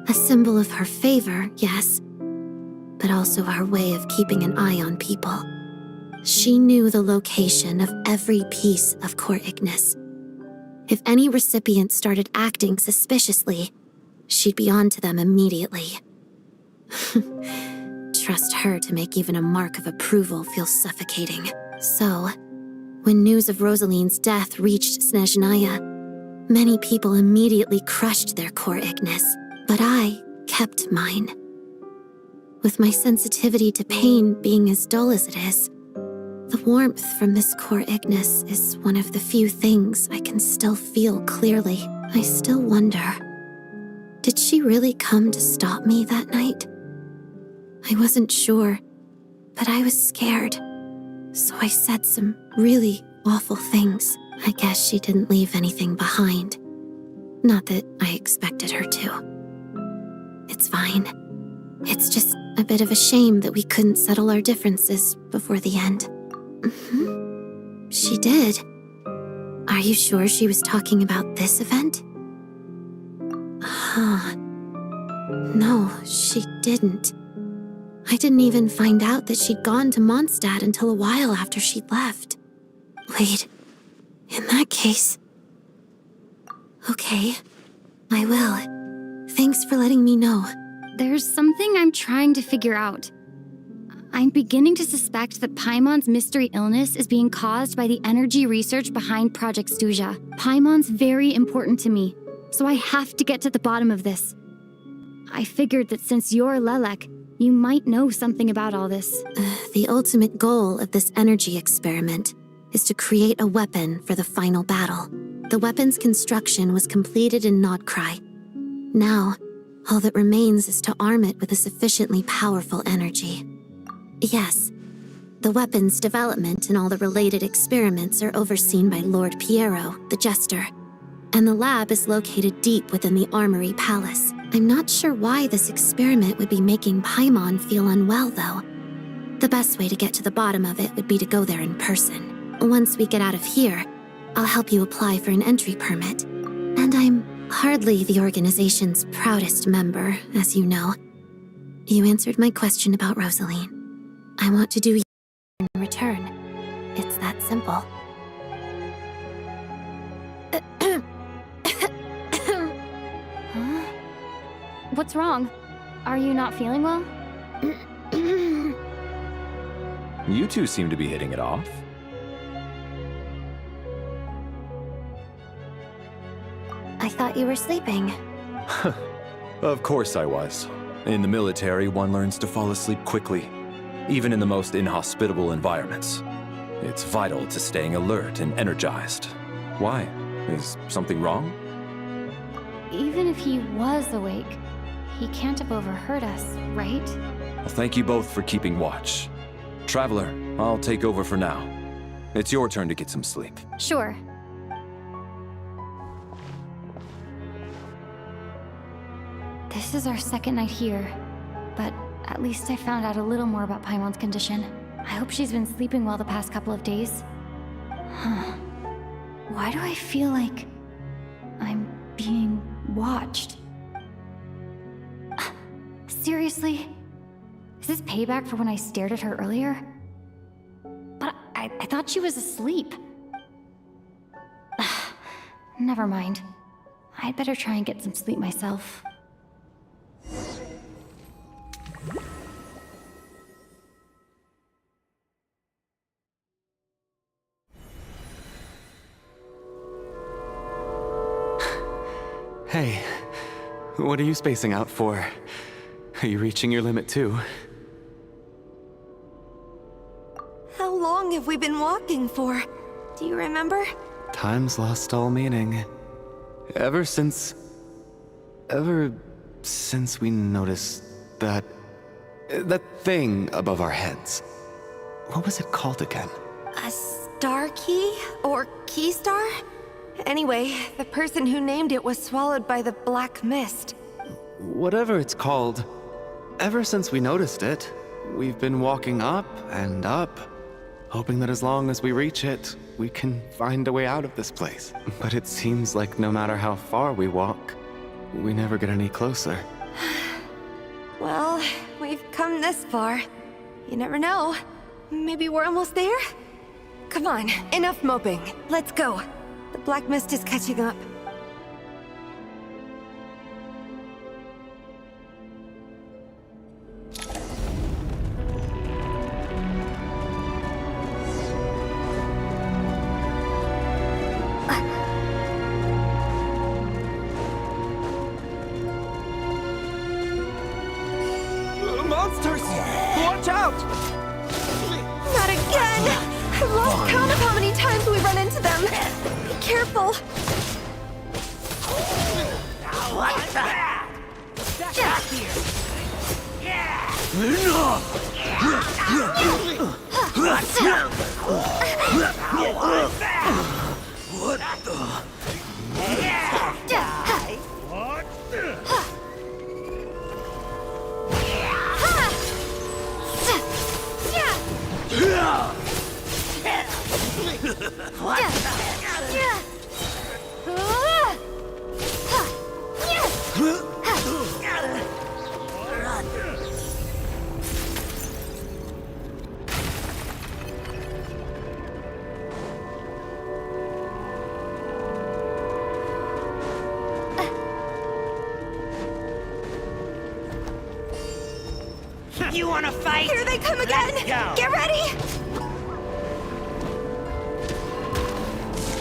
A symbol of her favor, yes, but also her way of keeping an eye on people. She knew the location of every piece of core Ignis. If any recipient started acting suspiciously, she'd be on to them immediately. Trust her to make even a mark of approval feel suffocating. So, when news of Rosaline's death reached Snezhnaya, many people immediately crushed their core Ignis, but I kept mine. With my sensitivity to pain being as dull as it is, the warmth from this core Ignis is one of the few things I can still feel clearly. I still wonder, did she really come to stop me that night? I wasn't sure, but I was scared, so I said some really awful things. I guess she didn't leave anything behind. Not that I expected her to. It's fine. It's just a bit of a shame that we couldn't settle our differences before the end. She did. Are you sure she was talking about this event? No, she didn't. I didn't even find out that she'd gone to Mondstadt until a while after she'd left. Wait, in that case... Okay, I will. Thanks for letting me know. There's something I'm trying to figure out. I'm beginning to suspect that Paimon's mystery illness is being caused by the energy research behind Project Stuzha. Paimon's very important to me, so I have to get to the bottom of this. I figured that since you're Lelek, you might know something about all this. The ultimate goal of this energy experiment is to create a weapon for the final battle. The weapon's construction was completed in Nodcry. Now, all that remains is to arm it with a sufficiently powerful energy. Yes, the weapon's development and all the related experiments are overseen by Lord Piero, the Jester, and the lab is located deep within the Armory Palace. I'm not sure why this experiment would be making Paimon feel unwell, though. The best way to get to the bottom of it would be to go there in person. Once we get out of here, I'll help you apply for an entry permit. And I'm hardly the organization's proudest member, as you know. You answered my question about Rosaline. I want to do you in return. It's that simple. What's wrong? Are you not feeling well? You two seem to be hitting it off. I thought you were sleeping. Of course I was. In the military, one learns to fall asleep quickly, even in the most inhospitable environments. It's vital to staying alert and energized. Why? Is something wrong? even if he was awake, he can't have overheard us, right? Well, thank you both for keeping watch. Traveler, I'll take over for now. It's your turn to get some sleep. Sure. This is our second night here, but at least I found out a little more about Paimon's condition. I hope she's been sleeping well the past couple of days. Huh. Why do I feel like I'm being watched? Seriously? Is this payback for when I stared at her earlier? But I thought she was asleep. Never mind. I'd better try and get some sleep myself. Hey, what are you spacing out for? Are you reaching your limit too? How long have we been walking for? Do you remember? Time's lost all meaning. Ever since we noticed that thing above our heads. What was it called again? A star key? Or key star? Anyway, the person who named it was swallowed by the black mist. Whatever it's called, ever since we noticed it, we've been walking up and up, hoping that as long as we reach it, we can find a way out of this place. But it seems like no matter how far we walk, we never get any closer. Well, we've come this far. You never know. Maybe we're almost there? Come on, enough moping. Let's go. The black mist is catching up. Monsters! Watch out! Not again! I've lost count of how many times we run into them. Be careful. What's that? Back here! What the? You wanna fight? Here they come again! Get ready!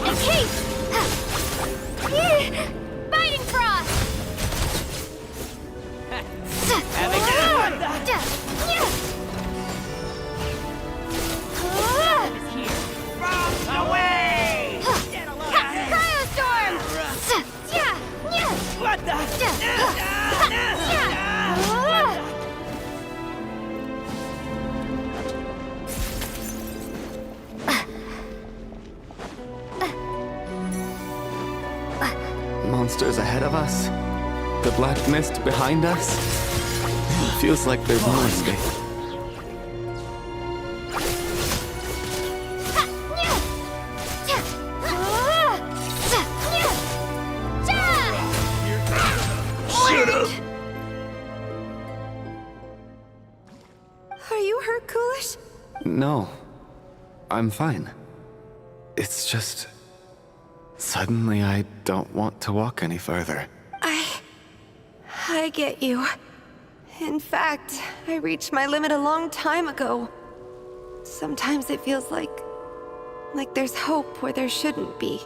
Okay! Fighting Frost! Have a good one! From away! Cryostorm! What the? Monsters ahead of us. The black mist behind us. Feels like there's no escape. Shut up! Are you hurt, Coolish? No. I'm fine. It's just... Suddenly, I don't want to walk any further. I get you. In fact, I reached my limit a long time ago. Sometimes it feels like there's hope where there shouldn't be.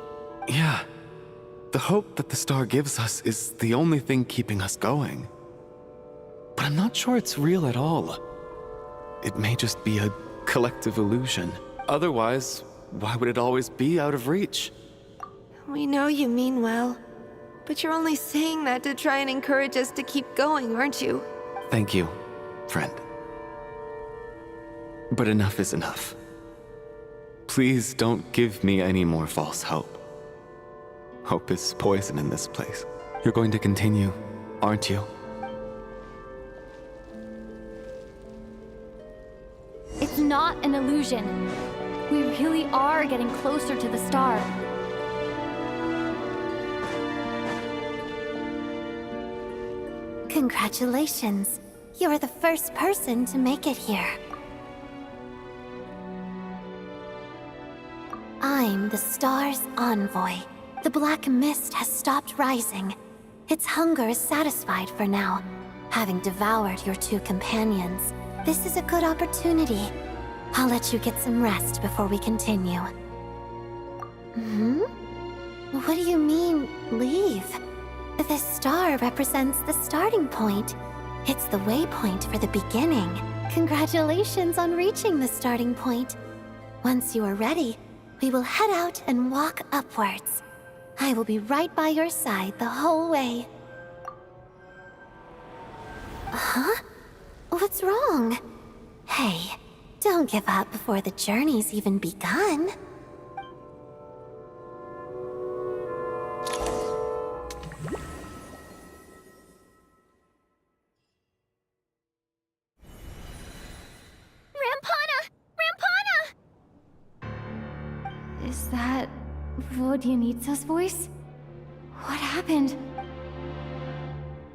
Yeah. The hope that the star gives us is the only thing keeping us going. But I'm not sure it's real at all. It may just be a collective illusion. Otherwise, why would it always be out of reach? We know you mean well, But you're only saying that to try and encourage us to keep going, aren't you? Thank you, friend. But enough is enough. Please don't give me any more false hope. Hope is poison in this place. You're going to continue, aren't you? It's not an illusion. We really are getting closer to the star. Congratulations. You're the first person to make it here. I'm the star's envoy. The black mist has stopped rising. Its hunger is satisfied for now, having devoured your two companions. This is a good opportunity. I'll let you get some rest before we continue. What do you mean, leave? The star represents the starting point. It's the waypoint for the beginning. Congratulations on reaching the starting point. Once you are ready, we will head out and walk upwards. I will be right by your side the whole way. Huh? What's wrong? Hey, don't give up before the journey's even begun. Is that Vodyanitsa's voice? What happened?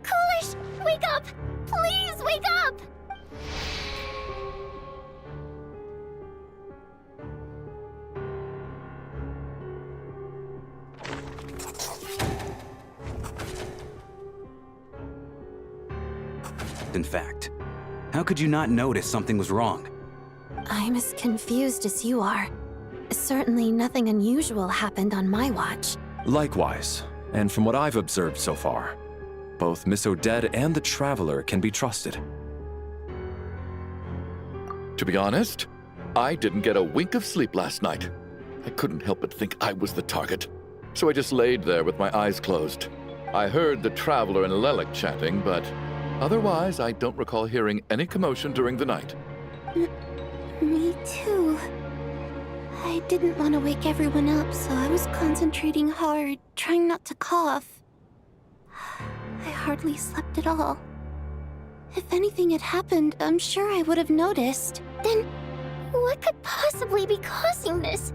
Coolish, wake up! Please wake up! In fact, how could you not notice something was wrong? I'm as confused as you are. Certainly nothing unusual happened on my watch. Likewise, and from what I've observed so far, both Miss Odette and the Traveler can be trusted. To be honest, I didn't get a wink of sleep last night. I couldn't help but think I was the target, so I just laid there with my eyes closed. I heard the Traveler and Lelik chatting, but otherwise I don't recall hearing any commotion during the night. Me too. I didn't want to wake everyone up, so I was concentrating hard, trying not to cough. I hardly slept at all. If anything had happened, I'm sure I would have noticed. Then, what could possibly be causing this?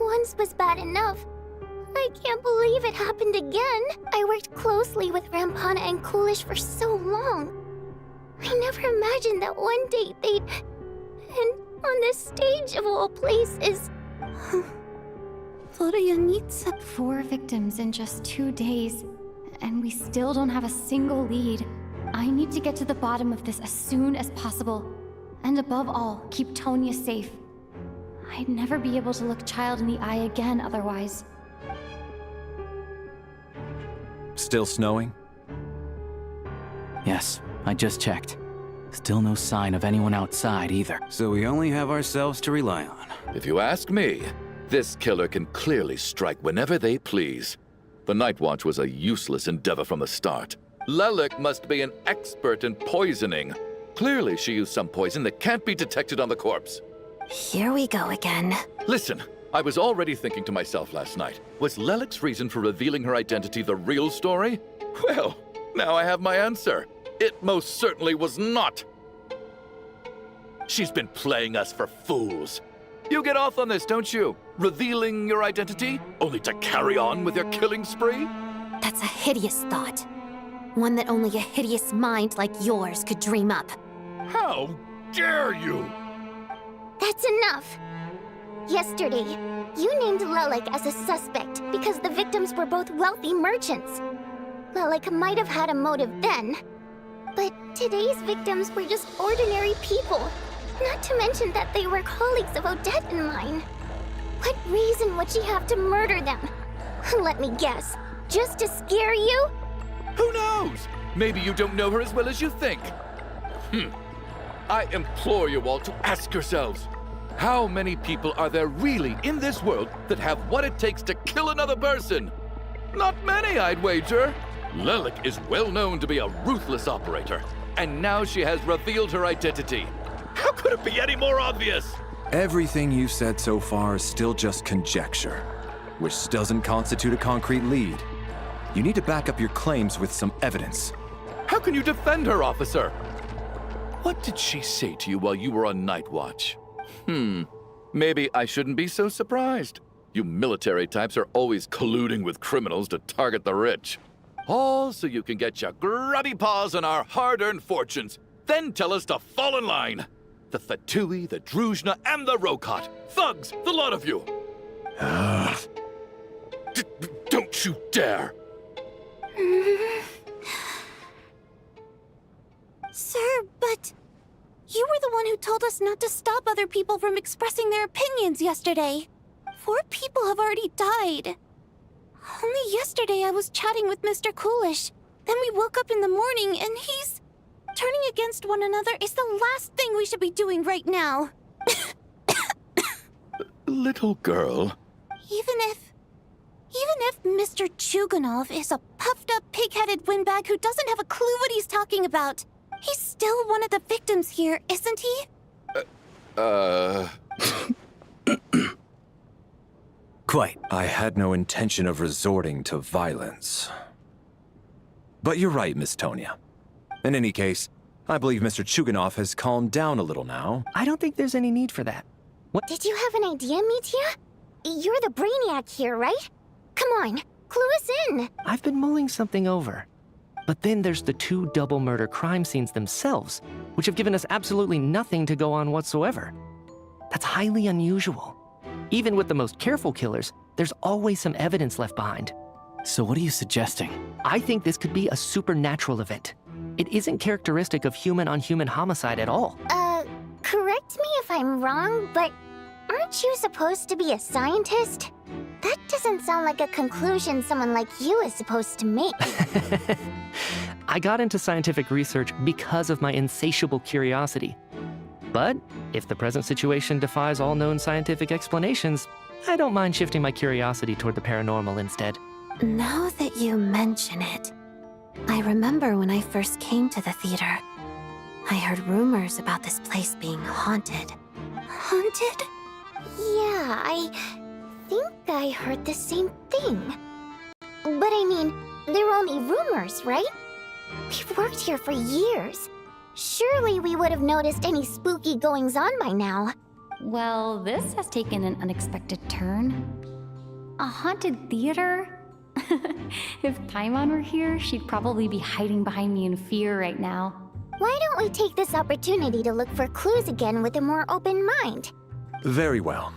Once was bad enough. I can't believe it happened again. I worked closely with Rampana and Coolish for so long. I never imagined that one day they'd... And on this stage of all places... Vodyanitsa... 4 victims in just 2 days, and we still don't have a single lead. I need to get to the bottom of this as soon as possible. And above all, keep Tonya safe. I'd never be able to look Child in the eye again otherwise. Still snowing? Yes, I just checked. Still no sign of anyone outside either. So we only have ourselves to rely on. If you ask me, this killer can clearly strike whenever they please. The Night Watch was a useless endeavor from the start. Lelik must be an expert in poisoning. Clearly she used some poison that can't be detected on the corpse. Here we go again. Listen, I was already thinking to myself last night, was Lelik's reason for revealing her identity the real story? Well, now I have my answer. It most certainly was not. She's been playing us for fools. You get off on this, don't you? Revealing your identity, only to carry on with your killing spree? That's a hideous thought. One that only a hideous mind like yours could dream up. How dare you! That's enough! Yesterday, you named Lelik as a suspect because the victims were both wealthy merchants. Lelik might have had a motive then, but today's victims were just ordinary people, not to mention that they were colleagues of Odette and mine. What reason would she have to murder them? Let me guess, just to scare you? Who knows? Maybe you don't know her as well as you think. I implore you all to ask yourselves, how many people are there really in this world that have what it takes to kill another person? Not many, I'd wager. Lelik is well known to be a ruthless operator, and now she has revealed her identity. How could it be any more obvious? Everything you've said so far is still just conjecture, which doesn't constitute a concrete lead. You need to back up your claims with some evidence. How can you defend her, officer? What did she say to you while you were on night watch? Maybe I shouldn't be so surprised. You military types are always colluding with criminals to target the rich. All so you can get your grubby paws on our hard-earned fortunes, then tell us to fall in line. The Fatui, the Druzhna, and the Rokot. Thugs, the lot of you. Don't you dare. Sir, but you were the one who told us not to stop other people from expressing their opinions yesterday. 4 people have already died. Only yesterday I was chatting with Mr. Coolish. Then we woke up in the morning and he's... Turning against one another is the last thing we should be doing right now. Little girl. Even if Mr. Chuganov is a puffed-up, pig-headed windbag who doesn't have a clue what he's talking about, he's still one of the victims here, isn't he? Quite. I had no intention of resorting to violence. But you're right, Miss Tonia. In any case, I believe Mr. Chuganov has calmed down a little now. I don't think there's any need for that. What? Did you have an idea, Mitya? You're the brainiac here, right? Come on, clue us in. I've been mulling something over. But then there's the 2 double murder crime scenes themselves, which have given us absolutely nothing to go on whatsoever. That's highly unusual. Even with the most careful killers, there's always some evidence left behind. So what are you suggesting? I think this could be a supernatural event. It isn't characteristic of human-on-human homicide at all. Correct me if I'm wrong, but aren't you supposed to be a scientist? That doesn't sound like a conclusion someone like you is supposed to make. I got into scientific research because of my insatiable curiosity. But if the present situation defies all known scientific explanations, I don't mind shifting my curiosity toward the paranormal instead. Now that you mention it, I remember when I first came to the theater. I heard rumors about this place being haunted. Haunted? Yeah, I think I heard the same thing. But I mean, they're only rumors, right? We've worked here for years. Surely we would have noticed any spooky goings-on by now. Well, this has taken an unexpected turn. A haunted theater? If Paimon were here, she'd probably be hiding behind me in fear right now. Why don't we take this opportunity to look for clues again with a more open mind? Very well.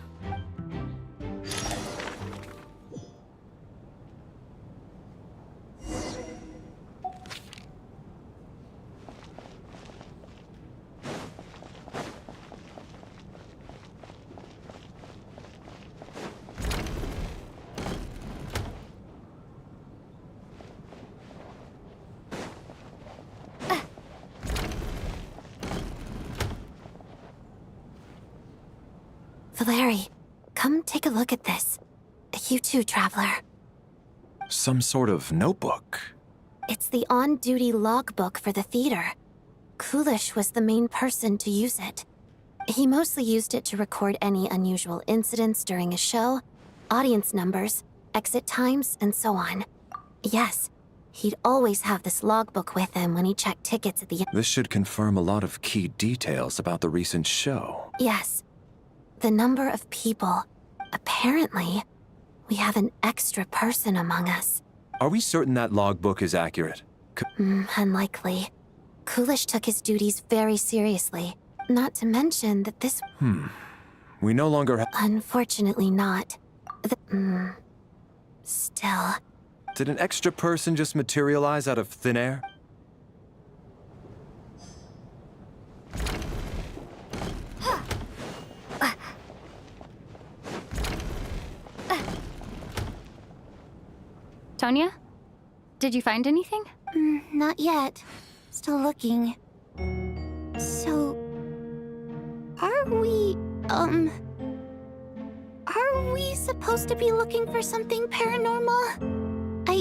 Valeri, come take a look at this. You too, Traveler. Some sort of notebook. It's the on-duty logbook for the theater. Coolish was the main person to use it. He mostly used it to record any unusual incidents during a show, audience numbers, exit times, and so on. Yes, he'd always have this logbook with him when he checked tickets at the end. This should confirm a lot of key details about the recent show. Yes. The number of people. Apparently, we have an extra person among us. Are we certain that logbook is accurate? Unlikely. Coolish took his duties very seriously. Not to mention that this... We no longer have... Unfortunately not. Still... Did an extra person just materialize out of thin air? Tonia? Did you find anything? Not yet. Still looking. So... Are we supposed to be looking for something paranormal? I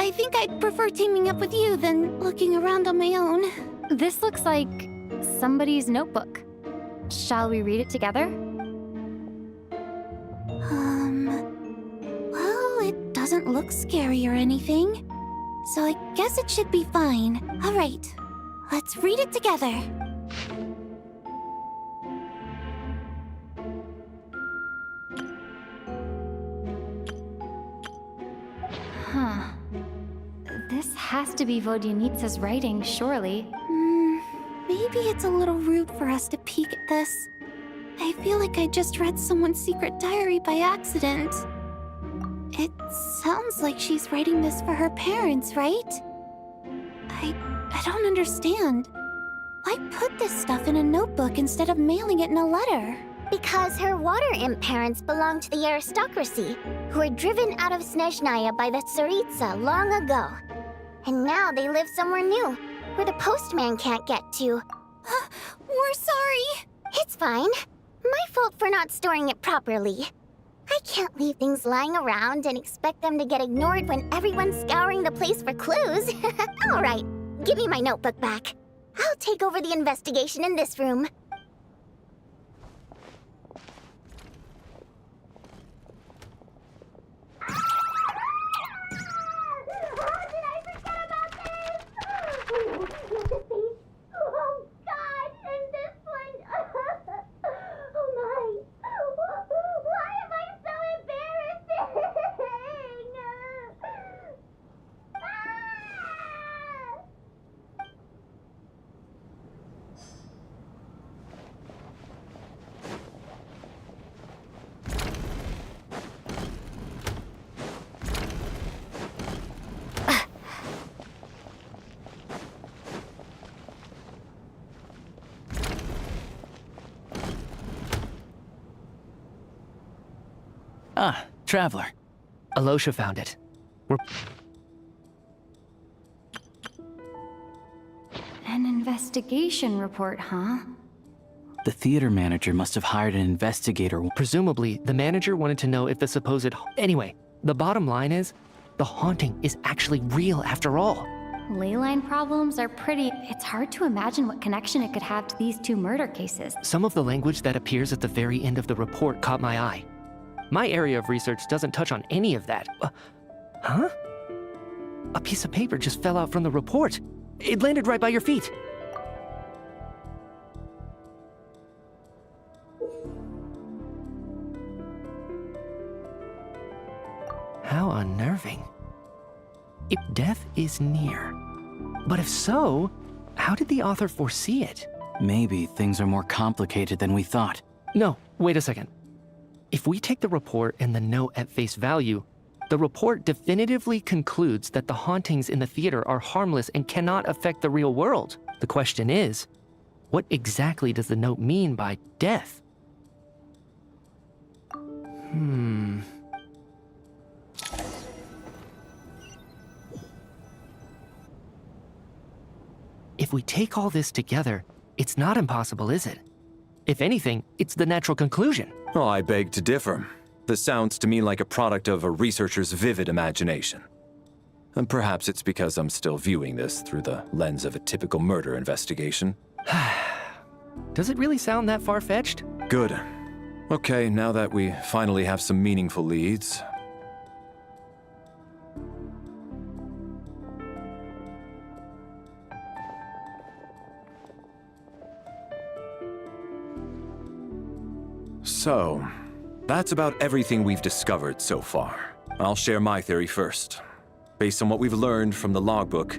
I think I'd prefer teaming up with you than looking around on my own. This looks like somebody's notebook. Shall we read it together? Well, it doesn't look scary or anything. So I guess it should be fine. All right, let's read it together. Huh. This has to be Vodyanitsa's writing, surely. Maybe it's a little rude for us to peek at this. I feel like I just read someone's secret diary by accident. It sounds like she's writing this for her parents, right? I don't understand. Why put this stuff in a notebook instead of mailing it in a letter? Because her water imp parents belonged to the aristocracy, who were driven out of Snezhnaya by the Tsaritsa long ago. And now they live somewhere new, where the postman can't get to. We're sorry. It's fine. My fault for not storing it properly. I can't leave things lying around and expect them to get ignored when everyone's scouring the place for clues. All right, give me my notebook back. I'll take over the investigation in this room. Ah, Traveler. Alosha found it. We're... An investigation report, huh? The theater manager must have hired an investigator. Presumably, the manager wanted to know if the supposed... Anyway, the bottom line is, the haunting is actually real after all. Leyline problems are pretty... It's hard to imagine what connection it could have to these two murder cases. Some of the language that appears at the very end of the report caught my eye. My area of research doesn't touch on any of that. Huh? A piece of paper just fell out from the report. It landed right by your feet. How unnerving. If death is near. But if so, how did the author foresee it? Maybe things are more complicated than we thought. No, wait a second. If we take the report and the note at face value, the report definitively concludes that the hauntings in the theater are harmless and cannot affect the real world. The question is, what exactly does the note mean by death? If we take all this together, it's not impossible, is it? If anything, it's the natural conclusion. Oh, I beg to differ. This sounds to me like a product of a researcher's vivid imagination. And perhaps it's because I'm still viewing this through the lens of a typical murder investigation. Does it really sound that far-fetched? Good. Okay, now that we finally have some meaningful leads. So, that's about everything we've discovered so far. I'll share my theory first. Based on what we've learned from the logbook,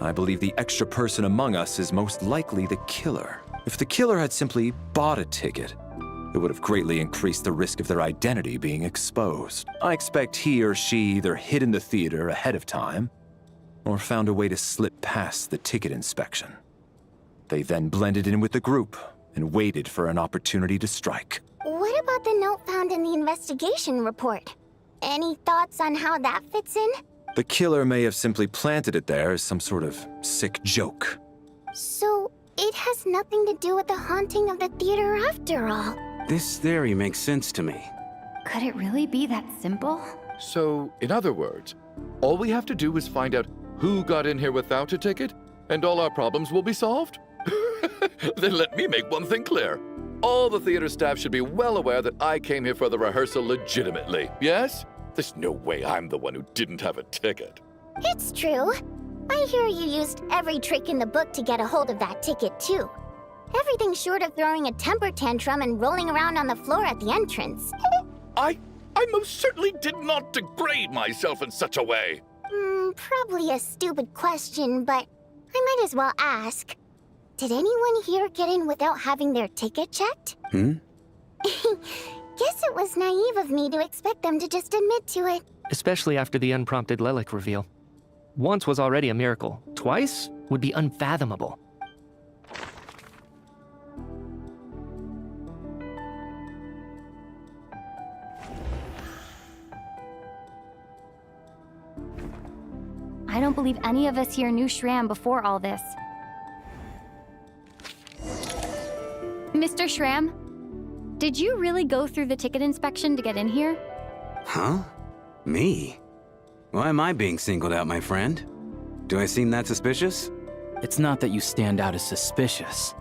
I believe the extra person among us is most likely the killer. If the killer had simply bought a ticket, it would have greatly increased the risk of their identity being exposed. I expect he or she either hid in the theater ahead of time, or found a way to slip past the ticket inspection. They then blended in with the group and waited for an opportunity to strike. What about the note found in the investigation report? Any thoughts on how that fits in? The killer may have simply planted it there as some sort of sick joke. So, it has nothing to do with the haunting of the theater after all. This theory makes sense to me. Could it really be that simple? So, in other words, All we have to do is find out who got in here without a ticket, and all our problems will be solved. Then let me make one thing clear. All the theater staff should be well aware that I came here for the rehearsal legitimately, yes? There's no way I'm the one who didn't have a ticket. It's true. I hear you used every trick in the book to get a hold of that ticket, too. Everything short of throwing a temper tantrum and rolling around on the floor at the entrance. I most certainly did not degrade myself in such a way. Probably a stupid question, but I might as well ask. Did anyone here get in without having their ticket checked? Guess it was naive of me to expect them to just admit to it. Especially after the unprompted Lelic reveal. Once was already a miracle. Twice would be unfathomable. I don't believe any of us here knew Shram before all this. Mr. Shram, did you really go through the ticket inspection to get in here? Huh? Me? Why am I being singled out, my friend? Do I seem that suspicious? It's not that you stand out as suspicious,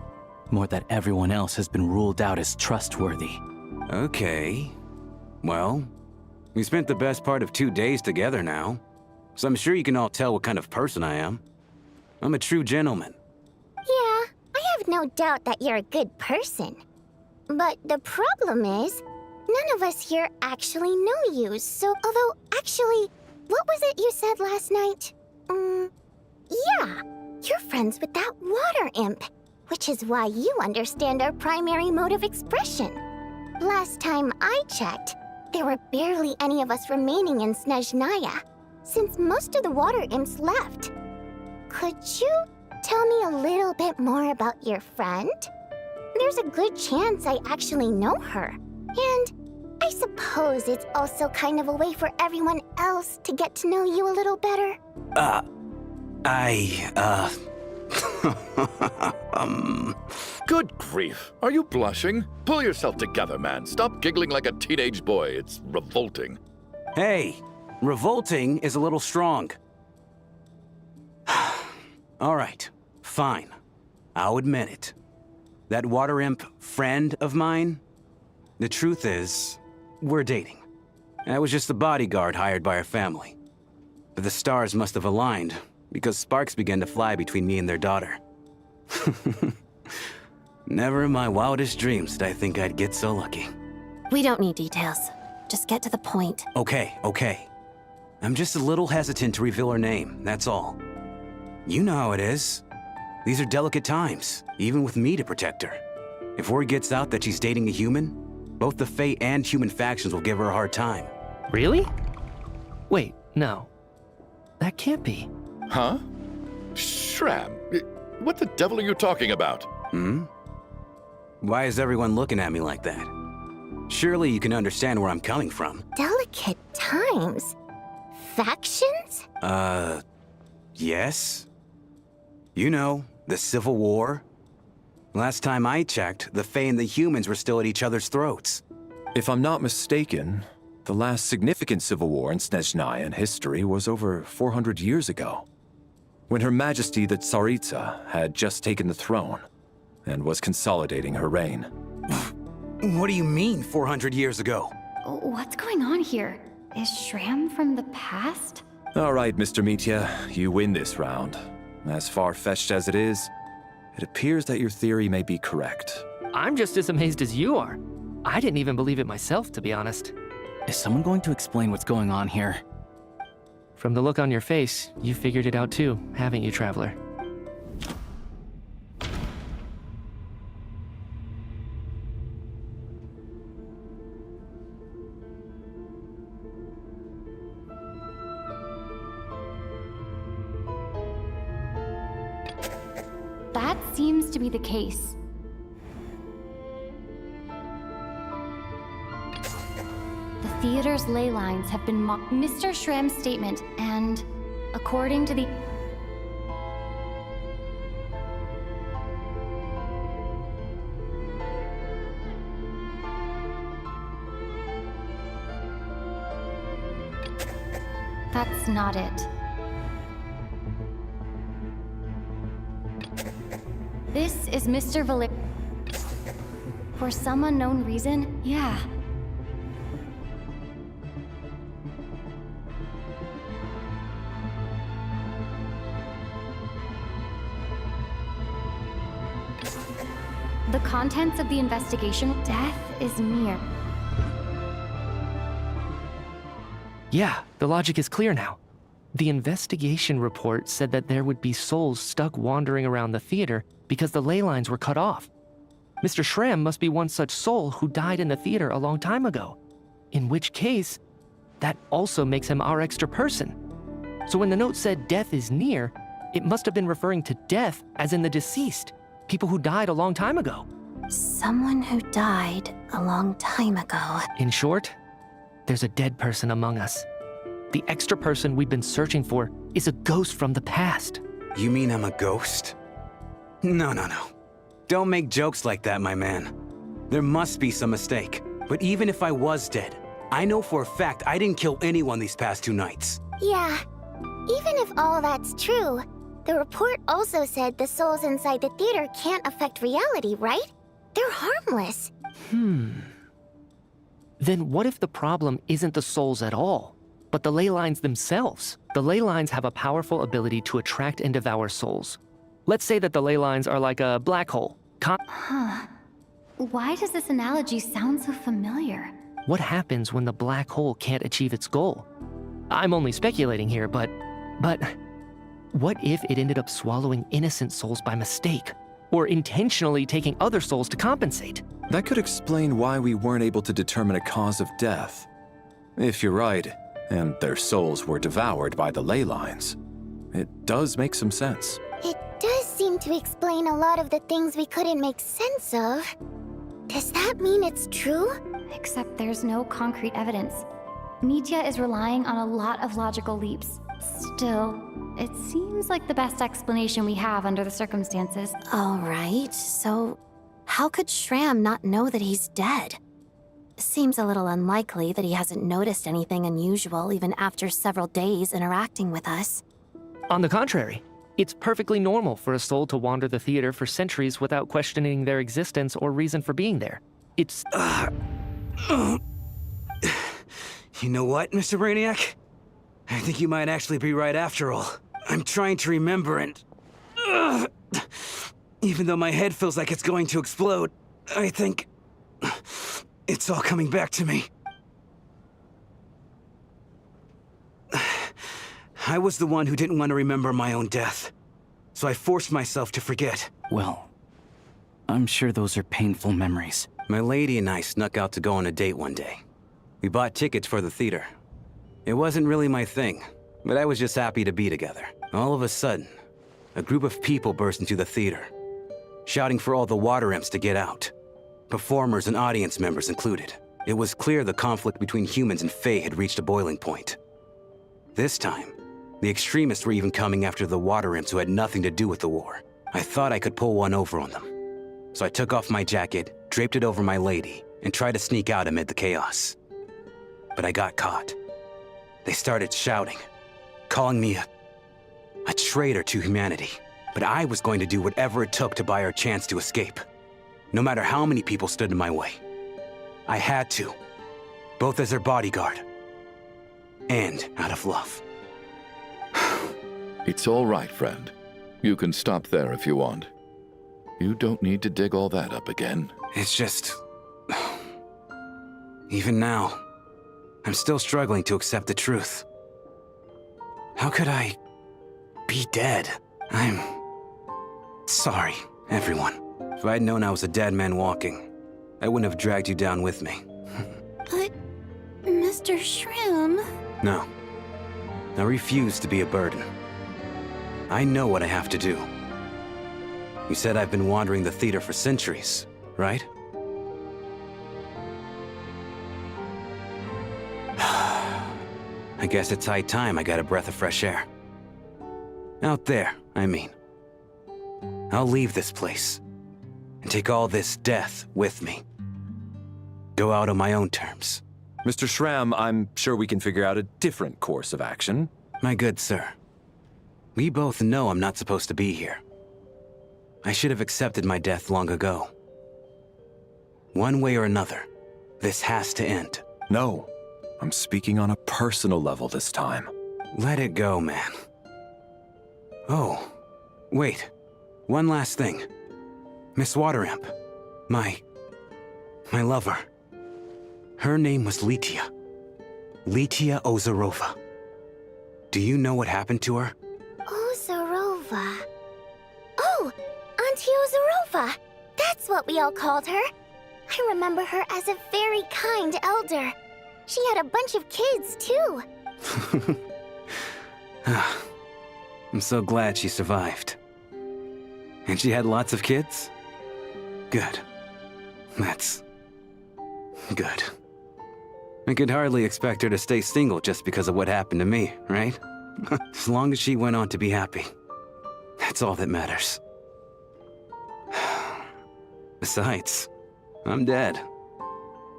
more that everyone else has been ruled out as trustworthy. Okay. Well, we spent the best part of 2 days together now, so I'm sure you can all tell what kind of person I am. I'm a true gentleman. Yeah, I have no doubt that you're a good person. But the problem is, none of us here actually know you, so although actually, what was it you said last night? Yeah, you're friends with that water imp, which is why you understand our primary mode of expression. Last time I checked, there were barely any of us remaining in Snezhnaya, since most of the water imps left. Could you tell me a little bit more about your friend? There's a good chance I actually know her. And I suppose it's also kind of a way for everyone else to get to know you a little better. Good grief. Are you blushing? Pull yourself together, man. Stop giggling like a teenage boy. It's revolting. Hey, revolting is a little strong. All right, fine. I'll admit it. That water imp friend of mine, the truth is, we're dating. I was just the bodyguard hired by our family. But the stars must have aligned, because sparks began to fly between me and their daughter. Never in my wildest dreams did I think I'd get so lucky. We don't need details. Just get to the point. Okay. I'm just a little hesitant to reveal her name, that's all. You know how it is. These are delicate times, even with me to protect her. If word gets out that she's dating a human, both the Fae and human factions will give her a hard time. Really? Wait, no. That can't be. Huh? Shram, what the devil are you talking about? Why is everyone looking at me like that? Surely you can understand where I'm coming from. Delicate times? Factions? Yes? You know, the Civil War? Last time I checked, the Fae and the humans were still at each other's throats. If I'm not mistaken, the last significant civil war in Snezhnaya in history was over 400 years ago, when Her Majesty the Tsaritsa had just taken the throne and was consolidating her reign. What do you mean, 400 years ago? What's going on here? Is Shram from the past? All right, Mr. Mitya, you win this round. As far-fetched as it is, it appears that your theory may be correct. I'm just as amazed as you are. I didn't even believe it myself, to be honest. Is someone going to explain what's going on here? From the look on your face, you figured it out too, haven't you, Traveler? That seems to be the case. The theater's ley lines have been Mr. Shram's statement, and according to the... That's not it. This is Mr. Valer. For some unknown reason, yeah. The contents of the investigation, death is near. Yeah, the logic is clear now. The investigation report said that there would be souls stuck wandering around the theater because the ley lines were cut off. Mr. Schramm must be one such soul who died in the theater a long time ago. In which case, that also makes him our extra person. So when the note said death is near, it must have been referring to death as in the deceased, people who died a long time ago. Someone who died a long time ago. In short, there's a dead person among us. The extra person we've been searching for is a ghost from the past. You mean I'm a ghost? No. Don't make jokes like that, my man. There must be some mistake. But even if I was dead, I know for a fact I didn't kill anyone these past 2 nights. Yeah, even if all that's true, the report also said the souls inside the theater can't affect reality, right? They're harmless. Then what if the problem isn't the souls at all, but the ley lines themselves? The ley lines have a powerful ability to attract and devour souls. Let's say that the ley lines are like a black hole. Why does this analogy sound so familiar? What happens when the black hole can't achieve its goal? I'm only speculating here, but what if it ended up swallowing innocent souls by mistake? Or intentionally taking other souls to compensate? That could explain why we weren't able to determine a cause of death. If you're right, and their souls were devoured by the ley lines, it does make some sense. It does seem to explain a lot of the things we couldn't make sense of. Does that mean it's true? Except there's no concrete evidence. Media is relying on a lot of logical leaps. Still, it seems like the best explanation we have under the circumstances. All right, so how could Schramm not know that he's dead? Seems a little unlikely that he hasn't noticed anything unusual even after several days interacting with us. On the contrary, it's perfectly normal for a soul to wander the theater for centuries without questioning their existence or reason for being there. It's... You know what, Mr. Brainiac? I think you might actually be right after all. I'm trying to remember and... Even though my head feels like it's going to explode, I think... It's all coming back to me. I was the one who didn't want to remember my own death. So I forced myself to forget. Well, I'm sure those are painful memories. My lady and I snuck out to go on a date one day. We bought tickets for the theater. It wasn't really my thing, but I was just happy to be together. All of a sudden, a group of people burst into the theater, shouting for all the water imps to get out. Performers and audience members included. It was clear the conflict between humans and Fae had reached a boiling point. This time, the extremists were even coming after the water imps who had nothing to do with the war. I thought I could pull one over on them. So I took off my jacket, draped it over my lady, and tried to sneak out amid the chaos. But I got caught. They started shouting, calling me a traitor to humanity. But I was going to do whatever it took to buy our chance to escape. No matter how many people stood in my way. I had to. Both as their bodyguard. And out of love. It's all right, friend. You can stop there if you want. You don't need to dig all that up again. It's just... Even now, I'm still struggling to accept the truth. How could I be dead? I'm sorry, everyone. If I'd known I was a dead man walking, I wouldn't have dragged you down with me. But, Mr. Schramm... No. I refuse to be a burden. I know what I have to do. You said I've been wandering the theater for centuries, right? I guess it's high time I got a breath of fresh air. Out there, I mean. I'll leave this place and take all this death with me. Go out on my own terms. Mr. Schramm, I'm sure we can figure out a different course of action. My good sir, we both know I'm not supposed to be here. I should have accepted my death long ago. One way or another, this has to end. No, I'm speaking on a personal level this time. Let it go, man. Oh, wait. One last thing. Miss Wateramp. My lover. Her name was Litia. Litia Ozarova. Do you know what happened to her? Ozarova. Oh, Auntie Ozarova. That's what we all called her. I remember her as a very kind elder. She had a bunch of kids, too. I'm so glad she survived. And she had lots of kids? Good. That's good. I could hardly expect her to stay single just because of what happened to me, right? As long as she went on to be happy. That's all that matters. Besides, I'm dead.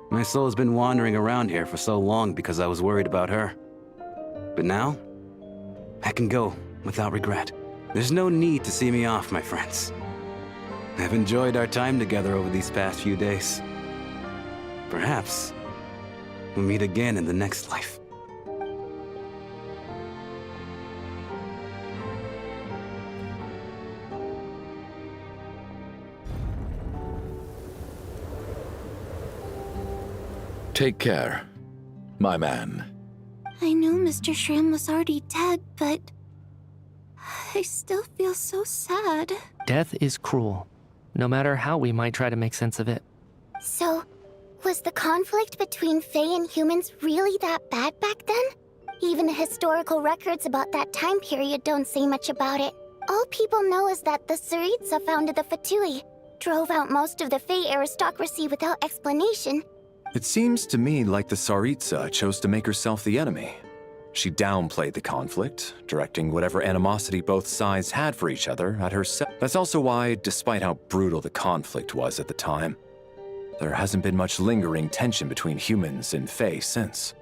My soul's been wandering around here for so long because I was worried about her. But now, I can go without regret. There's no need to see me off, my friends. I've enjoyed our time together over these past few days. Perhaps we'll meet again in the next life. Take care, my man. I knew Mr. Schramm was already dead, but I still feel so sad. Death is cruel, no matter how we might try to make sense of it. So, was the conflict between Fae and humans really that bad back then? Even the historical records about that time period don't say much about it. All people know is that the Tsaritsa founded the Fatui, drove out most of the Fae aristocracy without explanation. It seems to me like the Tsaritsa chose to make herself the enemy. She downplayed the conflict, directing whatever animosity both sides had for each other at herself. That's also why, despite how brutal the conflict was at the time, there hasn't been much lingering tension between humans and Fae since.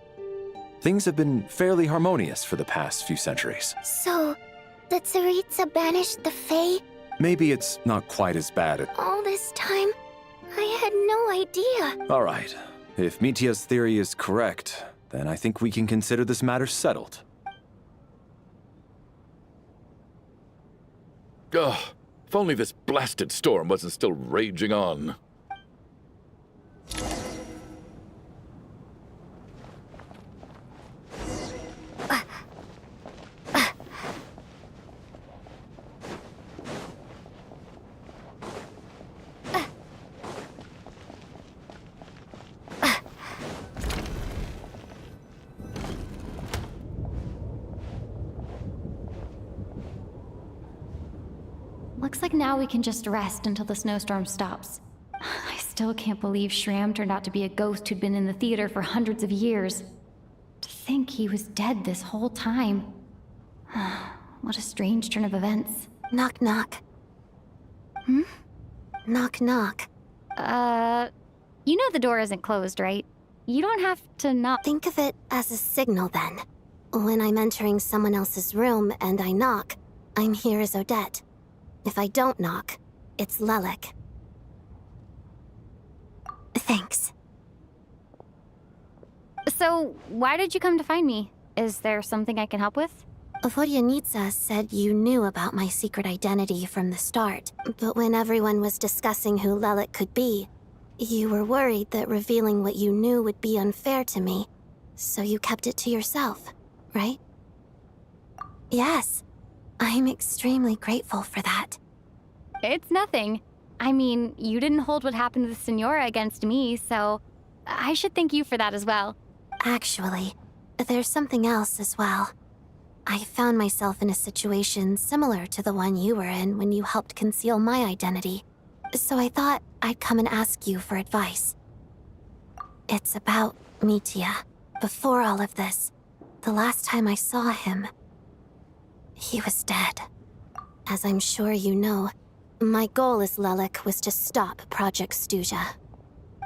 Things have been fairly harmonious for the past few centuries. So, the Tsaritsa banished the Fae? Maybe it's not quite as bad as... All this time, I had no idea. All right. If Mitia's theory is correct, then I think we can consider this matter settled. Ugh, if only this blasted storm wasn't still raging on. Looks like now we can just rest until the snowstorm stops. I still can't believe Schramm turned out to be a ghost who'd been in the theater for hundreds of years. To think he was dead this whole time. What a strange turn of events. Knock, knock. Hmm? Knock, knock. You know the door isn't closed, right? You don't have to knock. Think of it as a signal, then. When I'm entering someone else's room and I knock, I'm here as Odette. If I don't knock, it's Lelik. Thanks. So, why did you come to find me? Is there something I can help with? Vodyanitsa said you knew about my secret identity from the start, but when everyone was discussing who Lelik could be, you were worried that revealing what you knew would be unfair to me, so you kept it to yourself, right? Yes. I'm extremely grateful for that. It's nothing. I mean, you didn't hold what happened to the Senora against me, so I should thank you for that as well. Actually, there's something else as well. I found myself in a situation similar to the one you were in when you helped conceal my identity, so I thought I'd come and ask you for advice. It's about Mitia. Before all of this, the last time I saw him, he was dead. As I'm sure you know, my goal as Lelik was to stop Project Stuja.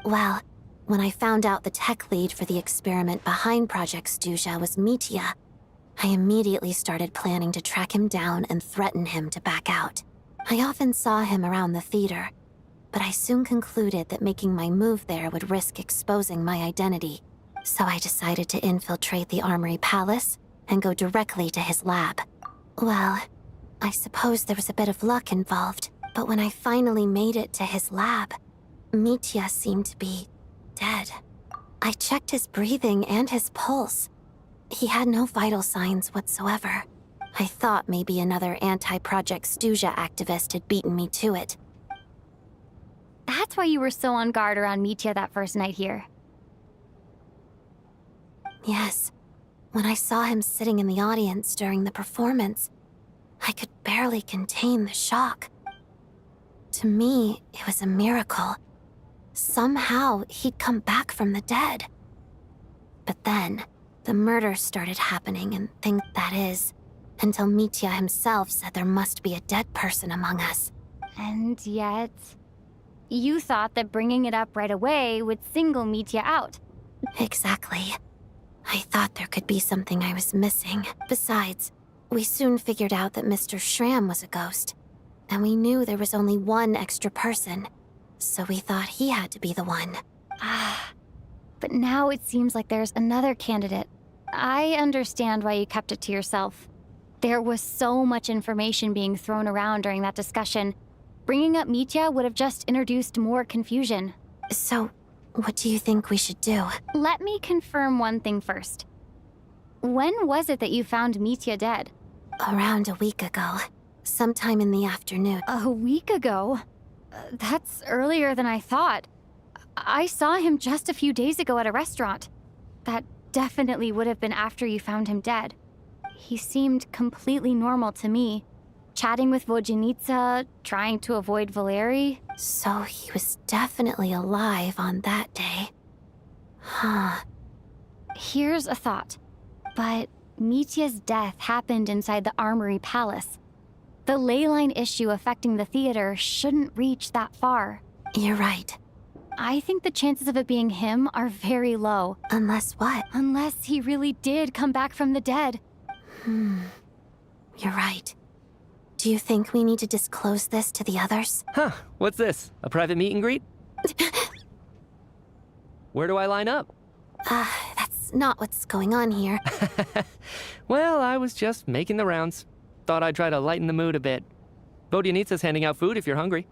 Well, When I found out the tech lead for the experiment behind Project Snezhnaya was Mitya, I immediately started planning to track him down and threaten him to back out. I often saw him around the theater, but I soon concluded that making my move there would risk exposing my identity. So I decided to infiltrate the Armory Palace and go directly to his lab. Well, I suppose there was a bit of luck involved, but when I finally made it to his lab, Mitya seemed to be dead. I checked his breathing and his pulse. He had no vital signs whatsoever. I thought maybe another anti-Project Snezhnaya activist had beaten me to it. That's why you were so on guard around Mitya that first night here. Yes. When I saw him sitting in the audience during the performance, I could barely contain the shock. To me, it was a miracle. Somehow, he'd come back from the dead. But then, the murders started happening and things that is, until Mitya himself said there must be a dead person among us. And yet, you thought that bringing it up right away would single Mitya out. Exactly. I thought there could be something I was missing. Besides, we soon figured out that Mr. Schramm was a ghost, and we knew there was only one extra person, so we thought he had to be the one. But now it seems like there's another candidate. I understand why you kept it to yourself. There was so much information being thrown around during that discussion. Bringing up Mitya would have just introduced more confusion. So, what do you think we should do? Let me confirm one thing first. When was it that you found Mitya dead? Around a week ago. Sometime in the afternoon. A week ago? That's earlier than I thought. I saw him just a few days ago at a restaurant. That definitely would have been after you found him dead. He seemed completely normal to me. Chatting with Vodyanitsa, trying to avoid Valeri. So he was definitely alive on that day. Huh. Here's a thought. But Mitya's death happened inside the Armory Palace. The ley line issue affecting the theater shouldn't reach that far. You're right. I think the chances of it being him are very low. Unless what? Unless he really did come back from the dead. You're right. Do you think we need to disclose this to the others? Huh, what's this? A private meet and greet? Where do I line up? That's not what's going on here. Well, I was just making the rounds. Thought I'd try to lighten the mood a bit. Vodyanitsa's handing out food if you're hungry.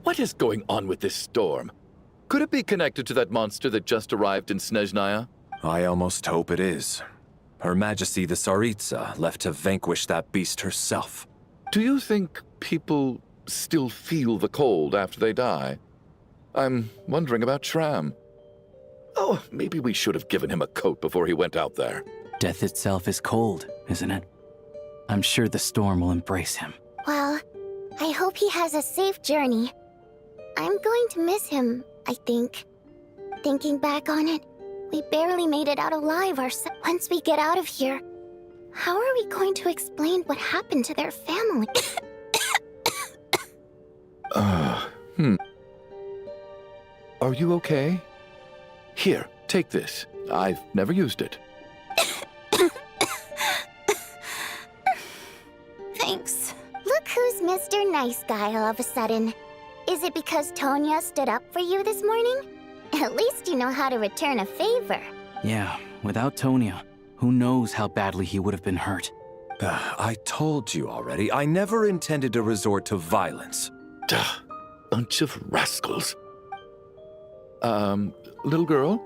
What is going on with this storm? Could it be connected to that monster that just arrived in Snezhnaya? I almost hope it is. Her Majesty the Tsaritsa left to vanquish that beast herself. Do you think people still feel the cold after they die? I'm wondering about Schramm. Oh, maybe we should have given him a coat before he went out there. Death itself is cold, isn't it? I'm sure the storm will embrace him. Well, I hope he has a safe journey. I'm going to miss him, I think. Thinking back on it, we barely made it out alive ourselves. Once we get out of here, how are we going to explain what happened to their family? Are you okay? Here, take this. I've never used it. Thanks. Look who's Mr. Nice Guy all of a sudden. Is it because Tonya stood up for you this morning? At least you know how to return a favor. Yeah, without Tonya, who knows how badly he would have been hurt. I told you already, I never intended to resort to violence. Bunch of rascals. Little girl?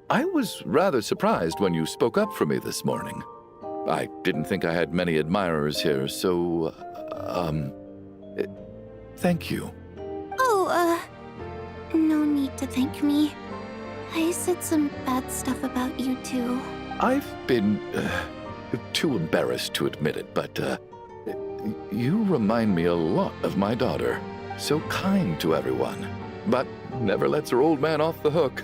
I was rather surprised when you spoke up for me this morning. I didn't think I had many admirers here, so, thank you. Oh, no need to thank me. I said some bad stuff about you too. I've been, too embarrassed to admit it, but, You remind me a lot of my daughter. So kind to everyone, but never lets her old man off the hook.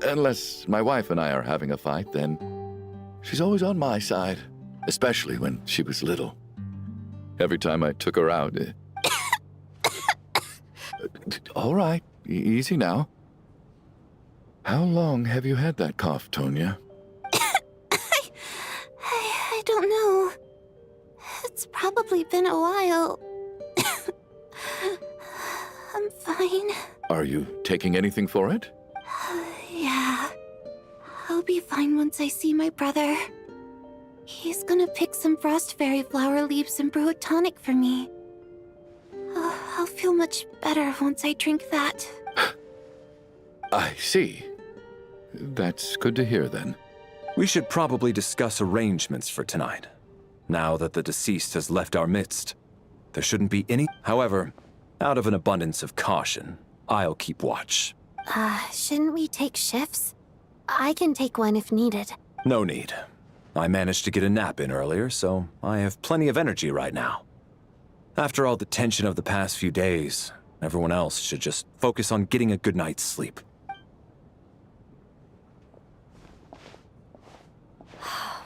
Unless my wife and I are having a fight, then she's always on my side, especially when she was little. Every time I took her out... All right, easy now. How long have you had that cough, Tonya? I don't know. It's probably been a while. I'm fine. Are you taking anything for it? Yeah. I'll be fine once I see my brother. He's gonna pick some frost fairy flower leaves and brew a tonic for me. I'll feel much better once I drink that. I see. That's good to hear, then. We should probably discuss arrangements for tonight. Now that the deceased has left our midst, there shouldn't be any... However, out of an abundance of caution, I'll keep watch. Shouldn't we take shifts? I can take one if needed. No need. I managed to get a nap in earlier, so I have plenty of energy right now. After all the tension of the past few days, everyone else should just focus on getting a good night's sleep.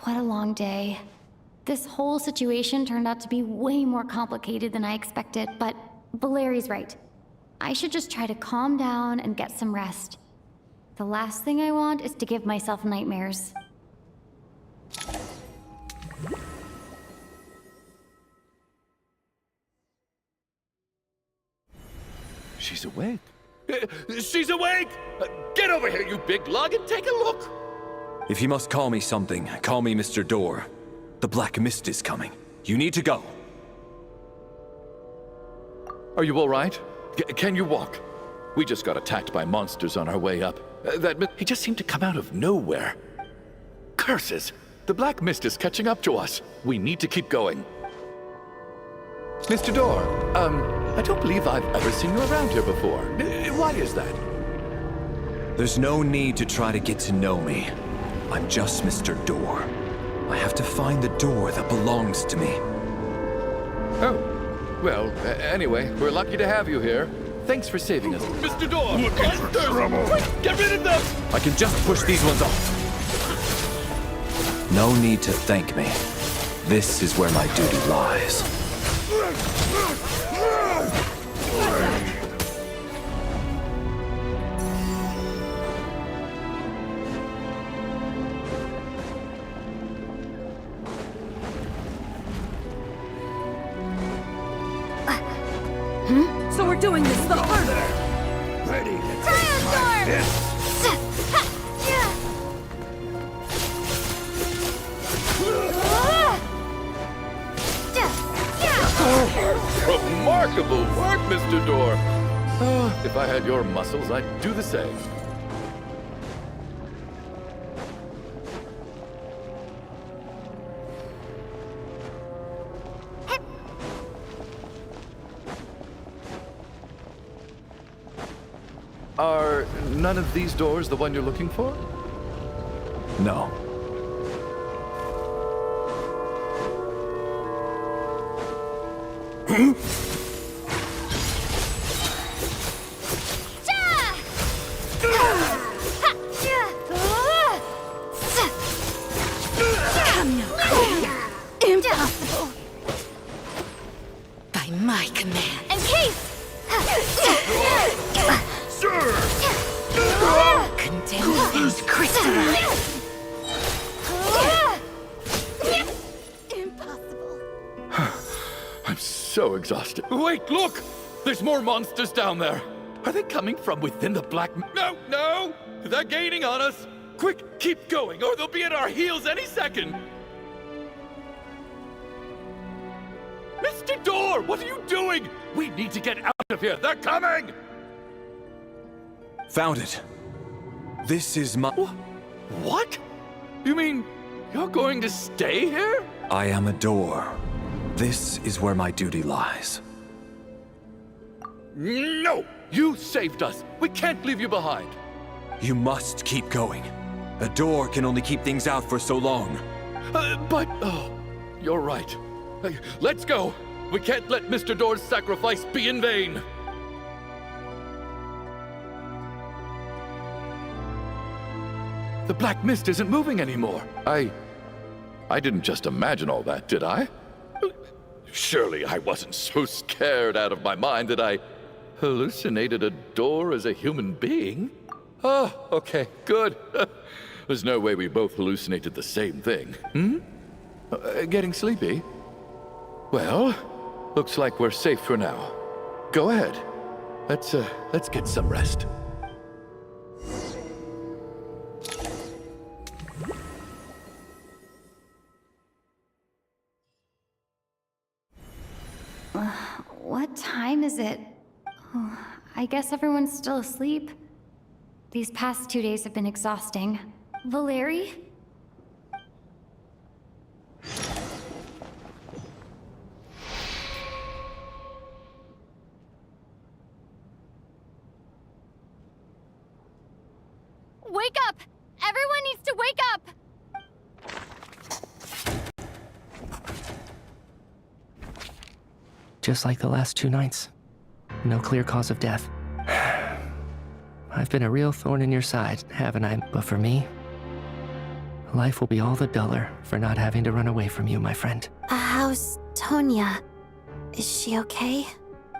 What a long day. This whole situation turned out to be way more complicated than I expected, but Valeri's right. I should just try to calm down and get some rest. The last thing I want is to give myself nightmares. She's awake. She's awake! Get over here, you big lug, and take a look! If you must call me something, call me Mr. Door. The Black Mist is coming. You need to go. Are you all right? Can you walk? We just got attacked by monsters on our way up. He just seemed to come out of nowhere. Curses! The Black Mist is catching up to us. We need to keep going. Mr. Door, I don't believe I've ever seen you around here before. Why is that? There's no need to try to get to know me. I'm just Mr. Door. I have to find the door that belongs to me. Oh, well, anyway, we're lucky to have you here. Thanks for saving us. Mr. Door! Looking for trouble! Quick, get rid of them! I can just push these ones off. No need to thank me. This is where my duty lies. So we're doing this the hard way. Ready to take my fist? Remarkable work, Mr. Door. If I had your muscles, I'd do the same. Are none of these doors the one you're looking for? No. Impossible. By my command. And Case! Sir! Condemned and crystallized. Impossible. I'm so exhausted. Wait, look! There's more monsters down there. Are they coming from within the black... No, no! They're gaining on us! Quick, keep going, or they'll be at our heels any second! Mr. Door, what are you doing? We need to get out of here. They're coming! Found it. This is my... What? You mean you're going to stay here? I am a door. This is where my duty lies. No! You saved us. We can't leave you behind. You must keep going. A door can only keep things out for so long. But... Oh, you're right. Let's go! We can't let Mr. Door's sacrifice be in vain! The black mist isn't moving anymore. I didn't just imagine all that, did I? Surely I wasn't so scared out of my mind that I hallucinated a door as a human being? Oh, okay, good. There's no way we both hallucinated the same thing. Getting sleepy? Well, looks like we're safe for now. Go ahead. Let's get some rest. What time is it? Oh, I guess everyone's still asleep. These past 2 days have been exhausting. Valeri? Wake up! Everyone needs to wake up! Just like the last 2 nights. No clear cause of death. I've been a real thorn in your side, haven't I? But for me, life will be all the duller for not having to run away from you, my friend. How's Tonya? Is she okay?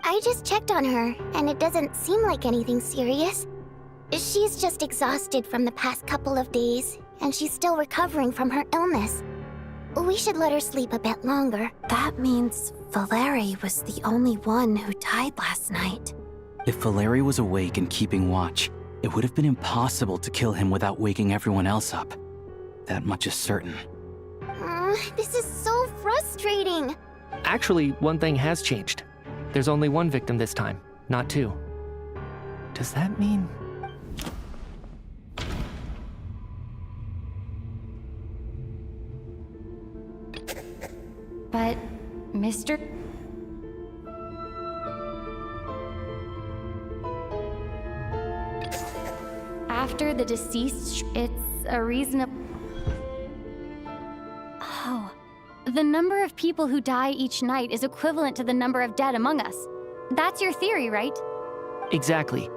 I just checked on her, and it doesn't seem like anything serious. She's just exhausted from the past couple of days, and she's still recovering from her illness. We should let her sleep a bit longer. That means Valeri was the only one who died last night. If Valeri was awake and keeping watch, it would have been impossible to kill him without waking everyone else up. That much is certain. This is so frustrating. Actually, one thing has changed. There's only 1 victim this time, not 2. Does that mean... But, Mr. After the deceased, it's a reasonable... Oh. The number of people who die each night is equivalent to the number of dead among us. That's your theory, right? Exactly.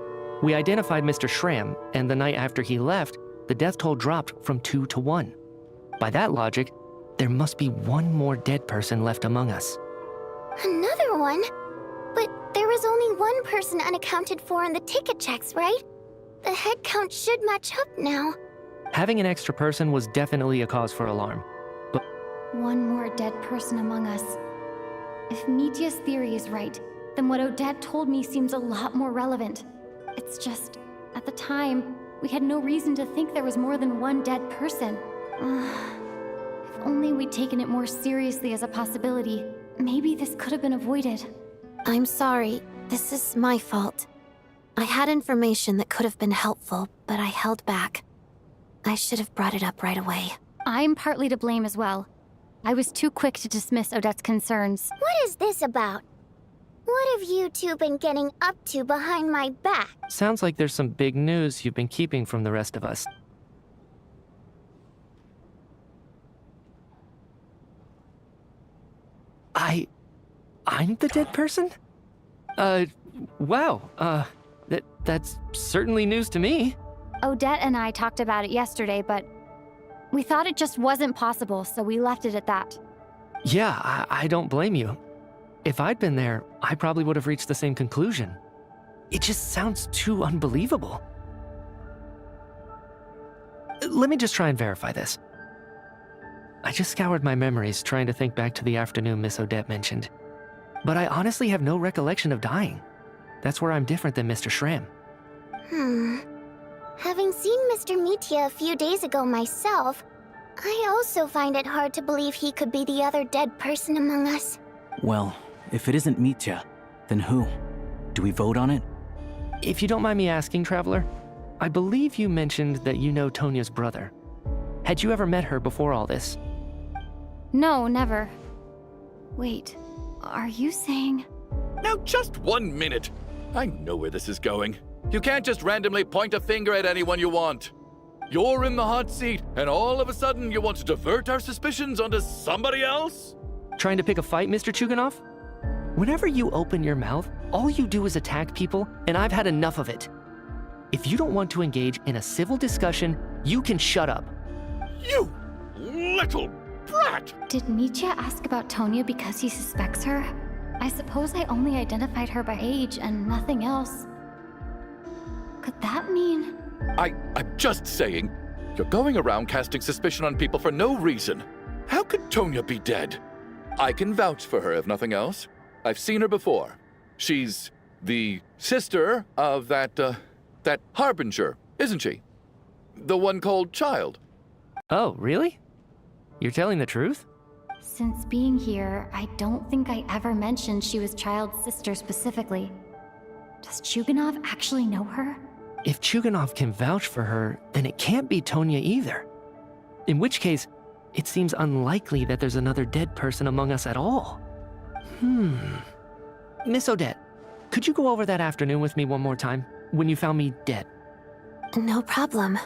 We identified Mr. Schramm, and the night after he left, the death toll dropped from 2 to 1. By that logic, there must be 1 more dead person left among us. Another one? But there was only 1 person unaccounted for in the ticket checks, right? The head count should match up now. Having an extra person was definitely a cause for alarm. But 1 more dead person among us. If Mitya's theory is right, then what Odette told me seems a lot more relevant. It's just, at the time, we had no reason to think there was more than 1 dead person. If only we'd taken it more seriously as a possibility, maybe this could have been avoided. I'm sorry. This is my fault. I had information that could have been helpful, but I held back. I should have brought it up right away. I'm partly to blame as well. I was too quick to dismiss Odette's concerns. What is this about? What have you two been getting up to behind my back? sounds like there's some big news you've been keeping from the rest of us. I'm the dead person? Wow, that's certainly news to me. Odette and I talked about it yesterday, but we thought it just wasn't possible, so we left it at that. Yeah, I don't blame you. If I'd been there, I probably would have reached the same conclusion. It just sounds too unbelievable. Let me just try and verify this. I just scoured my memories trying to think back to the afternoon Miss Odette mentioned. But I honestly have no recollection of dying. That's where I'm different than Mr. Schramm. Having seen Mr. Mitya a few days ago myself, I also find it hard to believe he could be the other dead person among us. Well, if it isn't Mitya, then who? Do we vote on it? If you don't mind me asking, Traveler, I believe you mentioned that you know Tonya's brother. Had you ever met her before all this? No, never. Wait, are you saying... Now just 1 minute. I know where this is going. You can't just randomly point a finger at anyone you want. You're in the hot seat, and all of a sudden you want to divert our suspicions onto somebody else? Trying to pick a fight, Mr. Chuganov? Whenever you open your mouth, all you do is attack people, and I've had enough of it. If you don't want to engage in a civil discussion, you can shut up. You little brat! Did Mitya ask about Tonya because he suspects her? I suppose I only identified her by age and nothing else. Could that mean... I'm just saying, you're going around casting suspicion on people for no reason. How could Tonya be dead? I can vouch for her, if nothing else. I've seen her before. She's the sister of that Harbinger, isn't she? The one called Child. Oh, really? You're telling the truth? Since being here, I don't think I ever mentioned she was Child's sister specifically. Does Chuganov actually know her? If Chuganov can vouch for her, then it can't be Tonya either. In which case, it seems unlikely that there's another dead person among us at all. Miss Odette, could you go over that afternoon with me one more time, when you found me dead? No problem.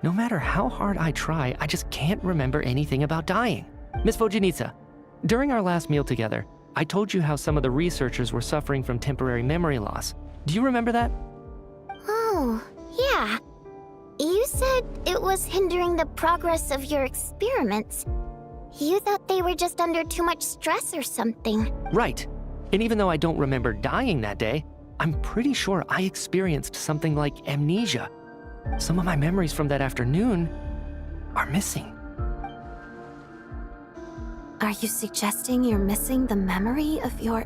No matter how hard I try, I just can't remember anything about dying. Miss Vojanitsa, during our last meal together, I told you how some of the researchers were suffering from temporary memory loss. Do you remember that? Oh, yeah. You said it was hindering the progress of your experiments. You thought they were just under too much stress or something. Right. And even though I don't remember dying that day, I'm pretty sure I experienced something like amnesia. Some of my memories from that afternoon are missing. Are you suggesting you're missing the memory of your...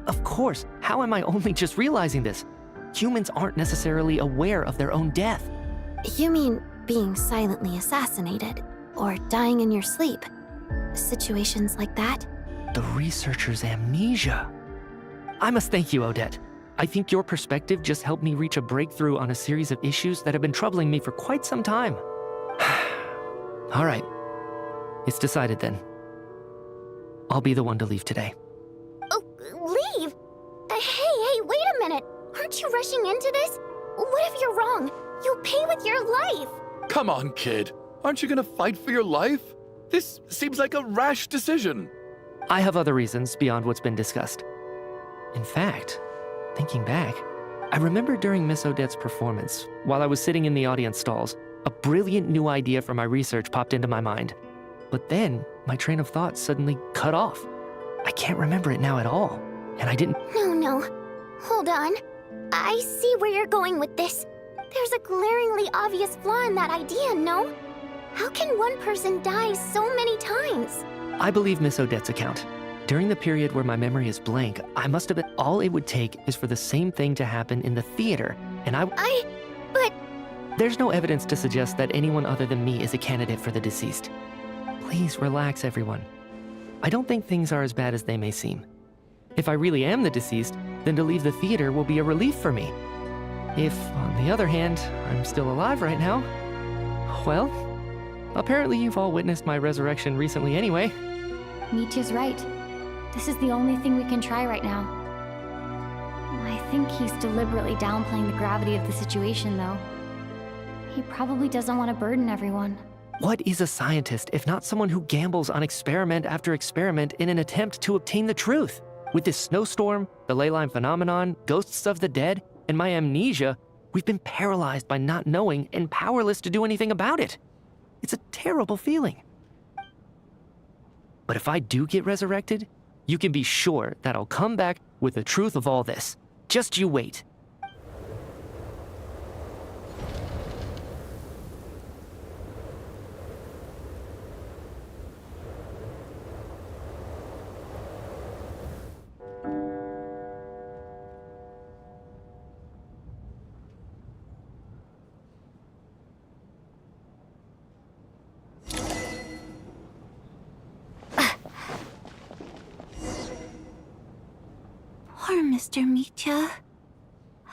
Of course. How am I only just realizing this? Humans aren't necessarily aware of their own death. You mean being silently assassinated, or dying in your sleep? Situations like that? The researcher's amnesia. I must thank you, Odette. I think your perspective just helped me reach a breakthrough on a series of issues that have been troubling me for quite some time. All right. It's decided then. I'll be the one to leave today. Oh, leave? Hey, wait a minute. Aren't you rushing into this? What if you're wrong? You'll pay with your life. Come on, kid. Aren't you gonna fight for your life? This seems like a rash decision. I have other reasons beyond what's been discussed. In fact, thinking back, I remember during Miss Odette's performance, while I was sitting in the audience stalls, a brilliant new idea for my research popped into my mind. But then, my train of thought suddenly cut off. I can't remember it now at all, and I didn't... No. Hold on. I see where you're going with this. There's a glaringly obvious flaw in that idea, no? How can one person die so many times? I believe Miss Odette's account. During the period where my memory is blank, I must have been... All it would take is for the same thing to happen in the theater, and but... There's no evidence to suggest that anyone other than me is a candidate for the deceased. Please relax, everyone. I don't think things are as bad as they may seem. If I really am the deceased, then to leave the theater will be a relief for me. If, on the other hand, I'm still alive right now, well, apparently you've all witnessed my resurrection recently anyway. Mitya's right. This is the only thing we can try right now. I think he's deliberately downplaying the gravity of the situation, though. He probably doesn't want to burden everyone. What is a scientist if not someone who gambles on experiment after experiment in an attempt to obtain the truth? With this snowstorm, the ley line phenomenon, ghosts of the dead, and my amnesia, we've been paralyzed by not knowing and powerless to do anything about it. It's a terrible feeling. But if I do get resurrected, you can be sure that I'll come back with the truth of all this. Just you wait. Poor Mr. Mitya.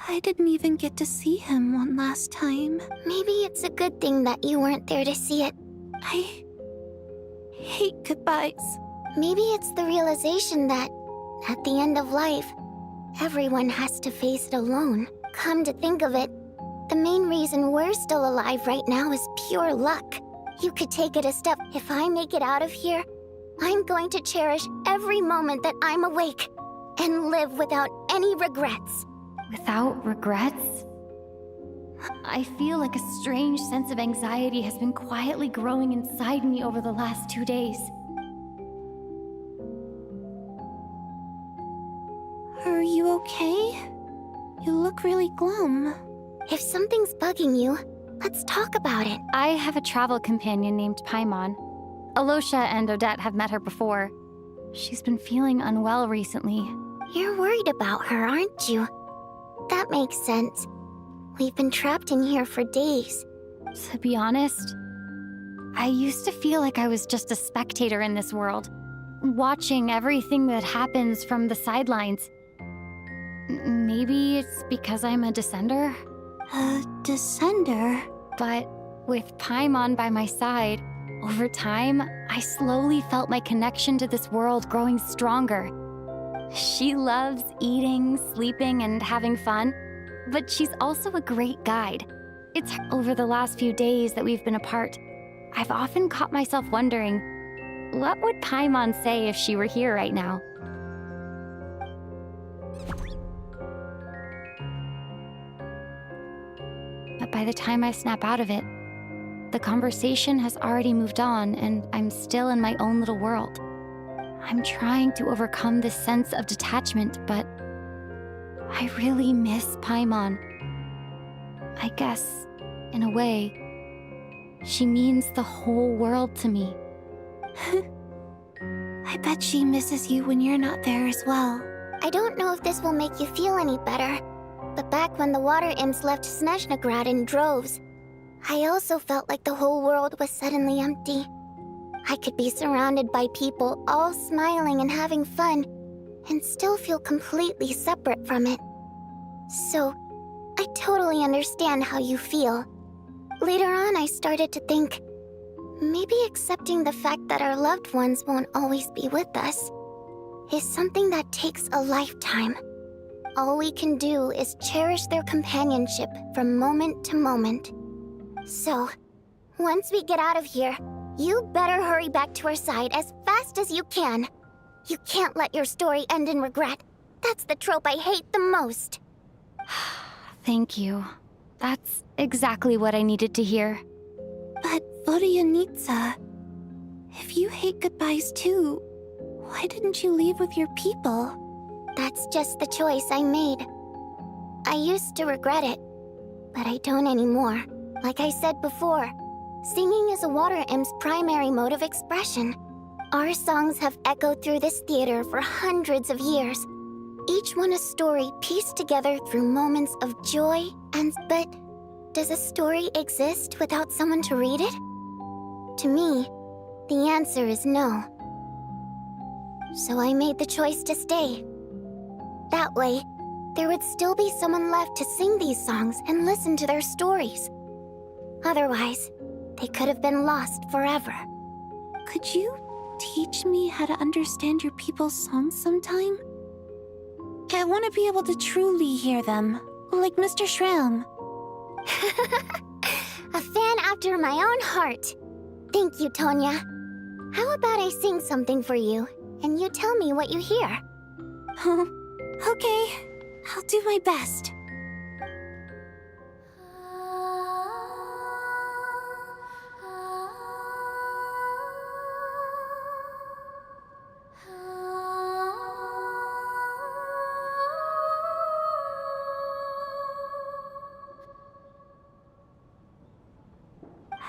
I didn't even get to see him one last time. Maybe it's a good thing that you weren't there to see it. hate goodbyes. Maybe it's the realization that, at the end of life, everyone has to face it alone. Come to think of it, the main reason we're still alive right now is pure luck. You could take it a step. If I make it out of here, I'm going to cherish every moment that I'm awake and live without any regrets. Without regrets? I feel like a strange sense of anxiety has been quietly growing inside me over the last 2 days. Are you okay? You look really glum. If something's bugging you, let's talk about it. I have a travel companion named Paimon. Alosha and Odette have met her before. She's been feeling unwell recently. You're worried about her, aren't you? That makes sense. We've been trapped in here for days. To be honest, I used to feel like I was just a spectator in this world, watching everything that happens from the sidelines. Maybe it's because I'm a descender? A descender? But with Paimon by my side, over time, I slowly felt my connection to this world growing stronger. She loves eating, sleeping, and having fun, but she's also a great guide. It's over the last few days that we've been apart, I've often caught myself wondering, what would Paimon say if she were here right now? But by the time I snap out of it, the conversation has already moved on and I'm still in my own little world. I'm trying to overcome this sense of detachment, but I really miss Paimon. I guess, in a way, she means the whole world to me. I bet she misses you when you're not there as well. I don't know if this will make you feel any better, but back when the water imps left Snezhnaya in droves, I also felt like the whole world was suddenly empty. I could be surrounded by people all smiling and having fun, and still feel completely separate from it. So, I totally understand how you feel. Later on, I started to think, maybe accepting the fact that our loved ones won't always be with us is something that takes a lifetime. All we can do is cherish their companionship from moment to moment. So, once we get out of here, you better hurry back to our side as fast as you can. You can't let your story end in regret. That's the trope I hate the most. Thank you. That's exactly what I needed to hear. But Vodyanitsa, if you hate goodbyes too, why didn't you leave with your people? That's just the choice I made. I used to regret it, but I don't anymore. Like I said before, singing is a water imp's primary mode of expression. Our songs have echoed through this theater for hundreds of years, each one a story pieced together through moments of joy and... But does a story exist without someone to read it? To me, the answer is no. So I made the choice to stay. That way, there would still be someone left to sing these songs and listen to their stories. Otherwise, they could have been lost forever. Could you teach me how to understand your people's songs sometime? I want to be able to truly hear them, like Mr. Shram. A fan after my own heart. Thank you, Tonya. How about I sing something for you, and you tell me what you hear? Okay, I'll do my best.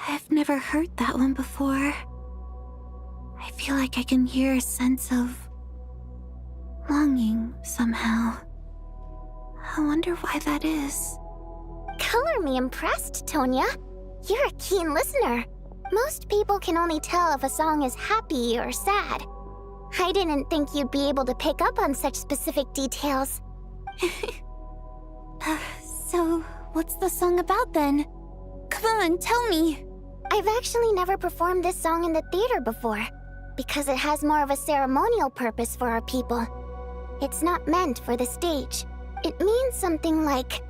I've never heard that one before. I feel like I can hear a sense of longing somehow. I wonder why that is. Color me impressed, Tonya. You're a keen listener. Most people can only tell if a song is happy or sad. I didn't think you'd be able to pick up on such specific details. So, what's the song about then? Come on, tell me. I've actually never performed this song in the theater before. because it has more of a ceremonial purpose for our people. It's not meant for the stage. It means something like,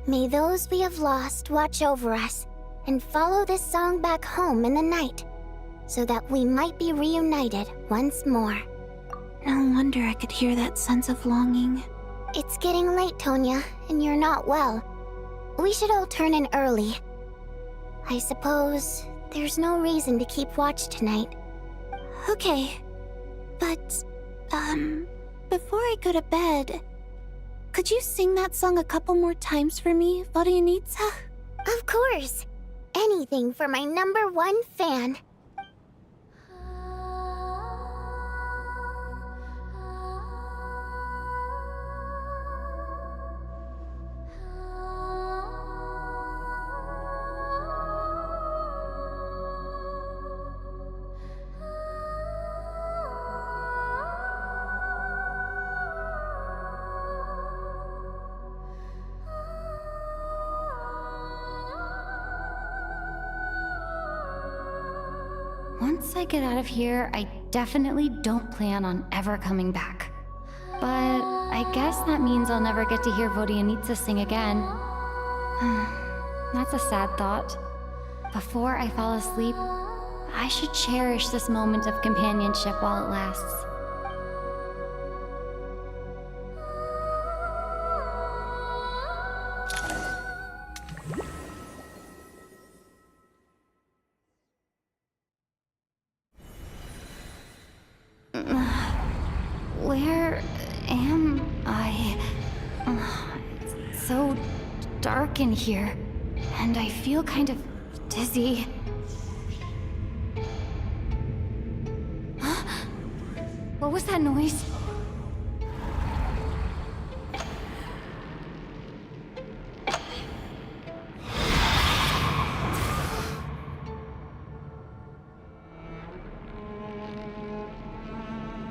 "May those we have lost watch over us, and follow this song back home in the night, so that we might be reunited once more." No wonder I could hear that sense of longing. It's getting late, Tonya, and you're not well. We should all turn in early. I suppose there's no reason to keep watch tonight. Okay, but, before I go to bed, could you sing that song a couple more times for me, Vodyanitsa? Of course. Anything for my #1 fan. Once I get out of here, I definitely don't plan on ever coming back. But I guess that means I'll never get to hear Vodyanitsa sing again. That's a sad thought. Before I fall asleep, I should cherish this moment of companionship while it lasts. Where am I? It's so dark in here, and I feel kind of dizzy. What was that noise?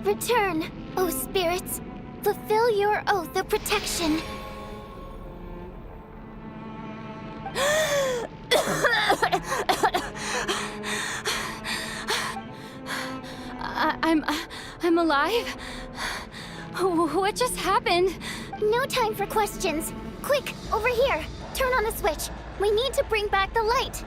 Return, O spirits. Fulfill your oath of protection. I'm alive? What just happened? No time for questions. Quick, over here. Turn on the switch. We need to bring back the light.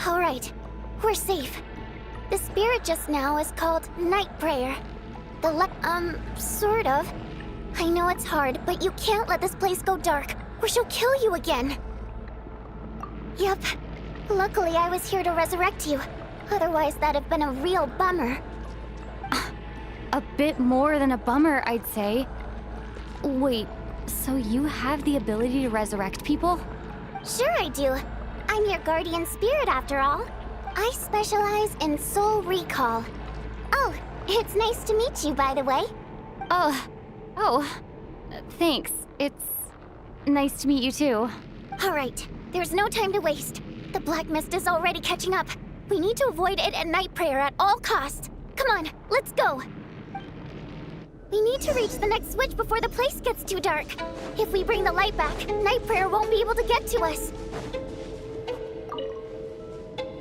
All right, we're safe. The spirit just now is called Night Prayer. Sort of. I know it's hard, but you can't let this place go dark, or she'll kill you again. Yep. Luckily, I was here to resurrect you. Otherwise, that'd have been a real bummer. A bit more than a bummer, I'd say. Wait, so you have the ability to resurrect people? Sure I do. I'm your guardian spirit, after all. I specialize in soul recall. Oh, it's nice to meet you, by the way. Thanks. It's nice to meet you, too. All right, there's no time to waste. The black mist is already catching up. We need to avoid it at Night Prayer at all costs. Come on, let's go. We need to reach the next switch before the place gets too dark. If we bring the light back, Night Prayer won't be able to get to us.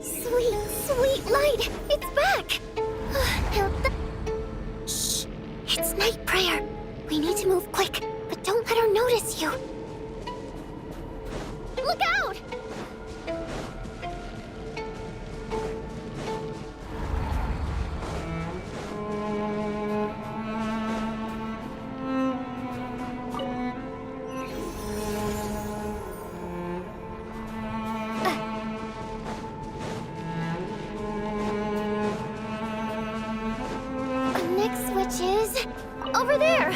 Sweet, sweet light! It's back! Shh! It's Night Prayer. We need to move quick, but don't let her notice you. Look out! Which is over there.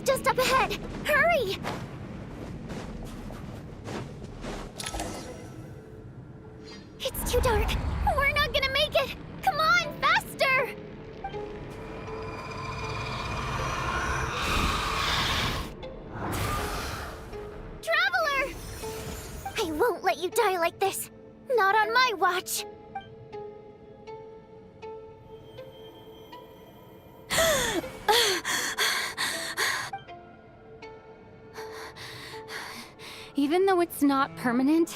just up ahead! Hurry! It's too dark. We're not gonna make it! Come on, faster! Traveler! I won't let you die like this. Not on my watch. Even though it's not permanent,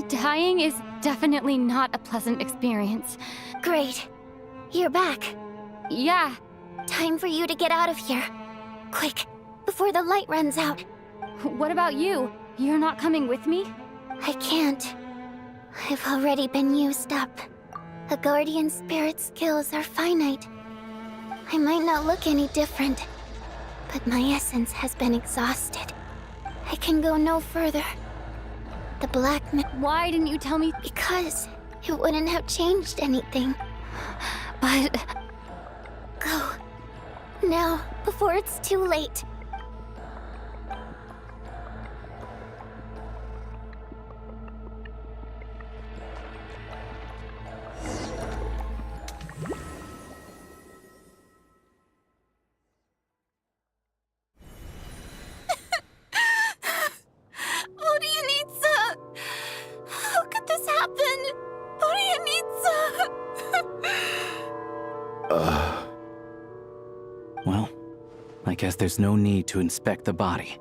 dying is definitely not a pleasant experience. Great. You're back. Yeah. Time for you to get out of here. Quick, before the light runs out. What about you? You're not coming with me? I can't. I've already been used up. A guardian spirit's skills are finite. I might not look any different, but my essence has been exhausted. I can go no further. The black Why didn't you tell me? Because it wouldn't have changed anything. But... Go. Now, before it's too late. Well, I guess there's no need to inspect the body.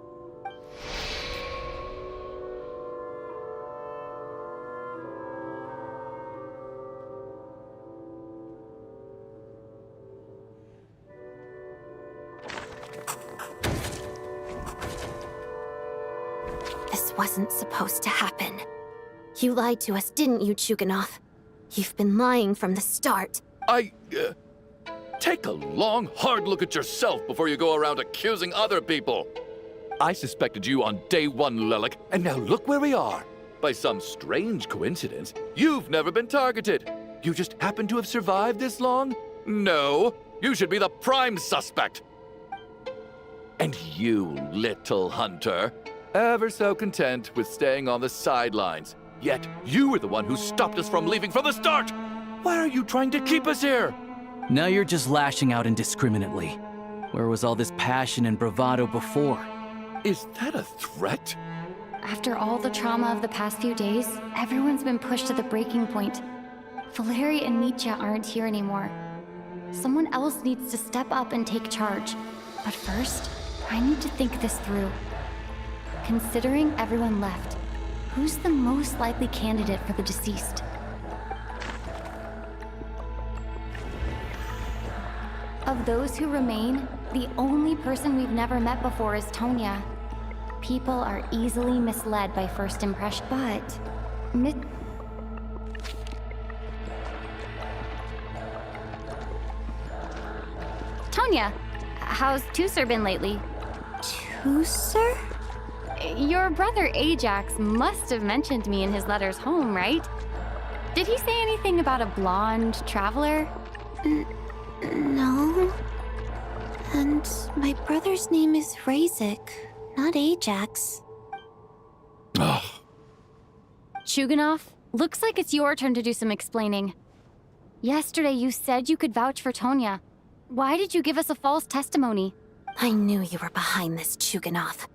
This wasn't supposed to happen. You lied to us, didn't you, Chuganov? You've been lying from the start. Take a long, hard look at yourself before you go around accusing other people. I suspected you on day one, Lelik, and now look where we are. By some strange coincidence, you've never been targeted. You just happen to have survived this long? No, you should be the prime suspect. And you, little hunter, ever so content with staying on the sidelines. Yet you were the one who stopped us from leaving from the start! Why are you trying to keep us here? Now you're just lashing out indiscriminately. Where was all this passion and bravado before? Is that a threat? After all the trauma of the past few days, everyone's been pushed to the breaking point. Valeri and Nietzsche aren't here anymore. Someone else needs to step up and take charge. But first, I need to think this through. Considering everyone left, who's the most likely candidate for the deceased? Of those who remain, the only person we've never met before is Tonya. People are easily misled by first impression, but... Tonya, how's Tusser been lately? Tusser? Your brother Ajax must have mentioned me in his letters home, right? Did he say anything about a blonde traveler? No. And my brother's name is Razik, not Ajax. Ugh. Chuganov, looks like it's your turn to do some explaining. Yesterday you said you could vouch for Tonya. Why did you give us a false testimony? I knew you were behind this, Chuganov.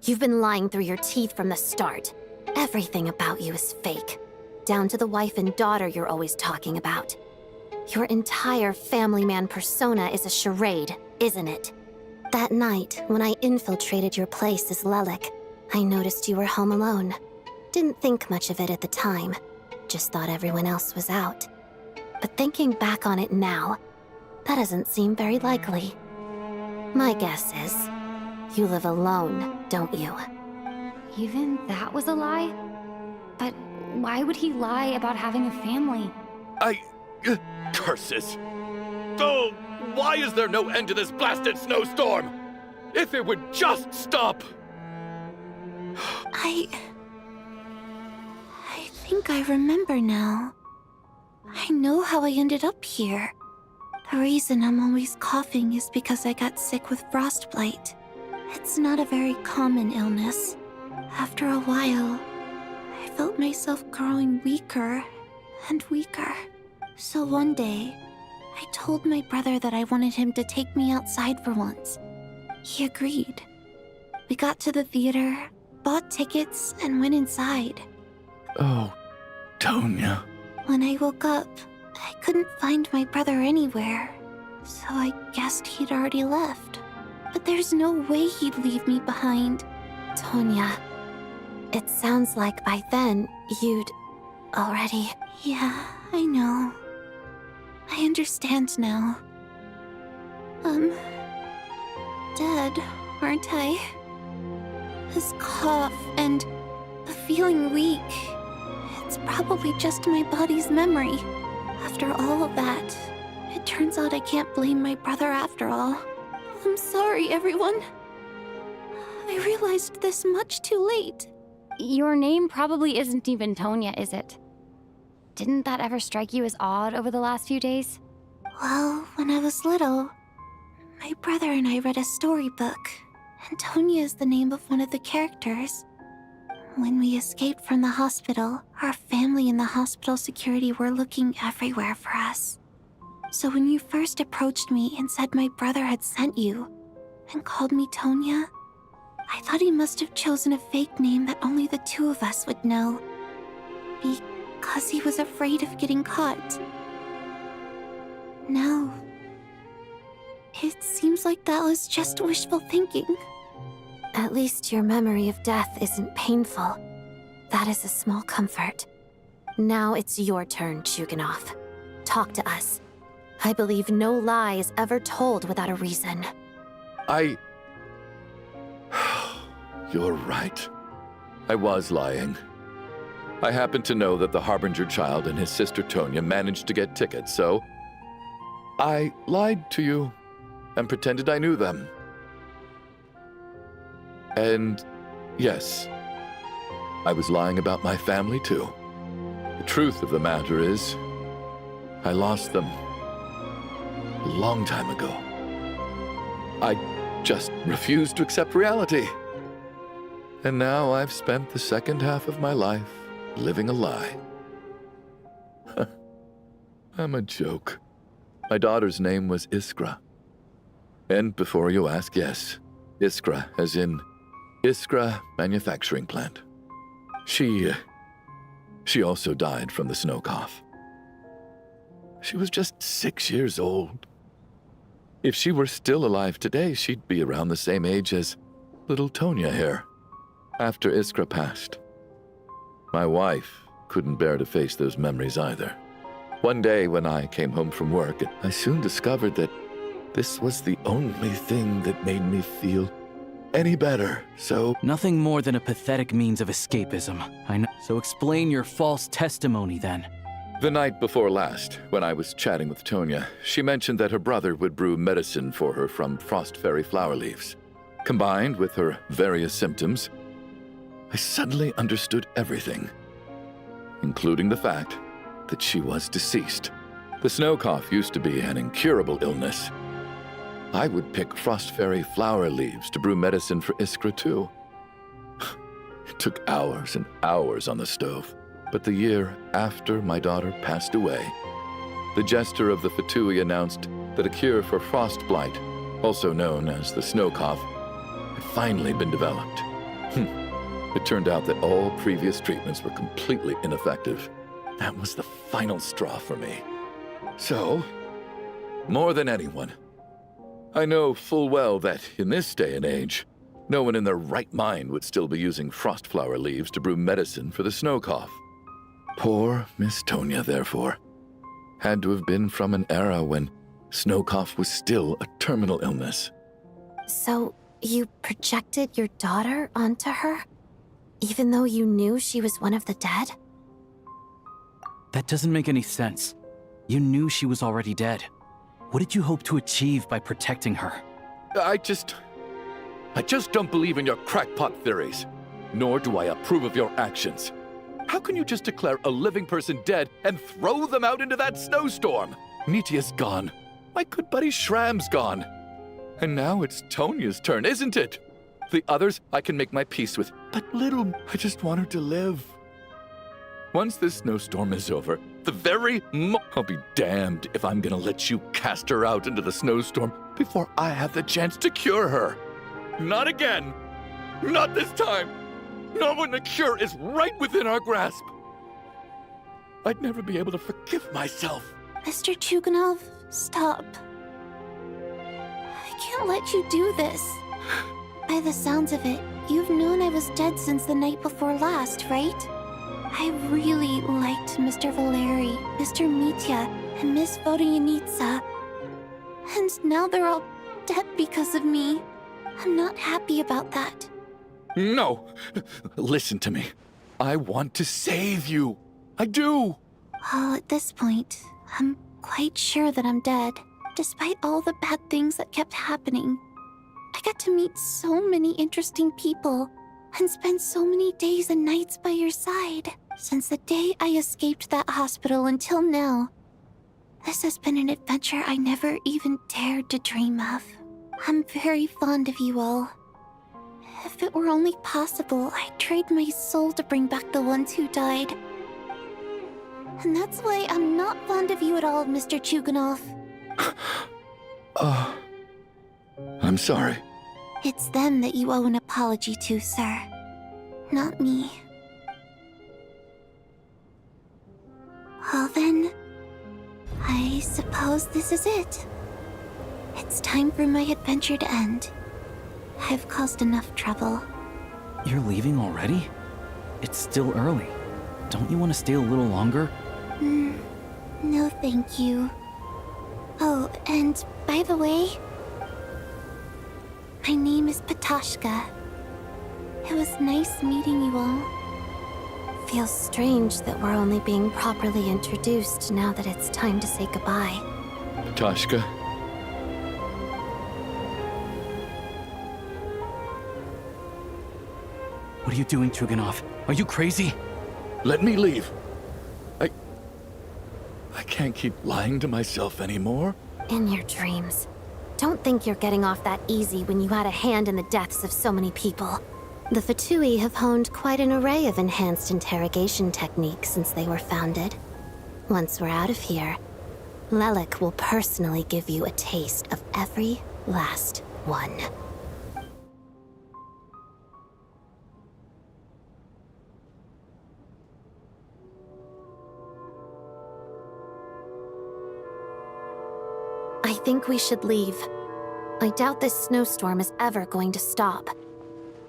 You've been lying through your teeth from the start. Everything about you is fake. Down to the wife and daughter you're always talking about. Your entire family man persona is a charade, isn't it? That night, when I infiltrated your place as Lelik, I noticed you were home alone. Didn't think much of it at the time. Just thought everyone else was out. But thinking back on it now, that doesn't seem very likely. My guess is, you live alone, don't you? Even that was a lie? But why would he lie about having a family? Curses! Oh, why is there no end to this blasted snowstorm? If it would just stop! I think I remember now. I know how I ended up here. The reason I'm always coughing is because I got sick with frostbite. It's not a very common illness. After a while, I felt myself growing weaker and weaker. So one day, I told my brother that I wanted him to take me outside for once. He agreed. We got to the theater, bought tickets, and went inside. Oh, Tonya. When I woke up, I couldn't find my brother anywhere, so I guessed he'd already left. But there's no way he'd leave me behind. Tonya, it sounds like by then, you'd already... Yeah, I know. I understand now. Dead, aren't I? This cough and the feeling weak, it's probably just my body's memory. After all of that, it turns out I can't blame my brother after all. I'm sorry, everyone. I realized this much too late. Your name probably isn't even Tonya, is it? Didn't that ever strike you as odd over the last few days? Well, when I was little, my brother and I read a storybook, and Tonya is the name of one of the characters. When we escaped from the hospital, our family and the hospital security were looking everywhere for us. So when you first approached me and said my brother had sent you, and called me Tonya, I thought he must have chosen a fake name that only the two of us would know. Because he was afraid of getting caught. No. It seems like that was just wishful thinking. At least your memory of death isn't painful. That is a small comfort. Now it's your turn, Chuganov. Talk to us. I believe no lie is ever told without a reason. You're right. I was lying. I happened to know that the Harbinger child and his sister Tonya managed to get tickets, so I lied to you and pretended I knew them. And yes, I was lying about my family too. The truth of the matter is, I lost them a long time ago. I just refused to accept reality. And now I've spent the second half of my life living a lie. I'm a joke. My daughter's name was Iskra. And before you ask, yes, Iskra, as in Iskra Manufacturing Plant. She also died from the snow cough. She was just 6 years old. If she were still alive today, she'd be around the same age as little Tonya here. After Iskra passed, my wife couldn't bear to face those memories either. One day when I came home from work, I soon discovered that this was the only thing that made me feel any better, so... Nothing more than a pathetic means of escapism. I know. So explain your false testimony, then. The night before last, when I was chatting with Tonya, she mentioned that her brother would brew medicine for her from frost fairy flower leaves. Combined with her various symptoms, I suddenly understood everything, including the fact that she was deceased. The snow cough used to be an incurable illness. I would pick frost fairy flower leaves to brew medicine for Iskra too. It took hours and hours on the stove, but the year after my daughter passed away, the jester of the Fatui announced that a cure for frost blight, also known as the snow cough, had finally been developed. It turned out that all previous treatments were completely ineffective. That was the final straw for me. So, more than anyone, I know full well that in this day and age, no one in their right mind would still be using frost flower leaves to brew medicine for the snow cough. Poor Miss Tonya, therefore, had to have been from an era when snow cough was still a terminal illness. So, you projected your daughter onto her? Even though you knew she was one of the dead? That doesn't make any sense. You knew she was already dead. What did you hope to achieve by protecting her? I just don't believe in your crackpot theories, nor do I approve of your actions. How can you just declare a living person dead and throw them out into that snowstorm? Nitya's gone. My good buddy Shram's gone. And now it's Tonya's turn, isn't it? The others I can make my peace with. But little, I just want her to live. Once this snowstorm is over, I'll be damned if I'm gonna let you cast her out into the snowstorm before I have the chance to cure her. Not again. Not this time. Not when the cure is right within our grasp. I'd never be able to forgive myself. Mr. Chuganov, stop. I can't let you do this. By the sounds of it, you've known I was dead since the night before last, right? I really liked Mr. Valeri, Mr. Mitya, and Miss Vodyanitsa. And now they're all dead because of me. I'm not happy about that. No! Listen to me. I want to save you. I do. Well, at this point, I'm quite sure that I'm dead, despite all the bad things that kept happening. I got to meet so many interesting people and spend so many days and nights by your side. Since the day I escaped that hospital until now, this has been an adventure I never even dared to dream of. I'm very fond of you all. If it were only possible, I'd trade my soul to bring back the ones who died. And that's why I'm not fond of you at all, Mr. Chuganov. I'm sorry. It's them that you owe an apology to, sir. Not me. Well then, I suppose this is it. It's time for my adventure to end. I've caused enough trouble. You're leaving already? It's still early. Don't you want to stay a little longer? No thank you. Oh, and by the way, my name is Patashka. It was nice meeting you all. Feels strange that we're only being properly introduced now that it's time to say goodbye. Patashka. What are you doing, Chuganov? Are you crazy? Let me leave. I can't keep lying to myself anymore. In your dreams. Don't think you're getting off that easy when you had a hand in the deaths of so many people. The Fatui have honed quite an array of enhanced interrogation techniques since they were founded. Once we're out of here, Lelik will personally give you a taste of every last one. I think we should leave. I doubt this snowstorm is ever going to stop.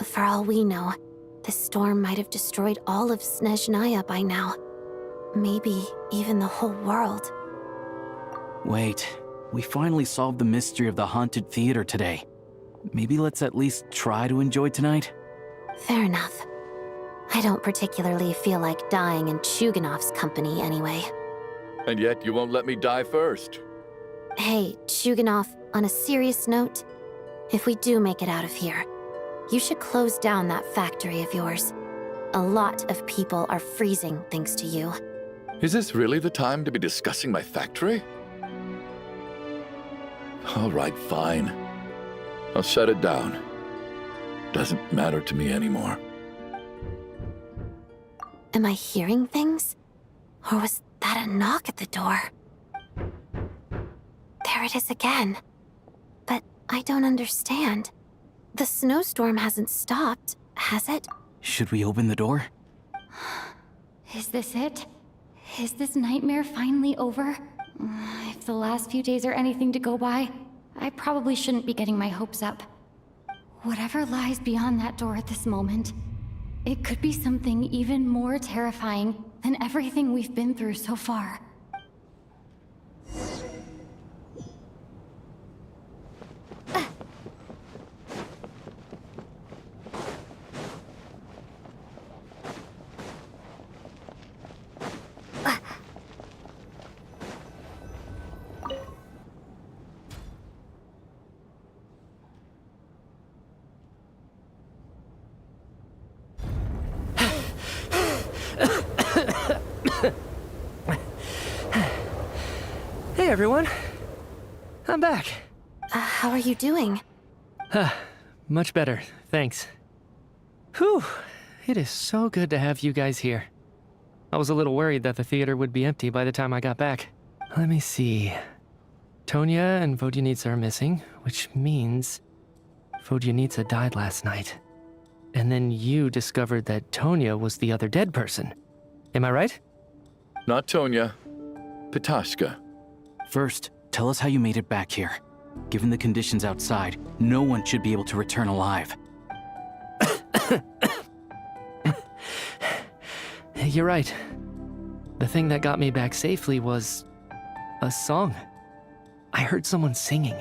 For all we know, this storm might have destroyed all of Snezhnaya by now. Maybe even the whole world. Wait, we finally solved the mystery of the haunted theater today. Maybe let's at least try to enjoy tonight? Fair enough. I don't particularly feel like dying in Chuganov's company anyway. And yet you won't let me die first. Hey, Chuganov, on a serious note, if we do make it out of here, you should close down that factory of yours. A lot of people are freezing thanks to you. Is this really the time to be discussing my factory? All right, fine. I'll shut it down. Doesn't matter to me anymore. Am I hearing things? Or was that a knock at the door? There it is again. But I don't understand. The snowstorm hasn't stopped, has it? Should we open the door? Is this it? Is this nightmare finally over? If the last few days are anything to go by, I probably shouldn't be getting my hopes up. Whatever lies beyond that door at this moment, it could be something even more terrifying than everything we've been through so far. Hey everyone, I'm back. How are you doing? Much better, thanks. Whew, it is so good to have you guys here. I was a little worried that the theater would be empty by the time I got back. Let me see. Tonya and Vodyanitsa are missing, which means Vodyanitsa died last night. And then you discovered that Tonya was the other dead person. Am I right? Not Tonya. Pitashka. First, tell us how you made it back here. Given the conditions outside, no one should be able to return alive. You're right. The thing that got me back safely was a song. I heard someone singing.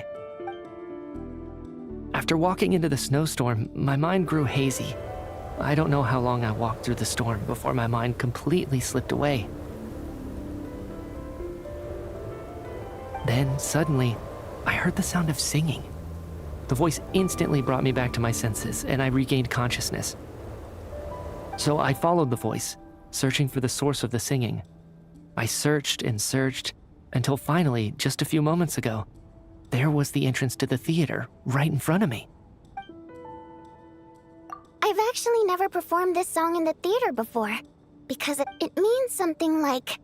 After walking into the snowstorm, my mind grew hazy. I don't know how long I walked through the storm before my mind completely slipped away. Then, suddenly, I heard the sound of singing. The voice instantly brought me back to my senses, and I regained consciousness. So I followed the voice, searching for the source of the singing. I searched and searched, until finally, just a few moments ago, there was the entrance to the theater, right in front of me. I've actually never performed this song in the theater before, because it means something like,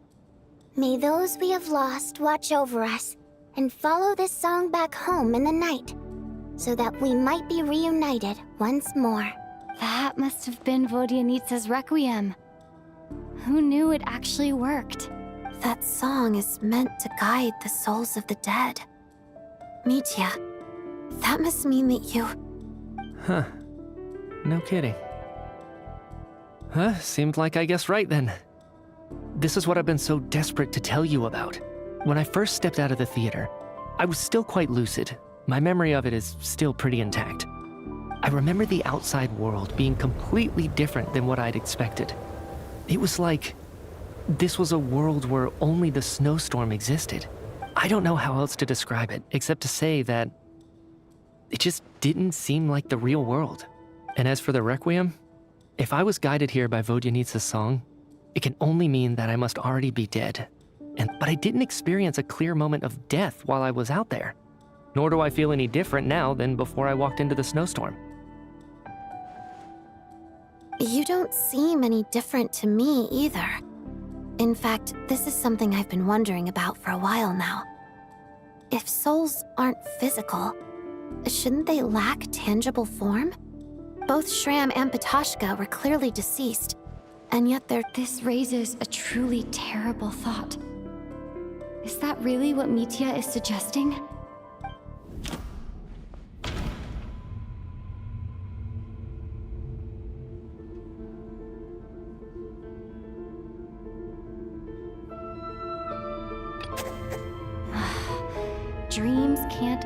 "May those we have lost watch over us, and follow this song back home in the night, so that we might be reunited once more." That must have been Vodyanitsa's Requiem. Who knew it actually worked? That song is meant to guide the souls of the dead. Mitya, that must mean that you... Huh. No kidding. Huh, seemed like I guessed right then. This is what I've been so desperate to tell you about. When I first stepped out of the theater, I was still quite lucid. My memory of it is still pretty intact. I remember the outside world being completely different than what I'd expected. It was like this was a world where only the snowstorm existed. I don't know how else to describe it, except to say that it just didn't seem like the real world. And as for the Requiem, if I was guided here by Vodyanitsa's song, it can only mean that I must already be dead. But I didn't experience a clear moment of death while I was out there. Nor do I feel any different now than before I walked into the snowstorm. You don't seem any different to me either. In fact, this is something I've been wondering about for a while now. If souls aren't physical, shouldn't they lack tangible form? Both Shram and Pitashka were clearly deceased, and yet they're... This raises a truly terrible thought. Is that really what Mitya is suggesting? Dreams can't...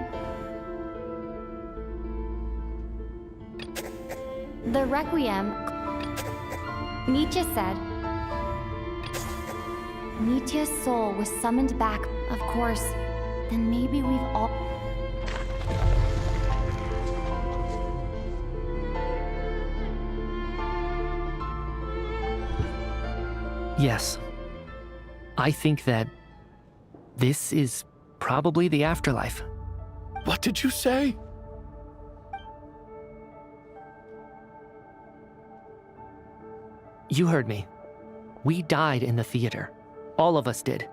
The Requiem... Mitya said... Mitya's soul was summoned back, of course. Then maybe we've all... Yes. I think that this is probably the afterlife. What did you say? You heard me. We died in the theater. All of us did.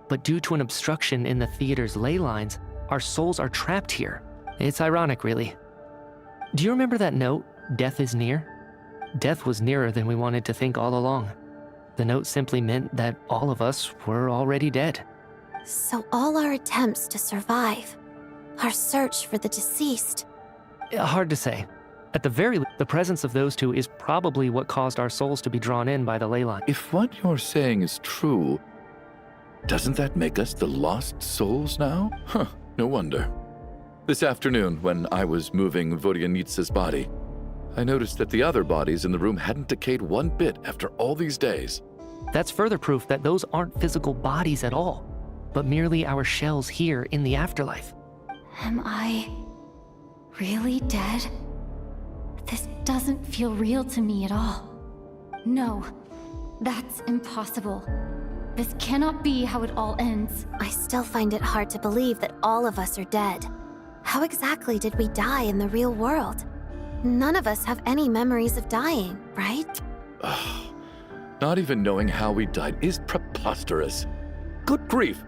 But due to an obstruction in the theater's ley lines, our souls are trapped here. It's ironic, really. Do you remember that note, "Death is near"? Death was nearer than we wanted to think all along. The note simply meant that all of us were already dead. So all our attempts to survive, our search for the deceased... Hard to say. At the very least, the presence of those two is probably what caused our souls to be drawn in by the ley line. If what you're saying is true, doesn't that make us the lost souls now? Huh, no wonder. This afternoon, when I was moving Vodyanitsa's body, I noticed that the other bodies in the room hadn't decayed one bit after all these days. That's further proof that those aren't physical bodies at all, but merely our shells here in the afterlife. Am I... really dead? This doesn't feel real to me at all. No, that's impossible. This cannot be how it all ends. I still find it hard to believe that all of us are dead. How exactly did we die in the real world? None of us have any memories of dying, right? Not even knowing how we died is preposterous. Good grief!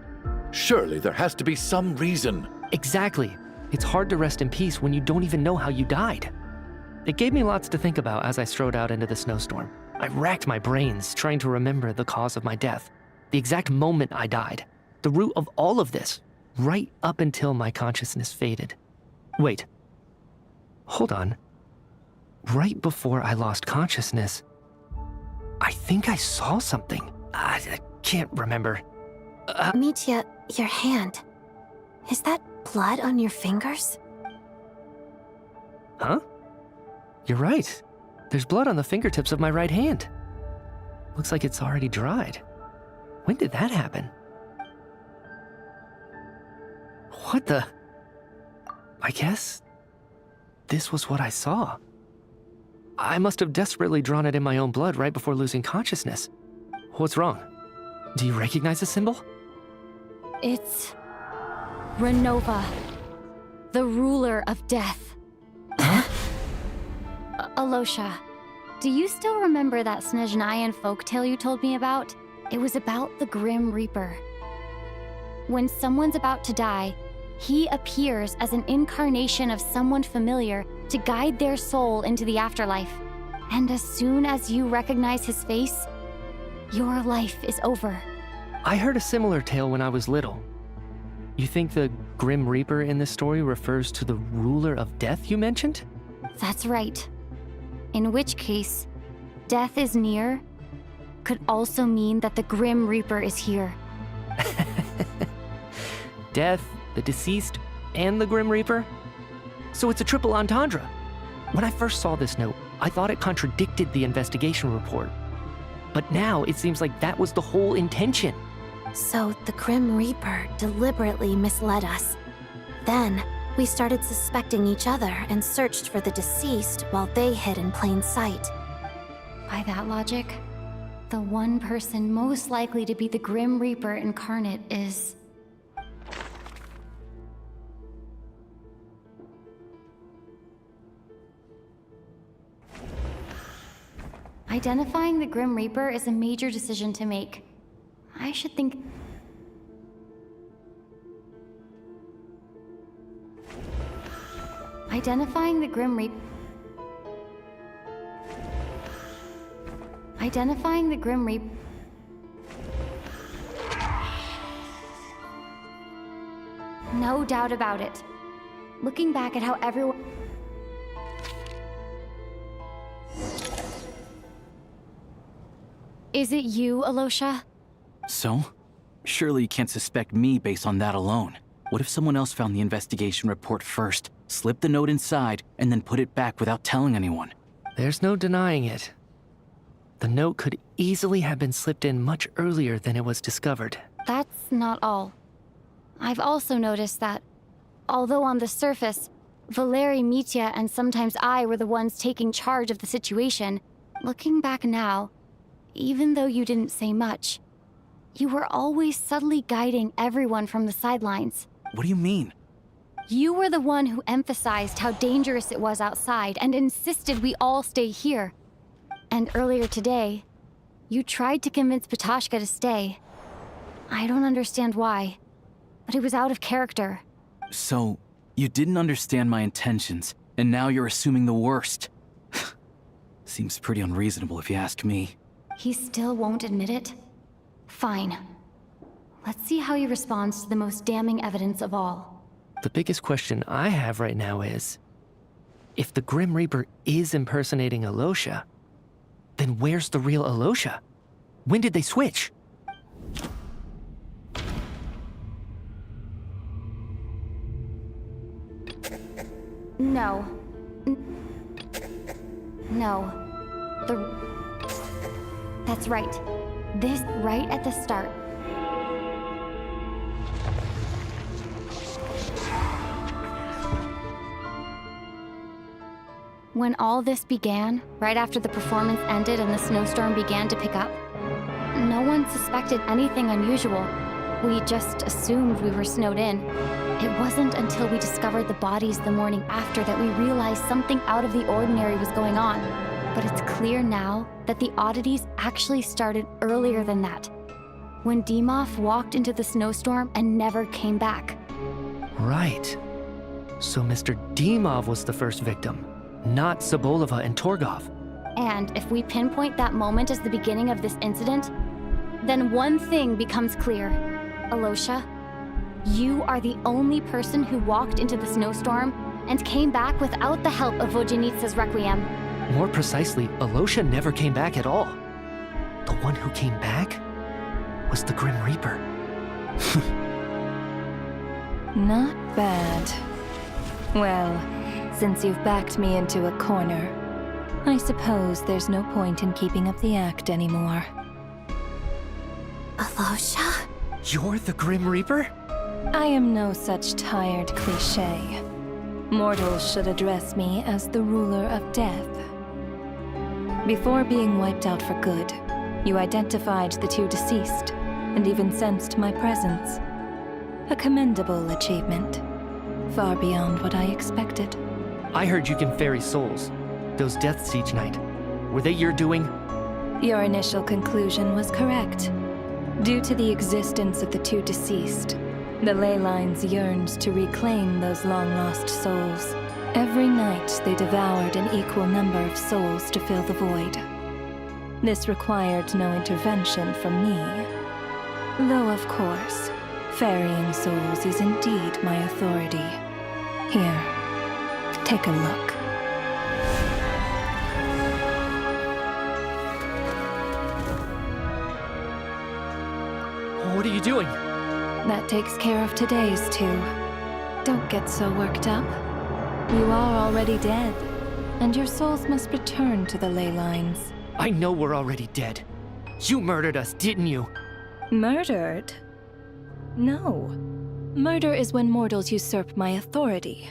Surely there has to be some reason. Exactly. It's hard to rest in peace when you don't even know how you died. It gave me lots to think about as I strode out into the snowstorm. I racked my brains trying to remember the cause of my death, the exact moment I died, the root of all of this, right up until my consciousness faded. Wait. Hold on. Right before I lost consciousness, I think I saw something. I can't remember. Mitya, your hand. Is that blood on your fingers? Huh? You're right. There's blood on the fingertips of my right hand. Looks like it's already dried. When did that happen? What the? I guess this was what I saw. I must have desperately drawn it in my own blood right before losing consciousness. What's wrong? Do you recognize the symbol? It's Renova, the ruler of death. Alosha, do you still remember that Snezhnayan folktale you told me about? It was about the Grim Reaper. When someone's about to die, he appears as an incarnation of someone familiar to guide their soul into the afterlife. And as soon as you recognize his face, your life is over. I heard a similar tale when I was little. You think the Grim Reaper in this story refers to the ruler of death you mentioned? That's right. In which case, death is near could also mean that the Grim Reaper is here. Death, the deceased, and the Grim Reaper? So it's a triple entendre. When I first saw this note, I thought it contradicted the investigation report. But now it seems like that was the whole intention. So the Grim Reaper deliberately misled us. Then, we started suspecting each other and searched for the deceased while they hid in plain sight. By that logic, the one person most likely to be the Grim Reaper incarnate is... Identifying the Grim Reaper is a major decision to make. I should think... Identifying the Grim Reaper... Identifying the Grim Reaper... No doubt about it. Looking back at how everyone... Is it you, Alosha? So? Surely you can't suspect me based on that alone. What if someone else found the investigation report first, slipped the note inside, and then put it back without telling anyone? There's no denying it. The note could easily have been slipped in much earlier than it was discovered. That's not all. I've also noticed that, although on the surface, Valeri, Mitya, and sometimes I were the ones taking charge of the situation, looking back now, even though you didn't say much, you were always subtly guiding everyone from the sidelines. What do you mean? You were the one who emphasized how dangerous it was outside and insisted we all stay here. And earlier today, you tried to convince Patashka to stay. I don't understand why, but it was out of character. So, you didn't understand my intentions, and now you're assuming the worst. Seems pretty unreasonable if you ask me. He still won't admit it? Fine. Let's see how he responds to the most damning evidence of all. The biggest question I have right now is, if the Grim Reaper is impersonating Alosha, then where's the real Alosha? When did they switch? No. No. That's right. This right at the start. When all this began, right after the performance ended and the snowstorm began to pick up, no one suspected anything unusual. We just assumed we were snowed in. It wasn't until we discovered the bodies the morning after that we realized something out of the ordinary was going on. But it's clear now that the oddities actually started earlier than that, when Dimov walked into the snowstorm and never came back. Right. So Mr. Dimov was the first victim, not Sobolova and Torgov. And if we pinpoint that moment as the beginning of this incident, then one thing becomes clear. Alosha, you are the only person who walked into the snowstorm and came back without the help of Vojanitsa's Requiem. More precisely, Alosha never came back at all. The one who came back was the Grim Reaper. Not bad. Well, since you've backed me into a corner, I suppose there's no point in keeping up the act anymore. Alosha? You're the Grim Reaper? I am no such tired cliché. Mortals should address me as the ruler of death. Before being wiped out for good, you identified the two deceased, and even sensed my presence. A commendable achievement. Far beyond what I expected. I heard you can ferry souls. Those deaths each night. Were they your doing? Your initial conclusion was correct. Due to the existence of the two deceased, the ley lines yearned to reclaim those long-lost souls. Every night they devoured an equal number of souls to fill the void. This required no intervention from me. Though, of course, ferrying souls is indeed my authority. Here, take a look. What are you doing? That takes care of today's too. Don't get so worked up. You are already dead, and your souls must return to the ley lines. I know we're already dead. You murdered us, didn't you? Murdered? No. Murder is when mortals usurp my authority.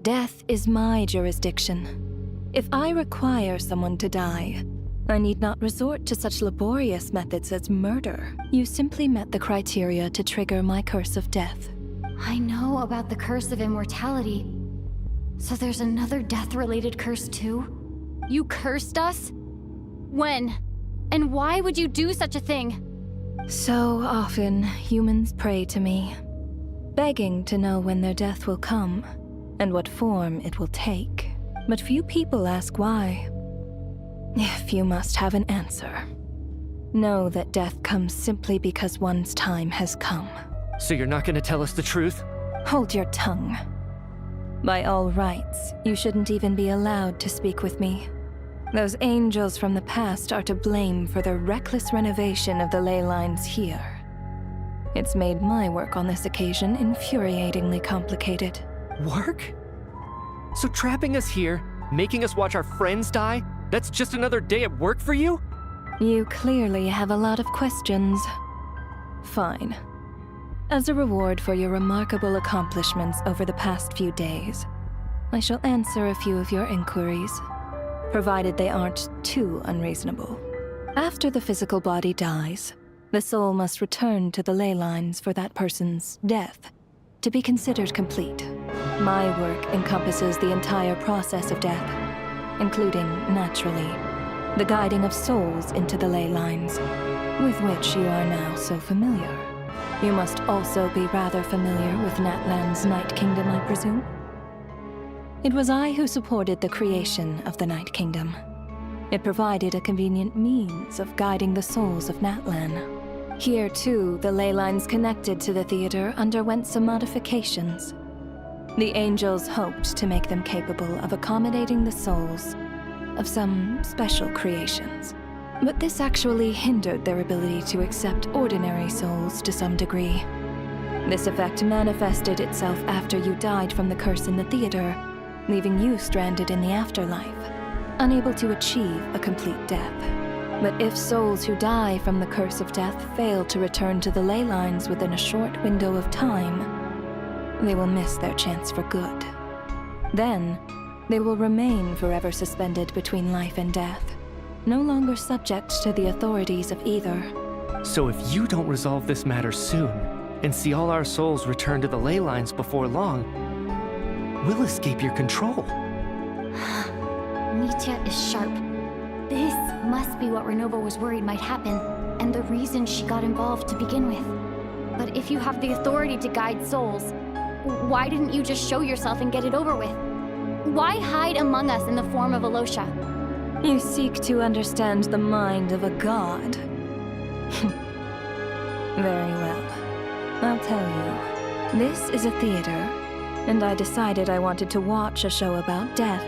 Death is my jurisdiction. If I require someone to die, I need not resort to such laborious methods as murder. You simply met the criteria to trigger my curse of death. I know about the curse of immortality. So there's another death-related curse too? You cursed us? When? And why would you do such a thing? So often, humans pray to me, begging to know when their death will come, and what form it will take. But few people ask why. If you must have an answer, know that death comes simply because one's time has come. So you're not gonna tell us the truth? Hold your tongue. By all rights, you shouldn't even be allowed to speak with me. Those angels from the past are to blame for the reckless renovation of the ley lines here. It's made my work on this occasion infuriatingly complicated. Work? So trapping us here, making us watch our friends die, that's just another day at work for you? You clearly have a lot of questions. Fine. As a reward for your remarkable accomplishments over the past few days, I shall answer a few of your inquiries, provided they aren't too unreasonable. After the physical body dies, the soul must return to the ley lines for that person's death to be considered complete. My work encompasses the entire process of death, including, naturally, the guiding of souls into the ley lines, with which you are now so familiar. You must also be rather familiar with Natlan's Night Kingdom, I presume? It was I who supported the creation of the Night Kingdom. It provided a convenient means of guiding the souls of Natlan. Here, too, the ley lines connected to the theater underwent some modifications. The angels hoped to make them capable of accommodating the souls of some special creations. But this actually hindered their ability to accept ordinary souls to some degree. This effect manifested itself after you died from the curse in the theater, leaving you stranded in the afterlife, unable to achieve a complete death. But if souls who die from the curse of death fail to return to the ley lines within a short window of time, they will miss their chance for good. Then, they will remain forever suspended between life and death, no longer subject to the authorities of either. So if you don't resolve this matter soon, and see all our souls return to the ley lines before long, we'll escape your control. Mitya is sharp. This must be what Renova was worried might happen, and the reason she got involved to begin with. But if you have the authority to guide souls, why didn't you just show yourself and get it over with? Why hide among us in the form of Alosha? You seek to understand the mind of a god. Very well. I'll tell you. This is a theater, and I decided I wanted to watch a show about death.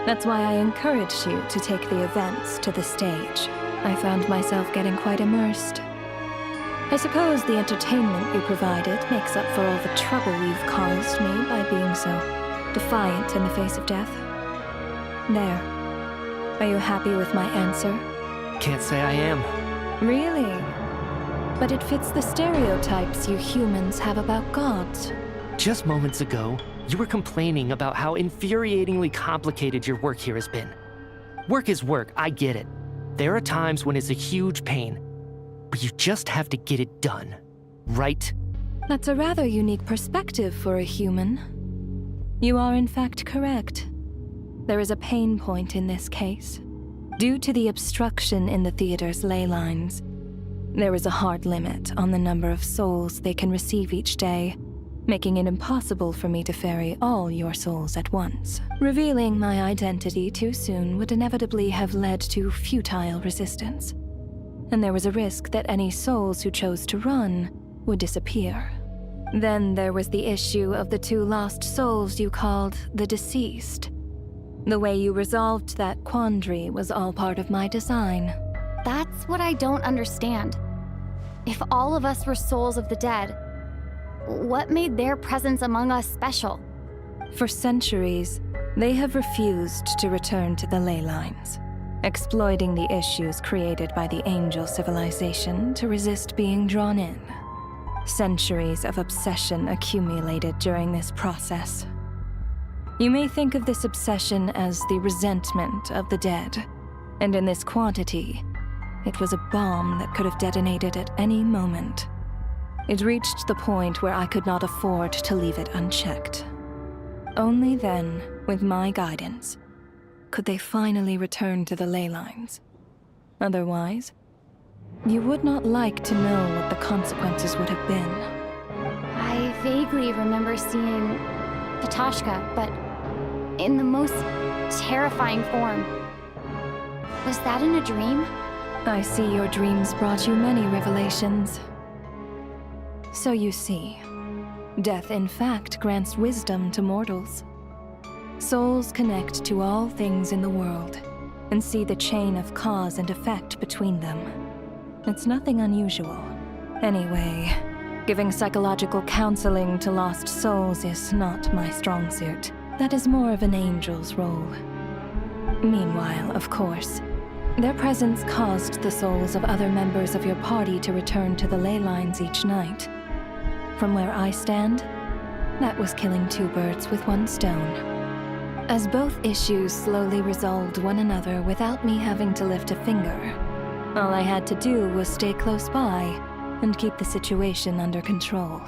That's why I encouraged you to take the events to the stage. I found myself getting quite immersed. I suppose the entertainment you provided makes up for all the trouble you've caused me by being so defiant in the face of death. There. Are you happy with my answer? Can't say I am. Really? But it fits the stereotypes you humans have about gods. Just moments ago, you were complaining about how infuriatingly complicated your work here has been. Work is work, I get it. There are times when it's a huge pain, but you just have to get it done, right? That's a rather unique perspective for a human. You are in fact correct. There is a pain point in this case. Due to the obstruction in the theater's ley lines, there is a hard limit on the number of souls they can receive each day, making it impossible for me to ferry all your souls at once. Revealing my identity too soon would inevitably have led to futile resistance, and there was a risk that any souls who chose to run would disappear. Then there was the issue of the 2 lost souls you called the deceased. The way you resolved that quandary was all part of my design. That's what I don't understand. If all of us were souls of the dead, what made their presence among us special? For centuries, they have refused to return to the ley lines, exploiting the issues created by the angel civilization to resist being drawn in. Centuries of obsession accumulated during this process. You may think of this obsession as the resentment of the dead, and in this quantity, it was a bomb that could have detonated at any moment. It reached the point where I could not afford to leave it unchecked. Only then, with my guidance, could they finally return to the ley lines. Otherwise, you would not like to know what the consequences would have been. I vaguely remember seeing Patashka, but in the most terrifying form. Was that in a dream? I see your dreams brought you many revelations. So you see, death in fact grants wisdom to mortals. Souls connect to all things in the world and see the chain of cause and effect between them. It's nothing unusual. Anyway, giving psychological counseling to lost souls is not my strong suit. That is more of an angel's role. Meanwhile, of course, their presence caused the souls of other members of your party to return to the ley lines each night. From where I stand, that was killing 2 birds with 1 stone. As both issues slowly resolved one another without me having to lift a finger, all I had to do was stay close by and keep the situation under control.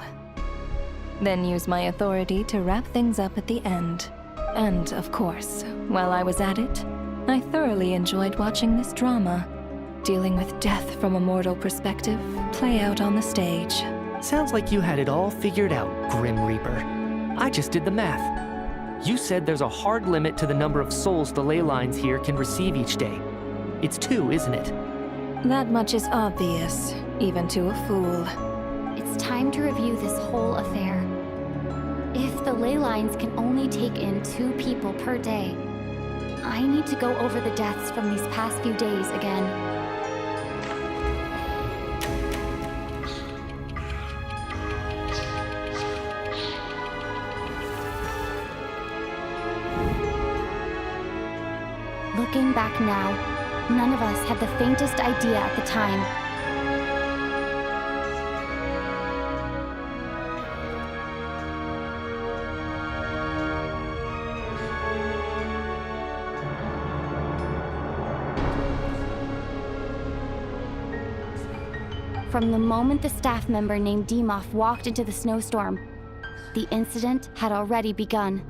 Then use my authority to wrap things up at the end. And, of course, while I was at it, I thoroughly enjoyed watching this drama, dealing with death from a mortal perspective, play out on the stage. Sounds like you had it all figured out, Grim Reaper. I just did the math. You said there's a hard limit to the number of souls the ley lines here can receive each day. It's 2, isn't it? That much is obvious, even to a fool. It's time to review this whole affair. If the ley lines can only take in 2 people per day, I need to go over the deaths from these past few days again. Looking back now, none of us had the faintest idea at the time. From the moment the staff member named Dimov walked into the snowstorm, the incident had already begun.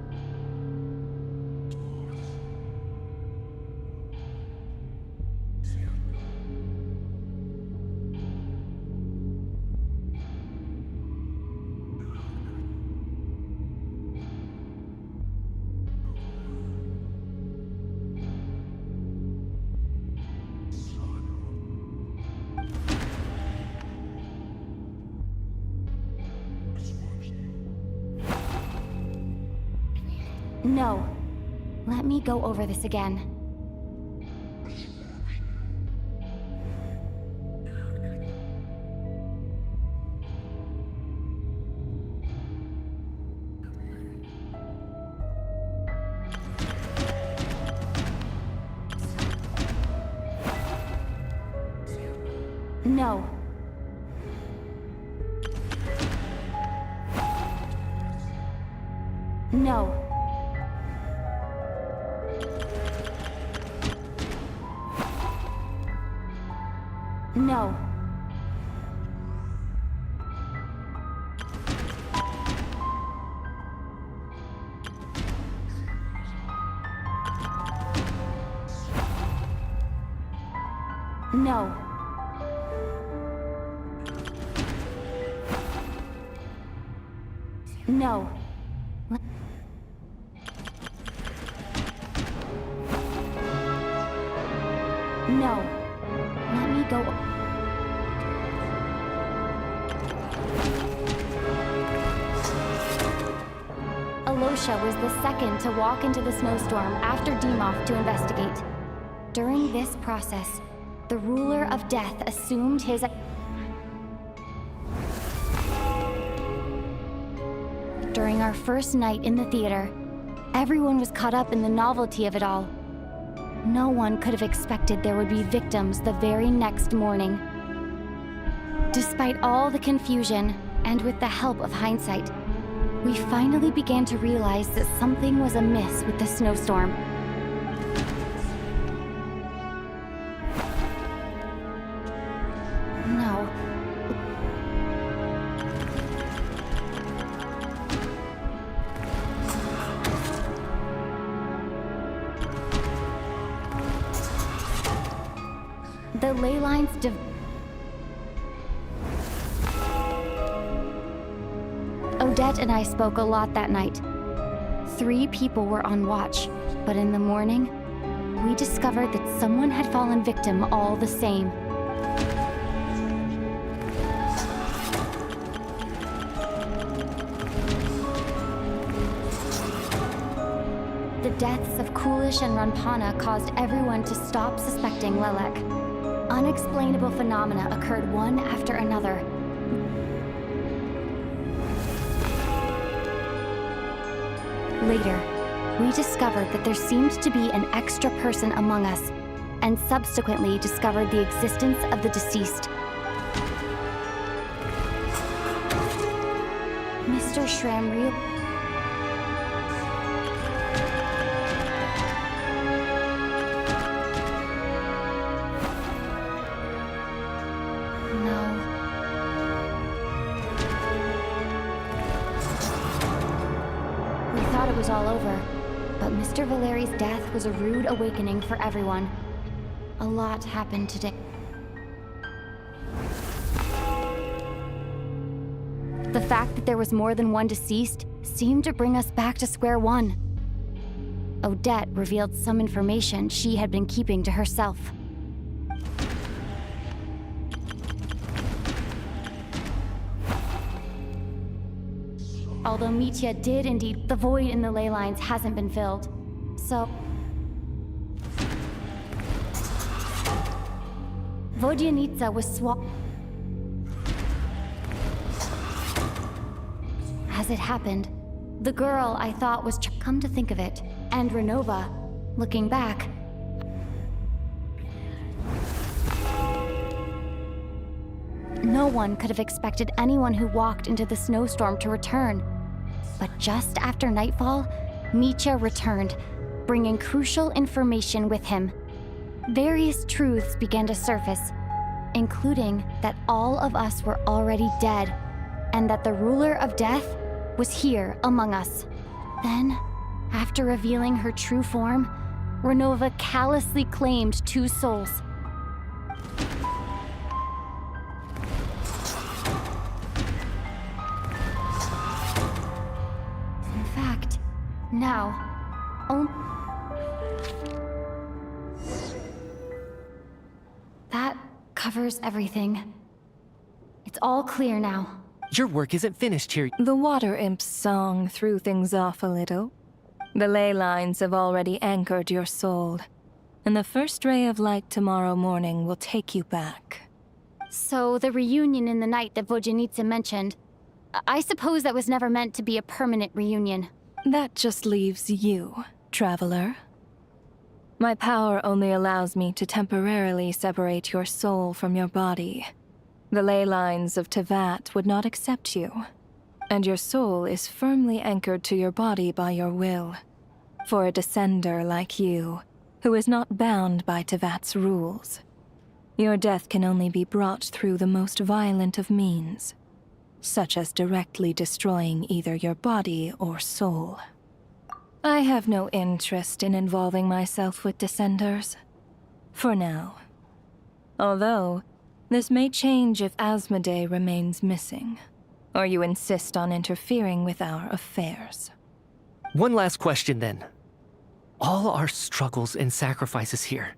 No. Let me go over this again. No. No. No. No. No. No. Let me go. Alosha was the second to walk into the snowstorm after Dimov to investigate. During this process, the ruler of death assumed his... During our first night in the theater, everyone was caught up in the novelty of it all. No one could have expected there would be victims the very next morning. Despite all the confusion, and with the help of hindsight, we finally began to realize that something was amiss with the snowstorm. No. The ley lines Odette and I spoke a lot that night. 3 people were on watch, but in the morning, we discovered that someone had fallen victim all the same. The deaths of Kulish and Ranpana caused everyone to stop suspecting Lelek. Unexplainable phenomena occurred one after another. Later, we discovered that there seemed to be an extra person among us, and subsequently discovered the existence of the deceased. Mr. Shramreel. It was all over, but Mr. Valeri's death was a rude awakening for everyone. A lot happened today. The fact that there was more than one deceased seemed to bring us back to square one. Odette revealed some information she had been keeping to herself. Although Mitya did indeed, the void in the ley lines hasn't been filled. So... Vodyanitsa was swapped. As it happened, the girl I thought was come to think of it, and Renova, looking back... No one could have expected anyone who walked into the snowstorm to return. But just after nightfall, Mitya returned, bringing crucial information with him. Various truths began to surface. including that all of us were already dead, and that the ruler of death was here among us. Then, after revealing her true form, Renova callously claimed 2 souls. In fact, now, that covers everything. It's all clear now. Your work isn't finished here. The water imp's song threw things off a little. The ley lines have already anchored your soul, and the first ray of light tomorrow morning will take you back. So the reunion in the night that Vojanitsa mentioned, I suppose that was never meant to be a permanent reunion. That just leaves you, traveler. My power only allows me to temporarily separate your soul from your body. The ley lines of Tevat would not accept you, and your soul is firmly anchored to your body by your will. For a descender like you, who is not bound by Tevat's rules, your death can only be brought through the most violent of means, such as directly destroying either your body or soul. I have no interest in involving myself with descenders, for now. Although, this may change if Asmodee remains missing, or you insist on interfering with our affairs. One last question then. All our struggles and sacrifices here,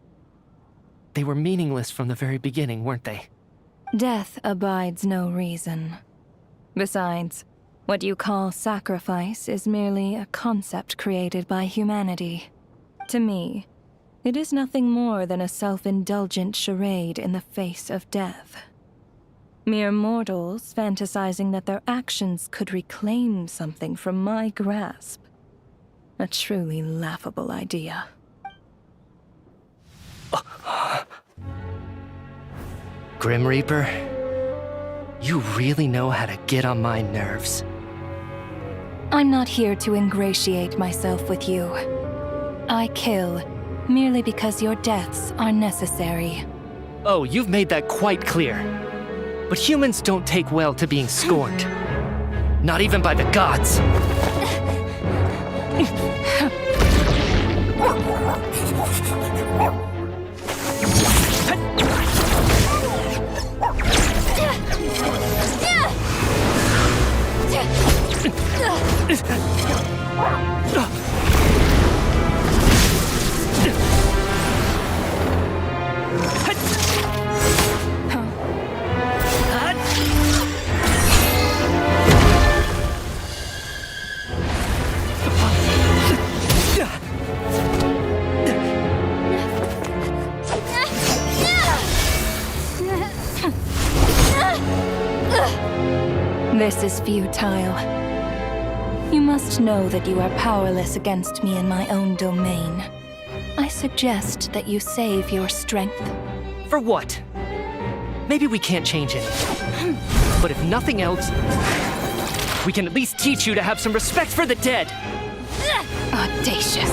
they were meaningless from the very beginning, weren't they? Death abides no reason. Besides, what you call sacrifice is merely a concept created by humanity. To me, it is nothing more than a self-indulgent charade in the face of death. Mere mortals fantasizing that their actions could reclaim something from my grasp. A truly laughable idea. Grim Reaper, you really know how to get on my nerves. I'm not here to ingratiate myself with you. I kill merely because your deaths are necessary. Oh, you've made that quite clear. But humans don't take well to being scorned. Not even by the gods. This is futile. You must know that you are powerless against me in my own domain. I suggest that you save your strength. For what? Maybe we can't change anything. But if nothing else, we can at least teach you to have some respect for the dead. Audacious.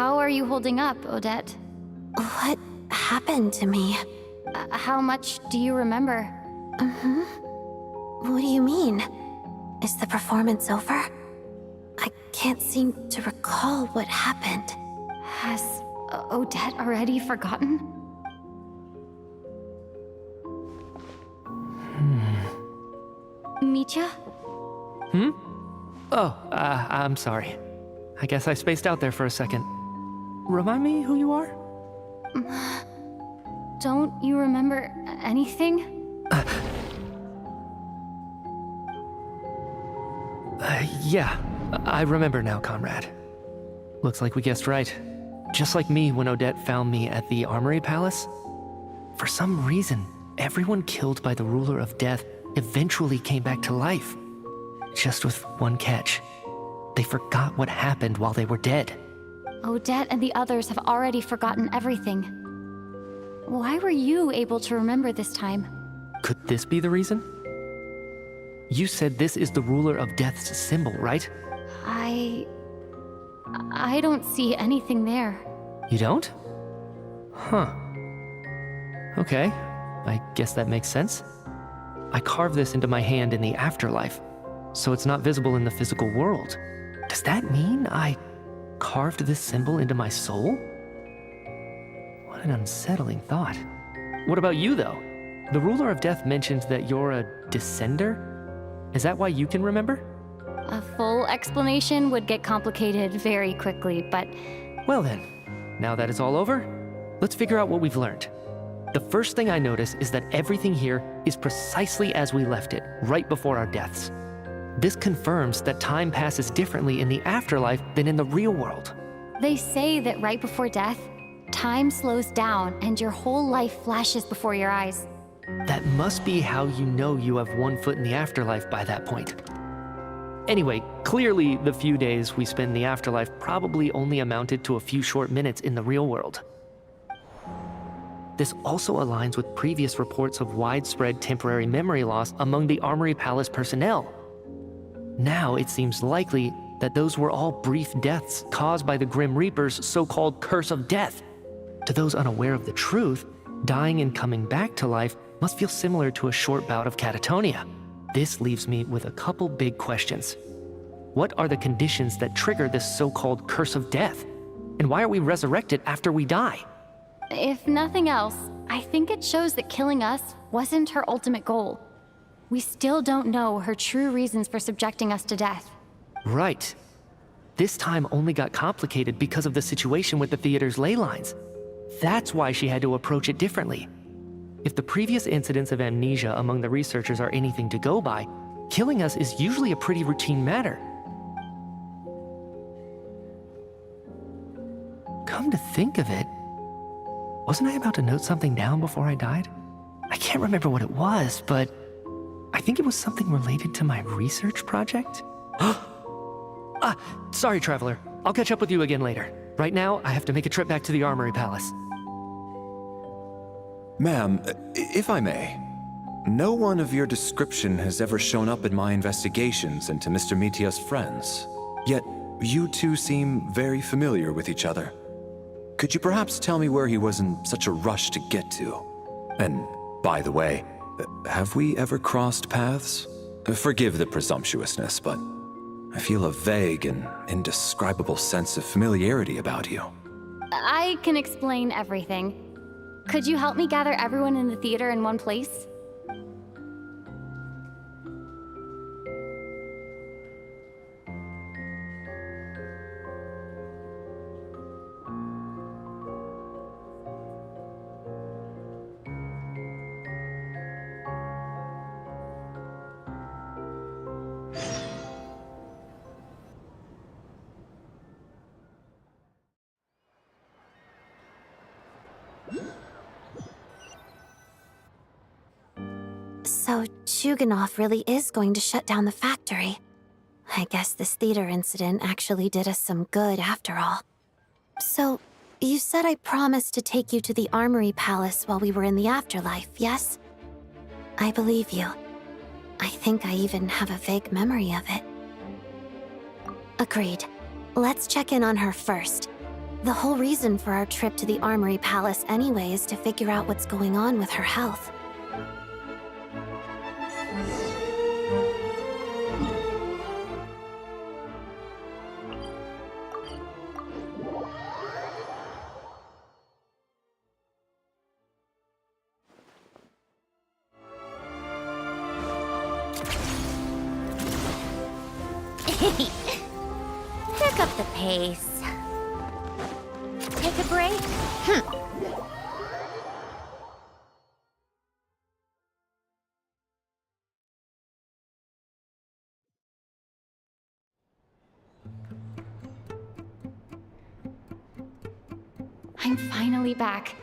How are you holding up, Odette? What happened to me? How much do you remember? What do you mean? Is the performance over? I can't seem to recall what happened. Has Odette already forgotten? Mitya? Oh, I'm sorry. I guess I spaced out there for a second. Remind me who you are? Don't you remember anything? Yeah, I remember now, comrade. Looks like we guessed right. Just like me when Odette found me at the Armory Palace. For some reason, everyone killed by the ruler of death eventually came back to life. Just with one catch. They forgot what happened while they were dead. Odette and the others have already forgotten everything. Why were you able to remember this time? Could this be the reason? You said this is the ruler of death's symbol, right? I don't see anything there. You don't? Huh. Okay, I guess that makes sense. I carved this into my hand in the afterlife, so it's not visible in the physical world. Does that mean I carved this symbol into my soul? What an unsettling thought. What about you, though? The ruler of death mentioned that you're a descender? Is that why you can remember? A full explanation would get complicated very quickly, but... Well then, now that it's all over, let's figure out what we've learned. The first thing I notice is that everything here is precisely as we left it, right before our deaths. This confirms that time passes differently in the afterlife than in the real world. They say that right before death, time slows down and your whole life flashes before your eyes. That must be how you know you have one foot in the afterlife by that point. Anyway, clearly the few days we spend in the afterlife probably only amounted to a few short minutes in the real world. This also aligns with previous reports of widespread temporary memory loss among the Armory Palace personnel. Now it seems likely that those were all brief deaths caused by the Grim Reaper's so-called curse of death. To those unaware of the truth, dying and coming back to life must feel similar to a short bout of catatonia. This leaves me with a couple big questions. What are the conditions that trigger this so-called curse of death? And why are we resurrected after we die? If nothing else, I think it shows that killing us wasn't her ultimate goal. We still don't know her true reasons for subjecting us to death. Right. This time only got complicated because of the situation with the theater's ley lines. That's why she had to approach it differently. If the previous incidents of amnesia among the researchers are anything to go by, killing us is usually a pretty routine matter. Come to think of it, wasn't I about to note something down before I died? I can't remember what it was, but I think it was something related to my research project? Sorry, Traveler. I'll catch up with you again later. Right now, I have to make a trip back to the Armory Palace. Ma'am, if I may, no one of your description has ever shown up in my investigations into Mr. Mitya's friends. Yet, you two seem very familiar with each other. Could you perhaps tell me where he was in such a rush to get to? And, by the way, have we ever crossed paths? Forgive the presumptuousness, but I feel a vague and indescribable sense of familiarity about you. I can explain everything. Could you help me gather everyone in the theater in one place? So Chuganov really is going to shut down the factory. I guess this theater incident actually did us some good after all. So, you said I promised to take you to the Armory Palace while we were in the afterlife, yes? I believe you. I think I even have a vague memory of it. Agreed. Let's check in on her first. The whole reason for our trip to the Armory Palace anyway is to figure out what's going on with her health. Pick up the pace. Take a break? I'm finally back.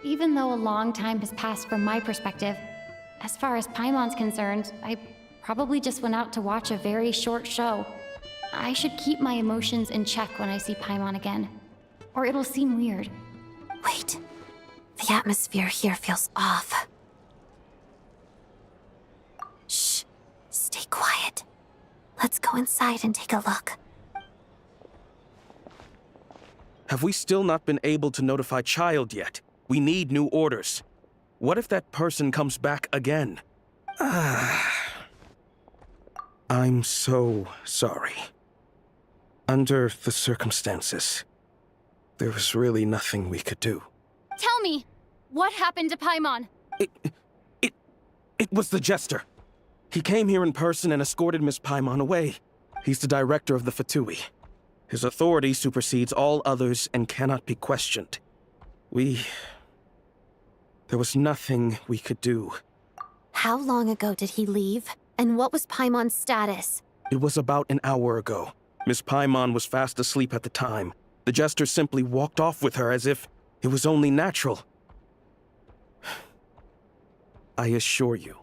Even though a long time has passed from my perspective, as far as Paimon's concerned, I probably just went out to watch a very short show. I should keep my emotions in check when I see Paimon again, or it'll seem weird. Wait. The atmosphere here feels off. Shh. Stay quiet. Let's go inside and take a look. Have we still not been able to notify Child yet? We need new orders. What if that person comes back again? I'm so sorry. Under the circumstances, there was really nothing we could do. Tell me, what happened to Paimon? It was the Jester. He came here in person and escorted Miss Paimon away. He's the director of the Fatui. His authority supersedes all others and cannot be questioned. There was nothing we could do. How long ago did he leave? And what was Paimon's status? It was about an hour ago. Miss Paimon was fast asleep at the time. The Jester simply walked off with her as if it was only natural. I assure you,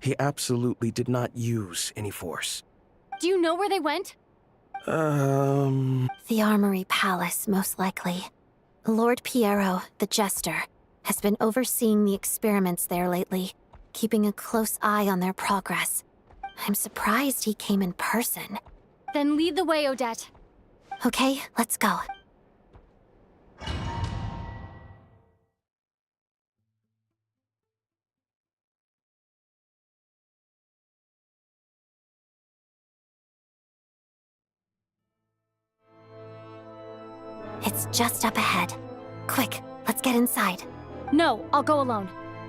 he absolutely did not use any force. Do you know where they went? The Armory Palace, most likely. Lord Piero, the Jester, has been overseeing the experiments there lately, keeping a close eye on their progress. I'm surprised he came in person. Then lead the way, Odette. Okay, let's go. It's just up ahead. Quick, let's get inside. No, I'll go alone.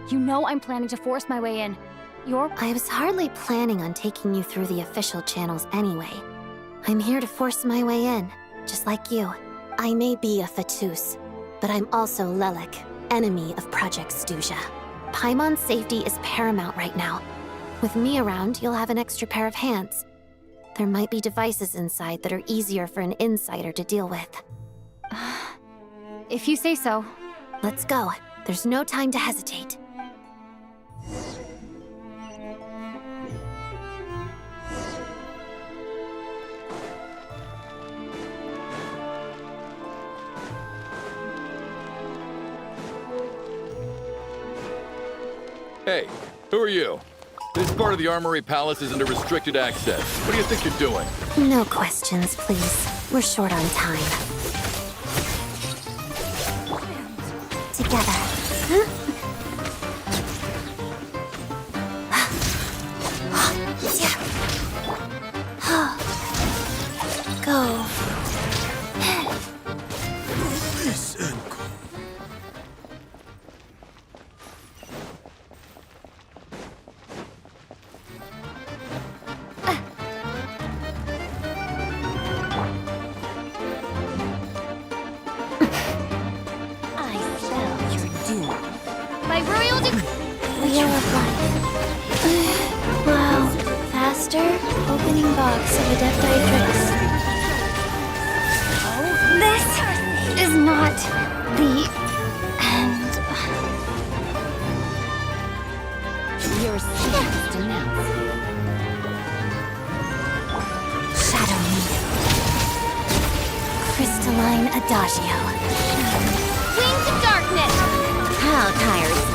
You know I'm planning to force my way in. I was hardly planning on taking you through the official channels anyway. I'm here to force my way in, just like you. I may be a Fatus, but I'm also Lelik, enemy of Project Stuzha. Paimon's safety is paramount right now. With me around, you'll have an extra pair of hands. There might be devices inside that are easier for an insider to deal with. If you say so. Let's go. There's no time to hesitate. Hey, who are you? This part of the Armory Palace is under restricted access. What do you think you're doing? No questions, please. We're short on time. Together. Go. Wheel of Life. Wow. Faster? Opening box of Adepti. This is not the end. Your sins denounced. Shadow Meteor. Crystalline Adagio. Wings of darkness! How tiresome.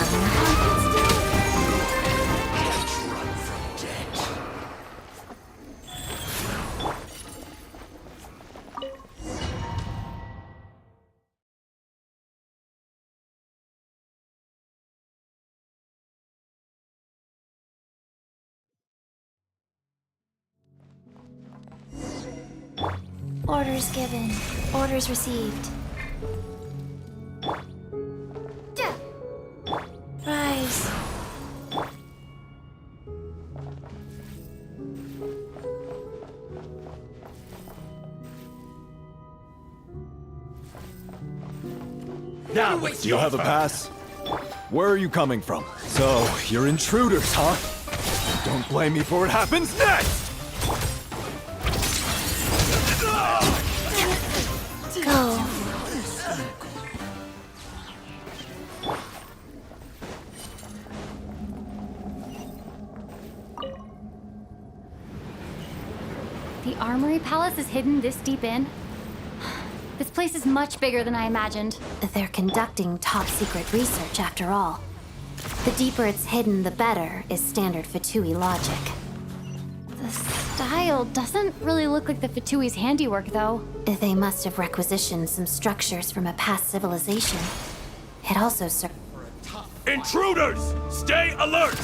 Orders given. Orders received. Rise. Now, do you have a pass? Where are you coming from? So, you're intruders, huh? Don't blame me for what happens next! Go. The Armory Palace is hidden this deep in? This place is much bigger than I imagined. They're conducting top-secret research, after all. The deeper it's hidden, the better, is standard Fatui logic. The style doesn't really look like the Fatui's handiwork, though. They must have requisitioned some structures from a past civilization. It also serves... Intruders! Stay alert!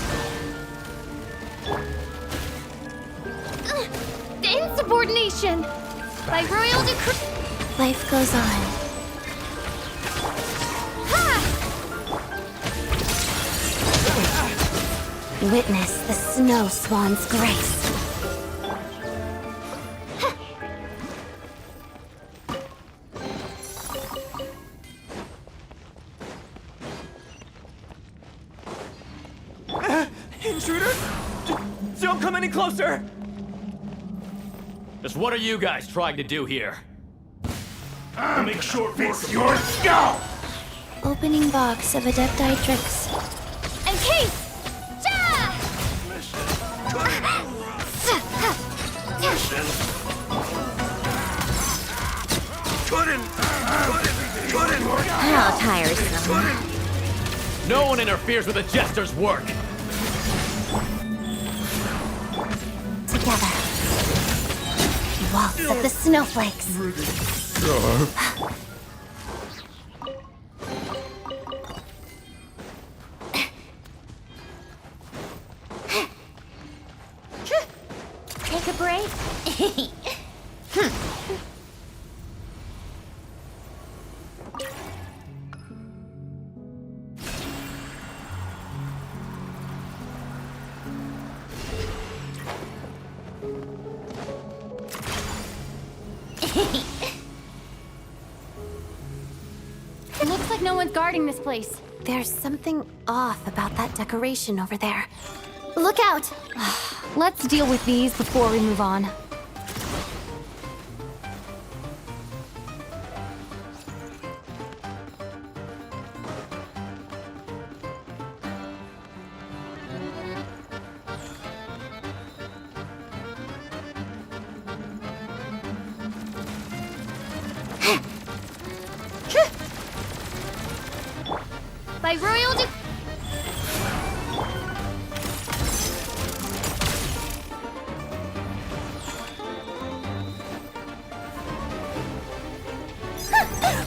The insubordination! By royal decree... Life goes on. Witness the Snow Swan's grace. Intruders? Don't come any closer! Just what are you guys trying to do here? Make short work of your skull! Opening box of Adepti tricks. And case! How tiresome. No one interferes with a jester's work! Together. Waltz of the snowflakes. Take a break? It looks like no one's guarding this place. There's something off about that decoration over there. Look out! Let's deal with these before we move on. By royal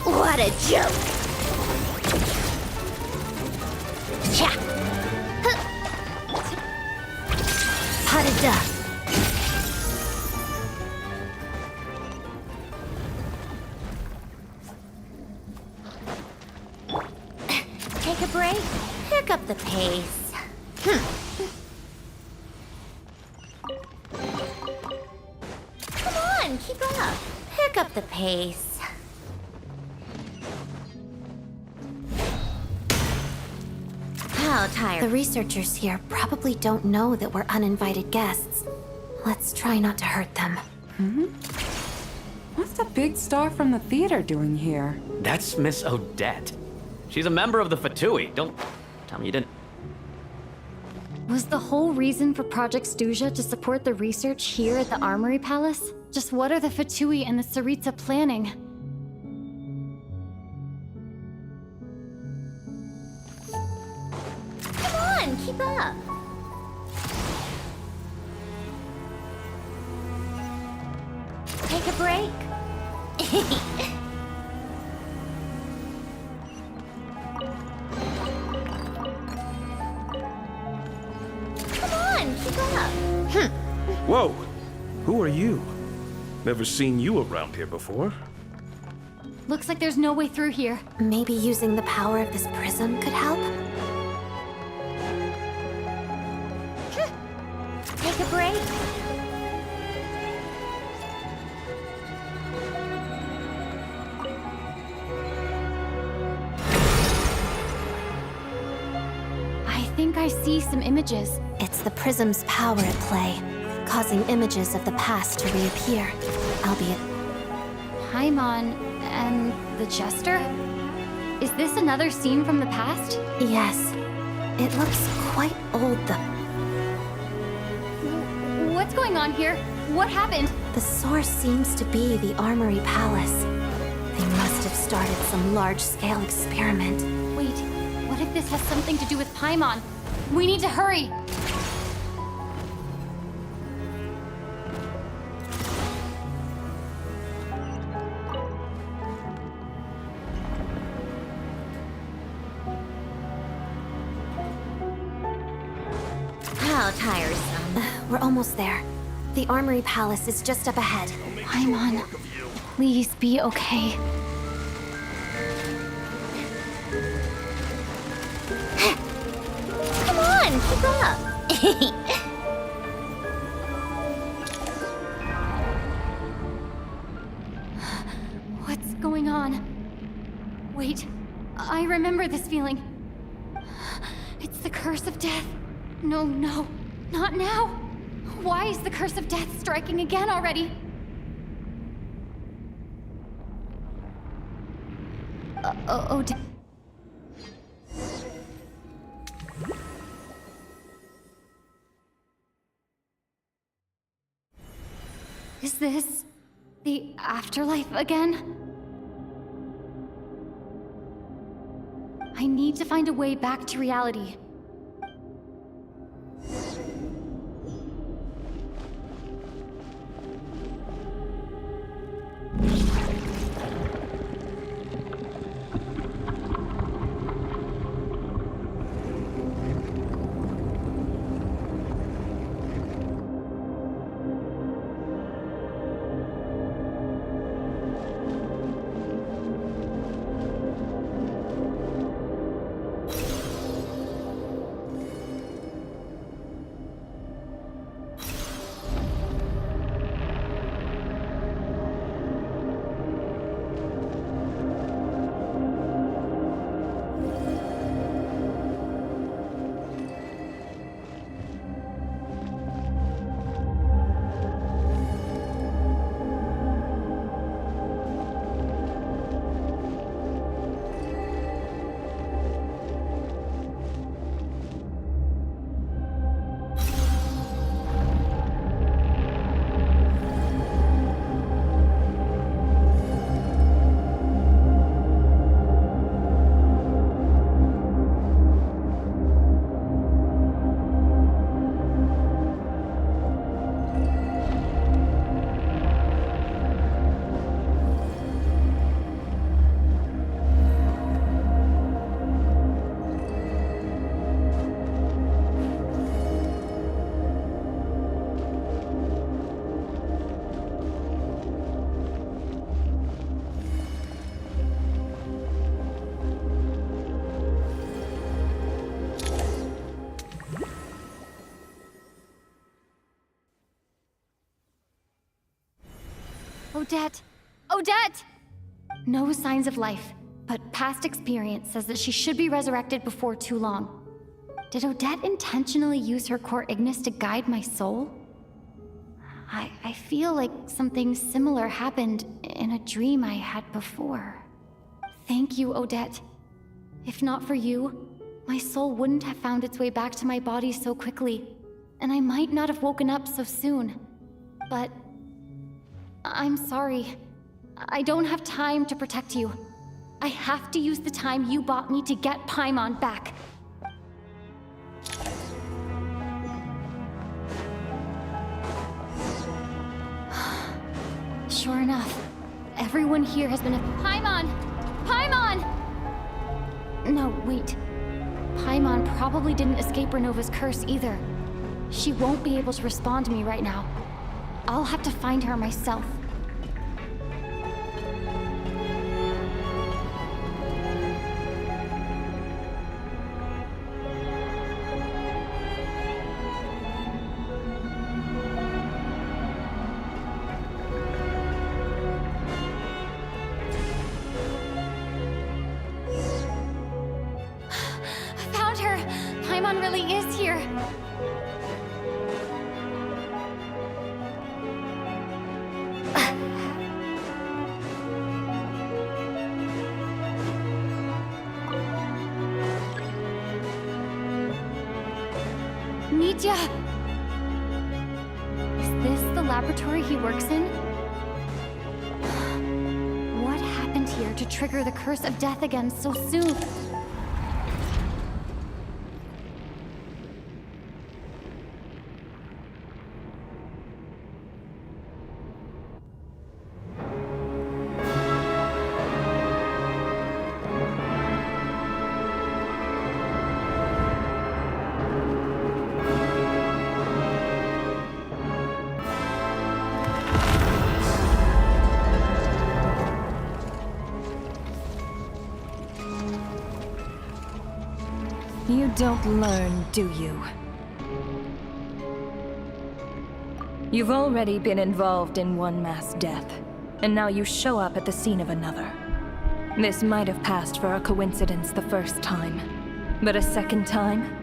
What a joke! Pot of duck. Take a break? Pick up the pace. Come on, keep up. Pick up the pace. How tired. The researchers here probably don't know that we're uninvited guests. Let's try not to hurt them. What's the big star from the theater doing here? That's Miss Odette. She's a member of the Fatui. Don't tell me you didn't. Was the whole reason for Project Stuja to support the research here at the Armory Palace? Just what are the Fatui and the Tsaritsa planning? Come on, keep up. Take a break? Come on, keep up. Whoa! Who are you? Never seen you around here before. Looks like there's no way through here. Maybe using the power of this prism could help? Take a break. I think I see some images. It's the prism's power at play, causing images of the past to reappear, albeit... Paimon and the Jester? Is this another scene from the past? Yes. It looks quite old, though. What's going on here? What happened? The source seems to be the Armory Palace. They must have started some large-scale experiment. Wait, what if this has something to do with Paimon? We need to hurry! How tiresome. We're almost there. The Armory Palace is just up ahead. Paimon, please be okay. Come on, keep up. What's going on? Wait, I remember this feeling. It's the curse of death. No, not now. Why is the curse of death striking again already? Is this the afterlife again? I need to find a way back to reality. Odette! Odette! No signs of life, but past experience says that she should be resurrected before too long. Did Odette intentionally use her core Ignis to guide my soul? I feel like something similar happened in a dream I had before. Thank you, Odette. If not for you, my soul wouldn't have found its way back to my body so quickly, and I might not have woken up so soon. But I'm sorry. I don't have time to protect you. I have to use the time you bought me to get Paimon back. Sure enough, everyone here has been a Paimon! Paimon! No, wait. Paimon probably didn't escape Renova's curse either. She won't be able to respond to me right now. I'll have to find her myself. Paimon really is here. Nitya! Is this the laboratory he works in? What happened here to trigger the curse of death again so soon? You don't learn, do you? You've already been involved in one mass death, and now you show up at the scene of another. This might have passed for a coincidence the first time, but a second time?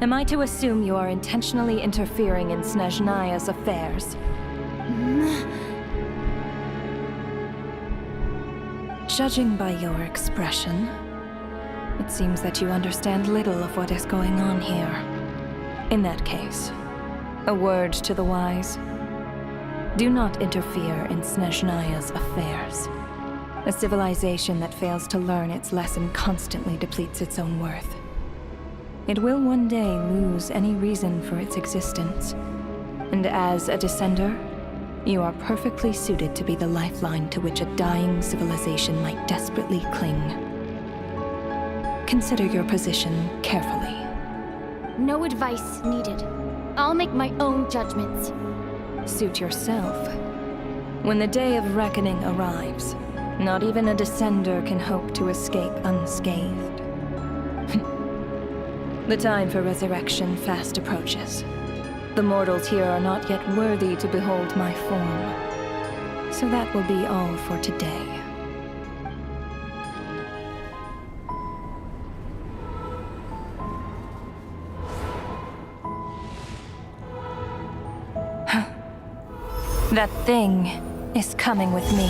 Am I to assume you are intentionally interfering in Snezhnaya's affairs? Judging by your expression, it seems that you understand little of what is going on here. In that case, a word to the wise. Do not interfere in Snezhnaya's affairs. A civilization that fails to learn its lesson constantly depletes its own worth. It will one day lose any reason for its existence. And as a descender, you are perfectly suited to be the lifeline to which a dying civilization might desperately cling. Consider your position carefully. No advice needed. I'll make my own judgments. Suit yourself. When the day of reckoning arrives, not even a descender can hope to escape unscathed. The time for resurrection fast approaches. The mortals here are not yet worthy to behold my form. So that will be all for today. That thing is coming with me.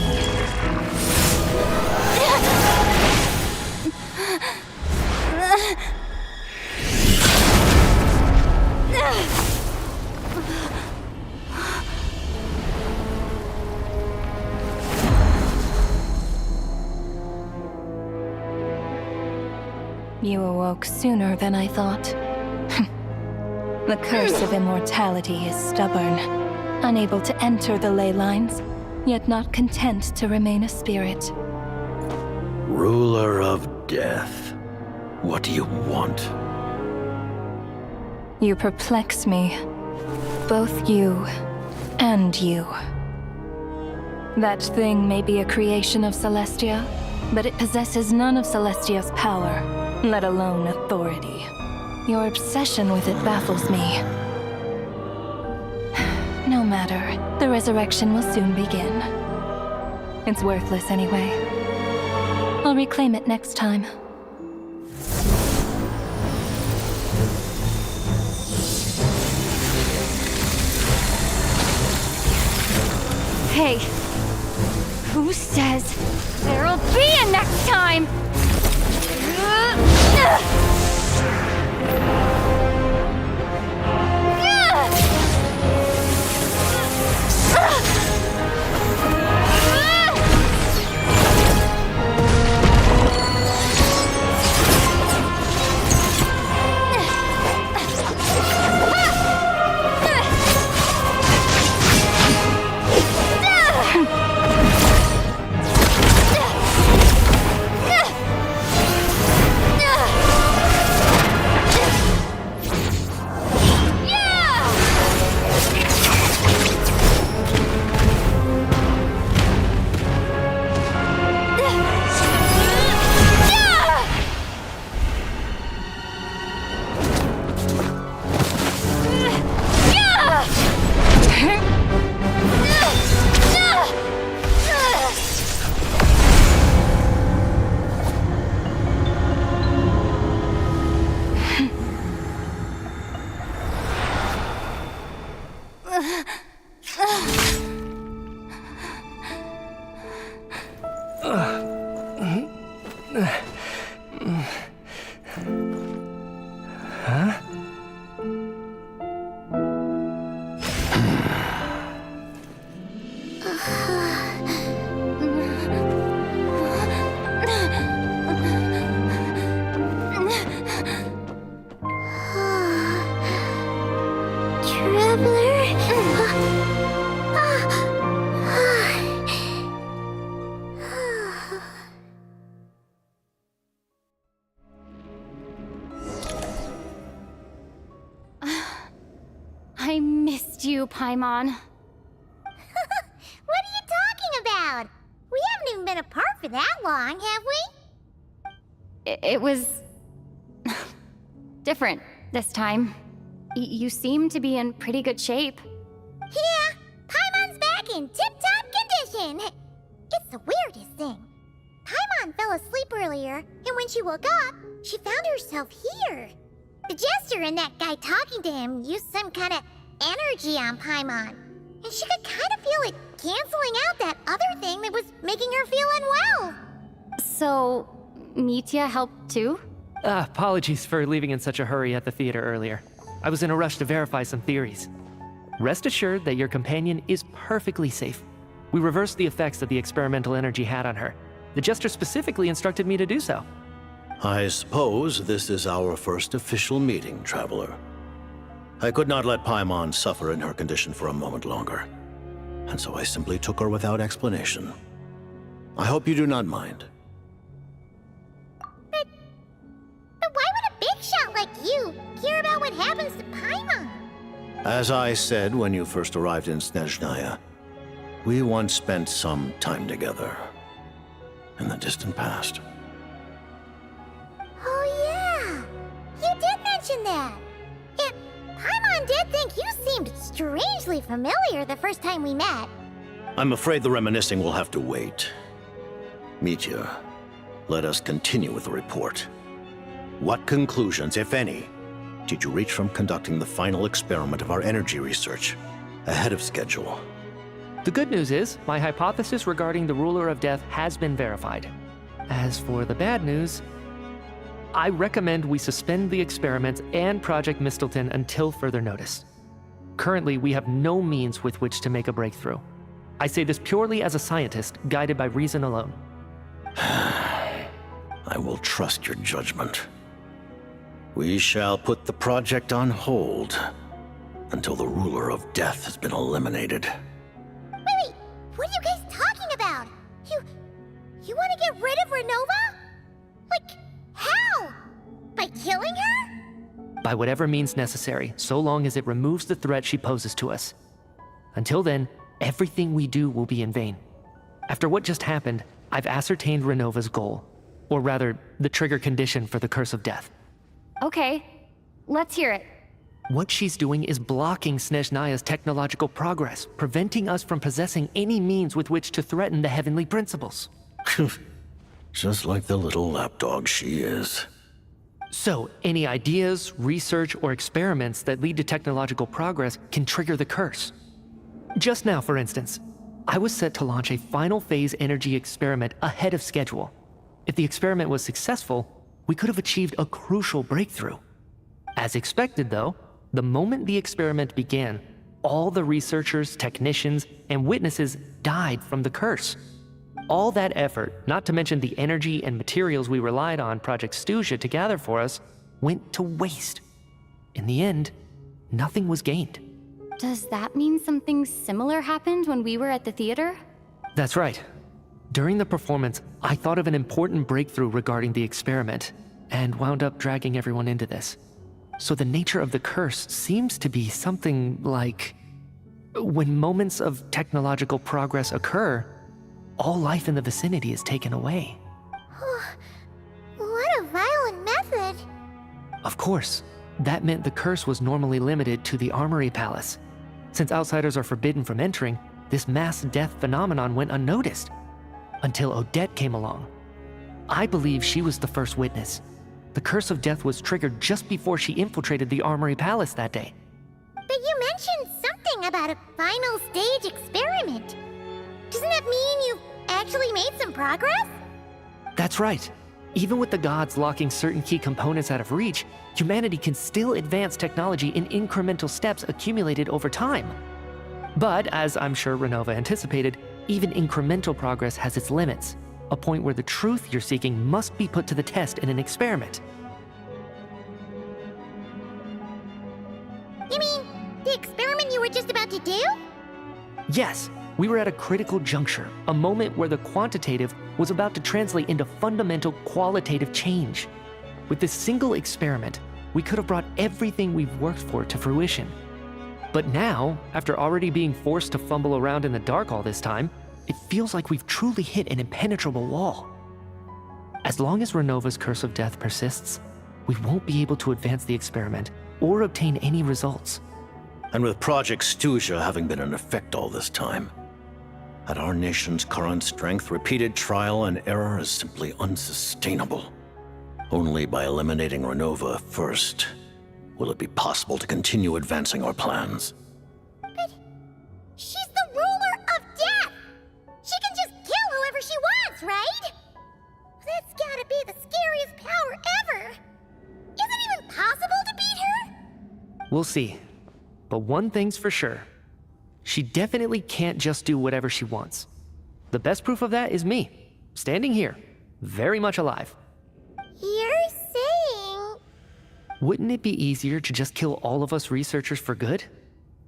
You awoke sooner than I thought. The curse of immortality is stubborn, unable to enter the ley lines, yet not content to remain a spirit. Ruler of death, what do you want? You perplex me. Both you and you. That thing may be a creation of Celestia, but it possesses none of Celestia's power, let alone authority. Your obsession with it baffles me. No matter, the resurrection will soon begin. It's worthless anyway. I'll reclaim it next time. Hey, who says there'll be a next time? Huh? I missed you, Paimon. What are you talking about? We haven't even been apart for that long, have we? It was... different this time. You seem to be in pretty good shape. Yeah, Paimon's back in tip-top condition. It's the weirdest thing. Paimon fell asleep earlier, and when she woke up, she found herself here. The Jester and that guy talking to him used some kind of energy on Paimon, and she could kind of feel it canceling out that other thing that was making her feel unwell. So, Mitya helped too? Apologies for leaving in such a hurry at the theater earlier. I was in a rush to verify some theories. Rest assured that your companion is perfectly safe. We reversed the effects that the experimental energy had on her. The Jester specifically instructed me to do so. I suppose this is our first official meeting, Traveler. I could not let Paimon suffer in her condition for a moment longer, and so I simply took her without explanation. I hope you do not mind. But why would a big shot like you care about what happens to Paimon? As I said when you first arrived in Snezhnaya, we once spent some time together in the distant past. Oh yeah, you did mention that. And Paimon did think you seemed strangely familiar the first time we met. I'm afraid the reminiscing will have to wait. Mitya, let us continue with the report. What conclusions, if any, did you reach from conducting the final experiment of our energy research ahead of schedule? The good news is, my hypothesis regarding the Ruler of Death has been verified. As for the bad news, I recommend we suspend the experiments and Project Mistleton until further notice. Currently, we have no means with which to make a breakthrough. I say this purely as a scientist, guided by reason alone. I will trust your judgment. We shall put the project on hold until the Ruler of Death has been eliminated. Wait, what are you guys talking about? You want to get rid of Renova? Like, how? By killing her? By whatever means necessary, so long as it removes the threat she poses to us. Until then, everything we do will be in vain. After what just happened, I've ascertained Renova's goal. Or rather, the trigger condition for the Curse of Death. Okay, let's hear it. What she's doing is blocking Snezhnaya's technological progress, preventing us from possessing any means with which to threaten the heavenly principles. Just like the little lapdog she is. So, any ideas, research, or experiments that lead to technological progress can trigger the curse. Just now, for instance, I was set to launch a final phase energy experiment ahead of schedule. If the experiment was successful, we could have achieved a crucial breakthrough. As expected, though, the moment the experiment began, all the researchers, technicians, and witnesses died from the curse. All that effort, not to mention the energy and materials we relied on Project Stuzha to gather for us, went to waste. In the end, nothing was gained. Does that mean something similar happened when we were at the theater? That's right. During the performance, I thought of an important breakthrough regarding the experiment, and wound up dragging everyone into this. So the nature of the curse seems to be something like... when moments of technological progress occur, all life in the vicinity is taken away. What a violent method. Of course, that meant the curse was normally limited to the Armory Palace. Since outsiders are forbidden from entering, this mass death phenomenon went unnoticed. Until Odette came along. I believe she was the first witness. The Curse of Death was triggered just before she infiltrated the Armory Palace that day. But you mentioned something something about a final stage experiment. Doesn't that mean you've actually made some progress? That's right. Even with the gods locking certain key components out of reach, humanity can still advance technology in incremental steps accumulated over time. But, as I'm sure Renova anticipated, even incremental progress has its limits, a point where the truth you're seeking must be put to the test in an experiment. You mean the experiment you were just about to do? Yes, we were at a critical juncture, a moment where the quantitative was about to translate into fundamental qualitative change. With this single experiment, we could have brought everything we've worked for to fruition. But now, after already being forced to fumble around in the dark all this time, it feels like we've truly hit an impenetrable wall. As long as Renova's curse of death persists, we won't be able to advance the experiment or obtain any results. And with Project Snezhnaya having been in effect all this time, at our nation's current strength, repeated trial and error is simply unsustainable. Only by eliminating Renova first will it be possible to continue advancing our plans. But she's the ruler of death! She can just kill whoever she wants, right? That's gotta be the scariest power ever! Is it even possible to beat her? We'll see. But one thing's for sure. She definitely can't just do whatever she wants. The best proof of that is me, standing here, very much alive. You're saying... Wouldn't it be easier to just kill all of us researchers for good?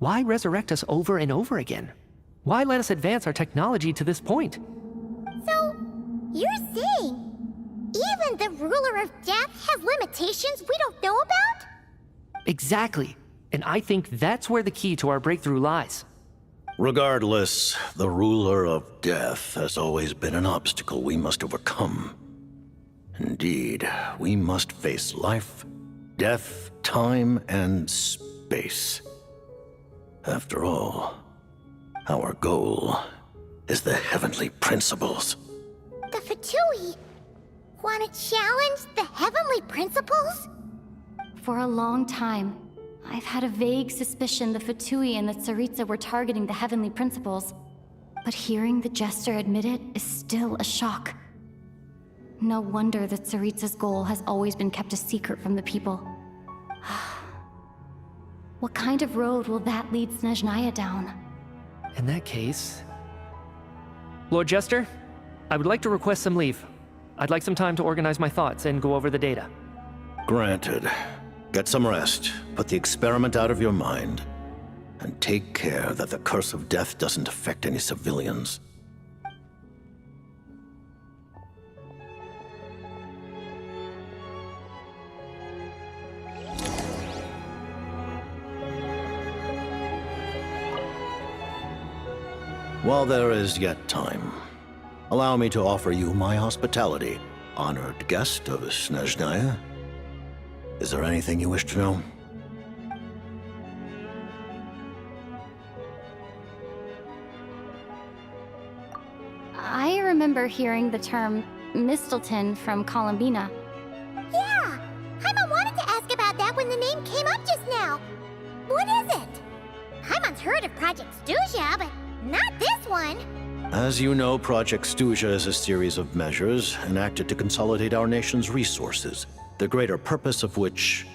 Why resurrect us over and over again? Why let us advance our technology to this point? So, you're saying even the ruler of death has limitations we don't know about? Exactly. And I think that's where the key to our breakthrough lies. Regardless, the ruler of death has always been an obstacle we must overcome. Indeed, we must face life, death, time, and space. After all, our goal is the heavenly principles. The Fatui want to challenge the heavenly principles? For a long time, I've had a vague suspicion the Fatui and the Tsaritsa were targeting the heavenly principles. But hearing the Jester admit it is still a shock. No wonder the Tsaritsa's goal has always been kept a secret from the people. What kind of road will that lead Snezhnaya down? In that case... Lord Jester, I would like to request some leave. I'd like some time to organize my thoughts and go over the data. Granted. Get some rest, put the experiment out of your mind, and take care that the curse of death doesn't affect any civilians. While there is yet time, allow me to offer you my hospitality, honored guest of Snezhnaya. Is there anything you wish to know? I remember hearing the term Mistelton from Columbina. Yeah! Paimon wanted to ask about that when the name came up just now. What is it? Paimon's heard of Project Snezhnaya, but not this one. As you know, Project Snezhnaya is a series of measures enacted to consolidate our nation's resources, the greater purpose of which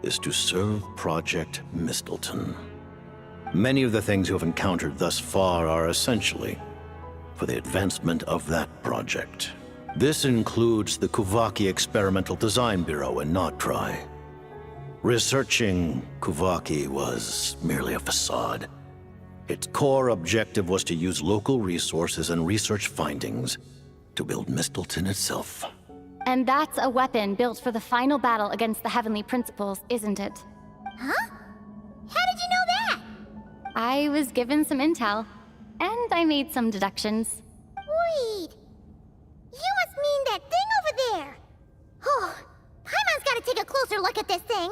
is to serve Project Mistelton. Many of the things you have encountered thus far are essentially for the advancement of that project. This includes the Kuvaki Experimental Design Bureau in Nodtrai. Researching Kuvaki was merely a facade. Its core objective was to use local resources and research findings to build Mistelton itself. And that's a weapon built for the final battle against the Heavenly Principles, isn't it? Huh? How did you know that? I was given some intel, and I made some deductions. Wait. You must mean that thing over there. Oh, Paimon's gotta take a closer look at this thing.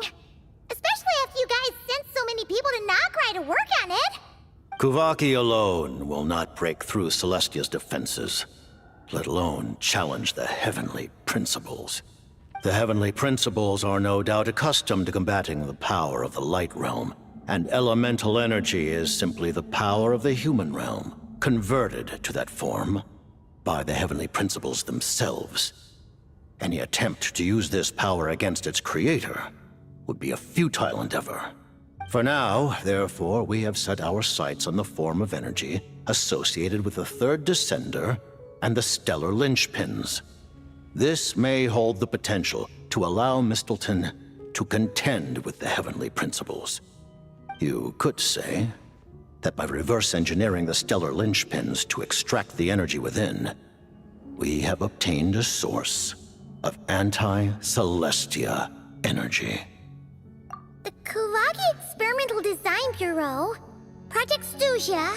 Especially after you guys sent so many people to Nodtrai to work on it. Kuvaki alone will not break through Celestia's defenses, let alone challenge the Heavenly Principles. The Heavenly Principles are no doubt accustomed to combating the power of the Light Realm, And elemental energy is simply the power of the human realm, converted to that form by the heavenly principles themselves. Any attempt to use this power against its creator would be a futile endeavor. For now, therefore, we have set our sights on the form of energy associated with the third descender and the stellar linchpins. This may hold the potential to allow Mistleton to contend with the heavenly principles. You could say that by reverse engineering the stellar linchpins to extract the energy within, we have obtained a source of anti-Celestia energy. The Kawai Experimental Design Bureau, Project Studia,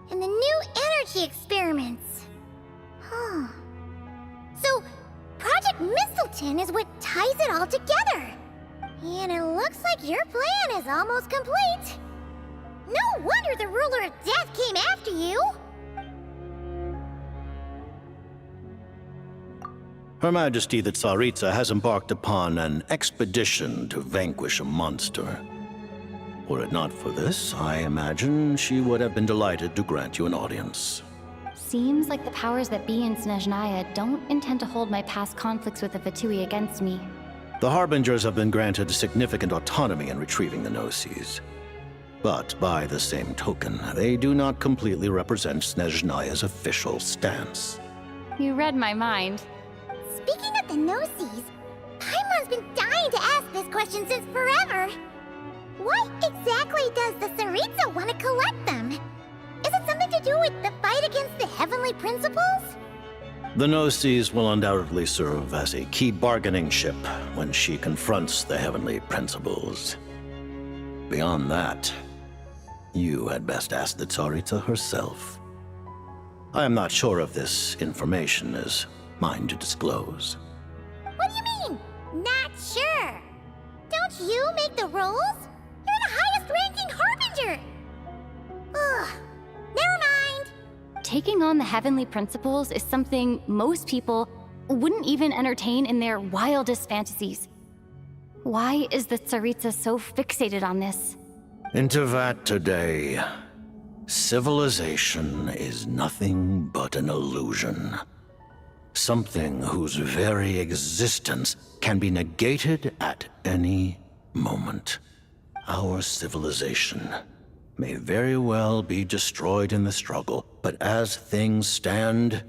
and the new energy experiments. Huh. So, Project Mistleton is what ties it all together. And it looks like your plan is almost complete. No wonder the Ruler of Death came after you! Her Majesty the Tsaritsa has embarked upon an expedition to vanquish a monster. Were it not for this, I imagine she would have been delighted to grant you an audience. Seems like the powers that be in Snezhnaya don't intend to hold my past conflicts with the Fatui against me. The Harbingers have been granted significant autonomy in retrieving the Gnosis. But by the same token, they do not completely represent Snezhnaya's official stance. You read my mind. Speaking of the Gnosis, Paimon's been dying to ask this question since forever. Why exactly does the Tsaritsa want to collect them? Is it something to do with the fight against the heavenly principles? The Gnosis will undoubtedly serve as a key bargaining chip when she confronts the heavenly principles. Beyond that, you had best ask the Tsaritsa herself. I am not sure if this information is mine to disclose. What do you mean, not sure? Don't you make the rules? You're the highest-ranking Harbinger! Ugh, never mind. Taking on the heavenly principles is something most people wouldn't even entertain in their wildest fantasies. Why is the Tsaritsa so fixated on this? In Tevat today, civilization is nothing but an illusion. Something whose very existence can be negated at any moment. Our civilization may very well be destroyed in the struggle, but as things stand,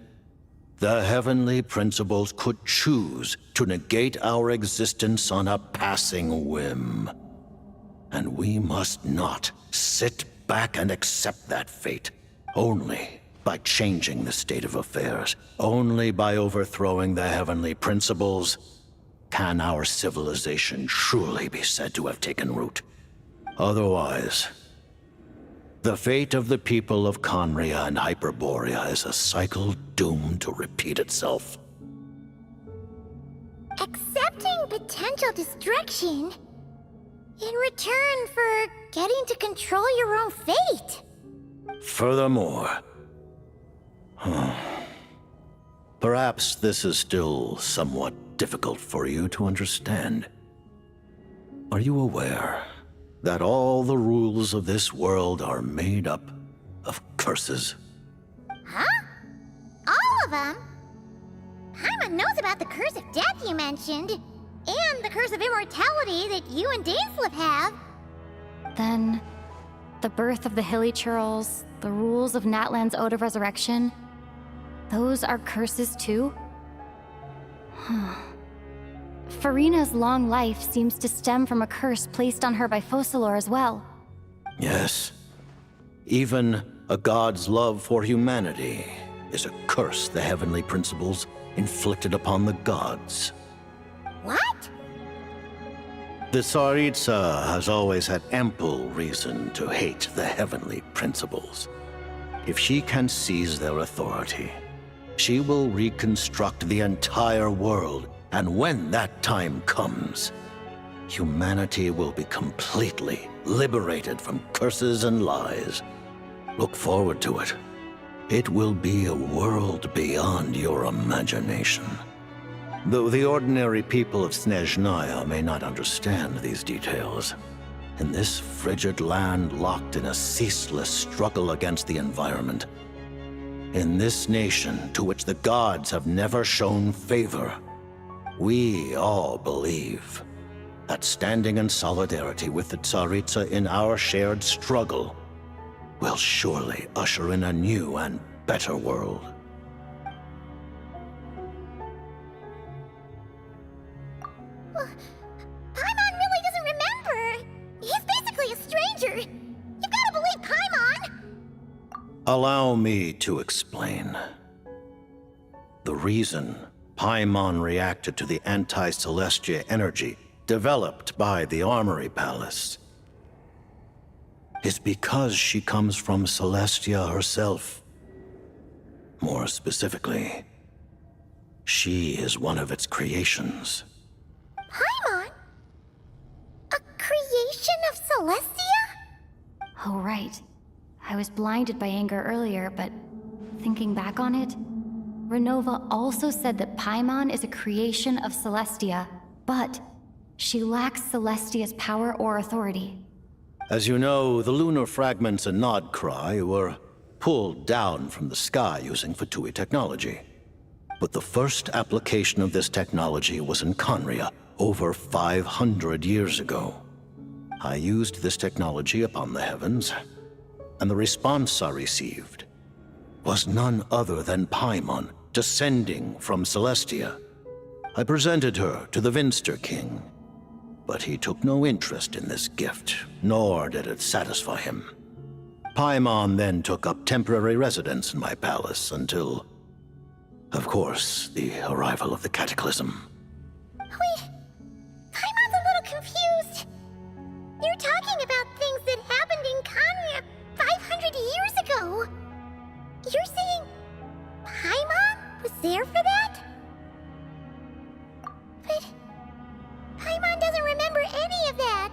the heavenly principles could choose to negate our existence on a passing whim. And we must not sit back and accept that fate. Only by changing the state of affairs, only by overthrowing the heavenly principles, can our civilization truly be said to have taken root. Otherwise, the fate of the people of Conria and Hyperborea is a cycle doomed to repeat itself. Accepting potential destruction in return for getting to control your own fate. Furthermore, perhaps this is still somewhat difficult for you to understand. Are you aware that all the rules of this world are made up of curses? Huh? All of them? Paimon knows about the curse of death you mentioned, and the curse of immortality that you and Dainsleif have. Then, the birth of the Hilly Churls, the rules of Natlan's Ode of Resurrection, those are curses too? Farina's long life seems to stem from a curse placed on her by Focalor as well. Yes. Even a god's love for humanity is a curse the heavenly principles inflicted upon the gods. What? The Tsaritsa has always had ample reason to hate the heavenly principles. If she can seize their authority, she will reconstruct the entire world, and when that time comes, humanity will be completely liberated from curses and lies. Look forward to it. It will be a world beyond your imagination. Though the ordinary people of Snezhnaya may not understand these details, In this frigid land locked in a ceaseless struggle against the environment. In this nation to which the gods have never shown favor, we all believe that standing in solidarity with the Tsaritsa in our shared struggle will surely usher in a new and better world. Paimon really doesn't remember! He's basically a stranger! You've gotta believe Paimon! Allow me to explain. The reason Paimon reacted to the anti-Celestia energy developed by the Armory Palace is because she comes from Celestia herself. More specifically, she is one of its creations. Paimon? A creation of Celestia? Oh, right. I was blinded by anger earlier, but thinking back on it, Renova also said that Paimon is a creation of Celestia, but she lacks Celestia's power or authority. As you know, the lunar fragments in Nodcry were pulled down from the sky using Fatui technology. But the first application of this technology was in Conria over 500 years ago. I used this technology upon the heavens, and the response I received was none other than Paimon descending from Celestia. I presented her to the Vinster King, but he took no interest in this gift, nor did it satisfy him. Paimon then took up temporary residence in my palace until, of course, the arrival of the Cataclysm. Wait, Paimon's a little confused. You're talking about things that happened in Conria 500 years ago. You're saying Paimon was there for that? But Paimon doesn't remember any of that.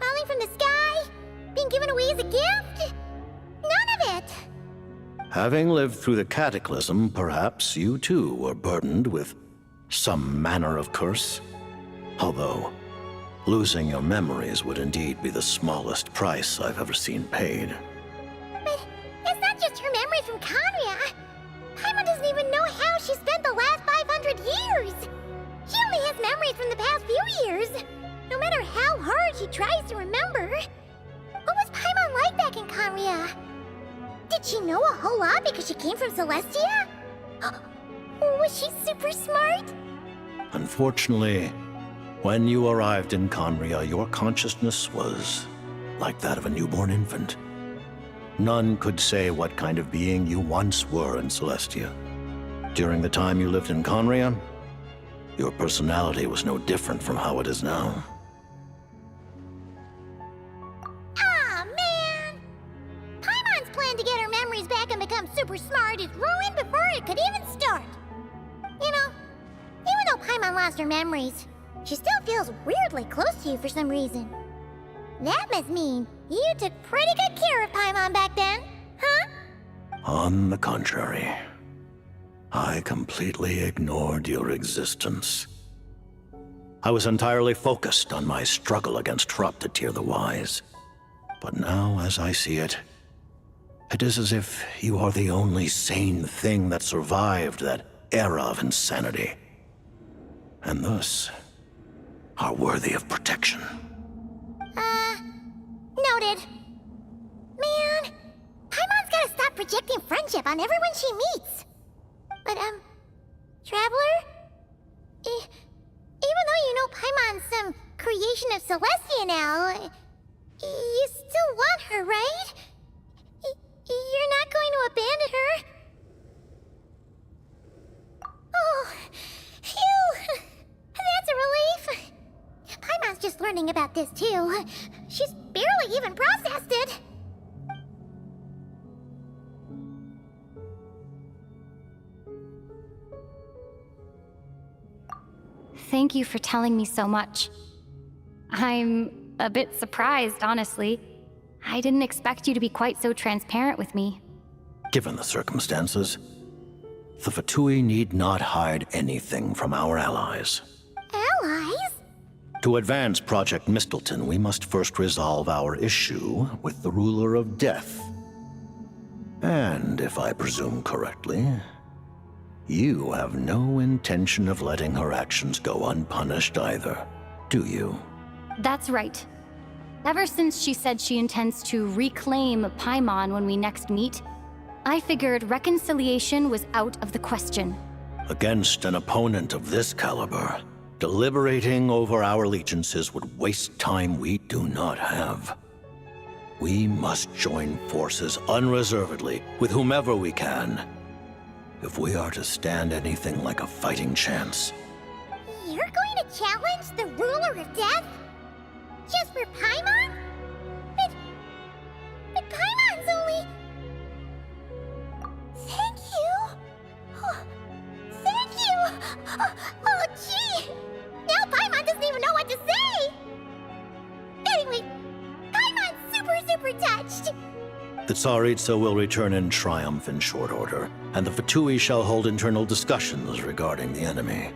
Falling from the sky? Being given away as a gift? None of it! Having lived through the Cataclysm, perhaps you too were burdened with some manner of curse. Although, losing your memories would indeed be the smallest price I've ever seen paid. But it's not just her memory from Conria. Paimon doesn't even know how she spent the last 500 years. She only has memories from the past few years. No matter how hard she tries to remember. What was Paimon like back in Conria? Did she know a whole lot because she came from Celestia? Was she super smart? Unfortunately, when you arrived in Conria, your consciousness was like that of a newborn infant. None could say what kind of being you once were in Celestia. During the time you lived in Conria, your personality was no different from how it is now. Aw, man! Paimon's plan to get her memories back and become super smart is ruined before it could even start. You know, even though Paimon lost her memories, she still feels weirdly close to you for some reason. That must mean you took pretty good care of Paimon back then, huh? On the contrary, I completely ignored your existence. I was entirely focused on my struggle against Troptatir the Wise. But now, as I see it, it is as if you are the only sane thing that survived that era of insanity. And thus, are worthy of protection. Noted. Man, Paimon's gotta stop projecting friendship on everyone she meets. But, Traveler? Even though you know Paimon's some creation of Celestia now, you still want her, right? You're not going to abandon her? Oh, phew! That's a relief. Paimon's just learning about this, too. She's barely even processed it. Thank you for telling me so much. I'm a bit surprised, honestly. I didn't expect you to be quite so transparent with me. Given the circumstances, the Fatui need not hide anything from our allies. Allies? To advance Project Mistleton, we must first resolve our issue with the Ruler of Death. And if I presume correctly, you have no intention of letting her actions go unpunished either, do you? That's right. Ever since she said she intends to reclaim Paimon when we next meet, I figured reconciliation was out of the question. Against an opponent of this caliber, deliberating over our allegiances would waste time we do not have. We must join forces unreservedly with whomever we can, if we are to stand anything like a fighting chance. You're going to challenge the Ruler of Death? Just for Paimon? But Paimon's only... Thank you! Oh, thank you! Oh, gee! Now Paimon doesn't even know what to say! Anyway, Paimon's super touched! The Tsaritsa will return in triumph in short order, and the Fatui shall hold internal discussions regarding the enemy.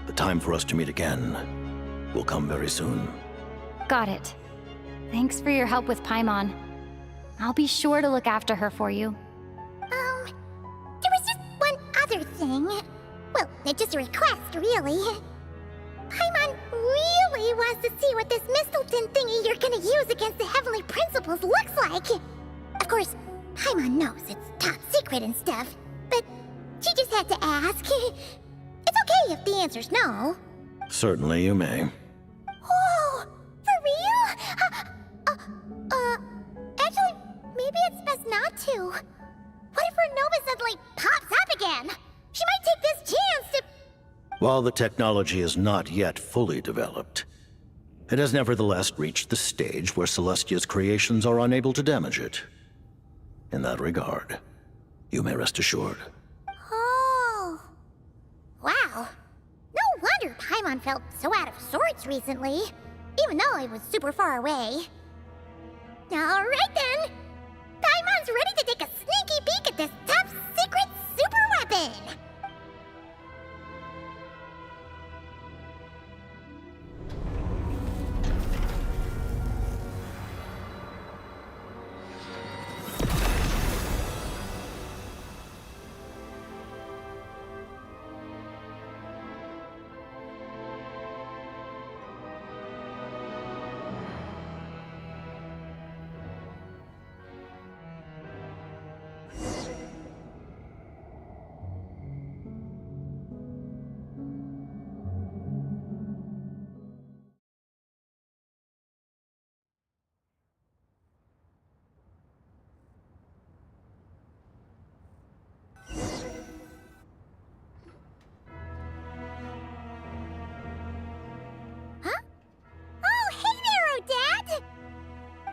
The time for us to meet again will come very soon. Got it. Thanks for your help with Paimon. I'll be sure to look after her for you. There was just one other thing. Well, it's just a request, really. Paimon really wants to see what this Mistleton thingy you're gonna use against the Heavenly Principles looks like. Of course, Paimon knows it's top secret and stuff, but she just had to ask. It's okay if the answer's no. Certainly you may. Oh, for real? Actually, maybe it's best not to. What if her Nova suddenly pops up again? She might take this chance to... While the technology is not yet fully developed, it has nevertheless reached the stage where Celestia's creations are unable to damage it. In that regard, you may rest assured. Oh. Wow. No wonder Paimon felt so out of sorts recently, even though it was super far away. Alright then! Paimon's ready to take a sneaky peek at this top secret super weapon!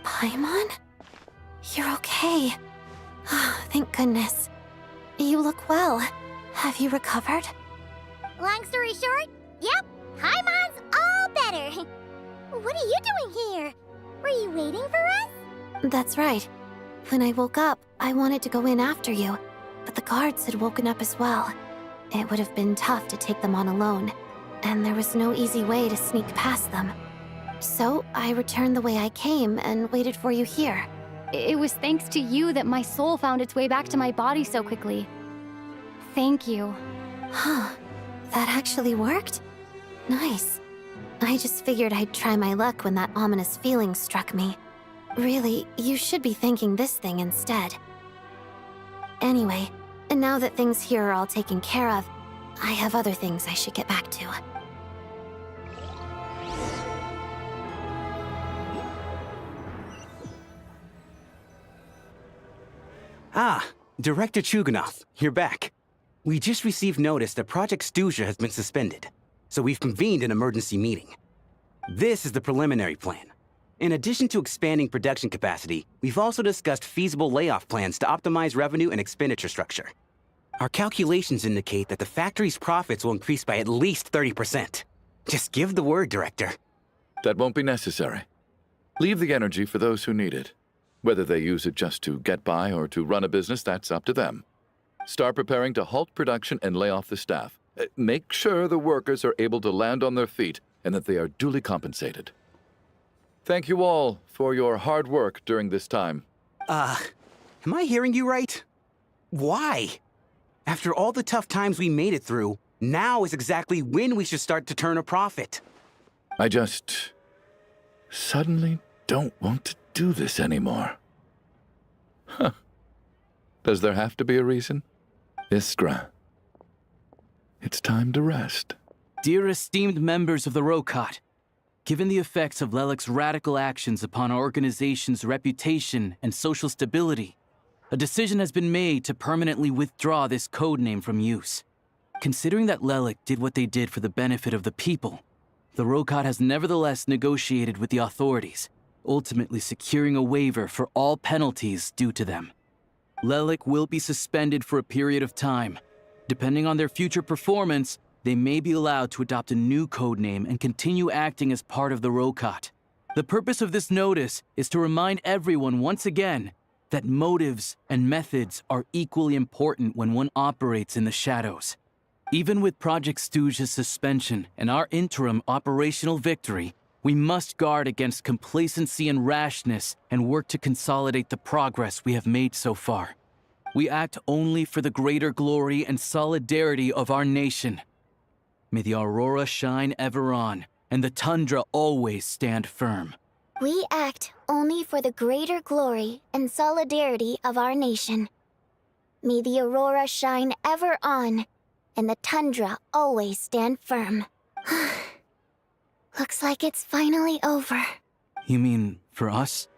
Paimon? You're okay. Thank goodness. You look well. Have you recovered? Long story short, yep, Paimon's all better. What are you doing here? Were you waiting for us? That's right. When I woke up, I wanted to go in after you, but the guards had woken up as well. It would have been tough to take them on alone, and there was no easy way to sneak past them. So I returned the way I came and waited for you here. It was thanks to you that my soul found its way back to my body so quickly. Thank you. Huh. That actually worked? Nice. I just figured I'd try my luck when that ominous feeling struck me. Really, you should be thanking this thing instead. Anyway, and now that things here are all taken care of, I have other things I should get back to. Ah, Director Chuganov, you're back. We just received notice that Project Stuzha has been suspended, so we've convened an emergency meeting. This is the preliminary plan. In addition to expanding production capacity, we've also discussed feasible layoff plans to optimize revenue and expenditure structure. Our calculations indicate that the factory's profits will increase by at least 30%. Just give the word, Director. That won't be necessary. Leave the energy for those who need it. Whether they use it just to get by or to run a business, that's up to them. Start preparing to halt production and lay off the staff. Make sure the workers are able to land on their feet and that they are duly compensated. Thank you all for your hard work during this time. Am I hearing you right? Why? After all the tough times we made it through, now is exactly when we should start to turn a profit. I just suddenly don't want to do this anymore. Huh. Does there have to be a reason? Iskra, it's time to rest. Dear esteemed members of the Rokot, given the effects of Lelik's radical actions upon our organization's reputation and social stability, a decision has been made to permanently withdraw this codename from use. Considering that Lelik did what they did for the benefit of the people, the Rokot has nevertheless negotiated with the authorities, ultimately securing a waiver for all penalties due to them. Lelik will be suspended for a period of time. Depending on their future performance, they may be allowed to adopt a new codename and continue acting as part of the Rokot. The purpose of this notice is to remind everyone once again that motives and methods are equally important when one operates in the shadows. Even with Project Stooge's suspension and our interim operational victory, we must guard against complacency and rashness and work to consolidate the progress we have made so far. We act only for the greater glory and solidarity of our nation. May the aurora shine ever on, and the tundra always stand firm. We act only for the greater glory and solidarity of our nation. May the aurora shine ever on, and the tundra always stand firm. Looks like it's finally over. You mean for us?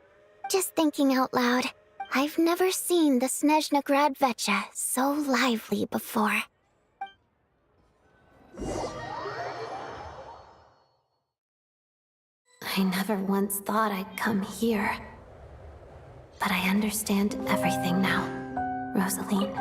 Just thinking out loud, I've never seen the Snezhnaya Vecha so lively before. I never once thought I'd come here. But I understand everything now, Rosaline.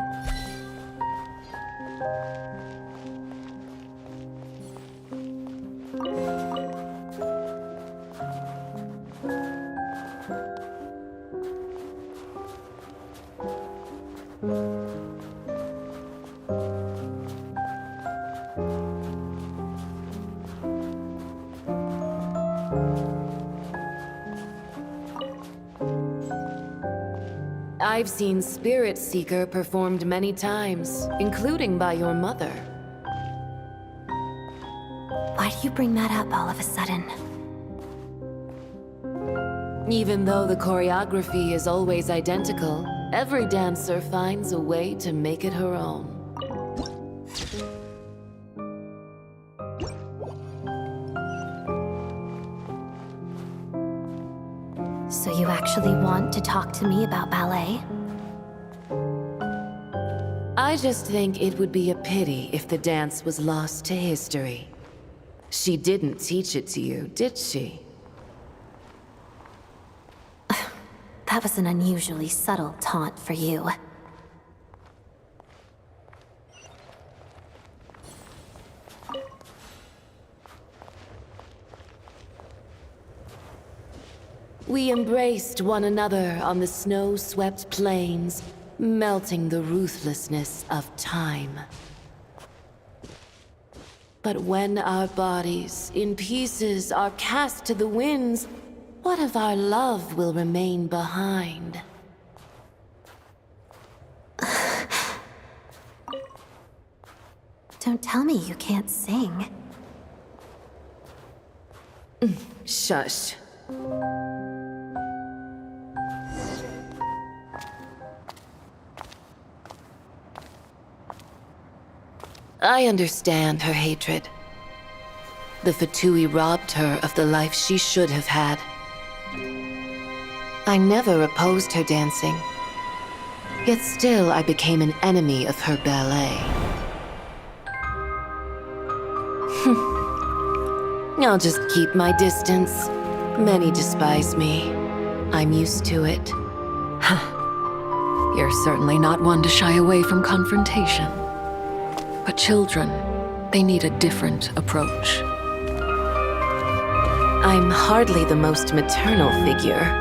I've seen Spirit Seeker performed many times, including by your mother. Why do you bring that up all of a sudden? Even though the choreography is always identical, every dancer finds a way to make it her own. So you actually want to talk to me about ballet? I just think it would be a pity if the dance was lost to history. She didn't teach it to you, did she? That was an unusually subtle taunt for you. We embraced one another on the snow-swept plains, melting the ruthlessness of time. But when our bodies, in pieces, are cast to the winds, what of our love will remain behind? Don't tell me you can't sing. Shush. I understand her hatred. The Fatui robbed her of the life she should have had. I never opposed her dancing. Yet still I became an enemy of her ballet. I'll just keep my distance. Many despise me. I'm used to it. You're certainly not one to shy away from confrontation. But children, they need a different approach. I'm hardly the most maternal figure.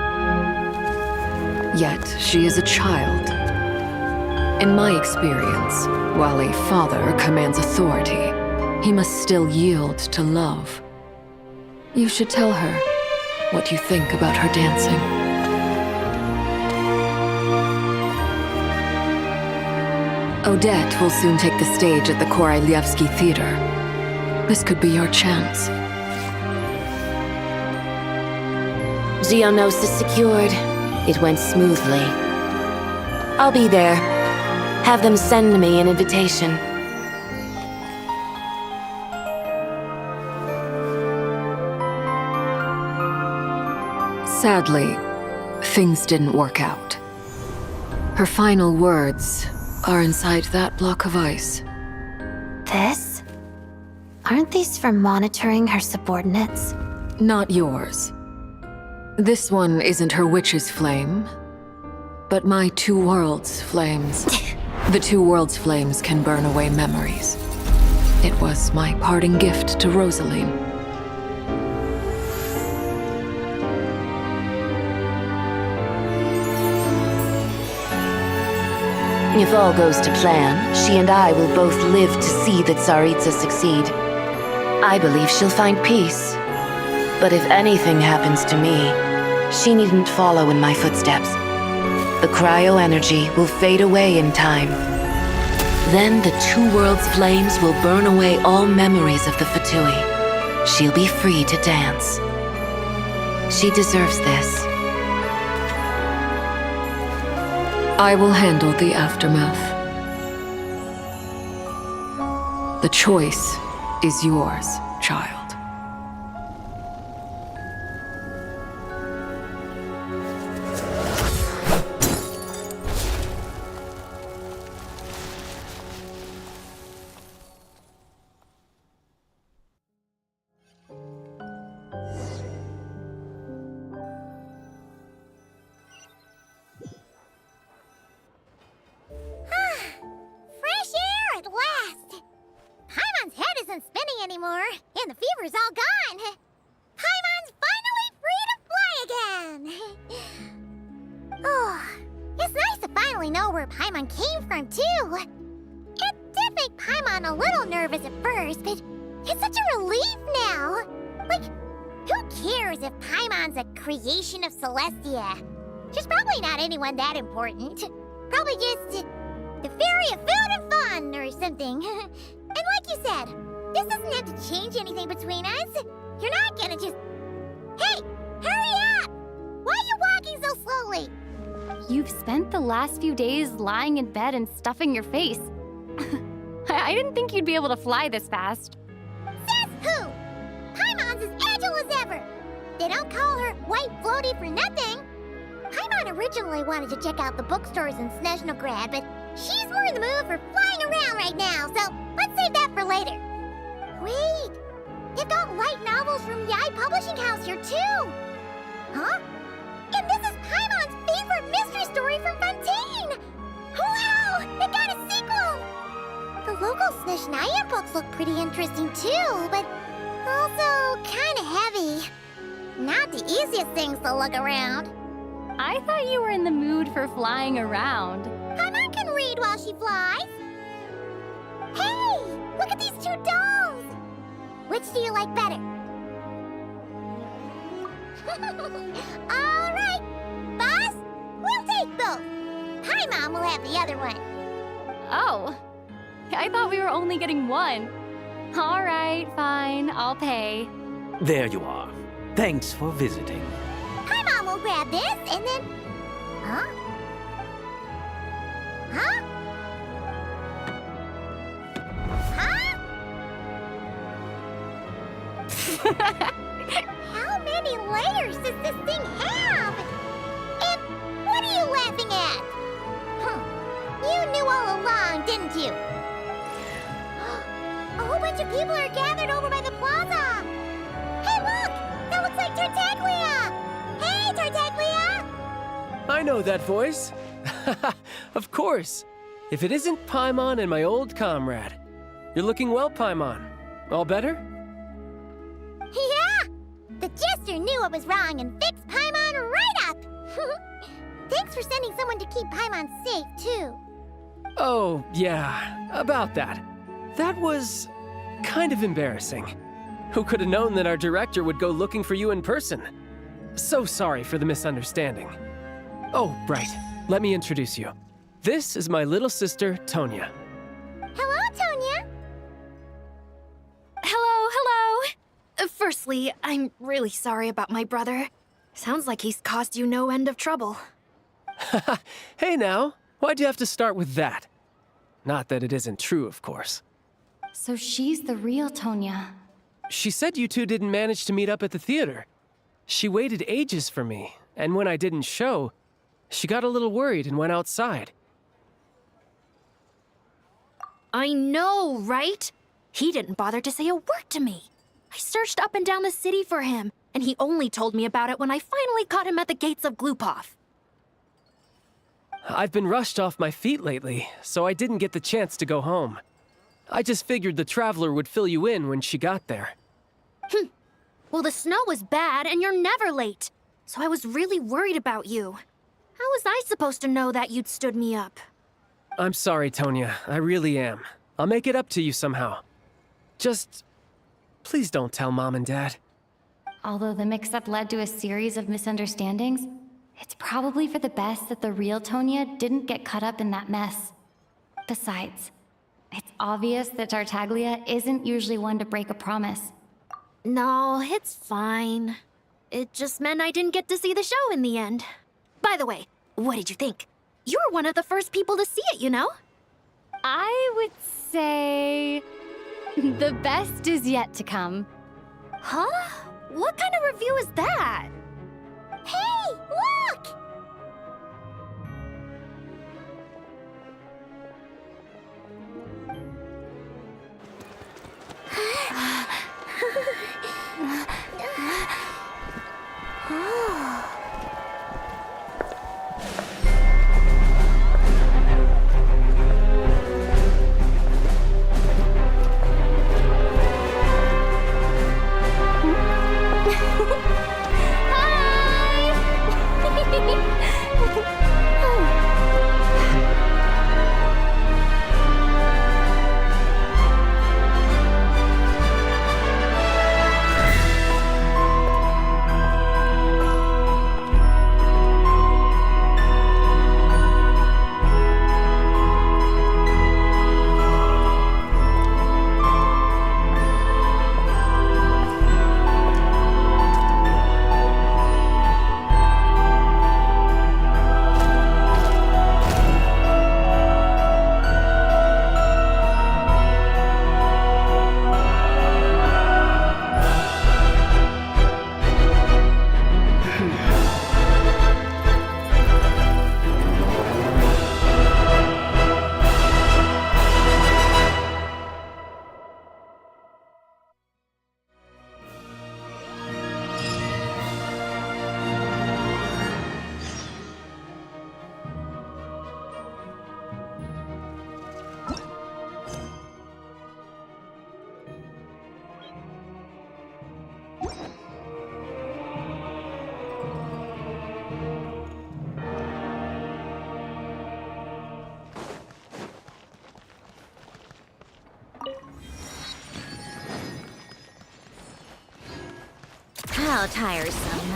Yet she is a child. In my experience, while a father commands authority, he must still yield to love. You should tell her what you think about her dancing. Odette will soon take the stage at the Kawai Theater. This could be your chance. Geonosis secured. It went smoothly. I'll be there. Have them send me an invitation. Sadly, things didn't work out. Her final words are inside that block of ice. This? Aren't these for monitoring her subordinates? Not yours. This one isn't her witch's flame, but my two worlds' flames. The two worlds' flames can burn away memories. It was my parting gift to Rosaline. If all goes to plan, she and I will both live to see the Tsaritsa succeed. I believe she'll find peace. But if anything happens to me, she needn't follow in my footsteps. The cryo-energy will fade away in time. Then the two worlds' flames will burn away all memories of the Fatui. She'll be free to dance. She deserves this. I will handle the aftermath. The choice is yours, child. Fresh air at last! Paimon's head isn't spinning anymore, and the fever's all gone. Paimon's finally free to fly again! Oh, it's nice to finally know where Paimon came from, too. It did make Paimon a little nervous at first, but it's such a relief now. Like, who cares if Paimon's a creation of Celestia? She's probably not anyone that important. Probably just the fairy of food and fun or something. And like you said, this doesn't have to change anything between us. You're not gonna just... Hey, hurry up! Why are you walking so slowly? You've spent the last few days lying in bed and stuffing your face. I didn't think you'd be able to fly this fast. Says who? Paimon's as agile as ever. They don't call her White Floaty for nothing. Paimon originally wanted to check out the bookstores in Snezhnaya, but she's more in the mood for flying around right now, so let's save that for later. Wait, they've got light novels from Yai Publishing House here too. Huh? And this is Paimon's favorite mystery story from Fontaine. Wow, it got a sequel. The local Snezhnaya books look pretty interesting too, but also kind of heavy. Not the easiest things to look around. I thought you were in the mood for flying around. Paimon can read while she flies. Hey, look at these two dolls. Which do you like better? All right, boss, we'll take both. Paimon will have the other one. Oh, I thought we were only getting one. All right, fine, I'll pay. There you are. Thanks for visiting. Paimon will grab this and then... Huh? Huh? Huh? How many layers does this thing have? And what are you laughing at? You knew all along, didn't you? A whole bunch of people are gathered over by the plaza. Hey, look! That looks like Tartaglia! Hey, Tartaglia! I know that voice. Of course. If it isn't Paimon and my old comrade. You're looking well, Paimon. All better? Yeah! The Jester knew what was wrong and fixed Paimon right up! Thanks for sending someone to keep Paimon safe, too. Oh, yeah, about that. That was kind of embarrassing. Who could have known that our director would go looking for you in person? So sorry for the misunderstanding. Oh, right. Let me introduce you. This is my little sister, Tonya. Hello, Tonya. Hello. Firstly, I'm really sorry about my brother. Sounds like he's caused you no end of trouble. Hey now, why'd you have to start with that? Not that it isn't true, of course. So she's the real Tonya. She said you two didn't manage to meet up at the theater. She waited ages for me, and when I didn't show, she got a little worried and went outside. I know, right? He didn't bother to say a word to me. I searched up and down the city for him, and he only told me about it when I finally caught him at the gates of Glupov. I've been rushed off my feet lately, so I didn't get the chance to go home. I just figured the Traveler would fill you in when she got there. Well, the snow was bad, and you're never late. So I was really worried about you. How was I supposed to know that you'd stood me up? I'm sorry, Tonya. I really am. I'll make it up to you somehow. Just... please don't tell Mom and Dad. Although the mix-up led to a series of misunderstandings, it's probably for the best that the real Tonya didn't get caught up in that mess. Besides, it's obvious that Tartaglia isn't usually one to break a promise. No, it's fine. It just meant I didn't get to see the show in the end. By the way, what did you think? You were one of the first people to see it, you know? I would say... the best is yet to come. Huh? What kind of review is that? Hey, look! How tiresome.